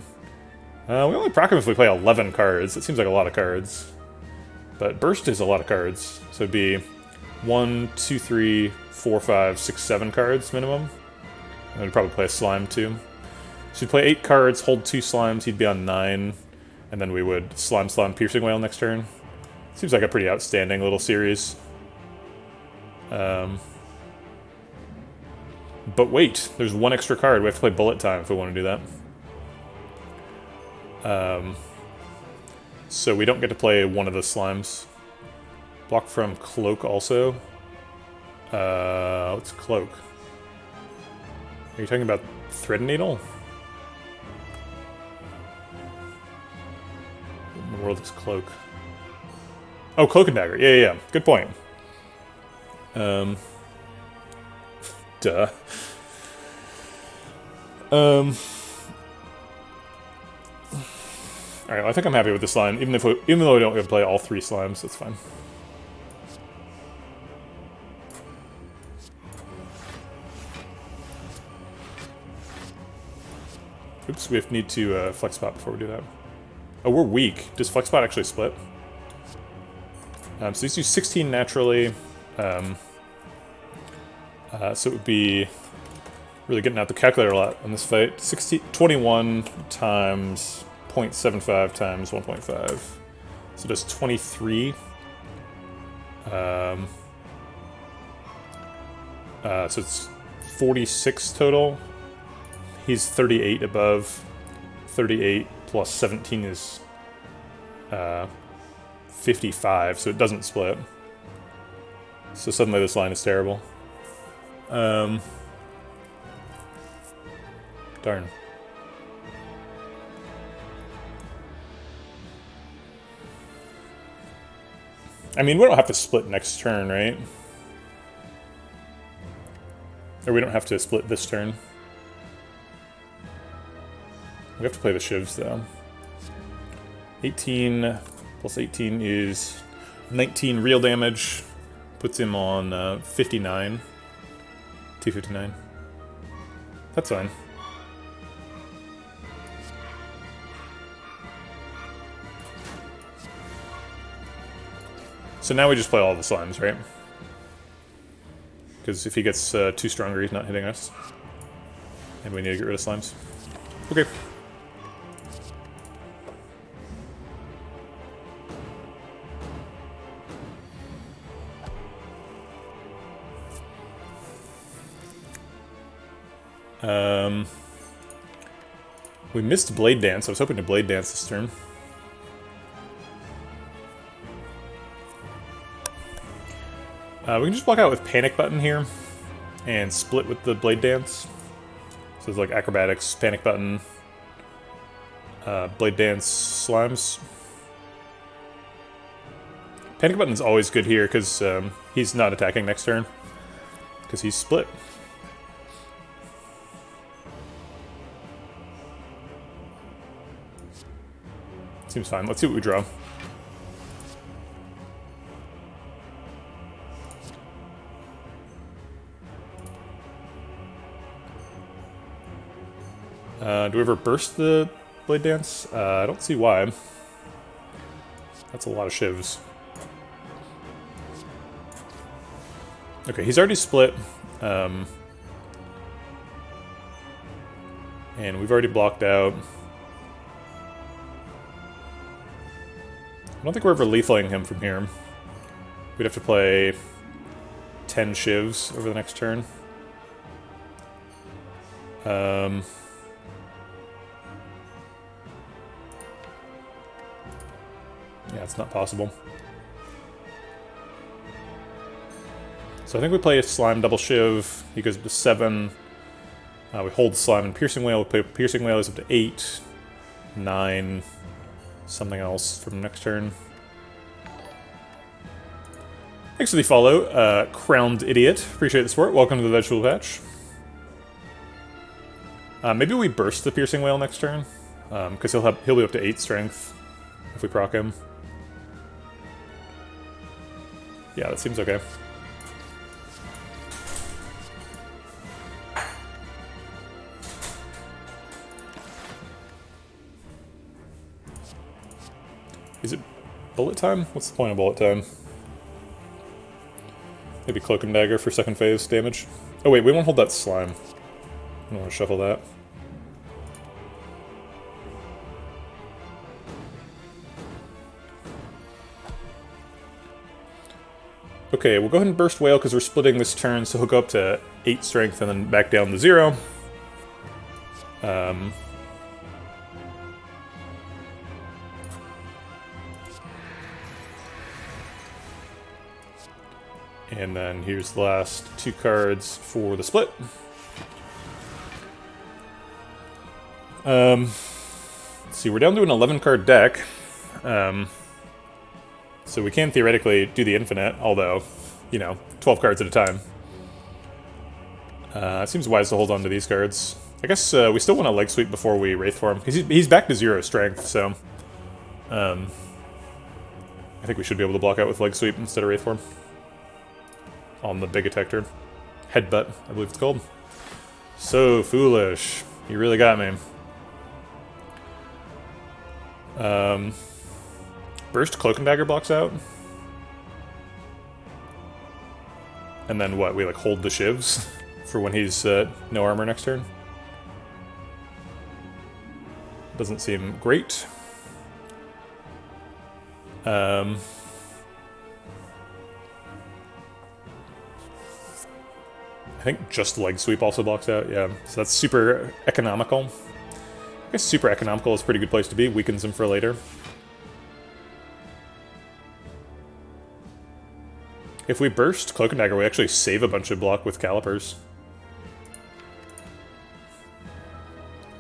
We only proc him if we play 11 cards. It seems like a lot of cards. But Burst is a lot of cards. So it'd be 1, 2, 3, 4, 5, 6, 7 cards minimum. And we'd probably play a Slime too. So he'd play 8 cards, hold 2 Slimes, he'd be on 9. And then we would Slime, Piercing Whale next turn. Seems like a pretty outstanding little series. But wait, there's 1 extra card. We have to play Bullet Time if we want to do that. So we don't get to play one of the Slimes. Block from Cloak also. What's Cloak? Are you talking about Thread Needle? What in the world is Cloak? Oh, Cloak and Dagger. Yeah. Good point. Duh. Alright, well, I think I'm happy with this line. Even though we don't get to play all 3 Slimes, that's fine. Oops, we need to Flex Spot before we do that. Oh, we're weak. Does Flex Spot actually split? So these do 16 naturally. So it would be really getting out the calculator a lot on this fight. 21 times 0.75 times 1.5. So does 23. So it's 46 total. He's 38 above. 38 plus 17 is 55, so it doesn't split. So suddenly this line is terrible. Darn. I mean, we don't have to split next turn, right? Or we don't have to split this turn. We have to play the Shivs, though. 18 plus 18 is 19 real damage. Puts him on 59. 259. That's fine. So now we just play all the Slimes, right? Because if he gets too stronger, he's not hitting us. And we need to get rid of Slimes. Okay. We missed Blade Dance. I was hoping to Blade Dance this turn. We can just block out with Panic Button here and split with the Blade Dance. So it's like Acrobatics, Panic Button, Blade Dance, Slimes. Panic Button's always good here because he's not attacking next turn. because he's split. Seems fine. Let's see what we draw. Do we ever burst the Blade Dance? I don't see why. That's a lot of shivs. Okay, he's already split. And we've already blocked out. I don't think we're ever lethaling him from here. We'd have to play 10 shivs over the next turn. Yeah, it's not possible. So I think we play a Slime double shiv. He goes up to 7. We hold Slime and Piercing Whale. We play Piercing Whale is up to 8, 9, something else from next turn. Thanks for the follow, Crowned Idiot. Appreciate the support. Welcome to the Vegetable Patch. Maybe we burst the Piercing Whale next turn, because he'll be up to 8 strength if we proc him. Yeah, that seems okay. Is it bullet time? What's the point of bullet time? Maybe Cloak and Dagger for second phase damage. Oh wait, we won't hold that Slime. I don't want to shuffle that. Okay, we'll go ahead and burst Whale because we're splitting this turn, so he'll go up to 8 strength and then back down to 0. And then here's the last 2 cards for the split. Let's see, we're down to an 11-card deck. So we can theoretically do the infinite, although, you know, 12 cards at a time. It seems wise to hold on to these cards. I guess we still want to leg sweep before we Wraith form, because he's back to 0 strength, so... I think we should be able to block out with leg sweep instead of Wraith form. On the big attack turn. Headbutt, I believe it's called. So foolish. You really got me. Burst Cloak and Dagger blocks out. And then what? We like hold the shivs for when he's no armor next turn? Doesn't seem great. I think just leg sweep also blocks out, yeah. So that's super economical. I guess super economical is a pretty good place to be. Weakens him for later. If we burst Cloak and Dagger, we actually save a bunch of block with Calipers.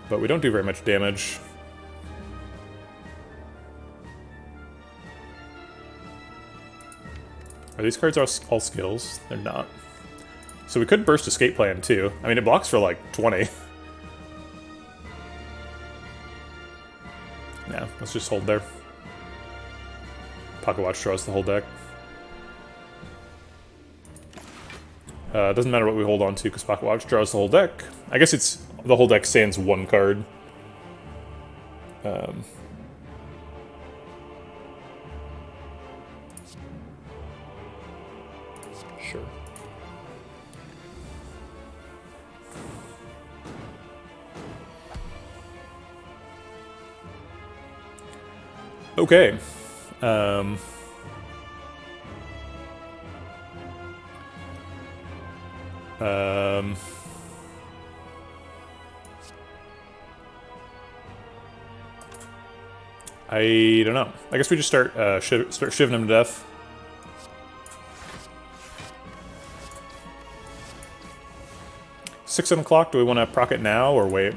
But we don't do very much damage. Are these cards all skills? They're not. So we could burst Escape Plan too. I mean, it blocks for like 20. Yeah, let's just hold there. Pocket Watch draws the whole deck. Doesn't matter what we hold on to because Pocket Watch draws the whole deck. I guess it's the whole deck sans 1 card. Sure. Okay. I don't know. I guess we just start shivving him to death. Six, 7 o'clock. Do we want to proc it now or wait?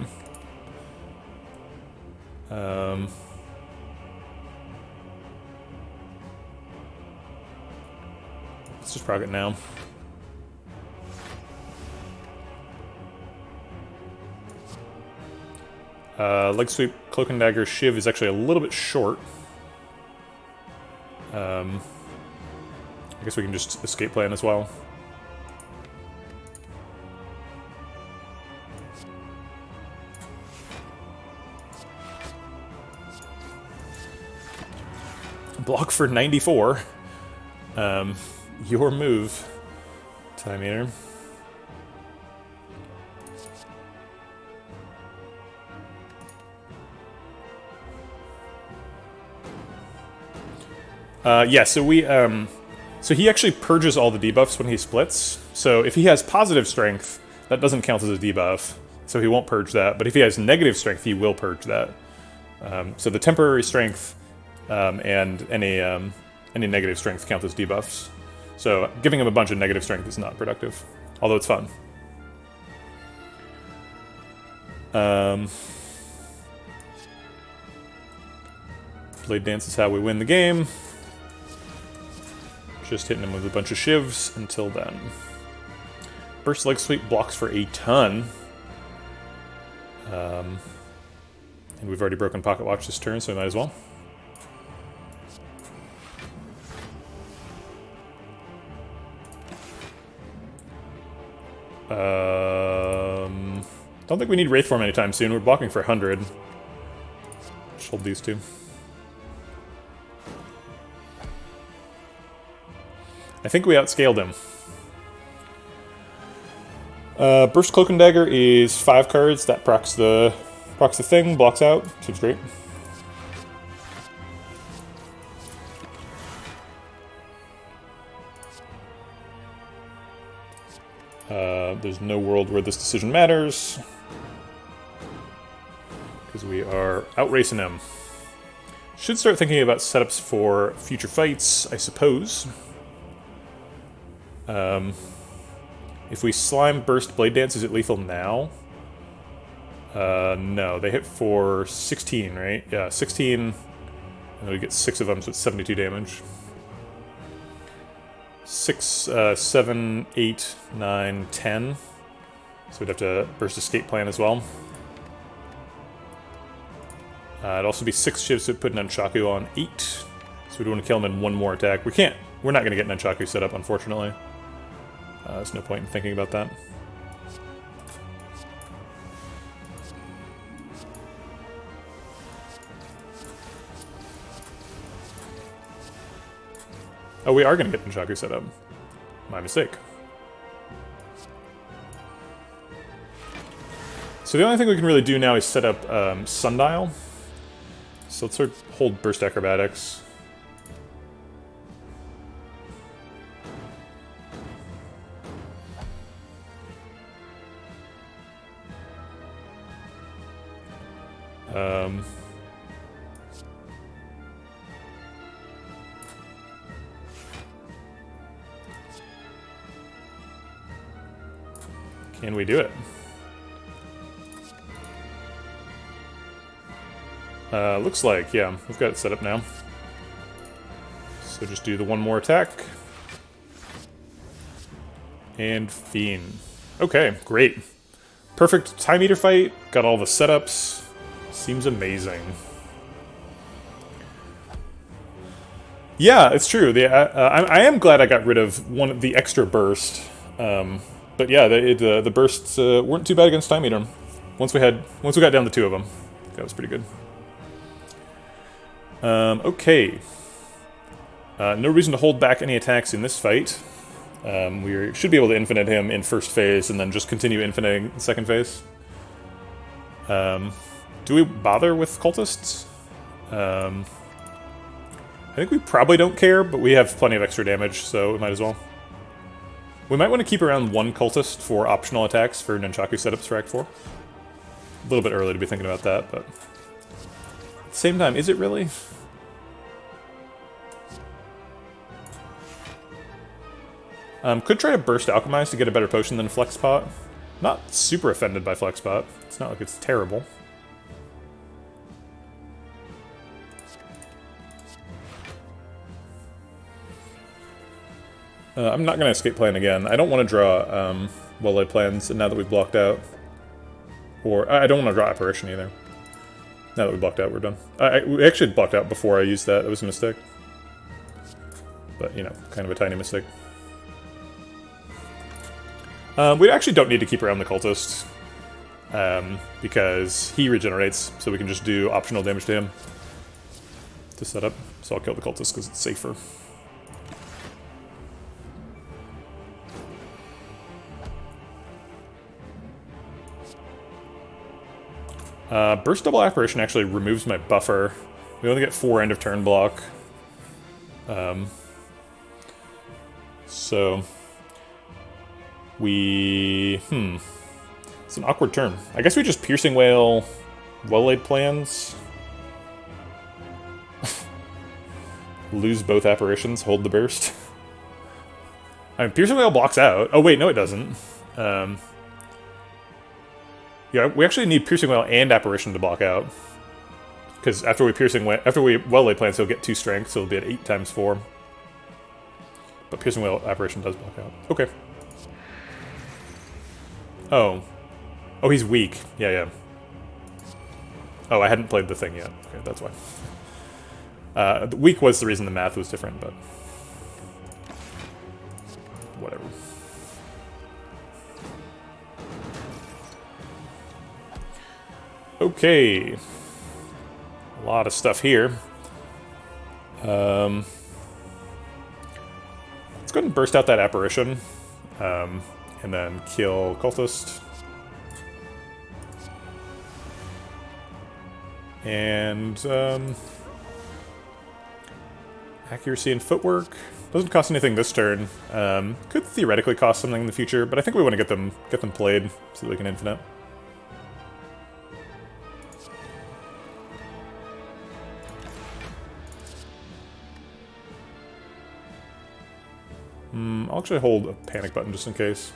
Let's just proc it now. Leg sweep, cloak and dagger, shiv is actually a little bit short. I guess we can just escape plan as well. Block for 94. Your move, Time Eater. Yeah, so we, so he actually purges all the debuffs when he splits. So if he has positive strength, that doesn't count as a debuff, so he won't purge that. But if he has negative strength, he will purge that. So the temporary strength and any negative strength count as debuffs. So giving him a bunch of negative strength is not productive, although it's fun. Blade Dance is how we win the game. Just hitting him with a bunch of shivs until then. Burst Leg Sweep blocks for a ton. And we've already broken Pocket Watch this turn, so we might as well. Don't think we need Wraithform anytime soon. We're blocking for 100. Just hold these two. I think we outscaled him. Burst Cloak and Dagger is 5 cards. That procs the thing, blocks out. Seems great. There's no world where this decision matters, because we are outracing him. Should start thinking about setups for future fights, I suppose. If we slime Burst Blade Dance, is it lethal now? No, they hit for 16, right? Yeah, 16, and we get 6 of them, so it's 72 damage. 6, 7, 8, 9, 10. So we'd have to Burst Escape Plan as well. It'd also be 6 shivs, so put Nunchaku on 8. So we'd want to kill him in 1 more attack. We're not going to get Nunchaku set up, unfortunately. There's no point in thinking about that. Oh, we are going to get Nunchaku set up. My mistake. So the only thing we can really do now is set up Sundial. So let's sort of hold Burst Acrobatics. Can we do it? Looks like, yeah, we've got it set up now. So just do the 1 more attack. And Fiend. Okay, great. Perfect Time Eater fight, got all the setups. Seems amazing. Yeah, it's true. I am glad I got rid of the extra burst. But yeah, the bursts weren't too bad against Time Eater. Once we got down to 2 of them, that was pretty good. Okay. No reason to hold back any attacks in this fight. We should be able to infinite him in first phase and then just continue infiniting in second phase. Do we bother with cultists? I think we probably don't care, but we have plenty of extra damage, so we might as well. We might want to keep around 1 cultist for optional attacks for Nunchaku setups for Act 4. A little bit early to be thinking about that, but at the same time, is it really? Could try to Burst Alchemize to get a better potion than Flexpot. Not super offended by Flexpot. It's not like it's terrible. I'm not going to escape plan again. I don't want to draw well-laid plans now that we've blocked out. Or I don't want to draw Apparition either. Now that we blocked out, we're done. We actually blocked out before I used that. That was a mistake. But, you know, kind of a tiny mistake. We actually don't need to keep around the cultist. Because he regenerates, so we can just do optional damage to him to set up. So I'll kill the cultist because it's safer. Burst Double Apparition actually removes my buffer. We only get 4 end of turn block. So we... It's an awkward turn. I guess we just Piercing Wail Well-Laid Plans. Lose both apparitions, hold the burst. I mean, Piercing Wail blocks out. Oh wait, no it doesn't. Yeah, we actually need Piercing Wail and Apparition to block out. Because after we Well-Laid Plans, he'll get 2 strength, so it'll be at 8 times 4. But Piercing Wail Apparition does block out. Okay. Oh. Oh, he's weak. Yeah, yeah. Oh, I hadn't played the thing yet. Okay, that's why. Weak was the reason the math was different, but... whatever. Okay. A lot of stuff here. Let's go ahead and burst out that apparition. And then kill cultist. And accuracy and footwork doesn't cost anything this turn. Could theoretically cost something in the future, but I think we want to get them played so that we can infinite. I'll actually hold a panic button just in case.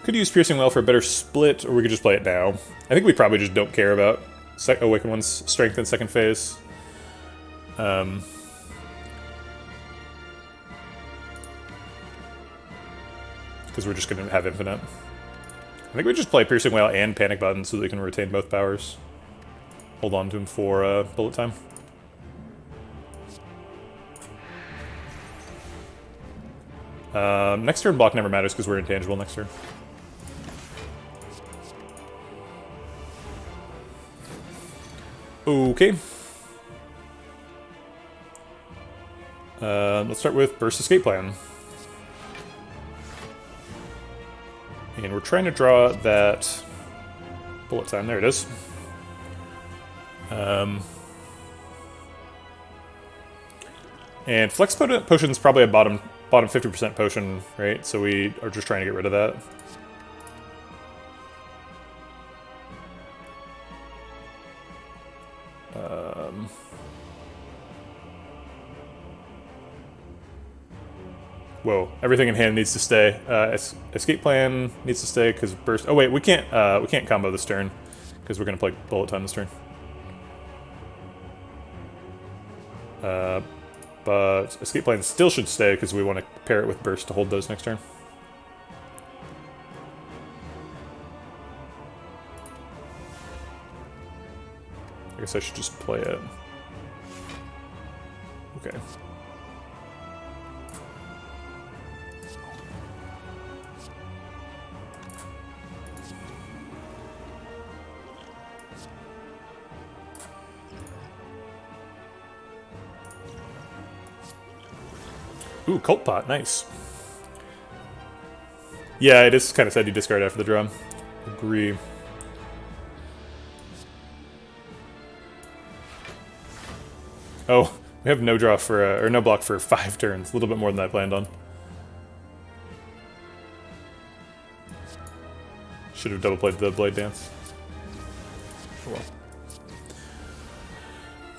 Could use Piercing Wail for a better split, or we could just play it now. I think we probably just don't care about Awakened One's strength in second phase. Because we're just going to have infinite. I think we just play Piercing Wail and Panic Button so that we can retain both powers. Hold on to him for bullet time. Next turn block never matters because we're intangible next turn. Okay. Let's start with Burst Escape Plan. And we're trying to draw that bullet time. There it is. And Flex Potion's probably a bottom 50% potion, right? So we are just trying to get rid of that. Whoa! Everything in hand needs to stay. Escape plan needs to stay because burst. Oh wait, we can't combo this turn because we're gonna play bullet time this turn. But escape plan still should stay because we want to pair it with burst to hold those next turn. I guess I should just play it. Okay. Ooh, Cult Pot, nice. Yeah, it is kind of sad you discard after the draw. Agree. Oh, we have no draw for, or no block for 5 turns. A little bit more than I planned on. Should have double played the Blade Dance. Oh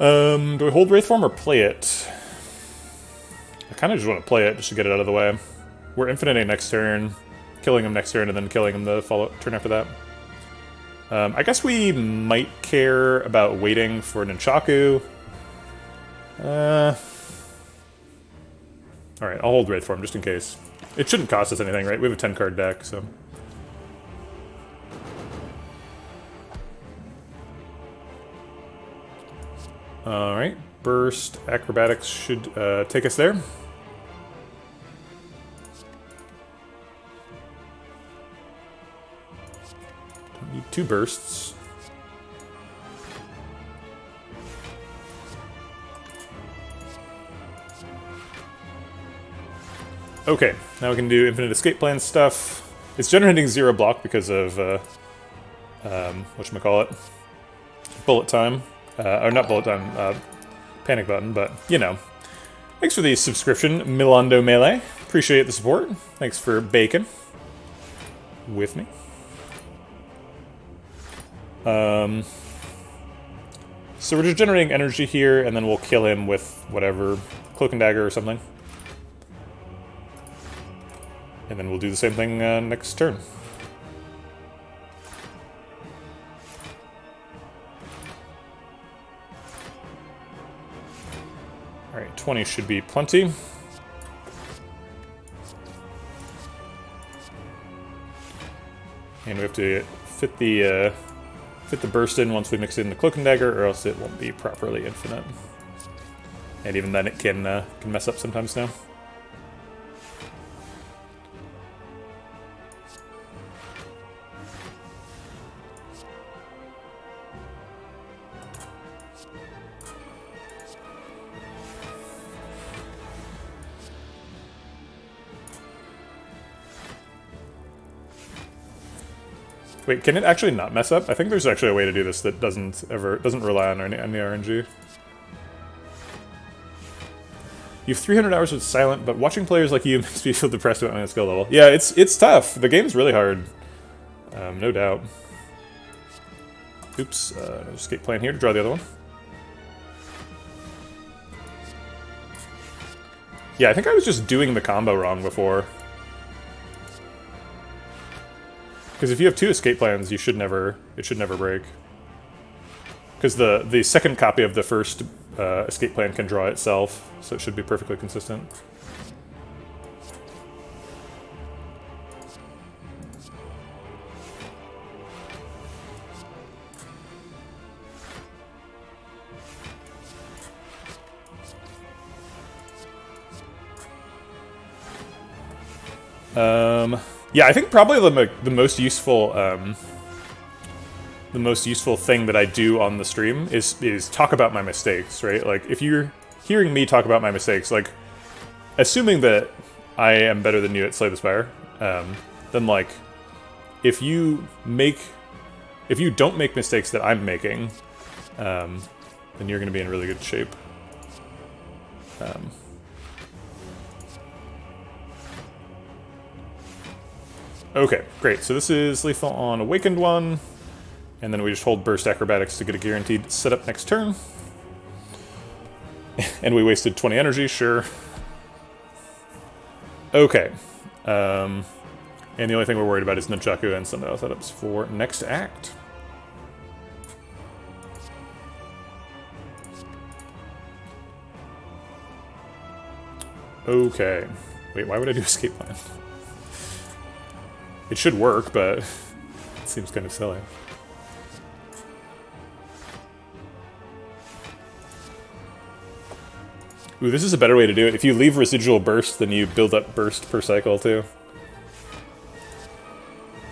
well. Do we hold Wraith Form or play it? I kind of just want to play it just to get it out of the way. We're infiniting next turn, killing him next turn, and then killing him the turn after that. I guess we might care about waiting for Nunchaku. Alright, I'll hold Wraith Form just in case. It shouldn't cost us anything, right? We have a 10-card deck, so... Alright, Burst Acrobatics should take us there. Don't need 2 bursts. Okay, now we can do Infinite Escape Plan stuff. It's generating 0 block because of, whatchamacallit? Bullet time. Or not bullet time, panic button, but, you know. Thanks for the subscription, Milando Melee. Appreciate the support. Thanks for bacon with me. So we're just generating energy here, and then we'll kill him with whatever, Cloak and Dagger or something. And then we'll do the same thing next turn. Alright, 20 should be plenty. And we have to fit the burst in once we mix in the Cloak and Dagger, or else it won't be properly infinite. And even then it can mess up sometimes now. Wait, can it actually not mess up? I think there's actually a way to do this that doesn't rely on any RNG. You have 300 hours with Silent, but watching players like you makes me feel depressed about my skill level. Yeah, it's tough. The game's really hard. No doubt. Oops, escape plan here to draw the other one. Yeah, I think I was just doing the combo wrong before. Because if you have 2 escape plans, it should never break. Because the second copy of the first escape plan can draw itself, so it should be perfectly consistent. Yeah, I think probably the most useful thing that I do on the stream is talk about my mistakes, right? Like, if you're hearing me talk about my mistakes, like, assuming that I am better than you at Slay the Spire, then, like, if you don't make mistakes that I'm making, then you're going to be in really good shape. Okay, great. So this is lethal on Awakened one, and then we just hold Burst Acrobatics to get a guaranteed setup next turn. And we wasted 20 energy, sure. Okay. And the only thing we're worried about is Nunchaku and Sundial setups for next act. Okay. Wait, why would I do Escape Plan? It should work, but it seems kind of silly. Ooh, this is a better way to do it. If you leave residual burst, then you build up burst per cycle, too.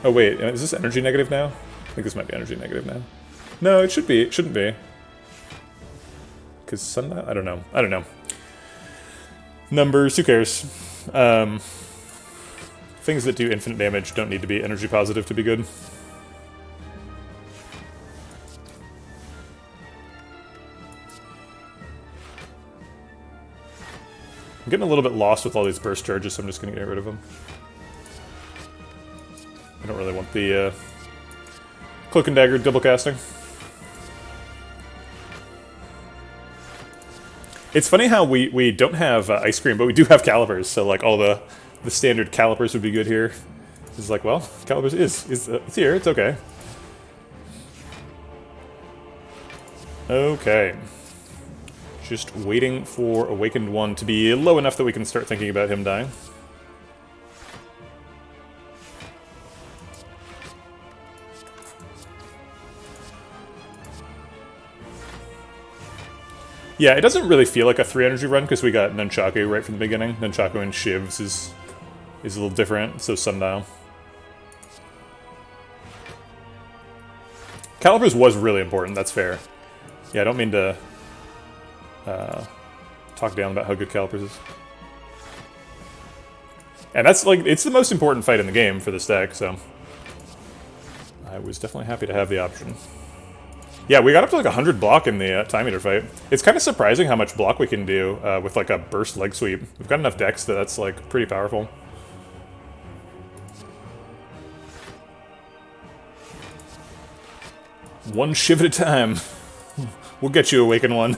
Oh, wait, is this energy negative now? I think this might be energy negative now. No, it should be. It shouldn't be. Because Sundial? I don't know. I don't know. Numbers, who cares? Things that do infinite damage don't need to be energy positive to be good. I'm getting a little bit lost with all these burst charges, so I'm just going to get rid of them. I don't really want the Cloak and Dagger double casting. It's funny how we don't have Ice Cream, but we do have Calipers, so like all the standard Calipers would be good here. It's like, well, Calipers it's here, it's okay. Just waiting for Awakened 1 to be low enough that we can start thinking about him dying. Yeah, it doesn't really feel like a 3 energy run because we got Nunchaku right from the beginning. Nunchaku and Shivs is a little different, so Sundial. Calipers was really important, that's fair. Yeah, I don't mean to talk down about how good Calipers is. And that's like, it's the most important fight in the game for this deck, so I was definitely happy to have the option. Yeah, we got up to like 100 block in the Time Eater fight. It's kind of surprising how much block we can do with like a burst leg sweep. We've got enough decks that that's like pretty powerful. One Shiv at a time. We'll get you Awaken 1.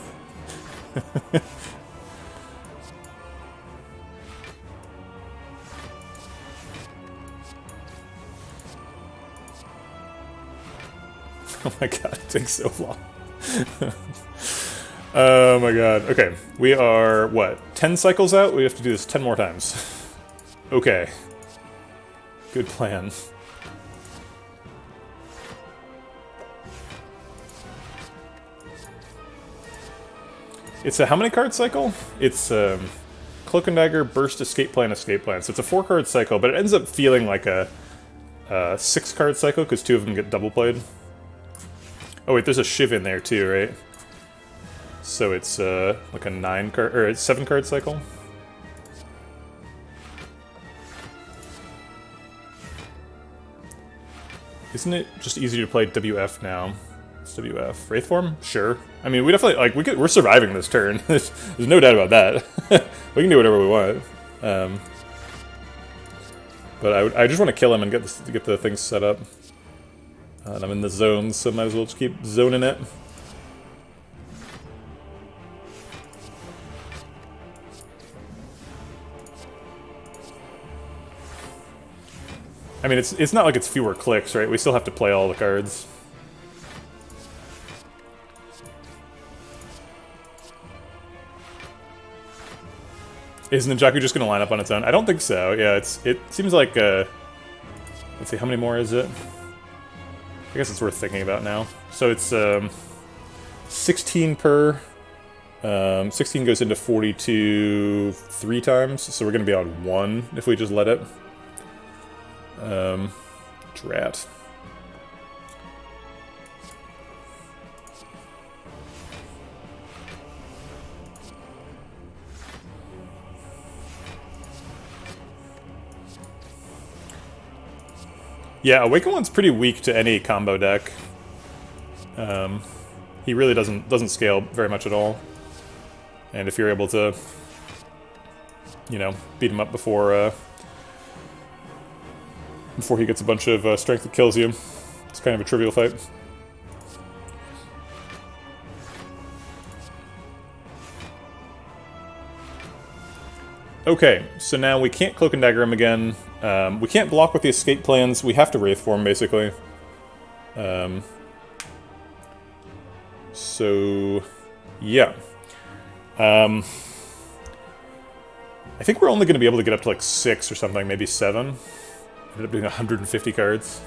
Oh my god, it takes so long. Oh my god. Okay, we are, what, 10 cycles out? We have to do this 10 more times. Okay. Good plan. It's a how many card cycle? It's Cloak and Dagger, Burst, Escape Plan, Escape Plan. So it's a 4-card cycle, but it ends up feeling like a 6-card cycle because 2 of them get double played. Oh wait, there's a Shiv in there too, right? So it's like a 9-card or a 7-card cycle. Isn't it just easier to play WF now? It's WF. Wraith form? Sure. I mean, we definitely like we're surviving this turn. There's no doubt about that. We can do whatever we want. But I just want to kill him and get the things set up. And I'm in the zone, so might as well just keep zoning it. I mean, it's not like it's fewer clicks, right? We still have to play all the cards. Is Ninjaku just going to line up on its own? I don't think so. Yeah, it seems like, let's see, how many more is it? I guess it's worth thinking about now. So it's 16 per. 16 goes into 42 3 times, so we're going to be on 1 if we just let it. Drat. Yeah, Awaken One's pretty weak to any combo deck. He really doesn't scale very much at all. And if you're able to, you know, beat him up before he gets a bunch of strength that kills you, it's kind of a trivial fight. Okay, so now we can't Cloak and Dagger him again. We can't block with the escape plans. We have to Wraith form, basically. So, yeah. I think we're only going to be able to get up to like 6 or something, maybe 7. Ended up doing 150 cards.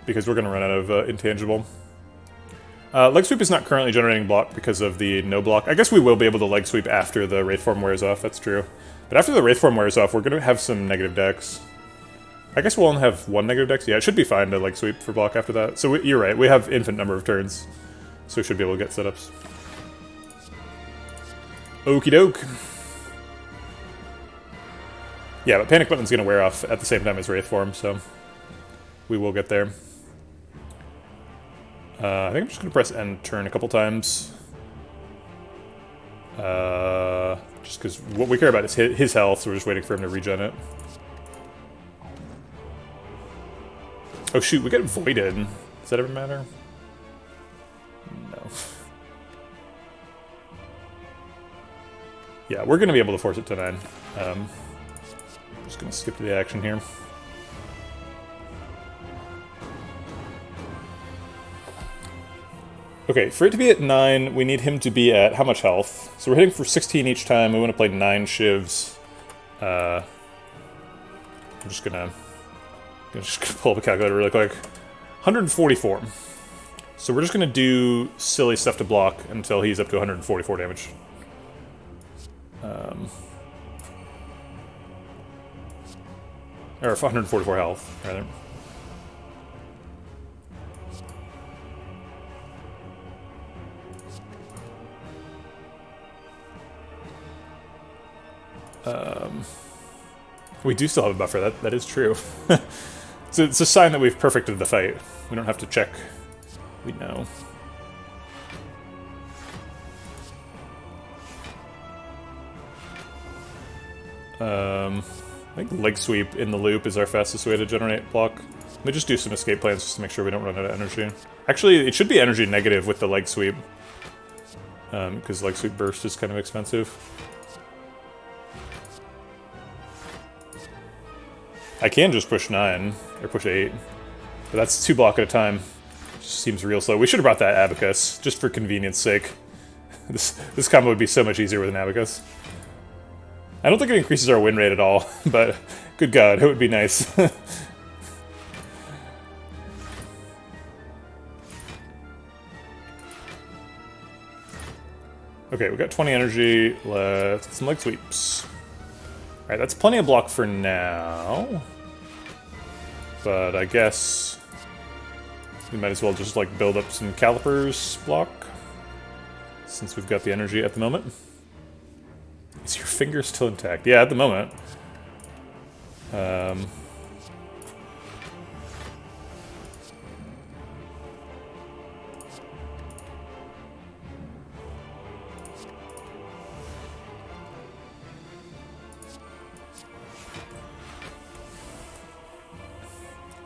Because we're going to run out of intangible. Leg sweep is not currently generating block because of the no block. I guess we will be able to leg sweep after the Wraith form wears off, that's true. But after the Wraith form wears off, we're going to have some negative decks. I guess we'll only have 1 negative deck. Yeah, it should be fine to leg sweep for block after that. So you're right, we have infinite number of turns. So we should be able to get setups. Okie doke. Yeah, but Panic Button's going to wear off at the same time as Wraith form, so we will get there. I think I'm just going to press end turn a couple times. Just because what we care about is his health, so we're just waiting for him to regen it. Oh shoot, we got voided. Does that ever matter? No. Yeah, we're going to be able to force it to 9. Just going to skip to the action here. Okay, for it to be at 9, we need him to be at how much health? So we're hitting for 16 each time. We want to play 9 shivs. I'm just gonna pull up a calculator really quick. 144. So we're just gonna do silly stuff to block until he's up to 144 damage. Or 144 health, rather. We do still have a buffer, that is true. So it's a sign that we've perfected the fight. We don't have to check. We know. I think leg sweep in the loop is our fastest way to generate block. Let me just do some escape plans just to make sure we don't run out of energy. Actually, it should be energy negative with the leg sweep. Because leg sweep burst is kind of expensive. I can just push 9, or push 8. But that's 2 block at a time. Just seems real slow. We should have brought that abacus, just for convenience sake. This combo would be so much easier with an abacus. I don't think it increases our win rate at all, but good god, it would be nice. Okay, we got 20 energy, let's get some leg sweeps. Alright, that's plenty of block for now. But I guess we might as well just like build up some calipers block, since we've got the energy at the moment. Is your finger still intact? Yeah, at the moment.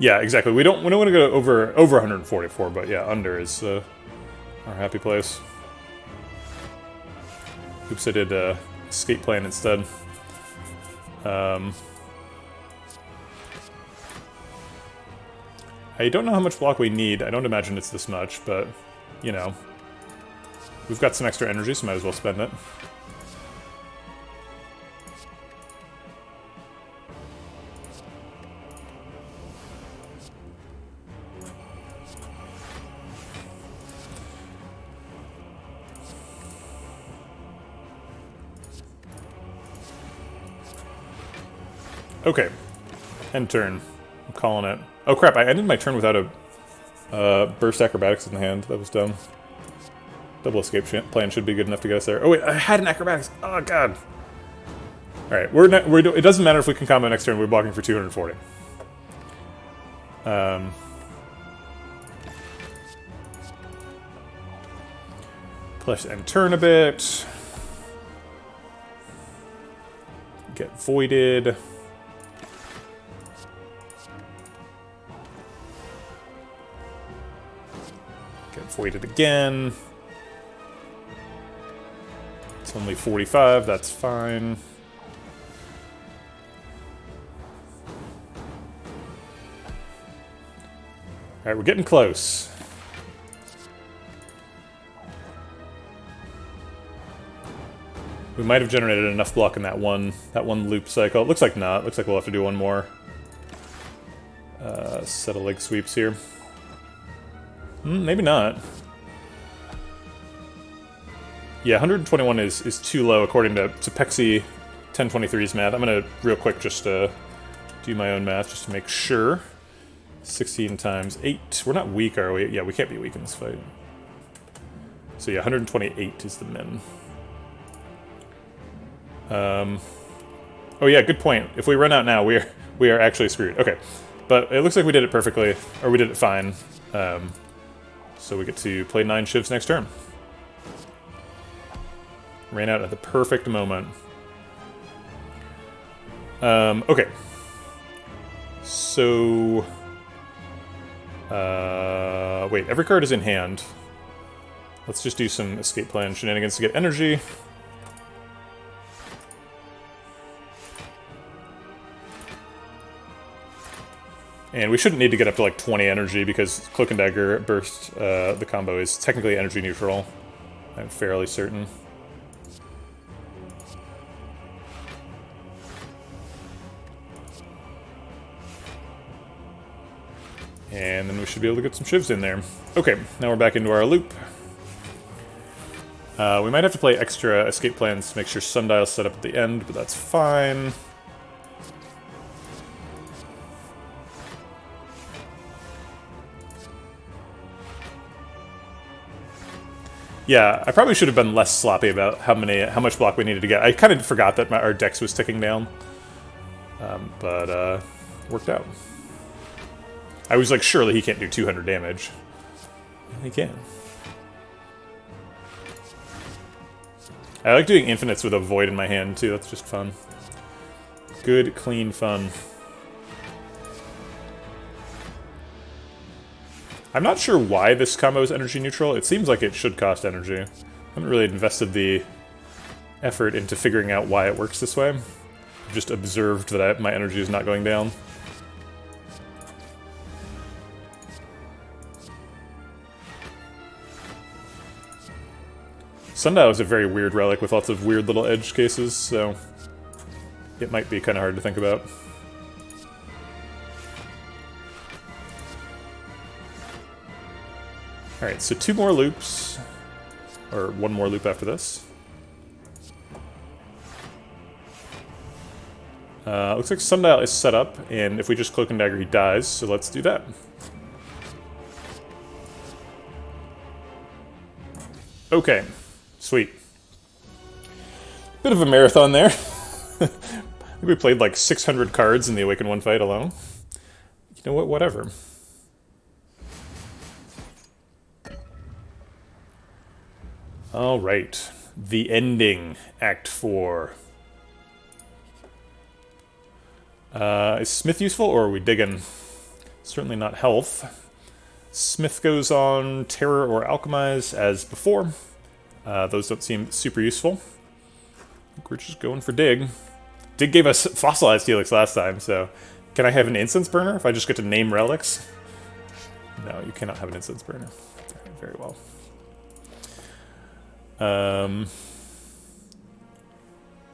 Yeah, exactly. We don't want to go over 144, but yeah, under is our happy place. Oops, I did escape plan instead. I don't know how much block we need. I don't imagine it's this much, but you know, we've got some extra energy, so might as well spend it. Okay, end turn. I'm calling it. Oh crap, I ended my turn without a burst acrobatics in the hand. That was dumb. Double escape plan should be good enough to get us there. Oh wait, I had an acrobatics. Oh god. Alright, it doesn't matter if we can combo next turn, we're blocking for 240. Plus end turn a bit. Get voided. Voided again. It's only 45, that's fine. Alright, we're getting close. We might have generated enough block in that one loop cycle. It looks like not. Looks like we'll have to do one more set of leg sweeps here. Maybe not. Yeah, 121 is too low according to Pexi 1023's math. I'm gonna real quick just do my own math just to make sure. 16 times 8. We're not weak, are we? Yeah, we can't be weak in this fight. So yeah, 128 is the min. Oh yeah, good point. If we run out now, we are actually screwed. Okay, but it looks like we did it perfectly, or we did it fine. So we get to play 9 shivs next turn. Ran out at the perfect moment. Okay. So... wait, every card is in hand. Let's just do some escape plan shenanigans to get energy. And we shouldn't need to get up to like 20 energy because Cloak and Dagger Burst, the combo, is technically energy neutral. I'm fairly certain. And then we should be able to get some shivs in there. Okay, now we're back into our loop. We might have to play extra escape plans to make sure Sundial's set up at the end, but that's fine. Yeah, I probably should have been less sloppy about how much block we needed to get. I kind of forgot that our dex was ticking down, but worked out. I was like, surely he can't do 200 damage. And he can. I like doing infinites with a void in my hand too. That's just fun. Good, clean fun. I'm not sure why this combo is energy neutral. It seems like it should cost energy. I haven't really invested the effort into figuring out why it works this way. I've just observed that my energy is not going down. Sundial is a very weird relic with lots of weird little edge cases, so it might be kind of hard to think about. Alright, so 2 more loops, or 1 more loop after this. Looks like Sundial is set up, and if we just Cloak and Dagger, he dies, so let's do that. Okay, sweet. Bit of a marathon there. I think we played like 600 cards in the Awaken 1 fight alone. You know what, whatever. Alright, the ending, Act 4. Is Smith useful, or are we digging? Certainly not health. Smith goes on Terror or Alchemize as before. Those don't seem super useful. I think we're just going for Dig. Dig gave us Fossilized Helix last time, so... Can I have an Incense Burner if I just get to name relics? No, you cannot have an Incense Burner. Right, very well.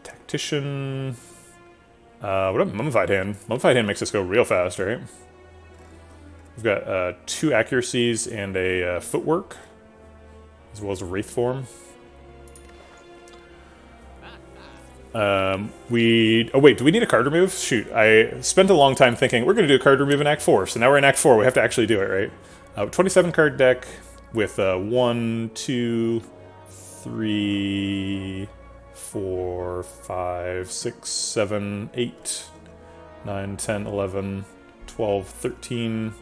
Tactician... what about Mummified Hand? Mummified Hand makes us go real fast, right? We've got 2 accuracies and a footwork, as well as a wraith form. Oh wait, do we need a card remove? Shoot, I spent a long time thinking we're going to do a card remove in Act 4, so now we're in Act 4, we have to actually do it, right? 27 card deck with 1, 2, 3, 4, 5, 6, 7, 8, 9, 10, 11, 12, 13,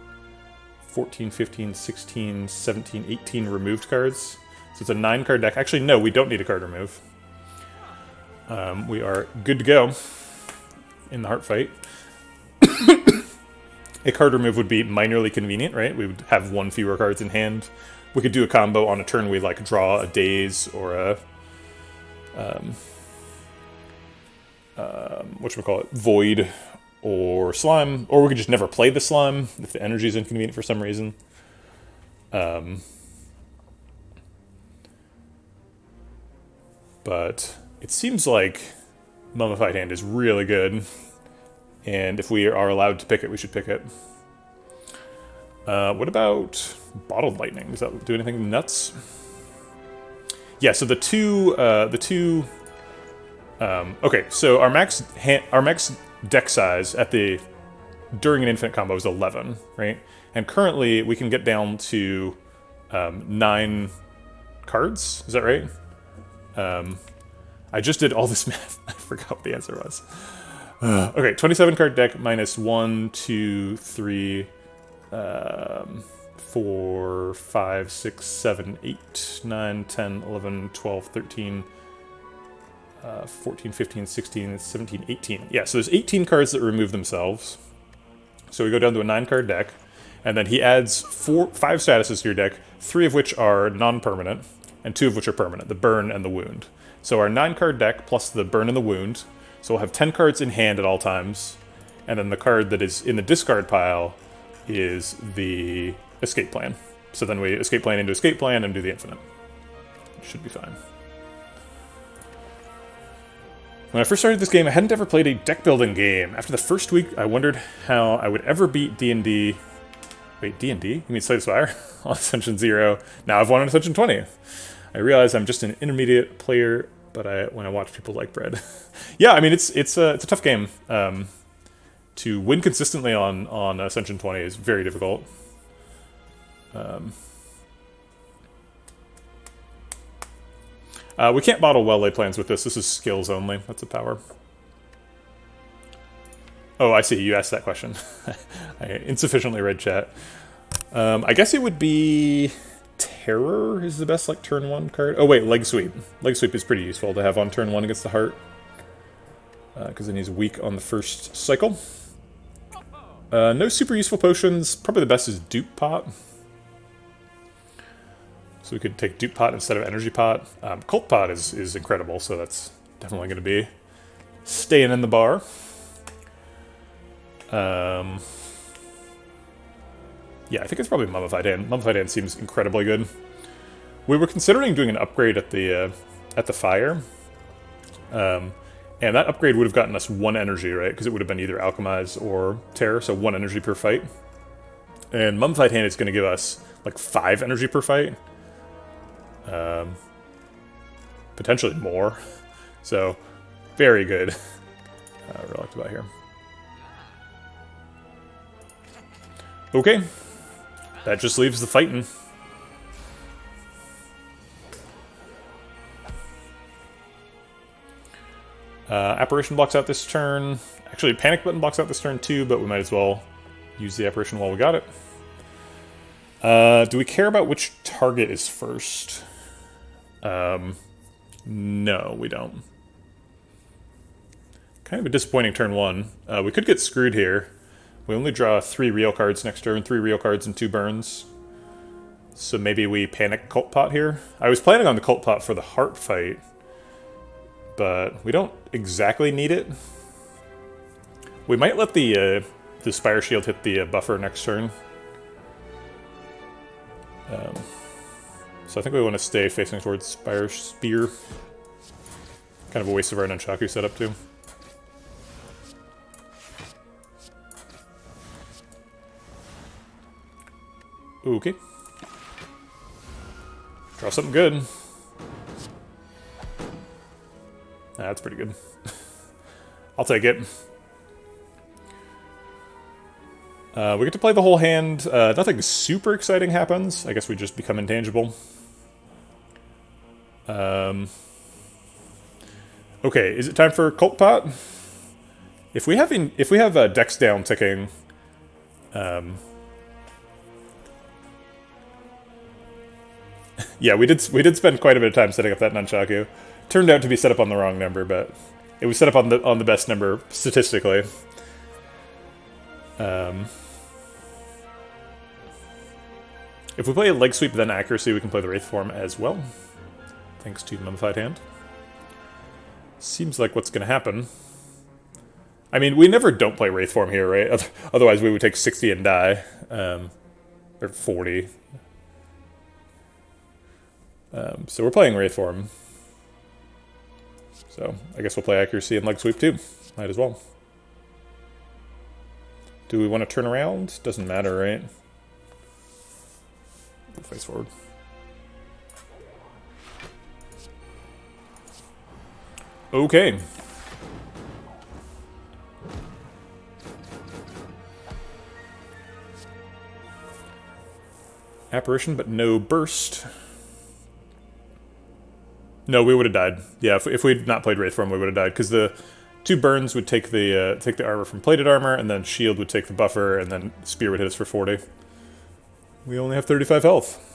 14, 15, 16, 17, 18 removed cards. So it's a 9 card deck. Actually, no, we don't need a card remove. We are good to go in the heart fight. A card remove would be minorly convenient, right? We would have 1 fewer cards in hand. We could do a combo on a turn we like draw a Daze or a whatchamacallit, Void or Slime, or we could just never play the Slime if the energy is inconvenient for some reason. But it seems like Mummified Hand is really good, and if we are allowed to pick it, we should pick it. What about Bottled Lightning? Does that do anything nuts? Yeah, so the two okay, so our max deck size during an infinite combo is 11, right? And currently we can get down to 9 cards. Is that right? I just did all this math. I forgot what the answer was. Okay, 27 card deck minus 1, 2, 3, 4, 5, 6, 7, 8, 9, 10, 11, 12, 13, 14, 15, 16, 17, 18. Yeah, so there's 18 cards that remove themselves. So we go down to a 9 card deck, and then he adds 5 statuses to your deck, 3 of which are non-permanent, and 2 of which are permanent, the Burn and the Wound. So our 9 card deck plus the Burn and the Wound, so we'll have 10 cards in hand at all times, and then the card that is in the discard pile is the escape plan. So then we escape plan into escape plan and do the infinite. Should be fine. When I first started this game, I hadn't ever played a deck building game. After the first week, I wondered how I would ever beat D&D. Wait, D&D? You mean Slay the Spire? On Ascension 0. Now I've won on Ascension 20. I realize I'm just an intermediate player, but when I watch people like bread. Yeah, I mean, it's a tough game. To win consistently on Ascension 20 is very difficult. We can't bottle well-laid plans with this. This is skills only. That's a power. Oh, I see. You asked that question. I insufficiently read chat. I guess it would be Terror is the best, like, turn 1 card. Oh, wait, Leg Sweep. Leg Sweep is pretty useful to have on turn 1 against the Heart. Because then he's weak on the first cycle. No super useful potions. Probably the best is Dupe Pot. So we could take Dupe Pot instead of Energy Pot. Cult Pot is incredible, so that's definitely going to be staying in the bar. Yeah, I think it's probably Mummified Hand. Mummified Hand seems incredibly good. We were considering doing an upgrade at the Fire. And that upgrade would have gotten us 1 energy, right? Because it would have been either Alchemize or Terror, so 1 energy per fight. And Mummified Hand is going to give us, like, 5 energy per fight. Potentially more. So, very good. Relic about here. Okay. That just leaves the fighting. Apparition blocks out this turn. Actually, Panic Button blocks out this turn too, but we might as well use the Apparition while we got it. Do we care about which target is first? No, we don't. Kind of a disappointing turn 1. We could get screwed here. We only draw 3 real cards next turn, 3 real cards and 2 burns. So maybe we panic Cult Pot here. I was planning on the Cult Pot for the Heart fight, but we don't exactly need it. We might let the Spire Shield hit the buffer next turn. So I think we want to stay facing towards Spire Spear. Kind of a waste of our Nunchaku setup too. Okay. Draw something good. That's pretty good. I'll take it. We get to play the whole hand. Nothing super exciting happens. I guess we just become intangible. Okay, is it time for Cult Pot? If we have Dex down ticking, yeah, we did spend quite a bit of time setting up that Nunchaku. Turned out to be set up on the wrong number, but it was set up on the best number statistically. If we play a Leg Sweep then Accuracy, we can play the Wraith form as well. Thanks to Mummified Hand. Seems like what's going to happen. I mean, we never don't play Wraith form here, right? Otherwise we would take 60 and die. Or 40. So we're playing Wraith form. So I guess we'll play Accuracy and Leg Sweep too. Might as well. Do we want to turn around? Doesn't matter, right? We'll face forward. Okay. Apparition, but no burst. No, we would have died. Yeah, if we'd not played Wraith form, we would have died, because the 2 burns would take the armor from plated armor, and then shield would take the buffer, and then spear would hit us for 40. We only have 35 health.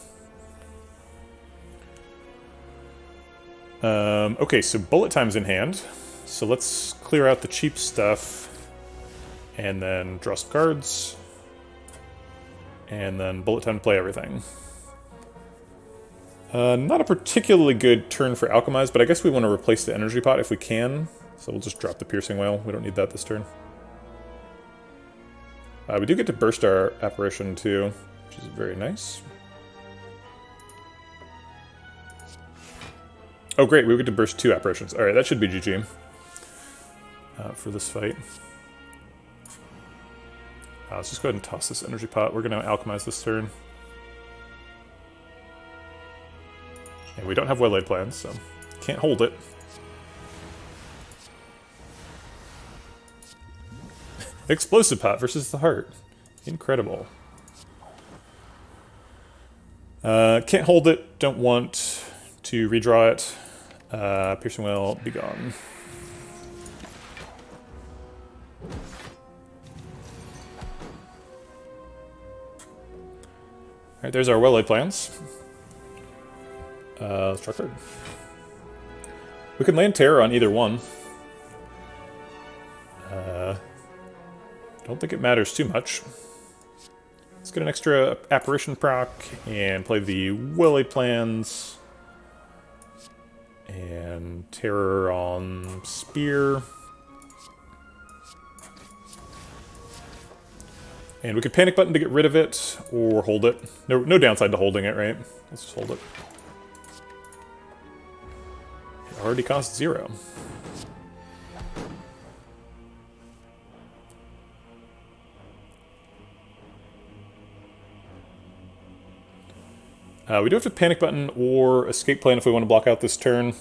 Okay, so bullet time's in hand. So let's clear out the cheap stuff, and then draw some cards, and then bullet time to play everything. Not a particularly good turn for Alchemize, but I guess we want to replace the Energy Pot if we can. So we'll just drop the Piercing Wail. We don't need that this turn. We do get to burst our apparition too, which is very nice. Oh great, we get to burst 2 apparitions. Alright, that should be GG for this fight. Let's just go ahead and toss this energy pot. We're going to alchemize this turn. And we don't have well-laid plans, so can't hold it. Explosive pot versus the heart. Incredible. Can't hold it. Don't want to redraw it. Piercing Well, be gone. Alright, there's our well-laid plans. Let's draw a card. We can land Terror on either one. Don't think it matters too much. Let's get an extra Apparition proc and play the well-laid plans. And Terror on Spear. And we could Panic Button to get rid of it, or hold it. No downside to holding it, right? Let's just hold it. It already costs 0. We do have to Panic Button or Escape Plan if we want to block out this turn.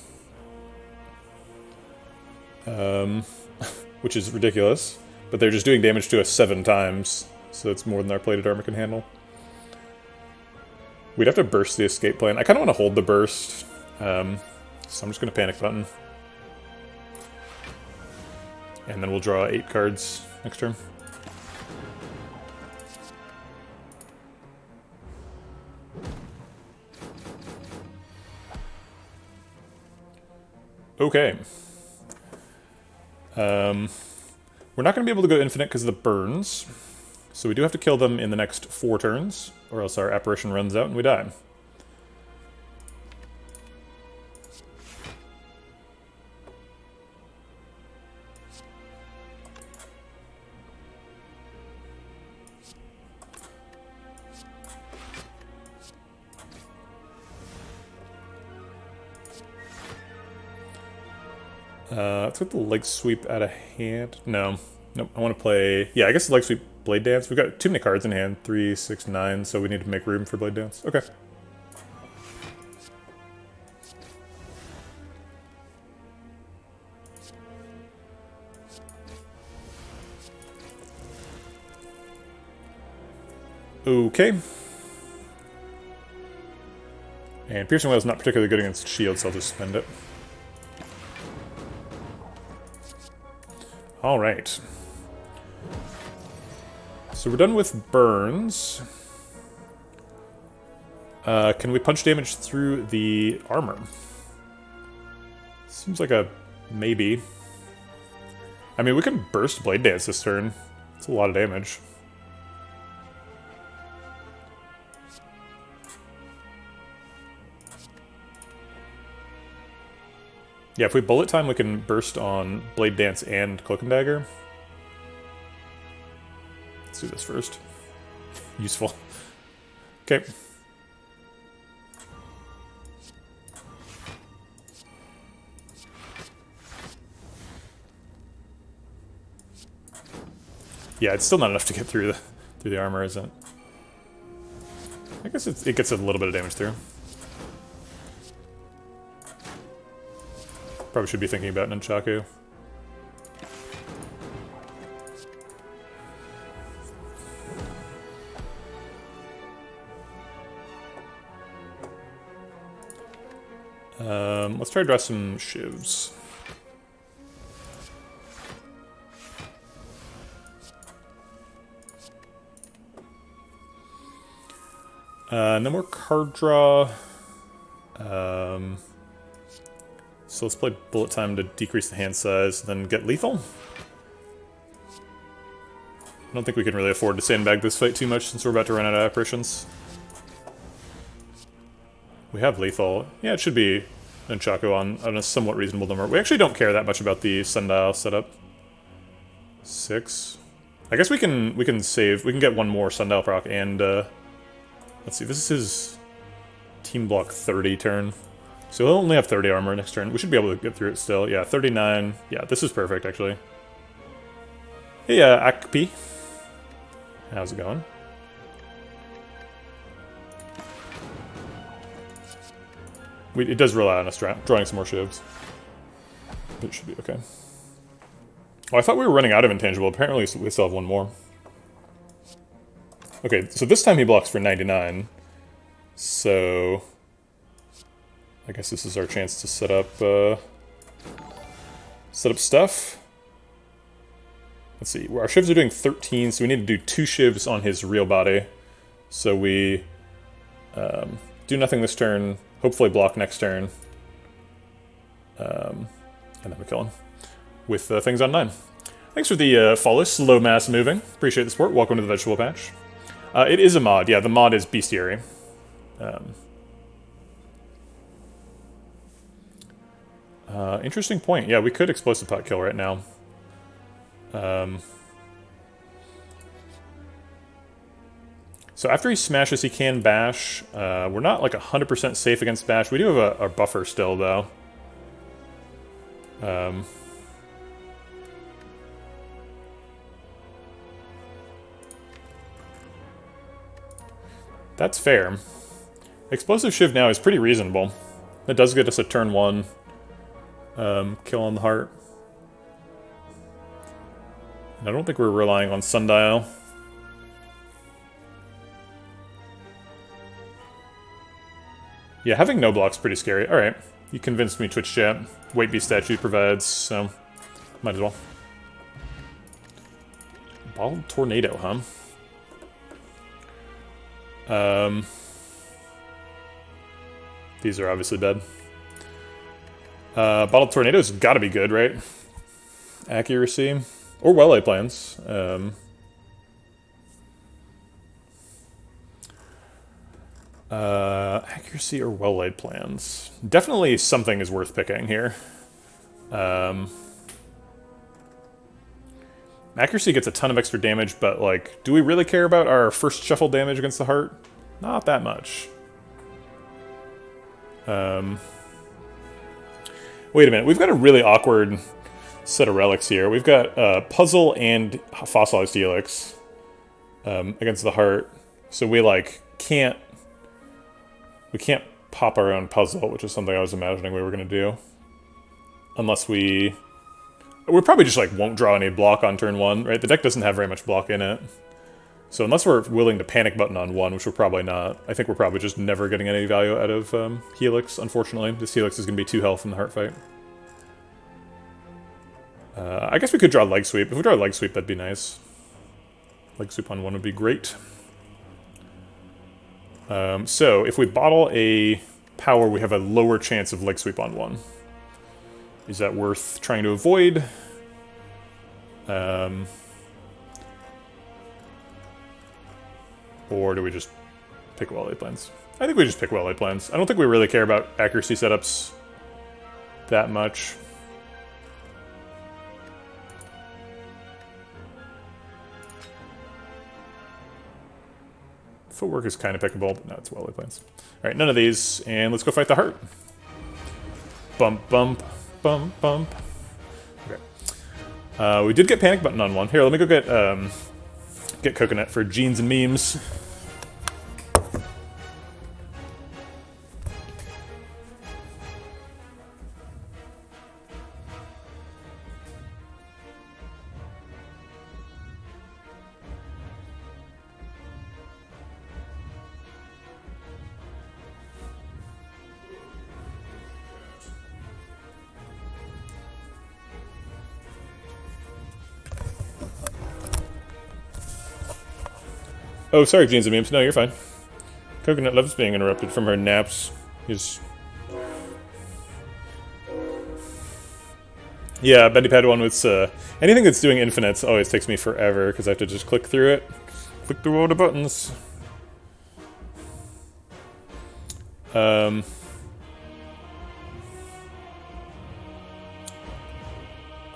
Which is ridiculous. But they're just doing damage to us 7 times, so it's more than our Plated Armor can handle. We'd have to burst the Escape Plan. I kind of want to hold the burst, so I'm just going to Panic Button. And then we'll draw 8 cards next turn. Okay. We're not going to be able to go infinite because of the burns. So we do have to kill them in the next 4 turns, or else our apparition runs out and we die. Let's get the Leg Sweep out of hand. No. Nope, I want to play... Yeah, I guess the Leg Sweep, Blade Dance. We've got too many cards in hand. 3, 6, 9, so we need to make room for Blade Dance. Okay. Okay. And Piercing Wail is not particularly good against shields, so I'll just spend it. Alright. So we're done with burns. Can we punch damage through the armor? Seems like a maybe. I mean, we can burst Blade Dance this turn. It's a lot of damage. Yeah, if we bullet time, we can burst on Blade Dance and Cloak and Dagger. Let's do this first. Useful. Okay. Yeah, it's still not enough to get through the armor, is it? I guess it gets a little bit of damage through. Probably should be thinking about Nunchaku. Let's try to draw some shivs. No more card draw. So let's play Bullet Time to decrease the hand size, then get lethal. I don't think we can really afford to sandbag this fight too much since we're about to run out of apparitions. We have lethal. Yeah, it should be Nunchaku on a somewhat reasonable number. We actually don't care that much about the Sundial setup. 6. I guess we can save. We can get one more Sundial proc and let's see. This is his team block 30 turn, so he'll only have 30 armor next turn. We should be able to get through it still. Yeah, 39. Yeah, this is perfect actually. Hey, Akpi, how's it going? It does rely on us drawing some more shivs. It should be okay. Oh, I thought we were running out of intangible. Apparently we still have one more. Okay, so this time he blocks for 99. So I guess this is our chance to set up stuff. Let's see. Our shivs are doing 13, so we need to do 2 shivs on his real body. So we do nothing this turn, hopefully block next turn, and then we kill him with things on 9. Thanks for the follow, slow mass moving. Appreciate the support. Welcome to the vegetable patch. It is a mod. Yeah, the mod is bestiary. Interesting point. Yeah, we could explosive pot kill right now. So after he smashes, he can bash. We're not like 100% safe against bash. We do have a buffer still, though. That's fair. Explosive Shiv now is pretty reasonable. That does get us a turn 1 kill on the heart. And I don't think we're relying on Sundial. Yeah, having no block's pretty scary. Alright, you convinced me, Twitch chat. Weight Beast statue provides, so might as well. Bottled Tornado, huh? These are obviously dead. Bottled Tornado's gotta be good, right? Accuracy. Or well-laid plans. Accuracy or well-laid plans. Definitely something is worth picking here. Accuracy gets a ton of extra damage, but, like, do we really care about our first shuffle damage against the heart? Not that much. Wait a minute, we've got a really awkward set of relics here. We've got Puzzle and Fossilized Helix against the heart. So we, like, can't pop our own Puzzle, which is something I was imagining we were going to do. Unless we probably just, like, won't draw any block on turn 1, right? The deck doesn't have very much block in it. So unless we're willing to panic button on 1, which we're probably not, I think we're probably just never getting any value out of Helix, unfortunately. This Helix is going to be 2 health in the heart fight. I guess we could draw Leg Sweep. If we draw Leg Sweep, that'd be nice. Leg Sweep on 1 would be great. So if we bottle a power, we have a lower chance of Leg Sweep on 1. Is that worth trying to avoid? Or do we just pick well-laid plans? I think we just pick well-laid plans. I don't think we really care about accuracy setups that much. Footwork is kind of pickable, but no, it's well-laid plans. Alright, none of these, and let's go fight the heart. Bump, bump, bump, bump. Okay. We did get panic button on 1. Here, let me go get coconut for jeans and memes. Oh, sorry, jeans and memes. No, you're fine. Coconut loves being interrupted from her naps. Yeah, Bendy Padawan with anything that's doing infinites always takes me forever because I have to just click through it. Click through all the buttons.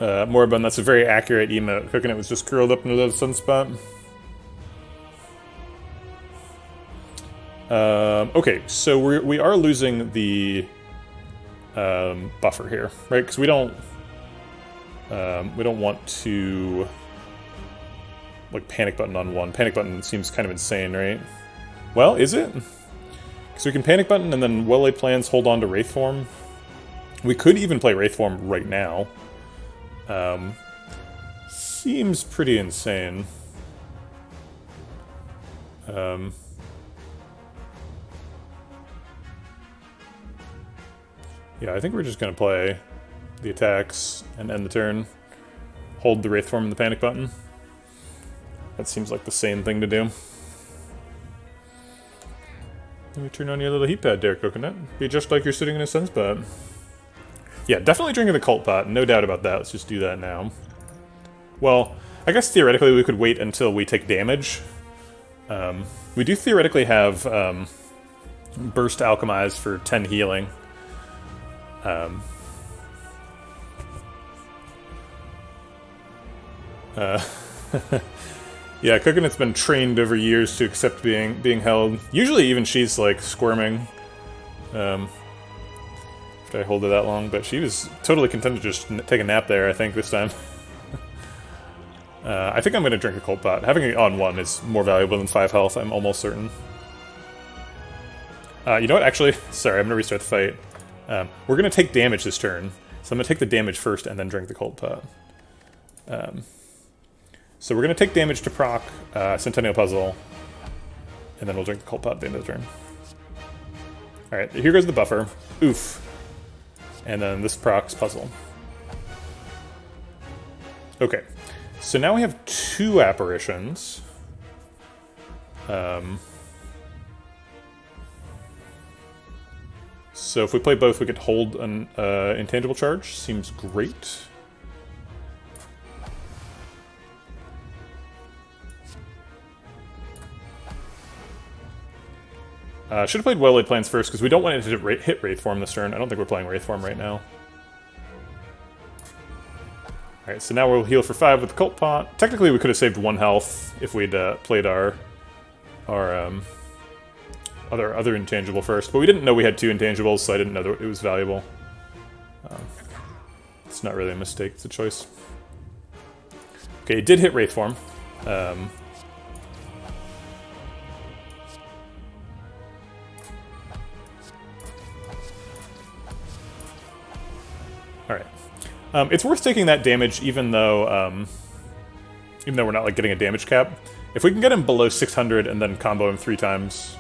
Moribund, that's a very accurate emote. Cooking it was just curled up into the sunspot. Okay, so we are losing the buffer here, right? Because we don't want to like panic button on one. Panic button seems kind of insane, right? Well, is it? So we can panic button and then well-laid plans hold on to Wraith Form. We could even play Wraith Form right now. Seems pretty insane. Yeah, I think we're just going to play the attacks and end the turn. Hold the Wraith Form and the panic button. That seems like the sane thing to do. Let me turn on your little heat pad there, Coconut. Be just like you're sitting in a sunspot. Yeah, definitely drinking the cult pot, no doubt about that. Let's just do that now. Well, I guess theoretically we could wait until we take damage. We do theoretically have Burst Alchemize for 10 healing. Yeah, Coconut's been trained over years to accept being held. Usually even she's like squirming after I hold her that long, but she was totally content to just take a nap there, I think, this time. I think I'm going to drink a cold pot. Having it on 1 is more valuable than 5 health, I'm almost certain. You know what, actually, sorry, I'm going to restart the fight. We're going to take damage this turn, so I'm going to take the damage first and then drink the cold pot. So we're going to take damage to proc Centennial Puzzle, and then we'll drink the cold pot at the end of the turn. Alright, here goes the buffer. Oof. And then this procs Puzzle. Okay, so now we have 2 apparitions. So if we play both, we could hold an intangible charge. Seems great. Should have played well-laid plans first, because we don't want it to hit Wraith Form this turn. I don't think we're playing Wraith Form right now. Alright, so now we'll heal for 5 with the Cult Pot. Technically, we could have saved 1 health if we'd played our other intangible first, but we didn't know we had 2 intangibles, so I didn't know that it was valuable. It's not really a mistake, it's a choice. Okay, it did hit Wraith Form. Alright. It's worth taking that damage even though we're not like getting a damage cap. If we can get him below 600 and then combo him 3 times,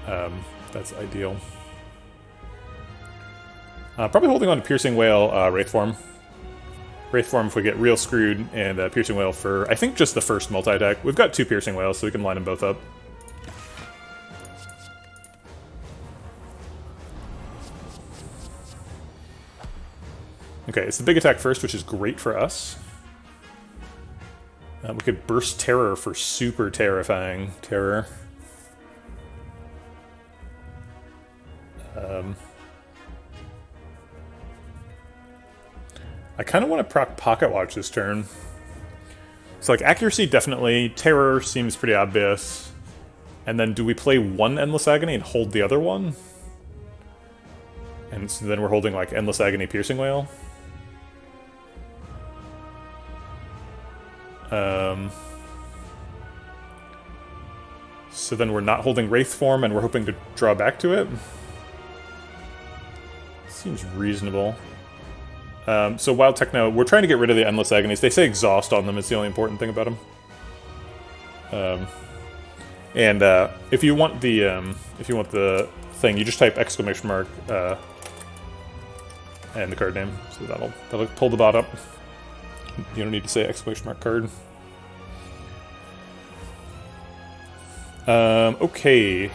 that's ideal. Probably holding on to Piercing Wail, Wraith Form. Wraith Form if we get real screwed, and Piercing Wail for, I think, just the first multi-attack. We've got 2 Piercing Wails, so we can line them both up. Okay, it's the big attack first, which is great for us. We could Burst Terror for super terrifying terror. I kind of want to proc Pocket Watch this turn. So, like, accuracy, definitely. Terror seems pretty obvious. And then do we play 1 Endless Agony and hold the other one? And so then we're holding, like, Endless Agony Piercing Wail. So then we're not holding Wraith Form and we're hoping to draw back to it? Seems reasonable. So Wild Techno, we're trying to get rid of the Endless Agonies. They say exhaust on them is the only important thing about them. And if you want the thing, you just type exclamation mark and the card name, so that'll pull the bot up. You don't need to say exclamation mark card. Okay.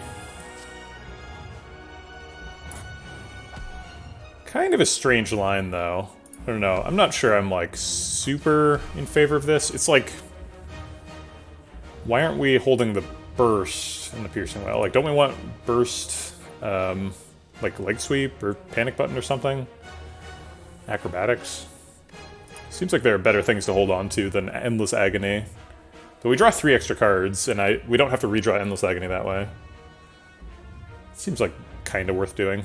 Kind of a strange line, though. I don't know. I'm not sure I'm, like, super in favor of this. It's like, why aren't we holding the Burst and the Piercing Wail? Like, don't we want Burst, like, Leg Sweep or Panic Button or something? Acrobatics? Seems like there are better things to hold on to than Endless Agony. But we draw 3 extra cards, and we don't have to redraw Endless Agony that way. Seems like kind of worth doing.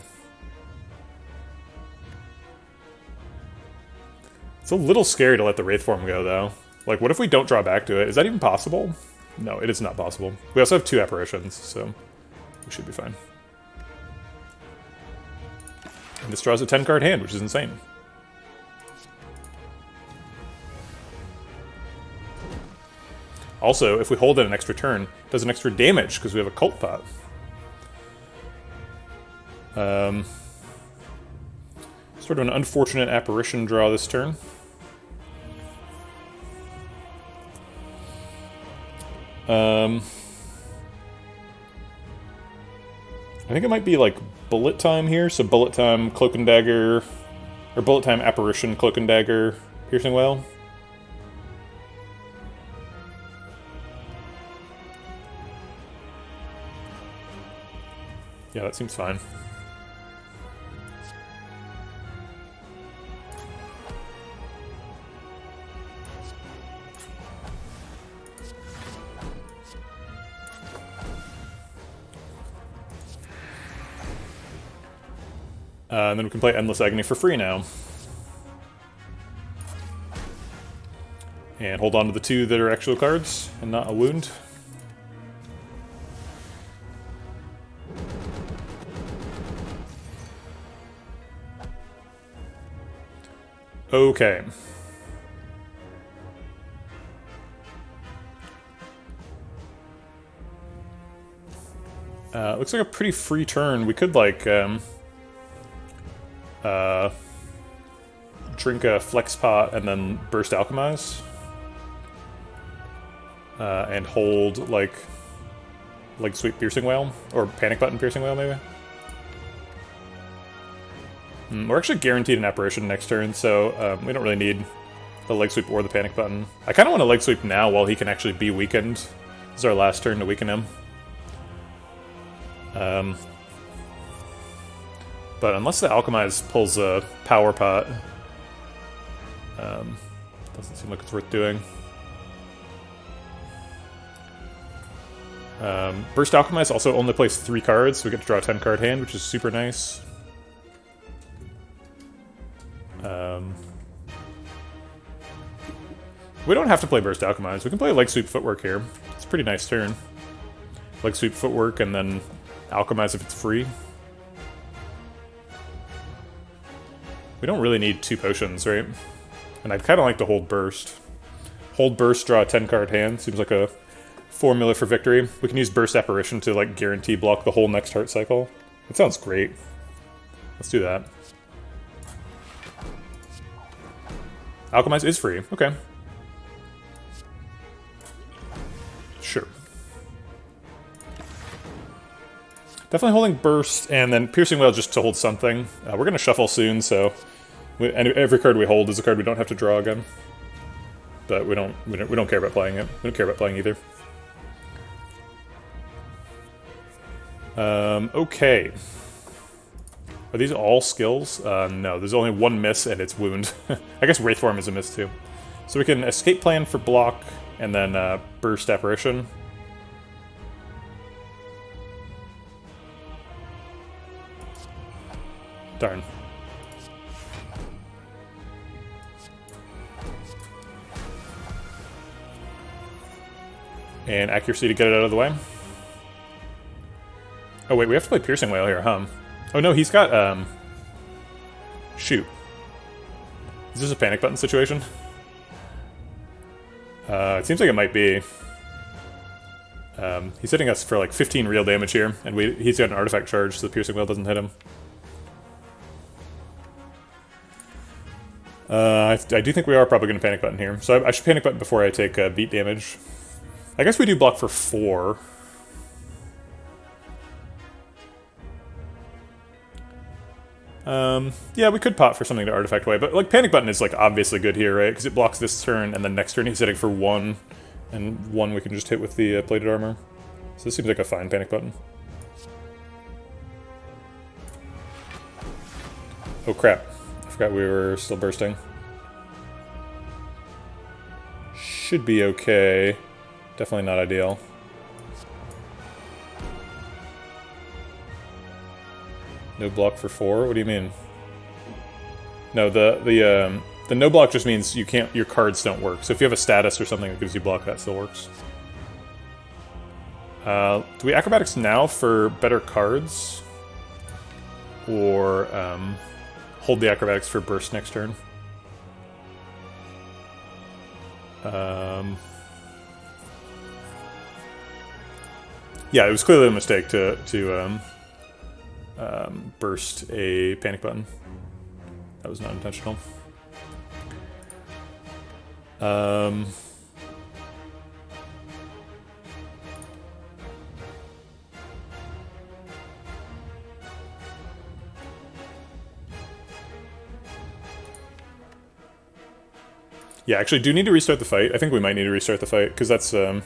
It's a little scary to let the Wraith form go, though. Like, what if we don't draw back to it? Is that even possible? No, it is not possible. We also have 2 apparitions, so we should be fine. And this draws a 10-card hand, which is insane. Also, if we hold it an extra turn, it does an extra damage, because we have a Cult Pot. Sort of an unfortunate apparition draw this turn. I think it might be like Bullet Time here, so Bullet Time, Cloak and Dagger, or Bullet Time, Apparition, Cloak and Dagger, Piercing Wail. Yeah, that seems fine. And then we can play Endless Agony for free now. And hold on to the 2 that are actual cards, and not a wound. Okay. Looks like a pretty free turn. We could, like, drink a Flex Pot and then Burst Alchemize. And hold, like Leg Sweep Piercing Wail, or Panic Button Piercing Wail, maybe? We're actually guaranteed an Apparition next turn, so we don't really need the Leg Sweep or the Panic Button. I kind of want to Leg Sweep now while he can actually be weakened. This is our last turn to weaken him. But unless the Alchemize pulls a Power Pot, doesn't seem like it's worth doing. Burst Alchemize also only plays 3 cards, so we get to draw a 10-card hand, which is super nice. We don't have to play Burst Alchemize. We can play Leg Sweep Footwork here. It's a pretty nice turn. Leg Sweep Footwork and then Alchemize if it's free. We don't really need 2 potions, right? And I'd kind of like to hold Burst. Hold Burst, draw a 10-card hand. Seems like a formula for victory. We can use Burst Apparition to, like, guarantee block the whole next heart cycle. That sounds great. Let's do that. Alchemize is free. Okay. Sure. Definitely holding Burst, and then Piercing Wail just to hold something. We're going to shuffle soon, so every card we hold is a card we don't have to draw again. But we don't care about playing it. We don't care about playing either. Okay. Are these all skills? No, there's only 1 miss, and it's Wound. I guess Wraith Form is a miss, too. So we can Escape Plan for block, and then Burst Apparition. Darn. And accuracy to get it out of the way. Oh wait, we have to play Piercing Wail here, huh? Oh no, he's got, shoot. Is this a Panic Button situation? It seems like it might be. He's hitting us for like 15 real damage here, and he's got an artifact charge, so the Piercing Wail doesn't hit him. I do think we are probably going to Panic Button here, so I should Panic Button before I take beat damage. I guess we do block for 4. Yeah, we could pot for something to artifact away, but like Panic Button is like obviously good here, right? Because it blocks this turn, and then next turn he's hitting for 1, and 1 we can just hit with the plated armor. So this seems like a fine Panic Button. Oh crap, I forgot we were still bursting. should be okay. Definitely not ideal. No block for 4? What do you mean? No, the no block just means you can't. Your cards don't work. So if you have a status or something that gives you block, that still works. Do we acrobatics now for better cards, or hold the acrobatics for burst next turn? Yeah, it was clearly a mistake to burst a panic button. That was not intentional. Yeah, actually, do need to restart the fight. I think we might need to restart the fight, because that's, so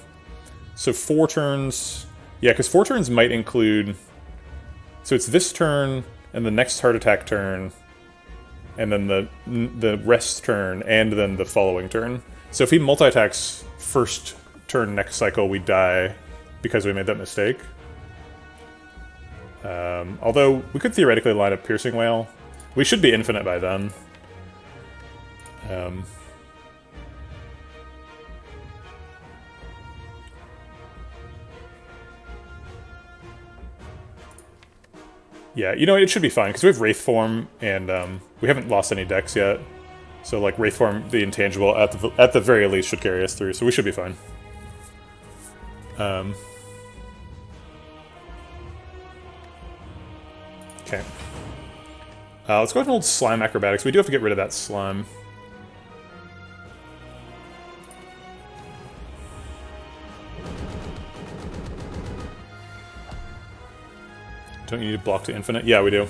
4 turns... Yeah, because 4 turns might include... So it's this turn, and the next heart attack turn, and then the rest turn, and then the following turn. So if he multi-attacks first turn next cycle, we die because we made that mistake. Although, we could theoretically line up Piercing Wail. We should be infinite by then. Yeah, you know, it should be fine, because we have Wraith Form, and we haven't lost any decks yet. So, like, Wraith Form, the intangible, at the very least, should carry us through, so we should be fine. Okay. Let's go ahead and hold Slime Acrobatics. We do have to get rid of that slime. Don't you need to block to infinite? Yeah, we do.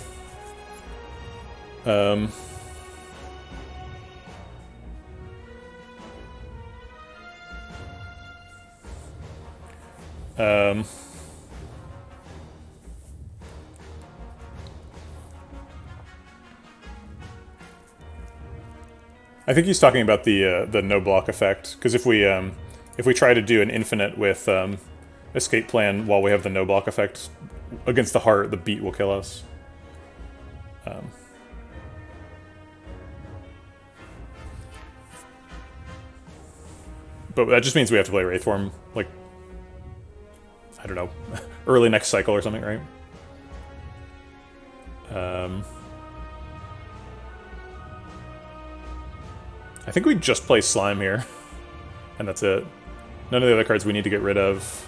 I think he's talking about the no block effect, because if we try to do an infinite with escape plan while we have the no block effect against the heart, the beat will kill us. But that just means we have to play Wraith Form, like, I don't know, early next cycle or something, right? I think we just play Slime here, and that's it. None of the other cards we need to get rid of.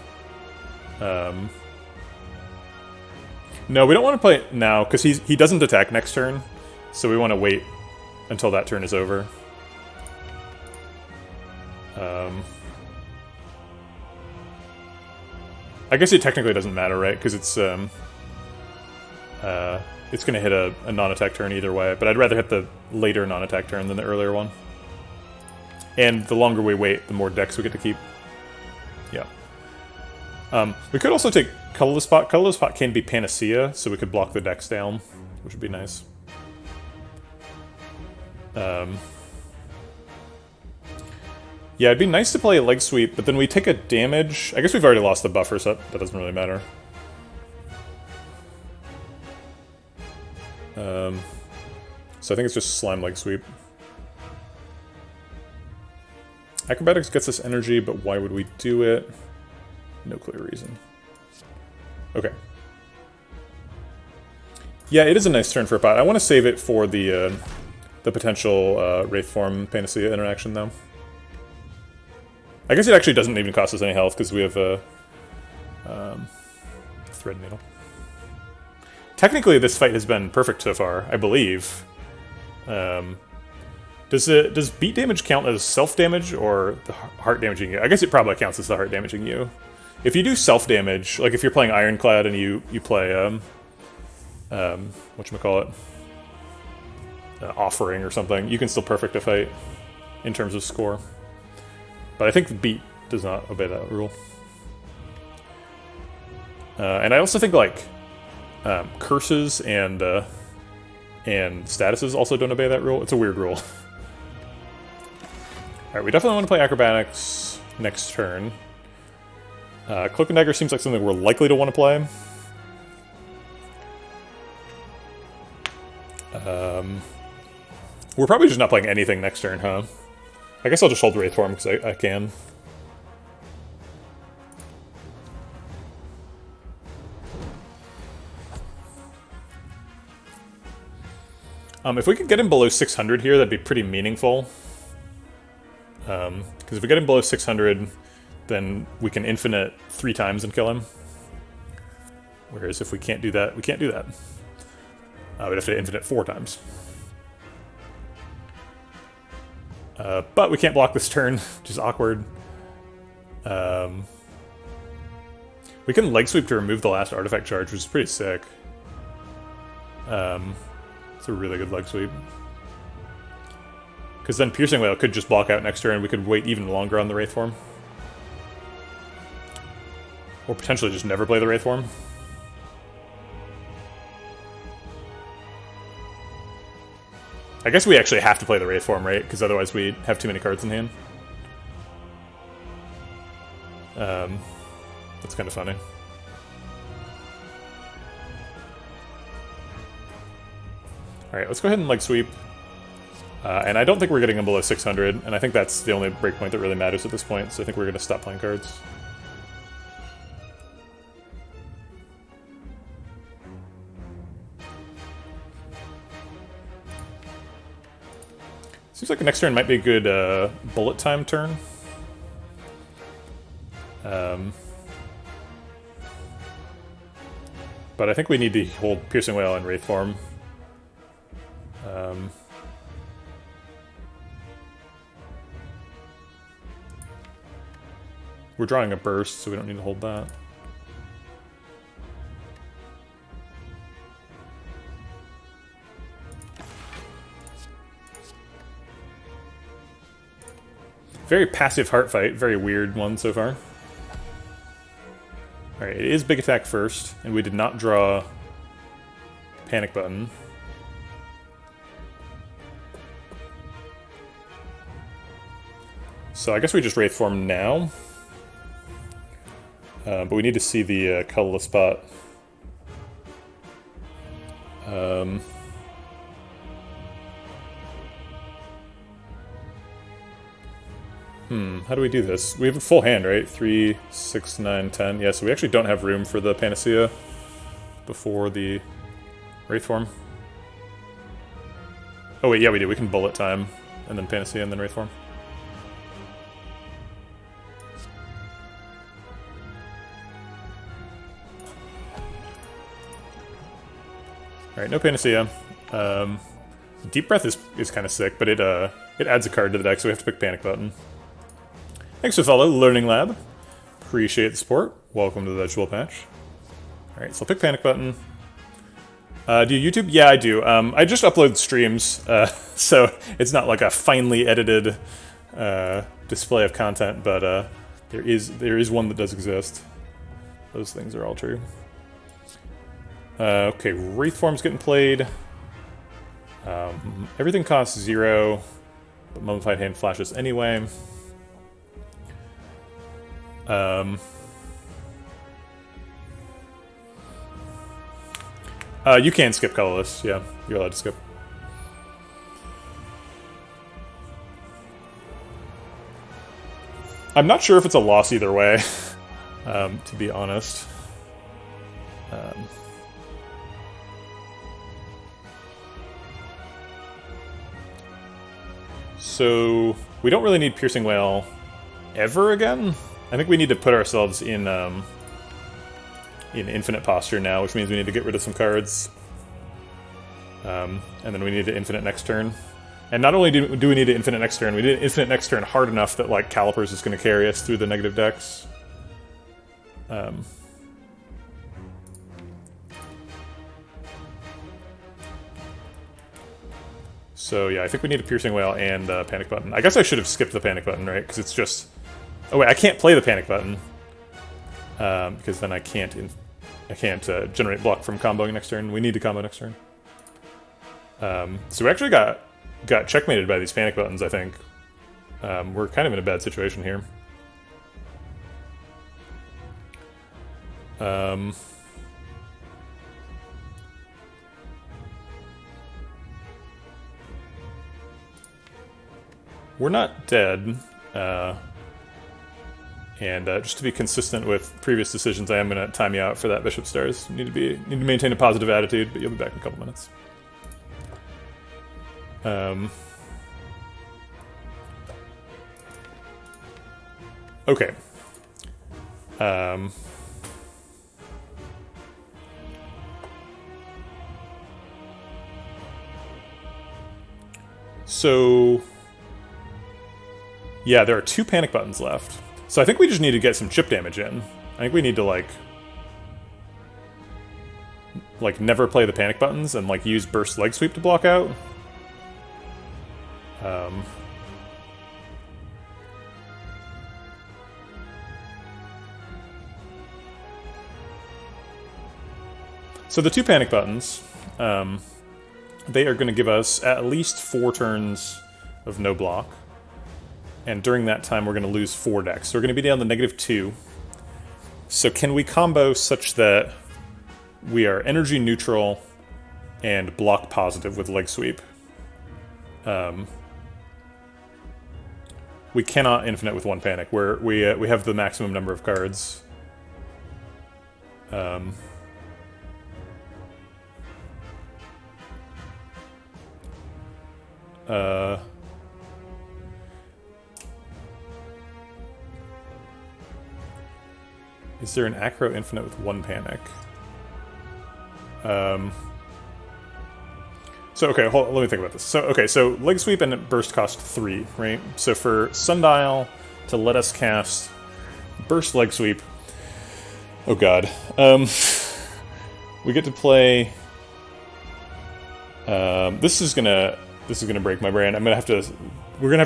No, we don't want to play it now, because he doesn't attack next turn, so we want to wait until that turn is over. I guess it technically doesn't matter, right? Because it's going to hit a non-attack turn either way, but I'd rather hit the later non-attack turn than the earlier one. And the longer we wait, the more decks we get to keep. Yeah. We could also take Colorless Spot. Colorless Spot can be Panacea, so we could block the decks down, which would be nice. Yeah, it'd be nice to play a Leg Sweep, but then we take a damage. I guess we've already lost the buffer, so that doesn't really matter. So I think it's just Slime Leg Sweep. Acrobatics gets us energy, but why would we do it? No clear reason. Okay. Yeah, it is a nice turn for a bot. I want to save it for the potential Wraith Form Panacea interaction, though. I guess it actually doesn't even cost us any health, because we have a Thread Needle. Technically, this fight has been perfect so far, I believe. Does beat damage count as self-damage, or the heart damaging you? I guess it probably counts as the heart damaging you. If you do self-damage, like if you're playing Ironclad and you play, whatchamacallit? Offering or something, you can still perfect a fight in terms of score. But I think the beat does not obey that rule. And I also think, like, curses and statuses also don't obey that rule. It's a weird rule. Alright, we definitely want to play Acrobatics next turn. Cloak and Dagger seems like something we're likely to want to play. We're probably just not playing anything next turn, huh? I guess I'll just hold Wraith Form because I can. If we could get him below 600 here, that'd be pretty meaningful. Because if we get him below 600, then we can infinite 3 times and kill him. Whereas if we can't do that, we can't do that. We'd have to infinite 4 times. But we can't block this turn, which is awkward. We can leg sweep to remove the last artifact charge, which is pretty sick. It's a really good leg sweep. Because then Piercing Wail could just block out next turn, and we could wait even longer on the Wraith Form. Or potentially just never play the Wraith Form. I guess we actually have to play the Wraith Form, right? Because otherwise we have too many cards in hand. That's kind of funny. Alright, let's go ahead and leg sweep. And I don't think we're getting him below 600, and I think that's the only breakpoint that really matters at this point, so I think we're going to stop playing cards. Seems like the next turn might be a good bullet time turn. But I think we need to hold Piercing Wail and Wraith Form. We're drawing a burst, so we don't need to hold that. Very passive heart fight, very weird one so far. Alright, it is big attack first, and we did not draw panic button. So I guess we just Wraith Form now. But we need to see the colorless spot. How do we do this? We have a full hand, right? 3, 6, 9, 10. Yeah, so we actually don't have room for the Panacea before the Wraith Form. Oh wait, yeah we do. We can bullet time, and then Panacea, and then Wraith Form. Alright, no Panacea. Deep Breath is kind of sick, but it adds a card to the deck, so we have to pick Panic Button. Thanks for the follow, Learning Lab. Appreciate the support. Welcome to the Vegetable Patch. Alright, so I'll pick Panic Button. Do you YouTube? Yeah, I do. I just upload streams, so it's not like a finely edited display of content, but there is one that does exist. Those things are all true. Okay, Wraith Form's getting played. Everything costs 0, but Mummified Hand flashes anyway. You can skip colorless, yeah. You're allowed to skip. I'm not sure if it's a loss either way, to be honest. So, we don't really need Piercing Wail ever again. I think we need to put ourselves in infinite posture now, which means we need to get rid of some cards. And then we need to infinite next turn. And not only do we need to infinite next turn, we need to infinite next turn hard enough that like Calipers is going to carry us through the negative decks. So yeah, I think we need a Piercing Wail and Panic Button. I guess I should have skipped the Panic Button, right? Because it's just... Oh wait, I can't play the Panic Button. Because then I can't generate block from comboing next turn. We need to combo next turn. So we actually got checkmated by these Panic Buttons, I think. We're kind of in a bad situation here. We're not dead. And just to be consistent with previous decisions, I am going to time you out for that Bishop Stars. Need to maintain a positive attitude, but you'll be back in a couple minutes. Okay. So yeah, there are 2 panic buttons left. So I think we just need to get some chip damage in. I think we need to like never play the panic buttons and like use burst leg sweep to block out. So the 2 panic buttons, they are going to give us at least 4 turns of no block. And during that time, we're going to lose 4 decks. So we're going to be down to -2. So can we combo such that we are energy neutral and block positive with leg sweep? We cannot infinite with 1 panic. We have the maximum number of cards. Is there an Acro Infinite with 1 panic? So, okay, let me think about this. So, okay, so Leg Sweep and Burst cost 3, right? So for Sundial to let us cast Burst Leg Sweep... Oh god. We get to play... This is gonna break my brain. We're gonna have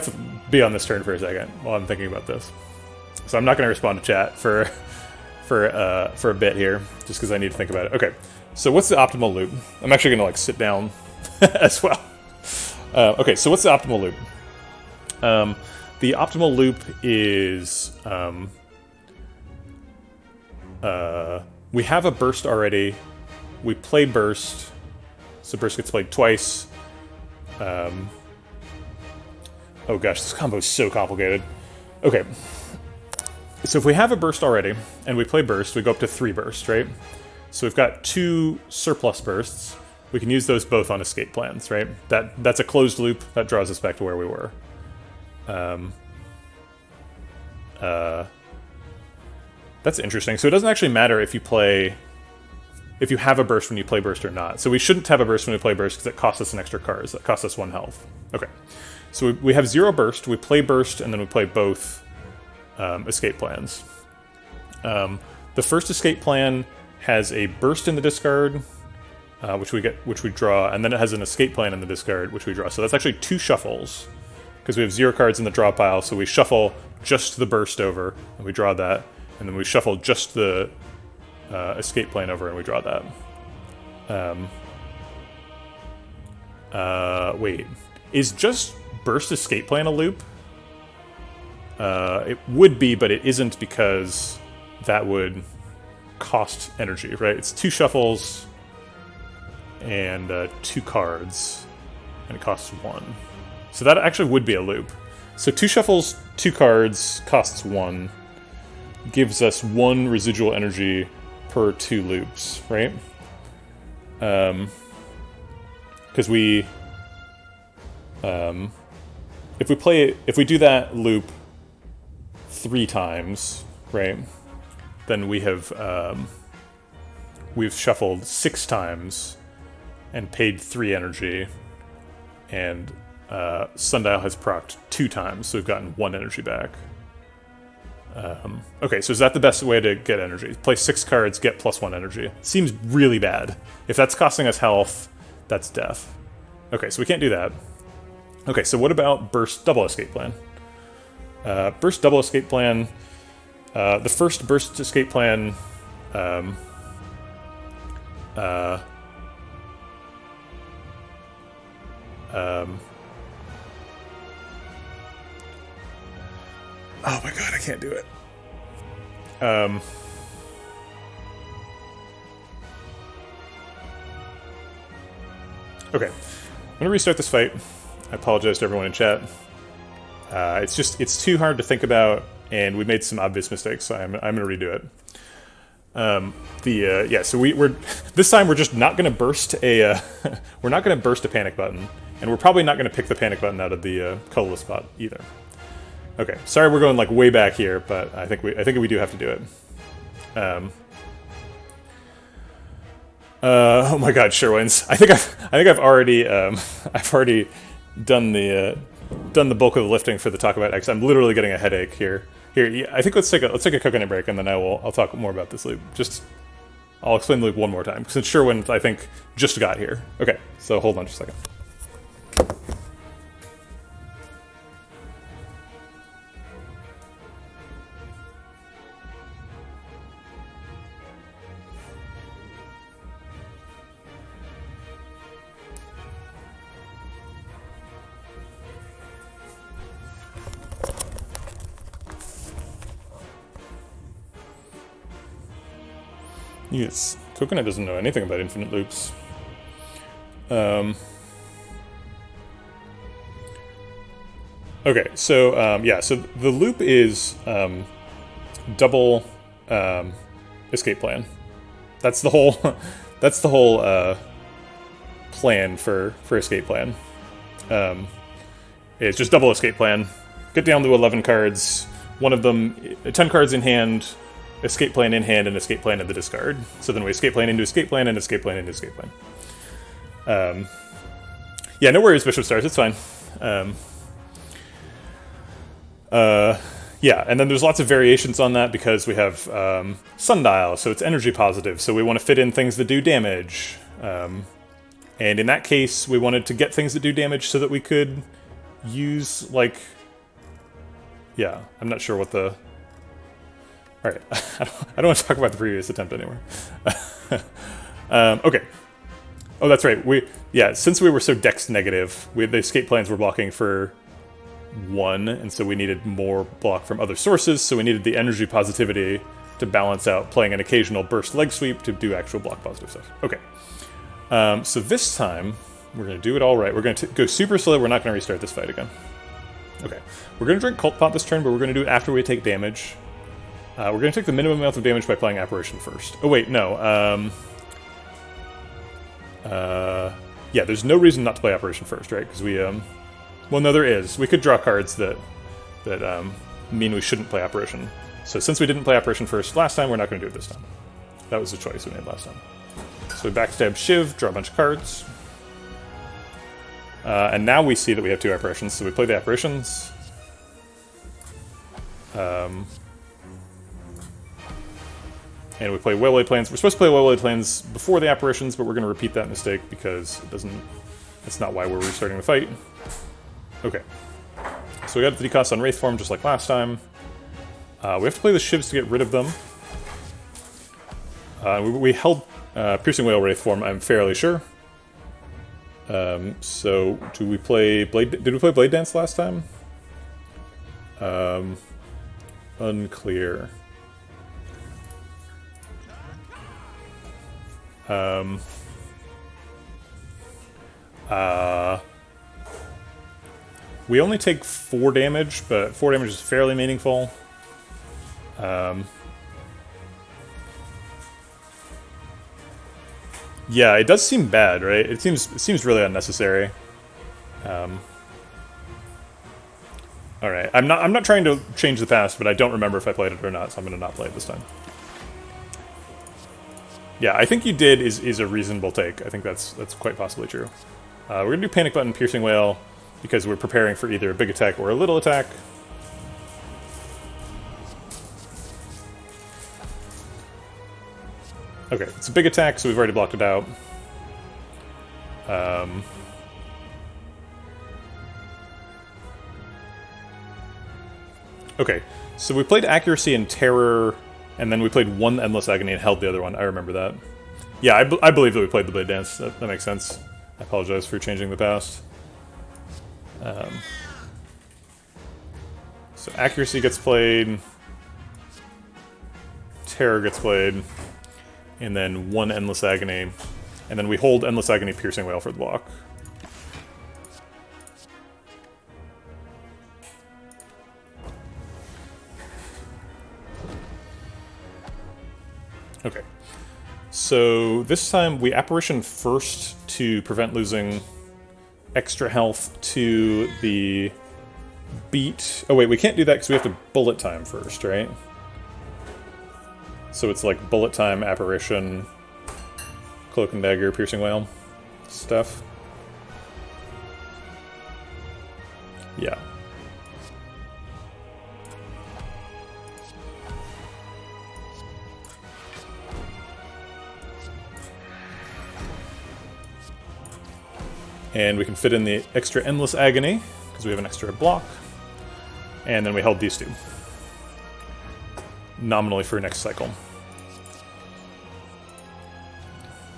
to be on this turn for a second while I'm thinking about this. So I'm not gonna respond to chat for a bit here, just because I need to think about it. Okay, so what's the optimal loop? I'm actually gonna like sit down as well. Okay, so what's the optimal loop? The optimal loop is we have a burst already. We play burst, so burst gets played twice. Oh gosh, this combo is so complicated. Okay. So if we have a burst already, and we play burst, we go up to 3 bursts, right? So we've got 2 surplus bursts. We can use those both on escape plans, right? That's a closed loop. That draws us back to where we were. That's interesting. So it doesn't actually matter if you have a burst when you play burst or not. So we shouldn't have a burst when we play burst because it costs us an extra card. It costs us 1 health. Okay. So we have 0 burst, we play burst, and then we play both escape plans. The first escape plan has a burst in the discard, which we draw, and then it has an escape plan in the discard, which we draw. So that's actually 2 shuffles, because we have 0 cards in the draw pile, so we shuffle just the burst over, and we draw that, and then we shuffle just the escape plan over, and we draw that. Wait. Is just burst escape plan a loop? It would be, but it isn't, because that would cost energy, right? It's 2 shuffles and 2 cards, and it costs 1. So that actually would be a loop. So 2 shuffles, 2 cards, costs 1, gives us 1 residual energy per 2 loops, right? Because if we do that loop 3 times, right, then we've shuffled 6 times and paid 3 energy, and Sundial has procced 2 times, so we've gotten 1 energy back. Okay, so is that the best way to get energy? Play 6 cards, get +1 energy. Seems really bad. If that's costing us health, that's death. Okay, so we can't do that. Okay, so what about burst double escape plan? Burst double escape plan. The first burst escape plan Oh my god, I can't do it. Okay, I'm gonna restart this fight. I apologize to everyone in chat. It's too hard to think about, and we made some obvious mistakes, so I'm gonna redo it. So we're this time we're just not gonna burst a we're not gonna burst a panic button, and we're probably not gonna pick the panic button out of the colorless spot either. Okay, sorry we're going like way back here, but I think we do have to do it. Oh my God, Sherwins! I think I've already done the bulk of the lifting for the talk about X. I'm literally getting a headache here. Here, I think let's take a coconut break, and then I'll talk more about this loop. I'll explain the loop one more time since Sherwin I think just got here. Okay, so hold on just a second. Yes, Coconut doesn't know anything about infinite loops. Okay, so so the loop is double escape plan. That's the whole plan for escape plan. It's just double escape plan. Get down to 11 cards. One of them, 10 cards in hand. Escape plan in hand and escape plan in the discard. So then we escape plan into escape plan and escape plan into escape plan. Yeah, no worries, Bishop Stars, it's fine. Yeah, and then there's lots of variations on that because we have Sundial, so it's energy positive, so we want to fit in things that do damage. And in that case, we wanted to get things that do damage so that we could use, like... Yeah, I'm not sure what the... Alright, I don't want to talk about the previous attempt anymore. Okay. Oh, that's right. Since we were so dex negative, the escape plans were blocking for 1, and so we needed more block from other sources, so we needed the energy positivity to balance out playing an occasional burst leg sweep to do actual block positive stuff. Okay. So this time, we're going to do it all right. We're going to go super slow. We're not going to restart this fight again. Okay. We're going to drink Cult Pot this turn, but we're going to do it after we take damage. We're going to take the minimum amount of damage by playing Apparition first. Oh, wait, no. Yeah, there's no reason not to play Apparition first, right? Because we, well, no, there is. We could draw cards that mean we shouldn't play Apparition. So since we didn't play Apparition first last time, we're not going to do it this time. That was the choice we made last time. So we backstab Shiv, draw a bunch of cards. And now we see that we have 2 Apparitions, so we play the Apparitions. And we play Waylaid Plans. We're supposed to play Waylaid Plans before the Apparitions, but we're going to repeat that mistake because that's not why we're restarting the fight. Okay. So we got the decost on Wraith form just like last time. We have to play the Shivs to get rid of them. We held Piercing Whale Wraith form, I'm fairly sure. So do we play Blade? Did we play Blade Dance last time? Unclear. We only take 4 damage, but 4 damage is fairly meaningful. Yeah, it does seem bad, right? It seems really unnecessary. All right, I'm not trying to change the past, but I don't remember if I played it or not, so I'm going to not play it this time. Yeah, I think you did is a reasonable take. I think that's quite possibly true. We're going to do Panic Button, Piercing Whale, because we're preparing for either a big attack or a little attack. Okay, it's a big attack, so we've already blocked it out. Okay, so we played Accuracy and Terror, and then we played one Endless Agony and held the other one. I remember that. Yeah, I believe that we played the Blade Dance. That makes sense. I apologize for changing the past. So accuracy gets played, terror gets played, and then 1 endless agony, and then we hold endless agony piercing wail for the block. Okay. So this time we apparition first to prevent losing extra health to the beat. Oh wait, we can't do that because we have to bullet time first, right? So it's like bullet time, apparition, cloak and dagger, piercing wail stuff. Yeah. And we can fit in the extra endless agony, because we have an extra block. And then we held these 2. Nominally for next cycle.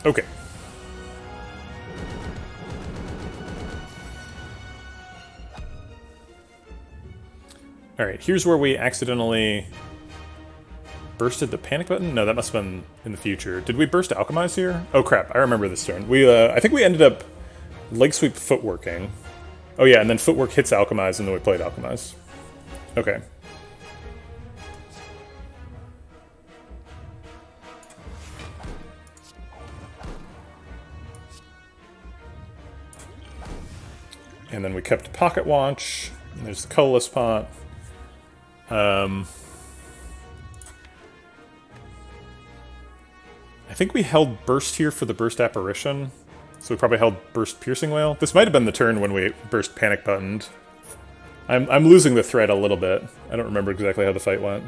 Okay. Alright, here's where we accidentally bursted the panic button? No, that must have been in the future. Did we burst Alchemize here? Oh crap, I remember this turn. I think we ended up leg sweep footworking. Oh yeah, and then footwork hits Alchemize, and then we played Alchemize. Okay. And then we kept Pocket Watch. And there's the colorless pot. I think we held Burst here for the Burst Apparition. So we probably held Burst Piercing Wail. This might have been the turn when we Burst Panic Buttoned. I'm losing the thread a little bit. I don't remember exactly how the fight went.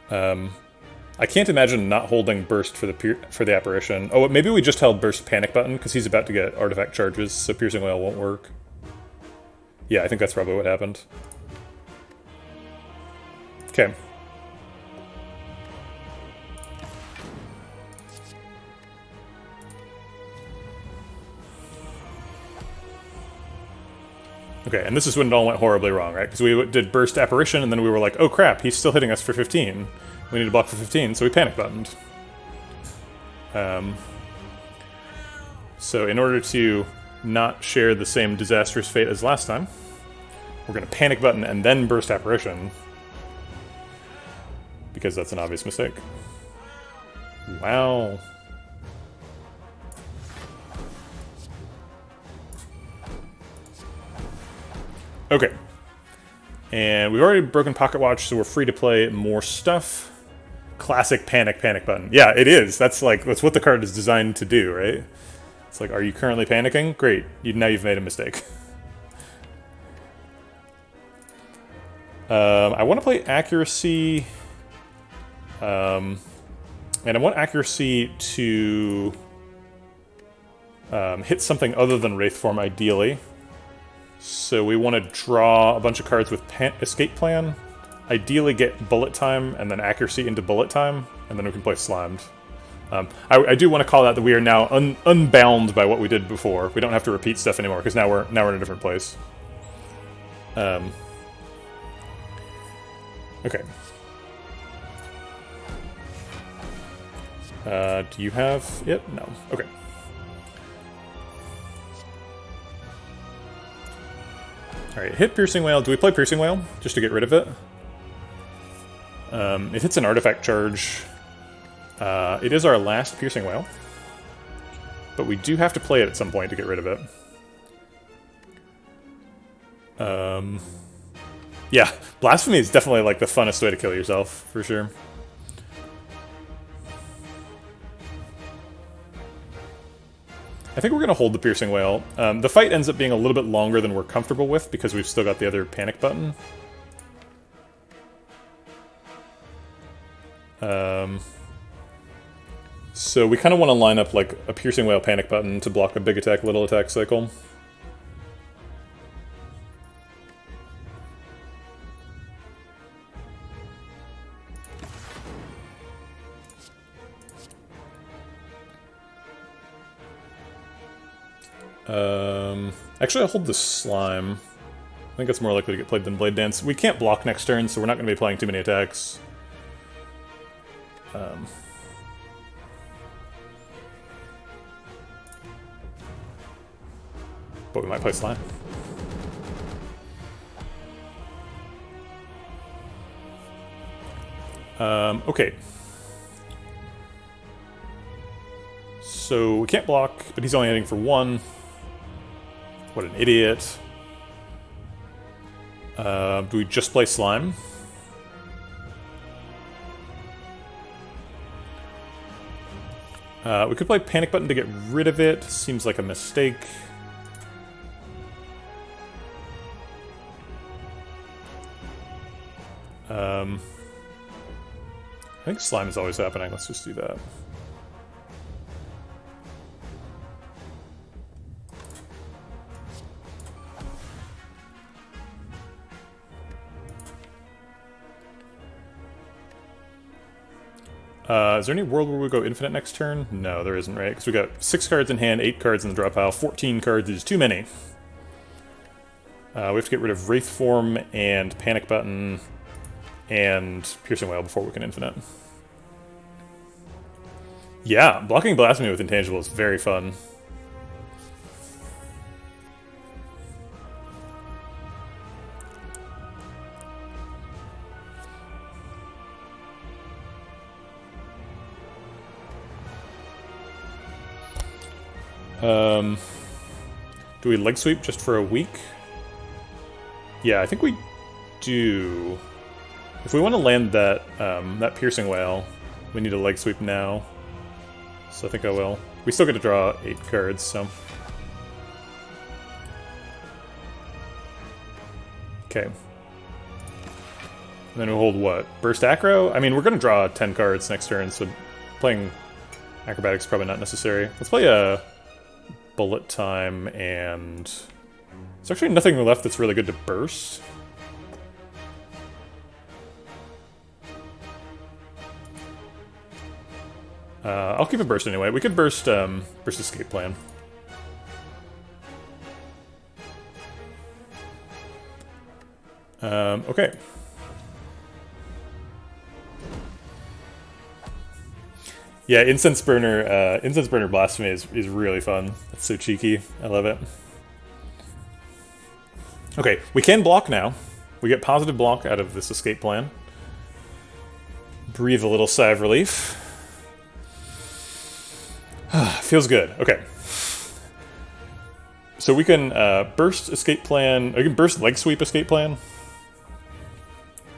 I can't imagine not holding Burst for the Apparition. Oh, maybe we just held Burst Panic Button, because he's about to get Artifact Charges, so Piercing Wail won't work. Yeah, I think that's probably what happened. Okay. Okay, and this is when it all went horribly wrong, right? Because we did Burst Apparition, and then we were like, oh crap, he's still hitting us for 15. We need to block for 15, so we panic buttoned. So in order to not share the same disastrous fate as last time, we're going to panic button and then Burst Apparition. Because that's an obvious mistake. Wow. Okay. And we've already broken Pocket Watch, so we're free to play more stuff. Classic panic button. Yeah, it is. That's what the card is designed to do, right? It's like, are you currently panicking? Great. Now you've made a mistake. I want to play accuracy. And I want accuracy to hit something other than Wraith Form, ideally. So we want to draw a bunch of cards with Escape Plan. Ideally get Bullet Time and then accuracy into Bullet Time, and then we can play Slimed. I do want to call out that we are now unbound by what we did before. We don't have to repeat stuff anymore, because now we're in a different place. Okay. Do you have it? No. Okay. Alright, hit Piercing Wail. Do we play Piercing Wail just to get rid of it? It hits an artifact charge. It is our last Piercing Wail. But we do have to play it at some point to get rid of it. Yeah, Blasphemy is definitely like the funnest way to kill yourself, for sure. I think we're going to hold the Piercing Wail. The fight ends up being a little bit longer than we're comfortable with, because we've still got the other panic button. So we kind of want to line up like a Piercing Wail panic button to block a big attack, little attack cycle. Actually, I'll hold the Slime. I think think that's more likely to get played than Blade Dance. We can't block next turn, so we're not going to be playing too many attacks. But we might play Slime. Okay. So we can't block, but he's only hitting for 1. What an idiot. Do we just play Slime? We could play Panic Button to get rid of it. Seems like a mistake. I think Slime is always happening. Let's just do that. Is there any world where we go infinite next turn? No, there isn't, right? Because we got 6 cards in hand, 8 cards in the draw pile, 14 cards is too many. We have to get rid of Wraith Form and Panic Button and Piercing Wail before we can infinite. Yeah, blocking Blasphemy with Intangible is very fun. Do we leg sweep just for a week? Yeah, I think we do. If we want to land that that Piercing Wail, we need a leg sweep now. So I think I will. We still get to draw 8 cards, so. Okay. And then we'll hold what? Burst Acro? I mean, we're going to draw 10 cards next turn, so playing Acrobatics is probably not necessary. Let's play a Bullet Time, and there's actually nothing left that's really good to burst. I'll keep a burst anyway. We could burst burst Escape Plan. Okay. Yeah, Incense Burner Blasphemy is really fun. It's so cheeky. I love it. Okay, we can block now. We get positive block out of this escape plan. Breathe a little sigh of relief. Feels good. Okay. So we can burst escape plan. We can burst leg sweep escape plan.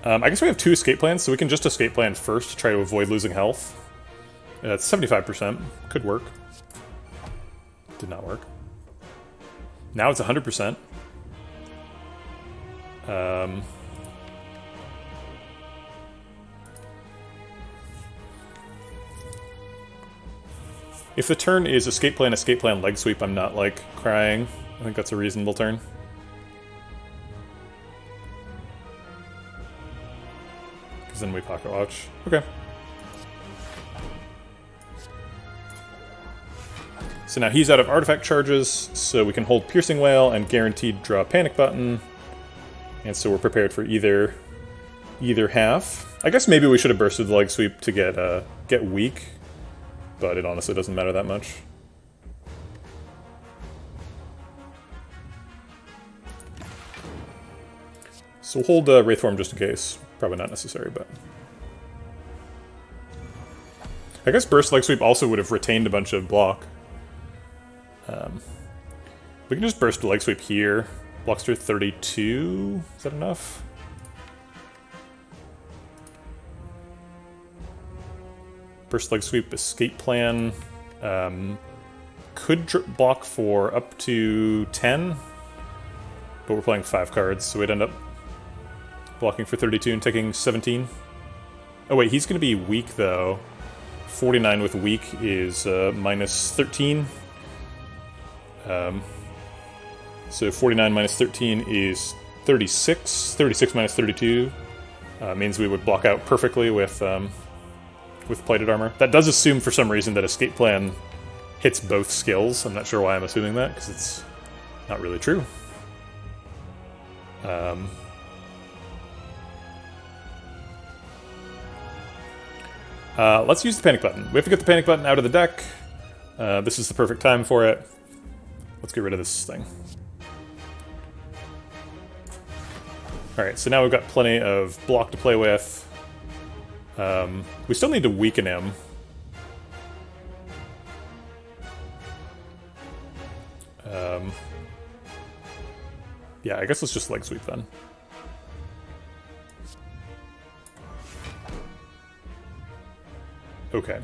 I guess we have 2 escape plans, so we can just escape plan first to try to avoid losing health. That's 75%. Could work. Did not work. Now it's 100%. If the turn is escape plan, leg sweep, I'm not, like, crying. I think that's a reasonable turn. Because then we pocket watch. Okay. So now he's out of artifact charges, so we can hold Piercing Wail and guaranteed draw Panic Button. And so we're prepared for either half. I guess maybe we should have bursted the leg sweep to get weak, but it honestly doesn't matter that much. So we'll hold Wraith Form just in case. Probably not necessary, but... I guess burst leg sweep also would have retained a bunch of block. We can just burst the leg sweep here. Blocks through 32. Is that enough? Burst leg sweep, escape plan. Could block for up to 10. But we're playing 5 cards, so we'd end up blocking for 32 and taking 17. Oh wait, he's going to be weak though. 49 with weak is minus 13. So 49 minus 13 is 36. 36 minus 32 means we would block out perfectly with plated armor. That does assume for some reason that escape plan hits both skills. I'm not sure why I'm assuming that, because it's not really true. Let's use the panic button. We have to get the panic button out of the deck. This is the perfect time for it. Let's get rid of this thing. Alright, so now we've got plenty of block to play with. We still need to weaken him. Yeah, I guess let's just leg sweep then. Okay.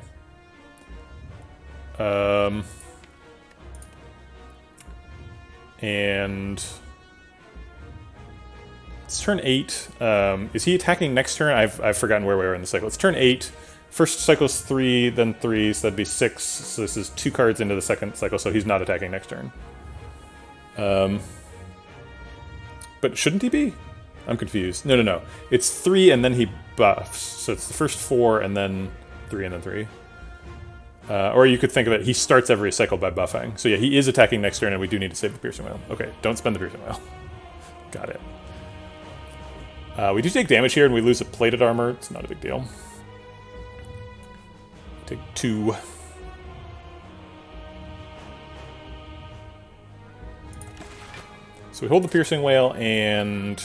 And it's turn 8. Is he attacking next turn? I've forgotten where we are in the cycle. It's turn 8. First cycle's 3, then 3, so that'd be 6. So this is 2 cards into the second cycle, so he's not attacking next turn. But shouldn't he be? I'm confused. No. It's 3 and then he buffs. So it's the first 4 and then 3 and then 3. Or you could think of it, he starts every cycle by buffing. So yeah, he is attacking next turn and we do need to save the Piercing Wail. Okay, don't spend the Piercing Wail. Got it. We do take damage here and we lose a plated armor. It's not a big deal. Take 2. So we hold the Piercing Wail and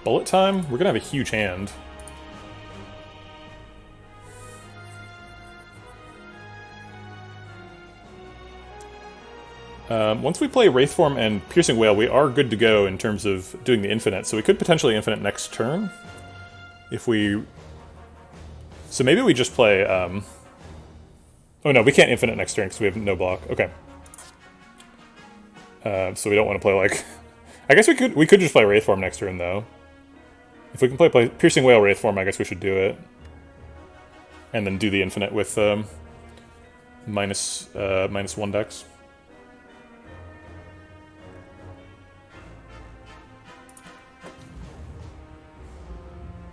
bullet time. We're gonna have a huge hand. Once we play Wraithform and Piercing Wail, we are good to go in terms of doing the infinite. So we could potentially infinite next turn if we. So maybe we just play. Oh no, we can't infinite next turn because we have no block. Okay. So we don't want to play like. I guess we could just play Wraithform next turn though. If we can play Piercing Wail Wraithform, I guess we should do it, and then do the infinite with minus 1 dex.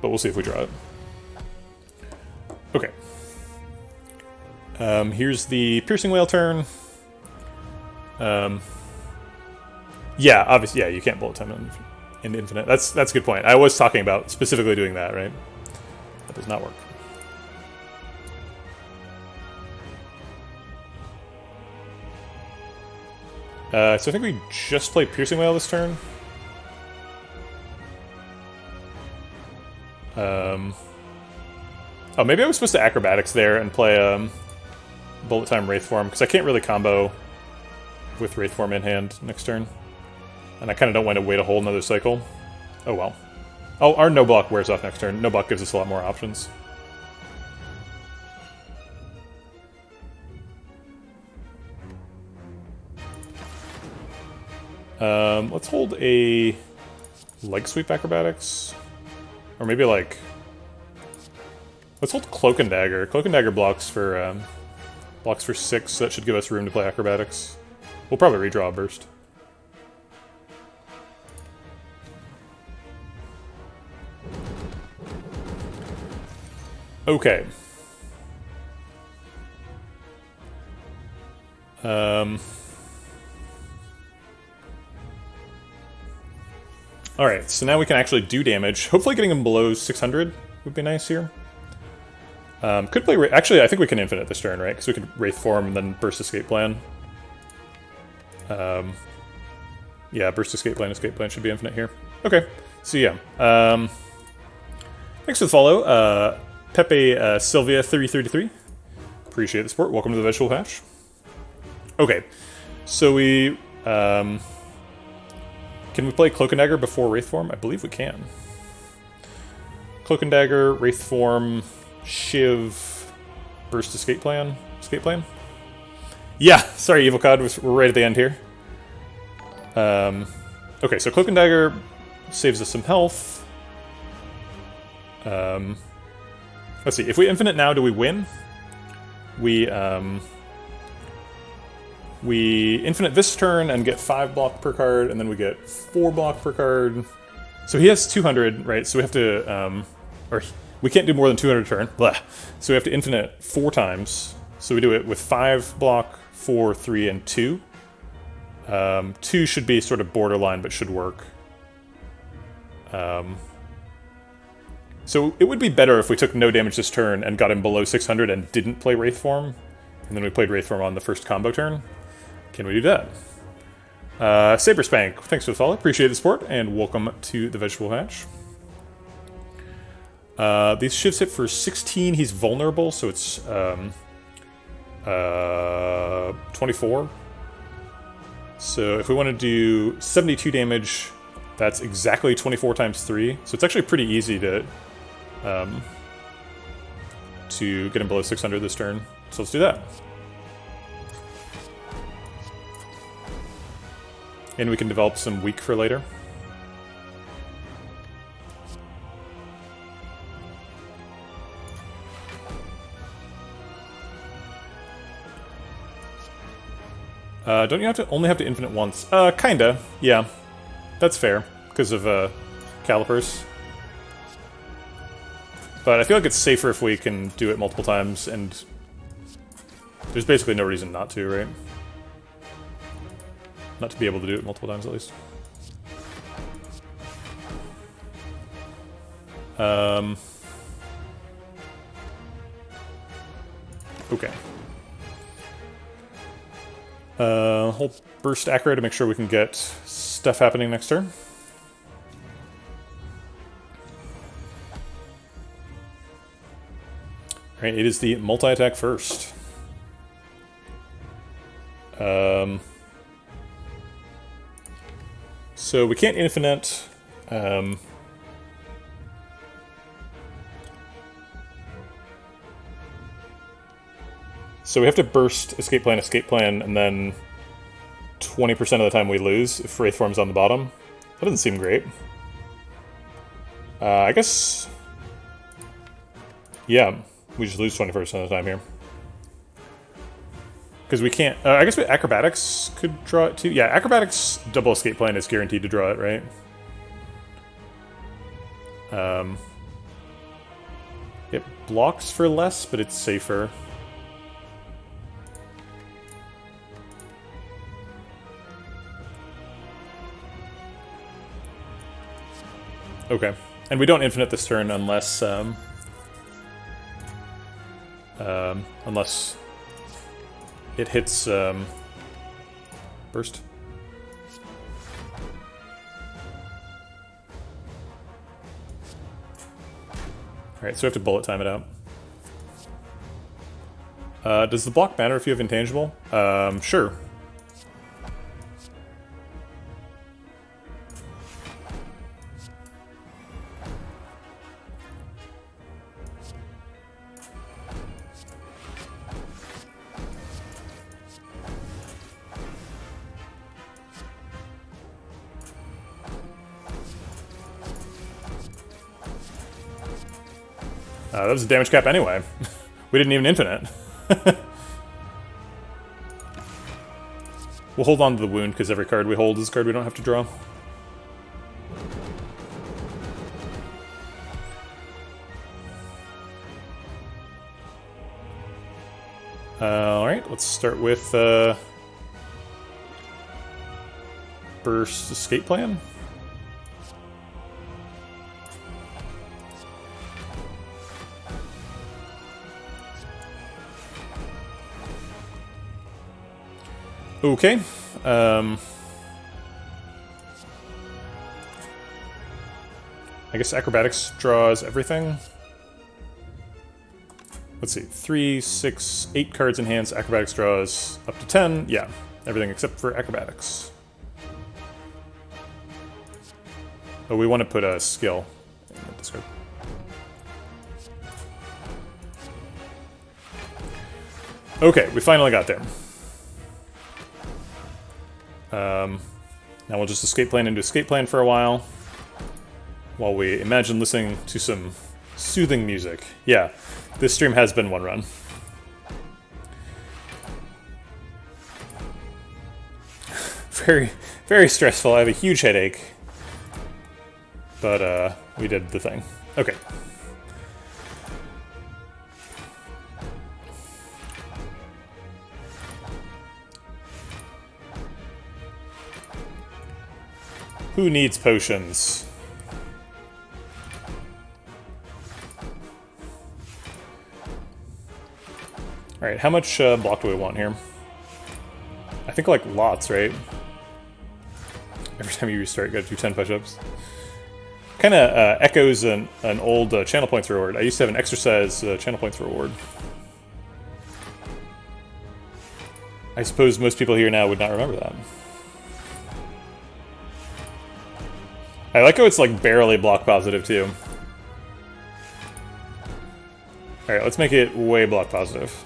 But we'll see if we draw it. Okay. Here's the Piercing Wail turn. Yeah, obviously, yeah, you can't bullet time in infinite. That's a good point. I was talking about specifically doing that, right? That does not work. So I think we just play Piercing Wail this turn. Oh, maybe I was supposed to Acrobatics there and play Bullet Time Wraithform, because I can't really combo with Wraithform in hand next turn. And I kind of don't want to wait a whole another cycle. Oh well. Oh, our no block wears off next turn. No block gives us a lot more options. Let's hold a leg sweep Acrobatics. Or maybe like... Let's hold Cloak and Dagger. Cloak and Dagger blocks for 6, so that should give us room to play Acrobatics. We'll probably redraw a burst. Okay. Alright, so now we can actually do damage. Hopefully getting him below 600 would be nice here. Could play... Actually, I think we can infinite this turn, right? Because we could Wraithform and then Burst Escape Plan. Yeah, Burst Escape Plan should be infinite here. Okay, so yeah. Thanks for the follow. Pepe Sylvia 333. Appreciate the support. Welcome to the Vegetable Patch. Okay, so we... can we play Cloak and Dagger before Wraithform? I believe we can. Cloak and Dagger, Wraithform, Shiv, Burst Escape Plan. Escape Plan? Yeah, sorry, Evil Cod, we're right at the end here. Okay, so Cloak and Dagger saves us some health. Let's see, if we infinite now, do we win? We infinite this turn and get 5 block per card, and then we get 4 block per card. So he has 200, right? So we have to, or we can't do more than 200 a turn. Blah. So we have to infinite 4 times. So we do it with 5 block, 4, 3, and 2. 2 should be sort of borderline, but should work. So it would be better if we took no damage this turn and got him below 600 and didn't play Wraith Form, and then we played Wraith Form on the first combo turn. Can we do that? Saber Spank, thanks for the follow. Appreciate the support, and welcome to the Vegetable Hatch. These shivs hit for 16. He's vulnerable, so it's 24. So if we want to do 72 damage, that's exactly 24 times 3. So it's actually pretty easy to get him below 600 this turn. So let's do that. And we can develop some weak for later. Don't you only have to infinite once? Kinda, yeah. That's fair, because of calipers. But I feel like it's safer if we can do it multiple times, and there's basically no reason not to, right? Not to be able to do it multiple times, at least. Okay. Whole burst acro to make sure we can get stuff happening next turn. Alright, it is the multi-attack first. So we can't infinite. So we have to burst escape plan, and then 20% of the time we lose if Wraith Form's on the bottom. That doesn't seem great. I guess... yeah, we just lose 20% of the time here. Because we can't... I guess Acrobatics could draw it too. Yeah, Acrobatics double escape plan is guaranteed to draw it, right? It blocks for less, but it's safer. Okay, and we don't infinite this turn unless unless it hits burst. All right, so we have to bullet time it out. Does the block matter if you have intangible? Sure. That was a damage cap anyway. We didn't even infinite. We'll hold on to the wound, because every card we hold is a card we don't have to draw. Alright, let's start with burst escape plan. Okay. I guess Acrobatics draws everything. Let's see. 3, 6, 8 cards in hands. Acrobatics draws up to 10. Yeah, everything except for Acrobatics. Oh, we want to put a skill in the discard. Okay, we finally got there. Now we'll just escape plan into escape plan for a while we imagine listening to some soothing music. Yeah, this stream has been one run. Very, very stressful. I have a huge headache. But, we did the thing. Okay. Who needs potions? Alright, how much block do we want here? I think like lots, right? Every time you restart, you gotta do 10 push-ups. Kind of echoes an old channel points reward. I used to have an exercise channel points reward. I suppose most people here now would not remember that. I like how it's like barely block positive too. Alright, let's make it way block positive.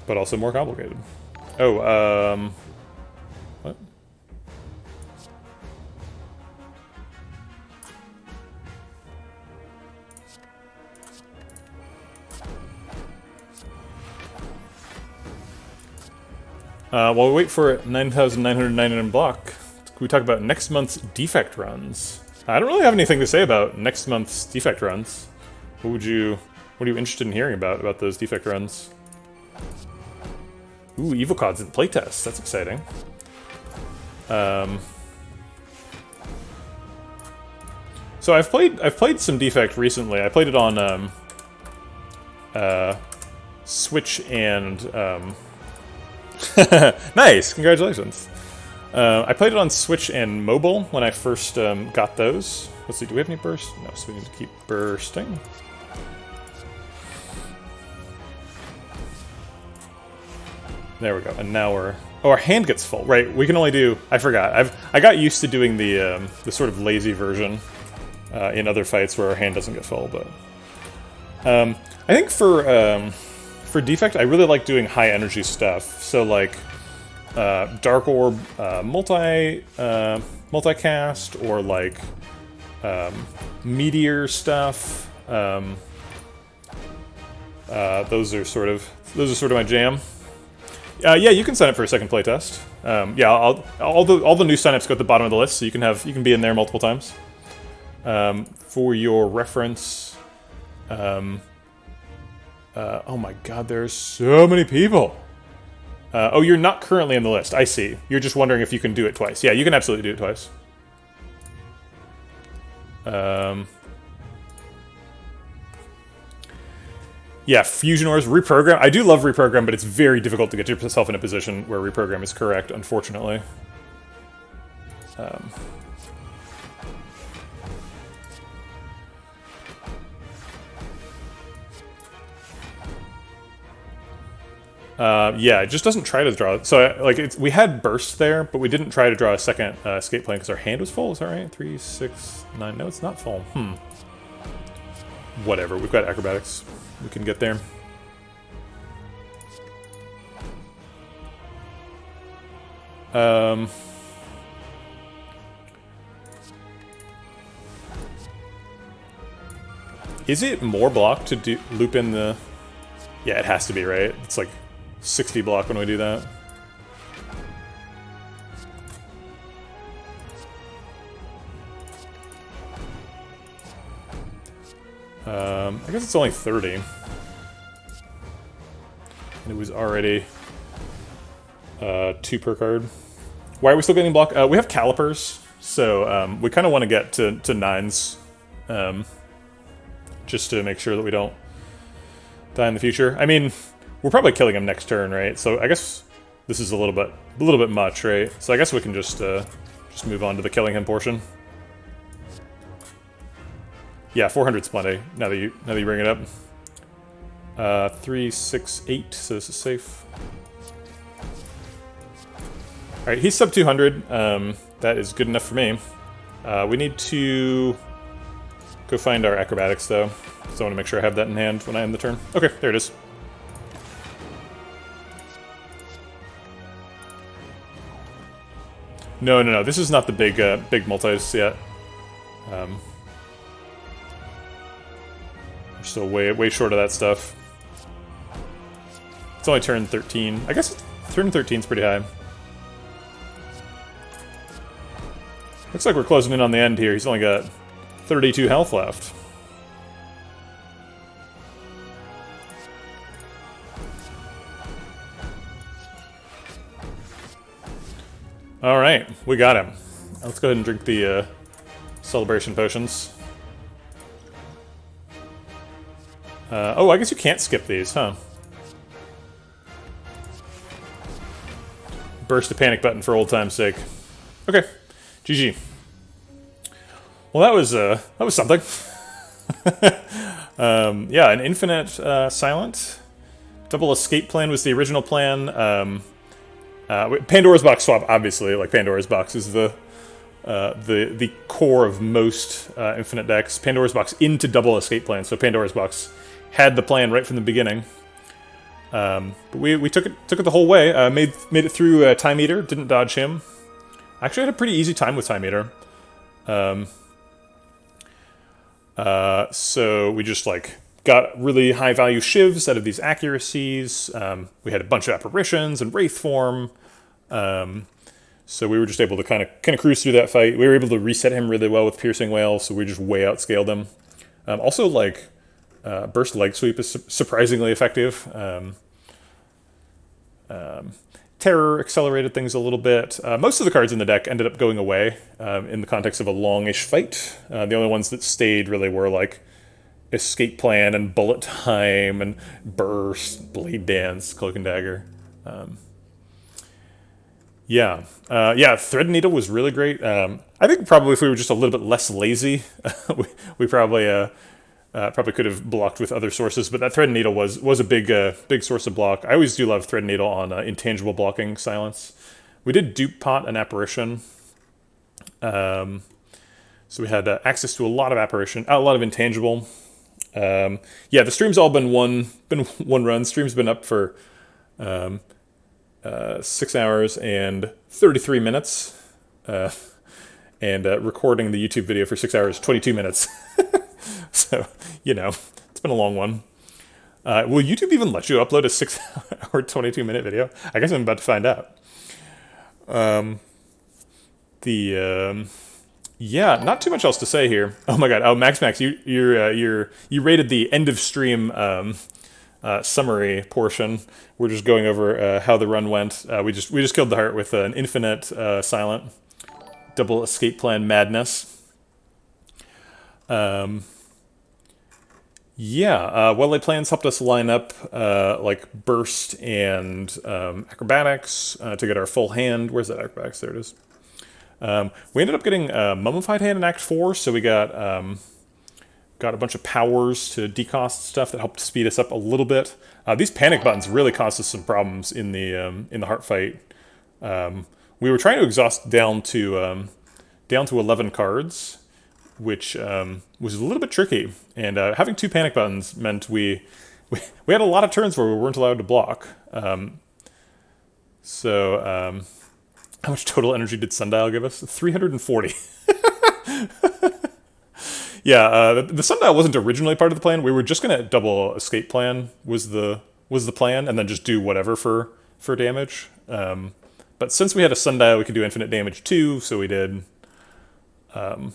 But also more complicated. Oh, what? While we wait for 9,999 block, can we talk about next month's defect runs? I don't really have anything to say about next month's defect runs. What are you interested in hearing about those defect runs? Ooh, Evil Cod's in playtest. That's exciting. So I've played some Defect recently. I played it on Switch and nice, congratulations. I played it on Switch and mobile when I first got those. Let's see, do we have any burst? No, so we need to keep bursting. There we go, and now we're... Oh, our hand gets full, right? We can only do... I forgot. I got used to doing the sort of lazy version in other fights where our hand doesn't get full, but... I think for Defect, I really like doing high energy stuff. So like Dark Orb multicast, or like Meteor stuff. Those are sort of my jam. Yeah, you can sign up for a second playtest. Yeah, all the new signups go at the bottom of the list, so you can be in there multiple times. For your reference, oh my god, there's so many people. Oh, you're not currently in the list. I see. You're just wondering if you can do it twice. Yeah, you can absolutely do it twice. Yeah, Fusion Ores, Reprogram. I do love Reprogram, but it's very difficult to get yourself in a position where Reprogram is correct, unfortunately. Yeah, it just doesn't try to draw. So, we had Burst there, but we didn't try to draw a second escape plan because our hand was full. Is that right? 3, 6, 9. No, it's not full. Whatever. We've got acrobatics. We can get there. Is it more block to loop in the... Yeah, it has to be, right? It's like 60 block when we do that. I guess it's only 30. And it was already 2 per card. Why are we still getting block? We have calipers, so we kind of want to get to 9s, just to make sure that we don't die in the future. I mean, we're probably killing him next turn, right? So I guess this is a little bit much, right? So I guess we can just move on to the killing him portion. Yeah, 400's plenty, now that you bring it up. 3, 6, 8, so this is safe. Alright, he's sub 200. That is good enough for me. We need to go find our acrobatics, though. So I want to make sure I have that in hand when I end the turn. Okay, there it is. No. This is not the big multis yet. We're still way short of that stuff. It's only turn 13. I guess turn 13 is pretty high. Looks like we're closing in on the end here. He's only got 32 health left. Alright, we got him. Let's go ahead and drink the celebration potions. Oh, I guess you can't skip these, huh? Burst the panic button for old time's sake. Okay, GG. Well, that was something. Yeah, an infinite silent. Double escape plan was the original plan. Pandora's box swap, obviously, like Pandora's box is the core of most infinite decks. Pandora's box into double escape plan, so Pandora's box had the plan right from the beginning. But we took it the whole way. Made it through Time Eater. Didn't dodge him. Actually had a pretty easy time with Time Eater. So we just like got really high value shivs out of these accuracies. We had a bunch of apparitions and wraith form. So we were just able to kind of cruise through that fight. We were able to reset him really well with Piercing Wail, so we just way outscaled him. Also, like, Burst Leg Sweep is surprisingly effective. Terror accelerated things a little bit. Most of the cards in the deck ended up going away in the context of a longish fight. The only ones that stayed really were like Escape Plan and Bullet Time and Burst, Blade Dance, Cloak and Dagger. Yeah, Thread Needle was really great. I think probably if we were just a little bit less lazy, we probably could have blocked with other sources. But that Thread Needle was a big source of block. I always do love Thread Needle on intangible blocking silence. We did Dupe Pot and Apparition, so we had access to a lot of apparition, a lot of intangible. Yeah, the stream's all been one run. Stream's been up for 6 hours and 33 minutes, and recording the YouTube video for 6 hours 22 minutes. So, you know, it's been a long one. Will YouTube even let you upload a 6 hour 22 minute video? I guess I'm about to find out. Yeah, not too much else to say here. Oh my god! Oh, Max, you rated the end of stream summary portion. We're just going over how the run went. We just killed the heart with an infinite silent double escape plan madness. Yeah, well-laid plans helped us line up like burst and acrobatics to get our full hand. Where's that acrobatics? There it is. We ended up getting mummified hand in Act 4, so we got a bunch of powers to decost stuff that helped speed us up a little bit. These panic buttons really caused us some problems in the heart fight. We were trying to exhaust down to 11 cards, which was a little bit tricky. And having 2 panic buttons meant we had a lot of turns where we weren't allowed to block. So how much total energy did Sundial give us? 340. Yeah, the Sundial wasn't originally part of the plan. We were just gonna double escape plan was the plan, and then just do whatever for damage. But since we had a Sundial, we could do infinite damage too. So we did. We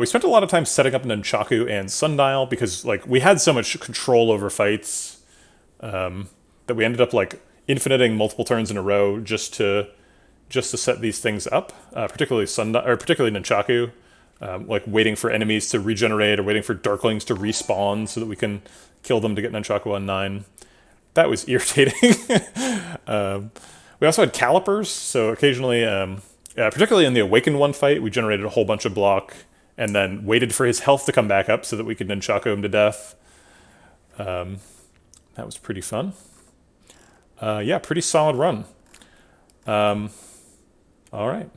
spent a lot of time setting up Nunchaku and Sundial because like we had so much control over fights that we ended up like infiniting multiple turns in a row just to set these things up, particularly Nunchaku. Like waiting for enemies to regenerate or waiting for Darklings to respawn so that we can kill them to get Nunchaku on 9. That was irritating. We also had Calipers, so occasionally, particularly in the Awakened One fight, we generated a whole bunch of block and then waited for his health to come back up so that we could Nunchaku him to death. That was pretty fun. Yeah, pretty solid run. All right.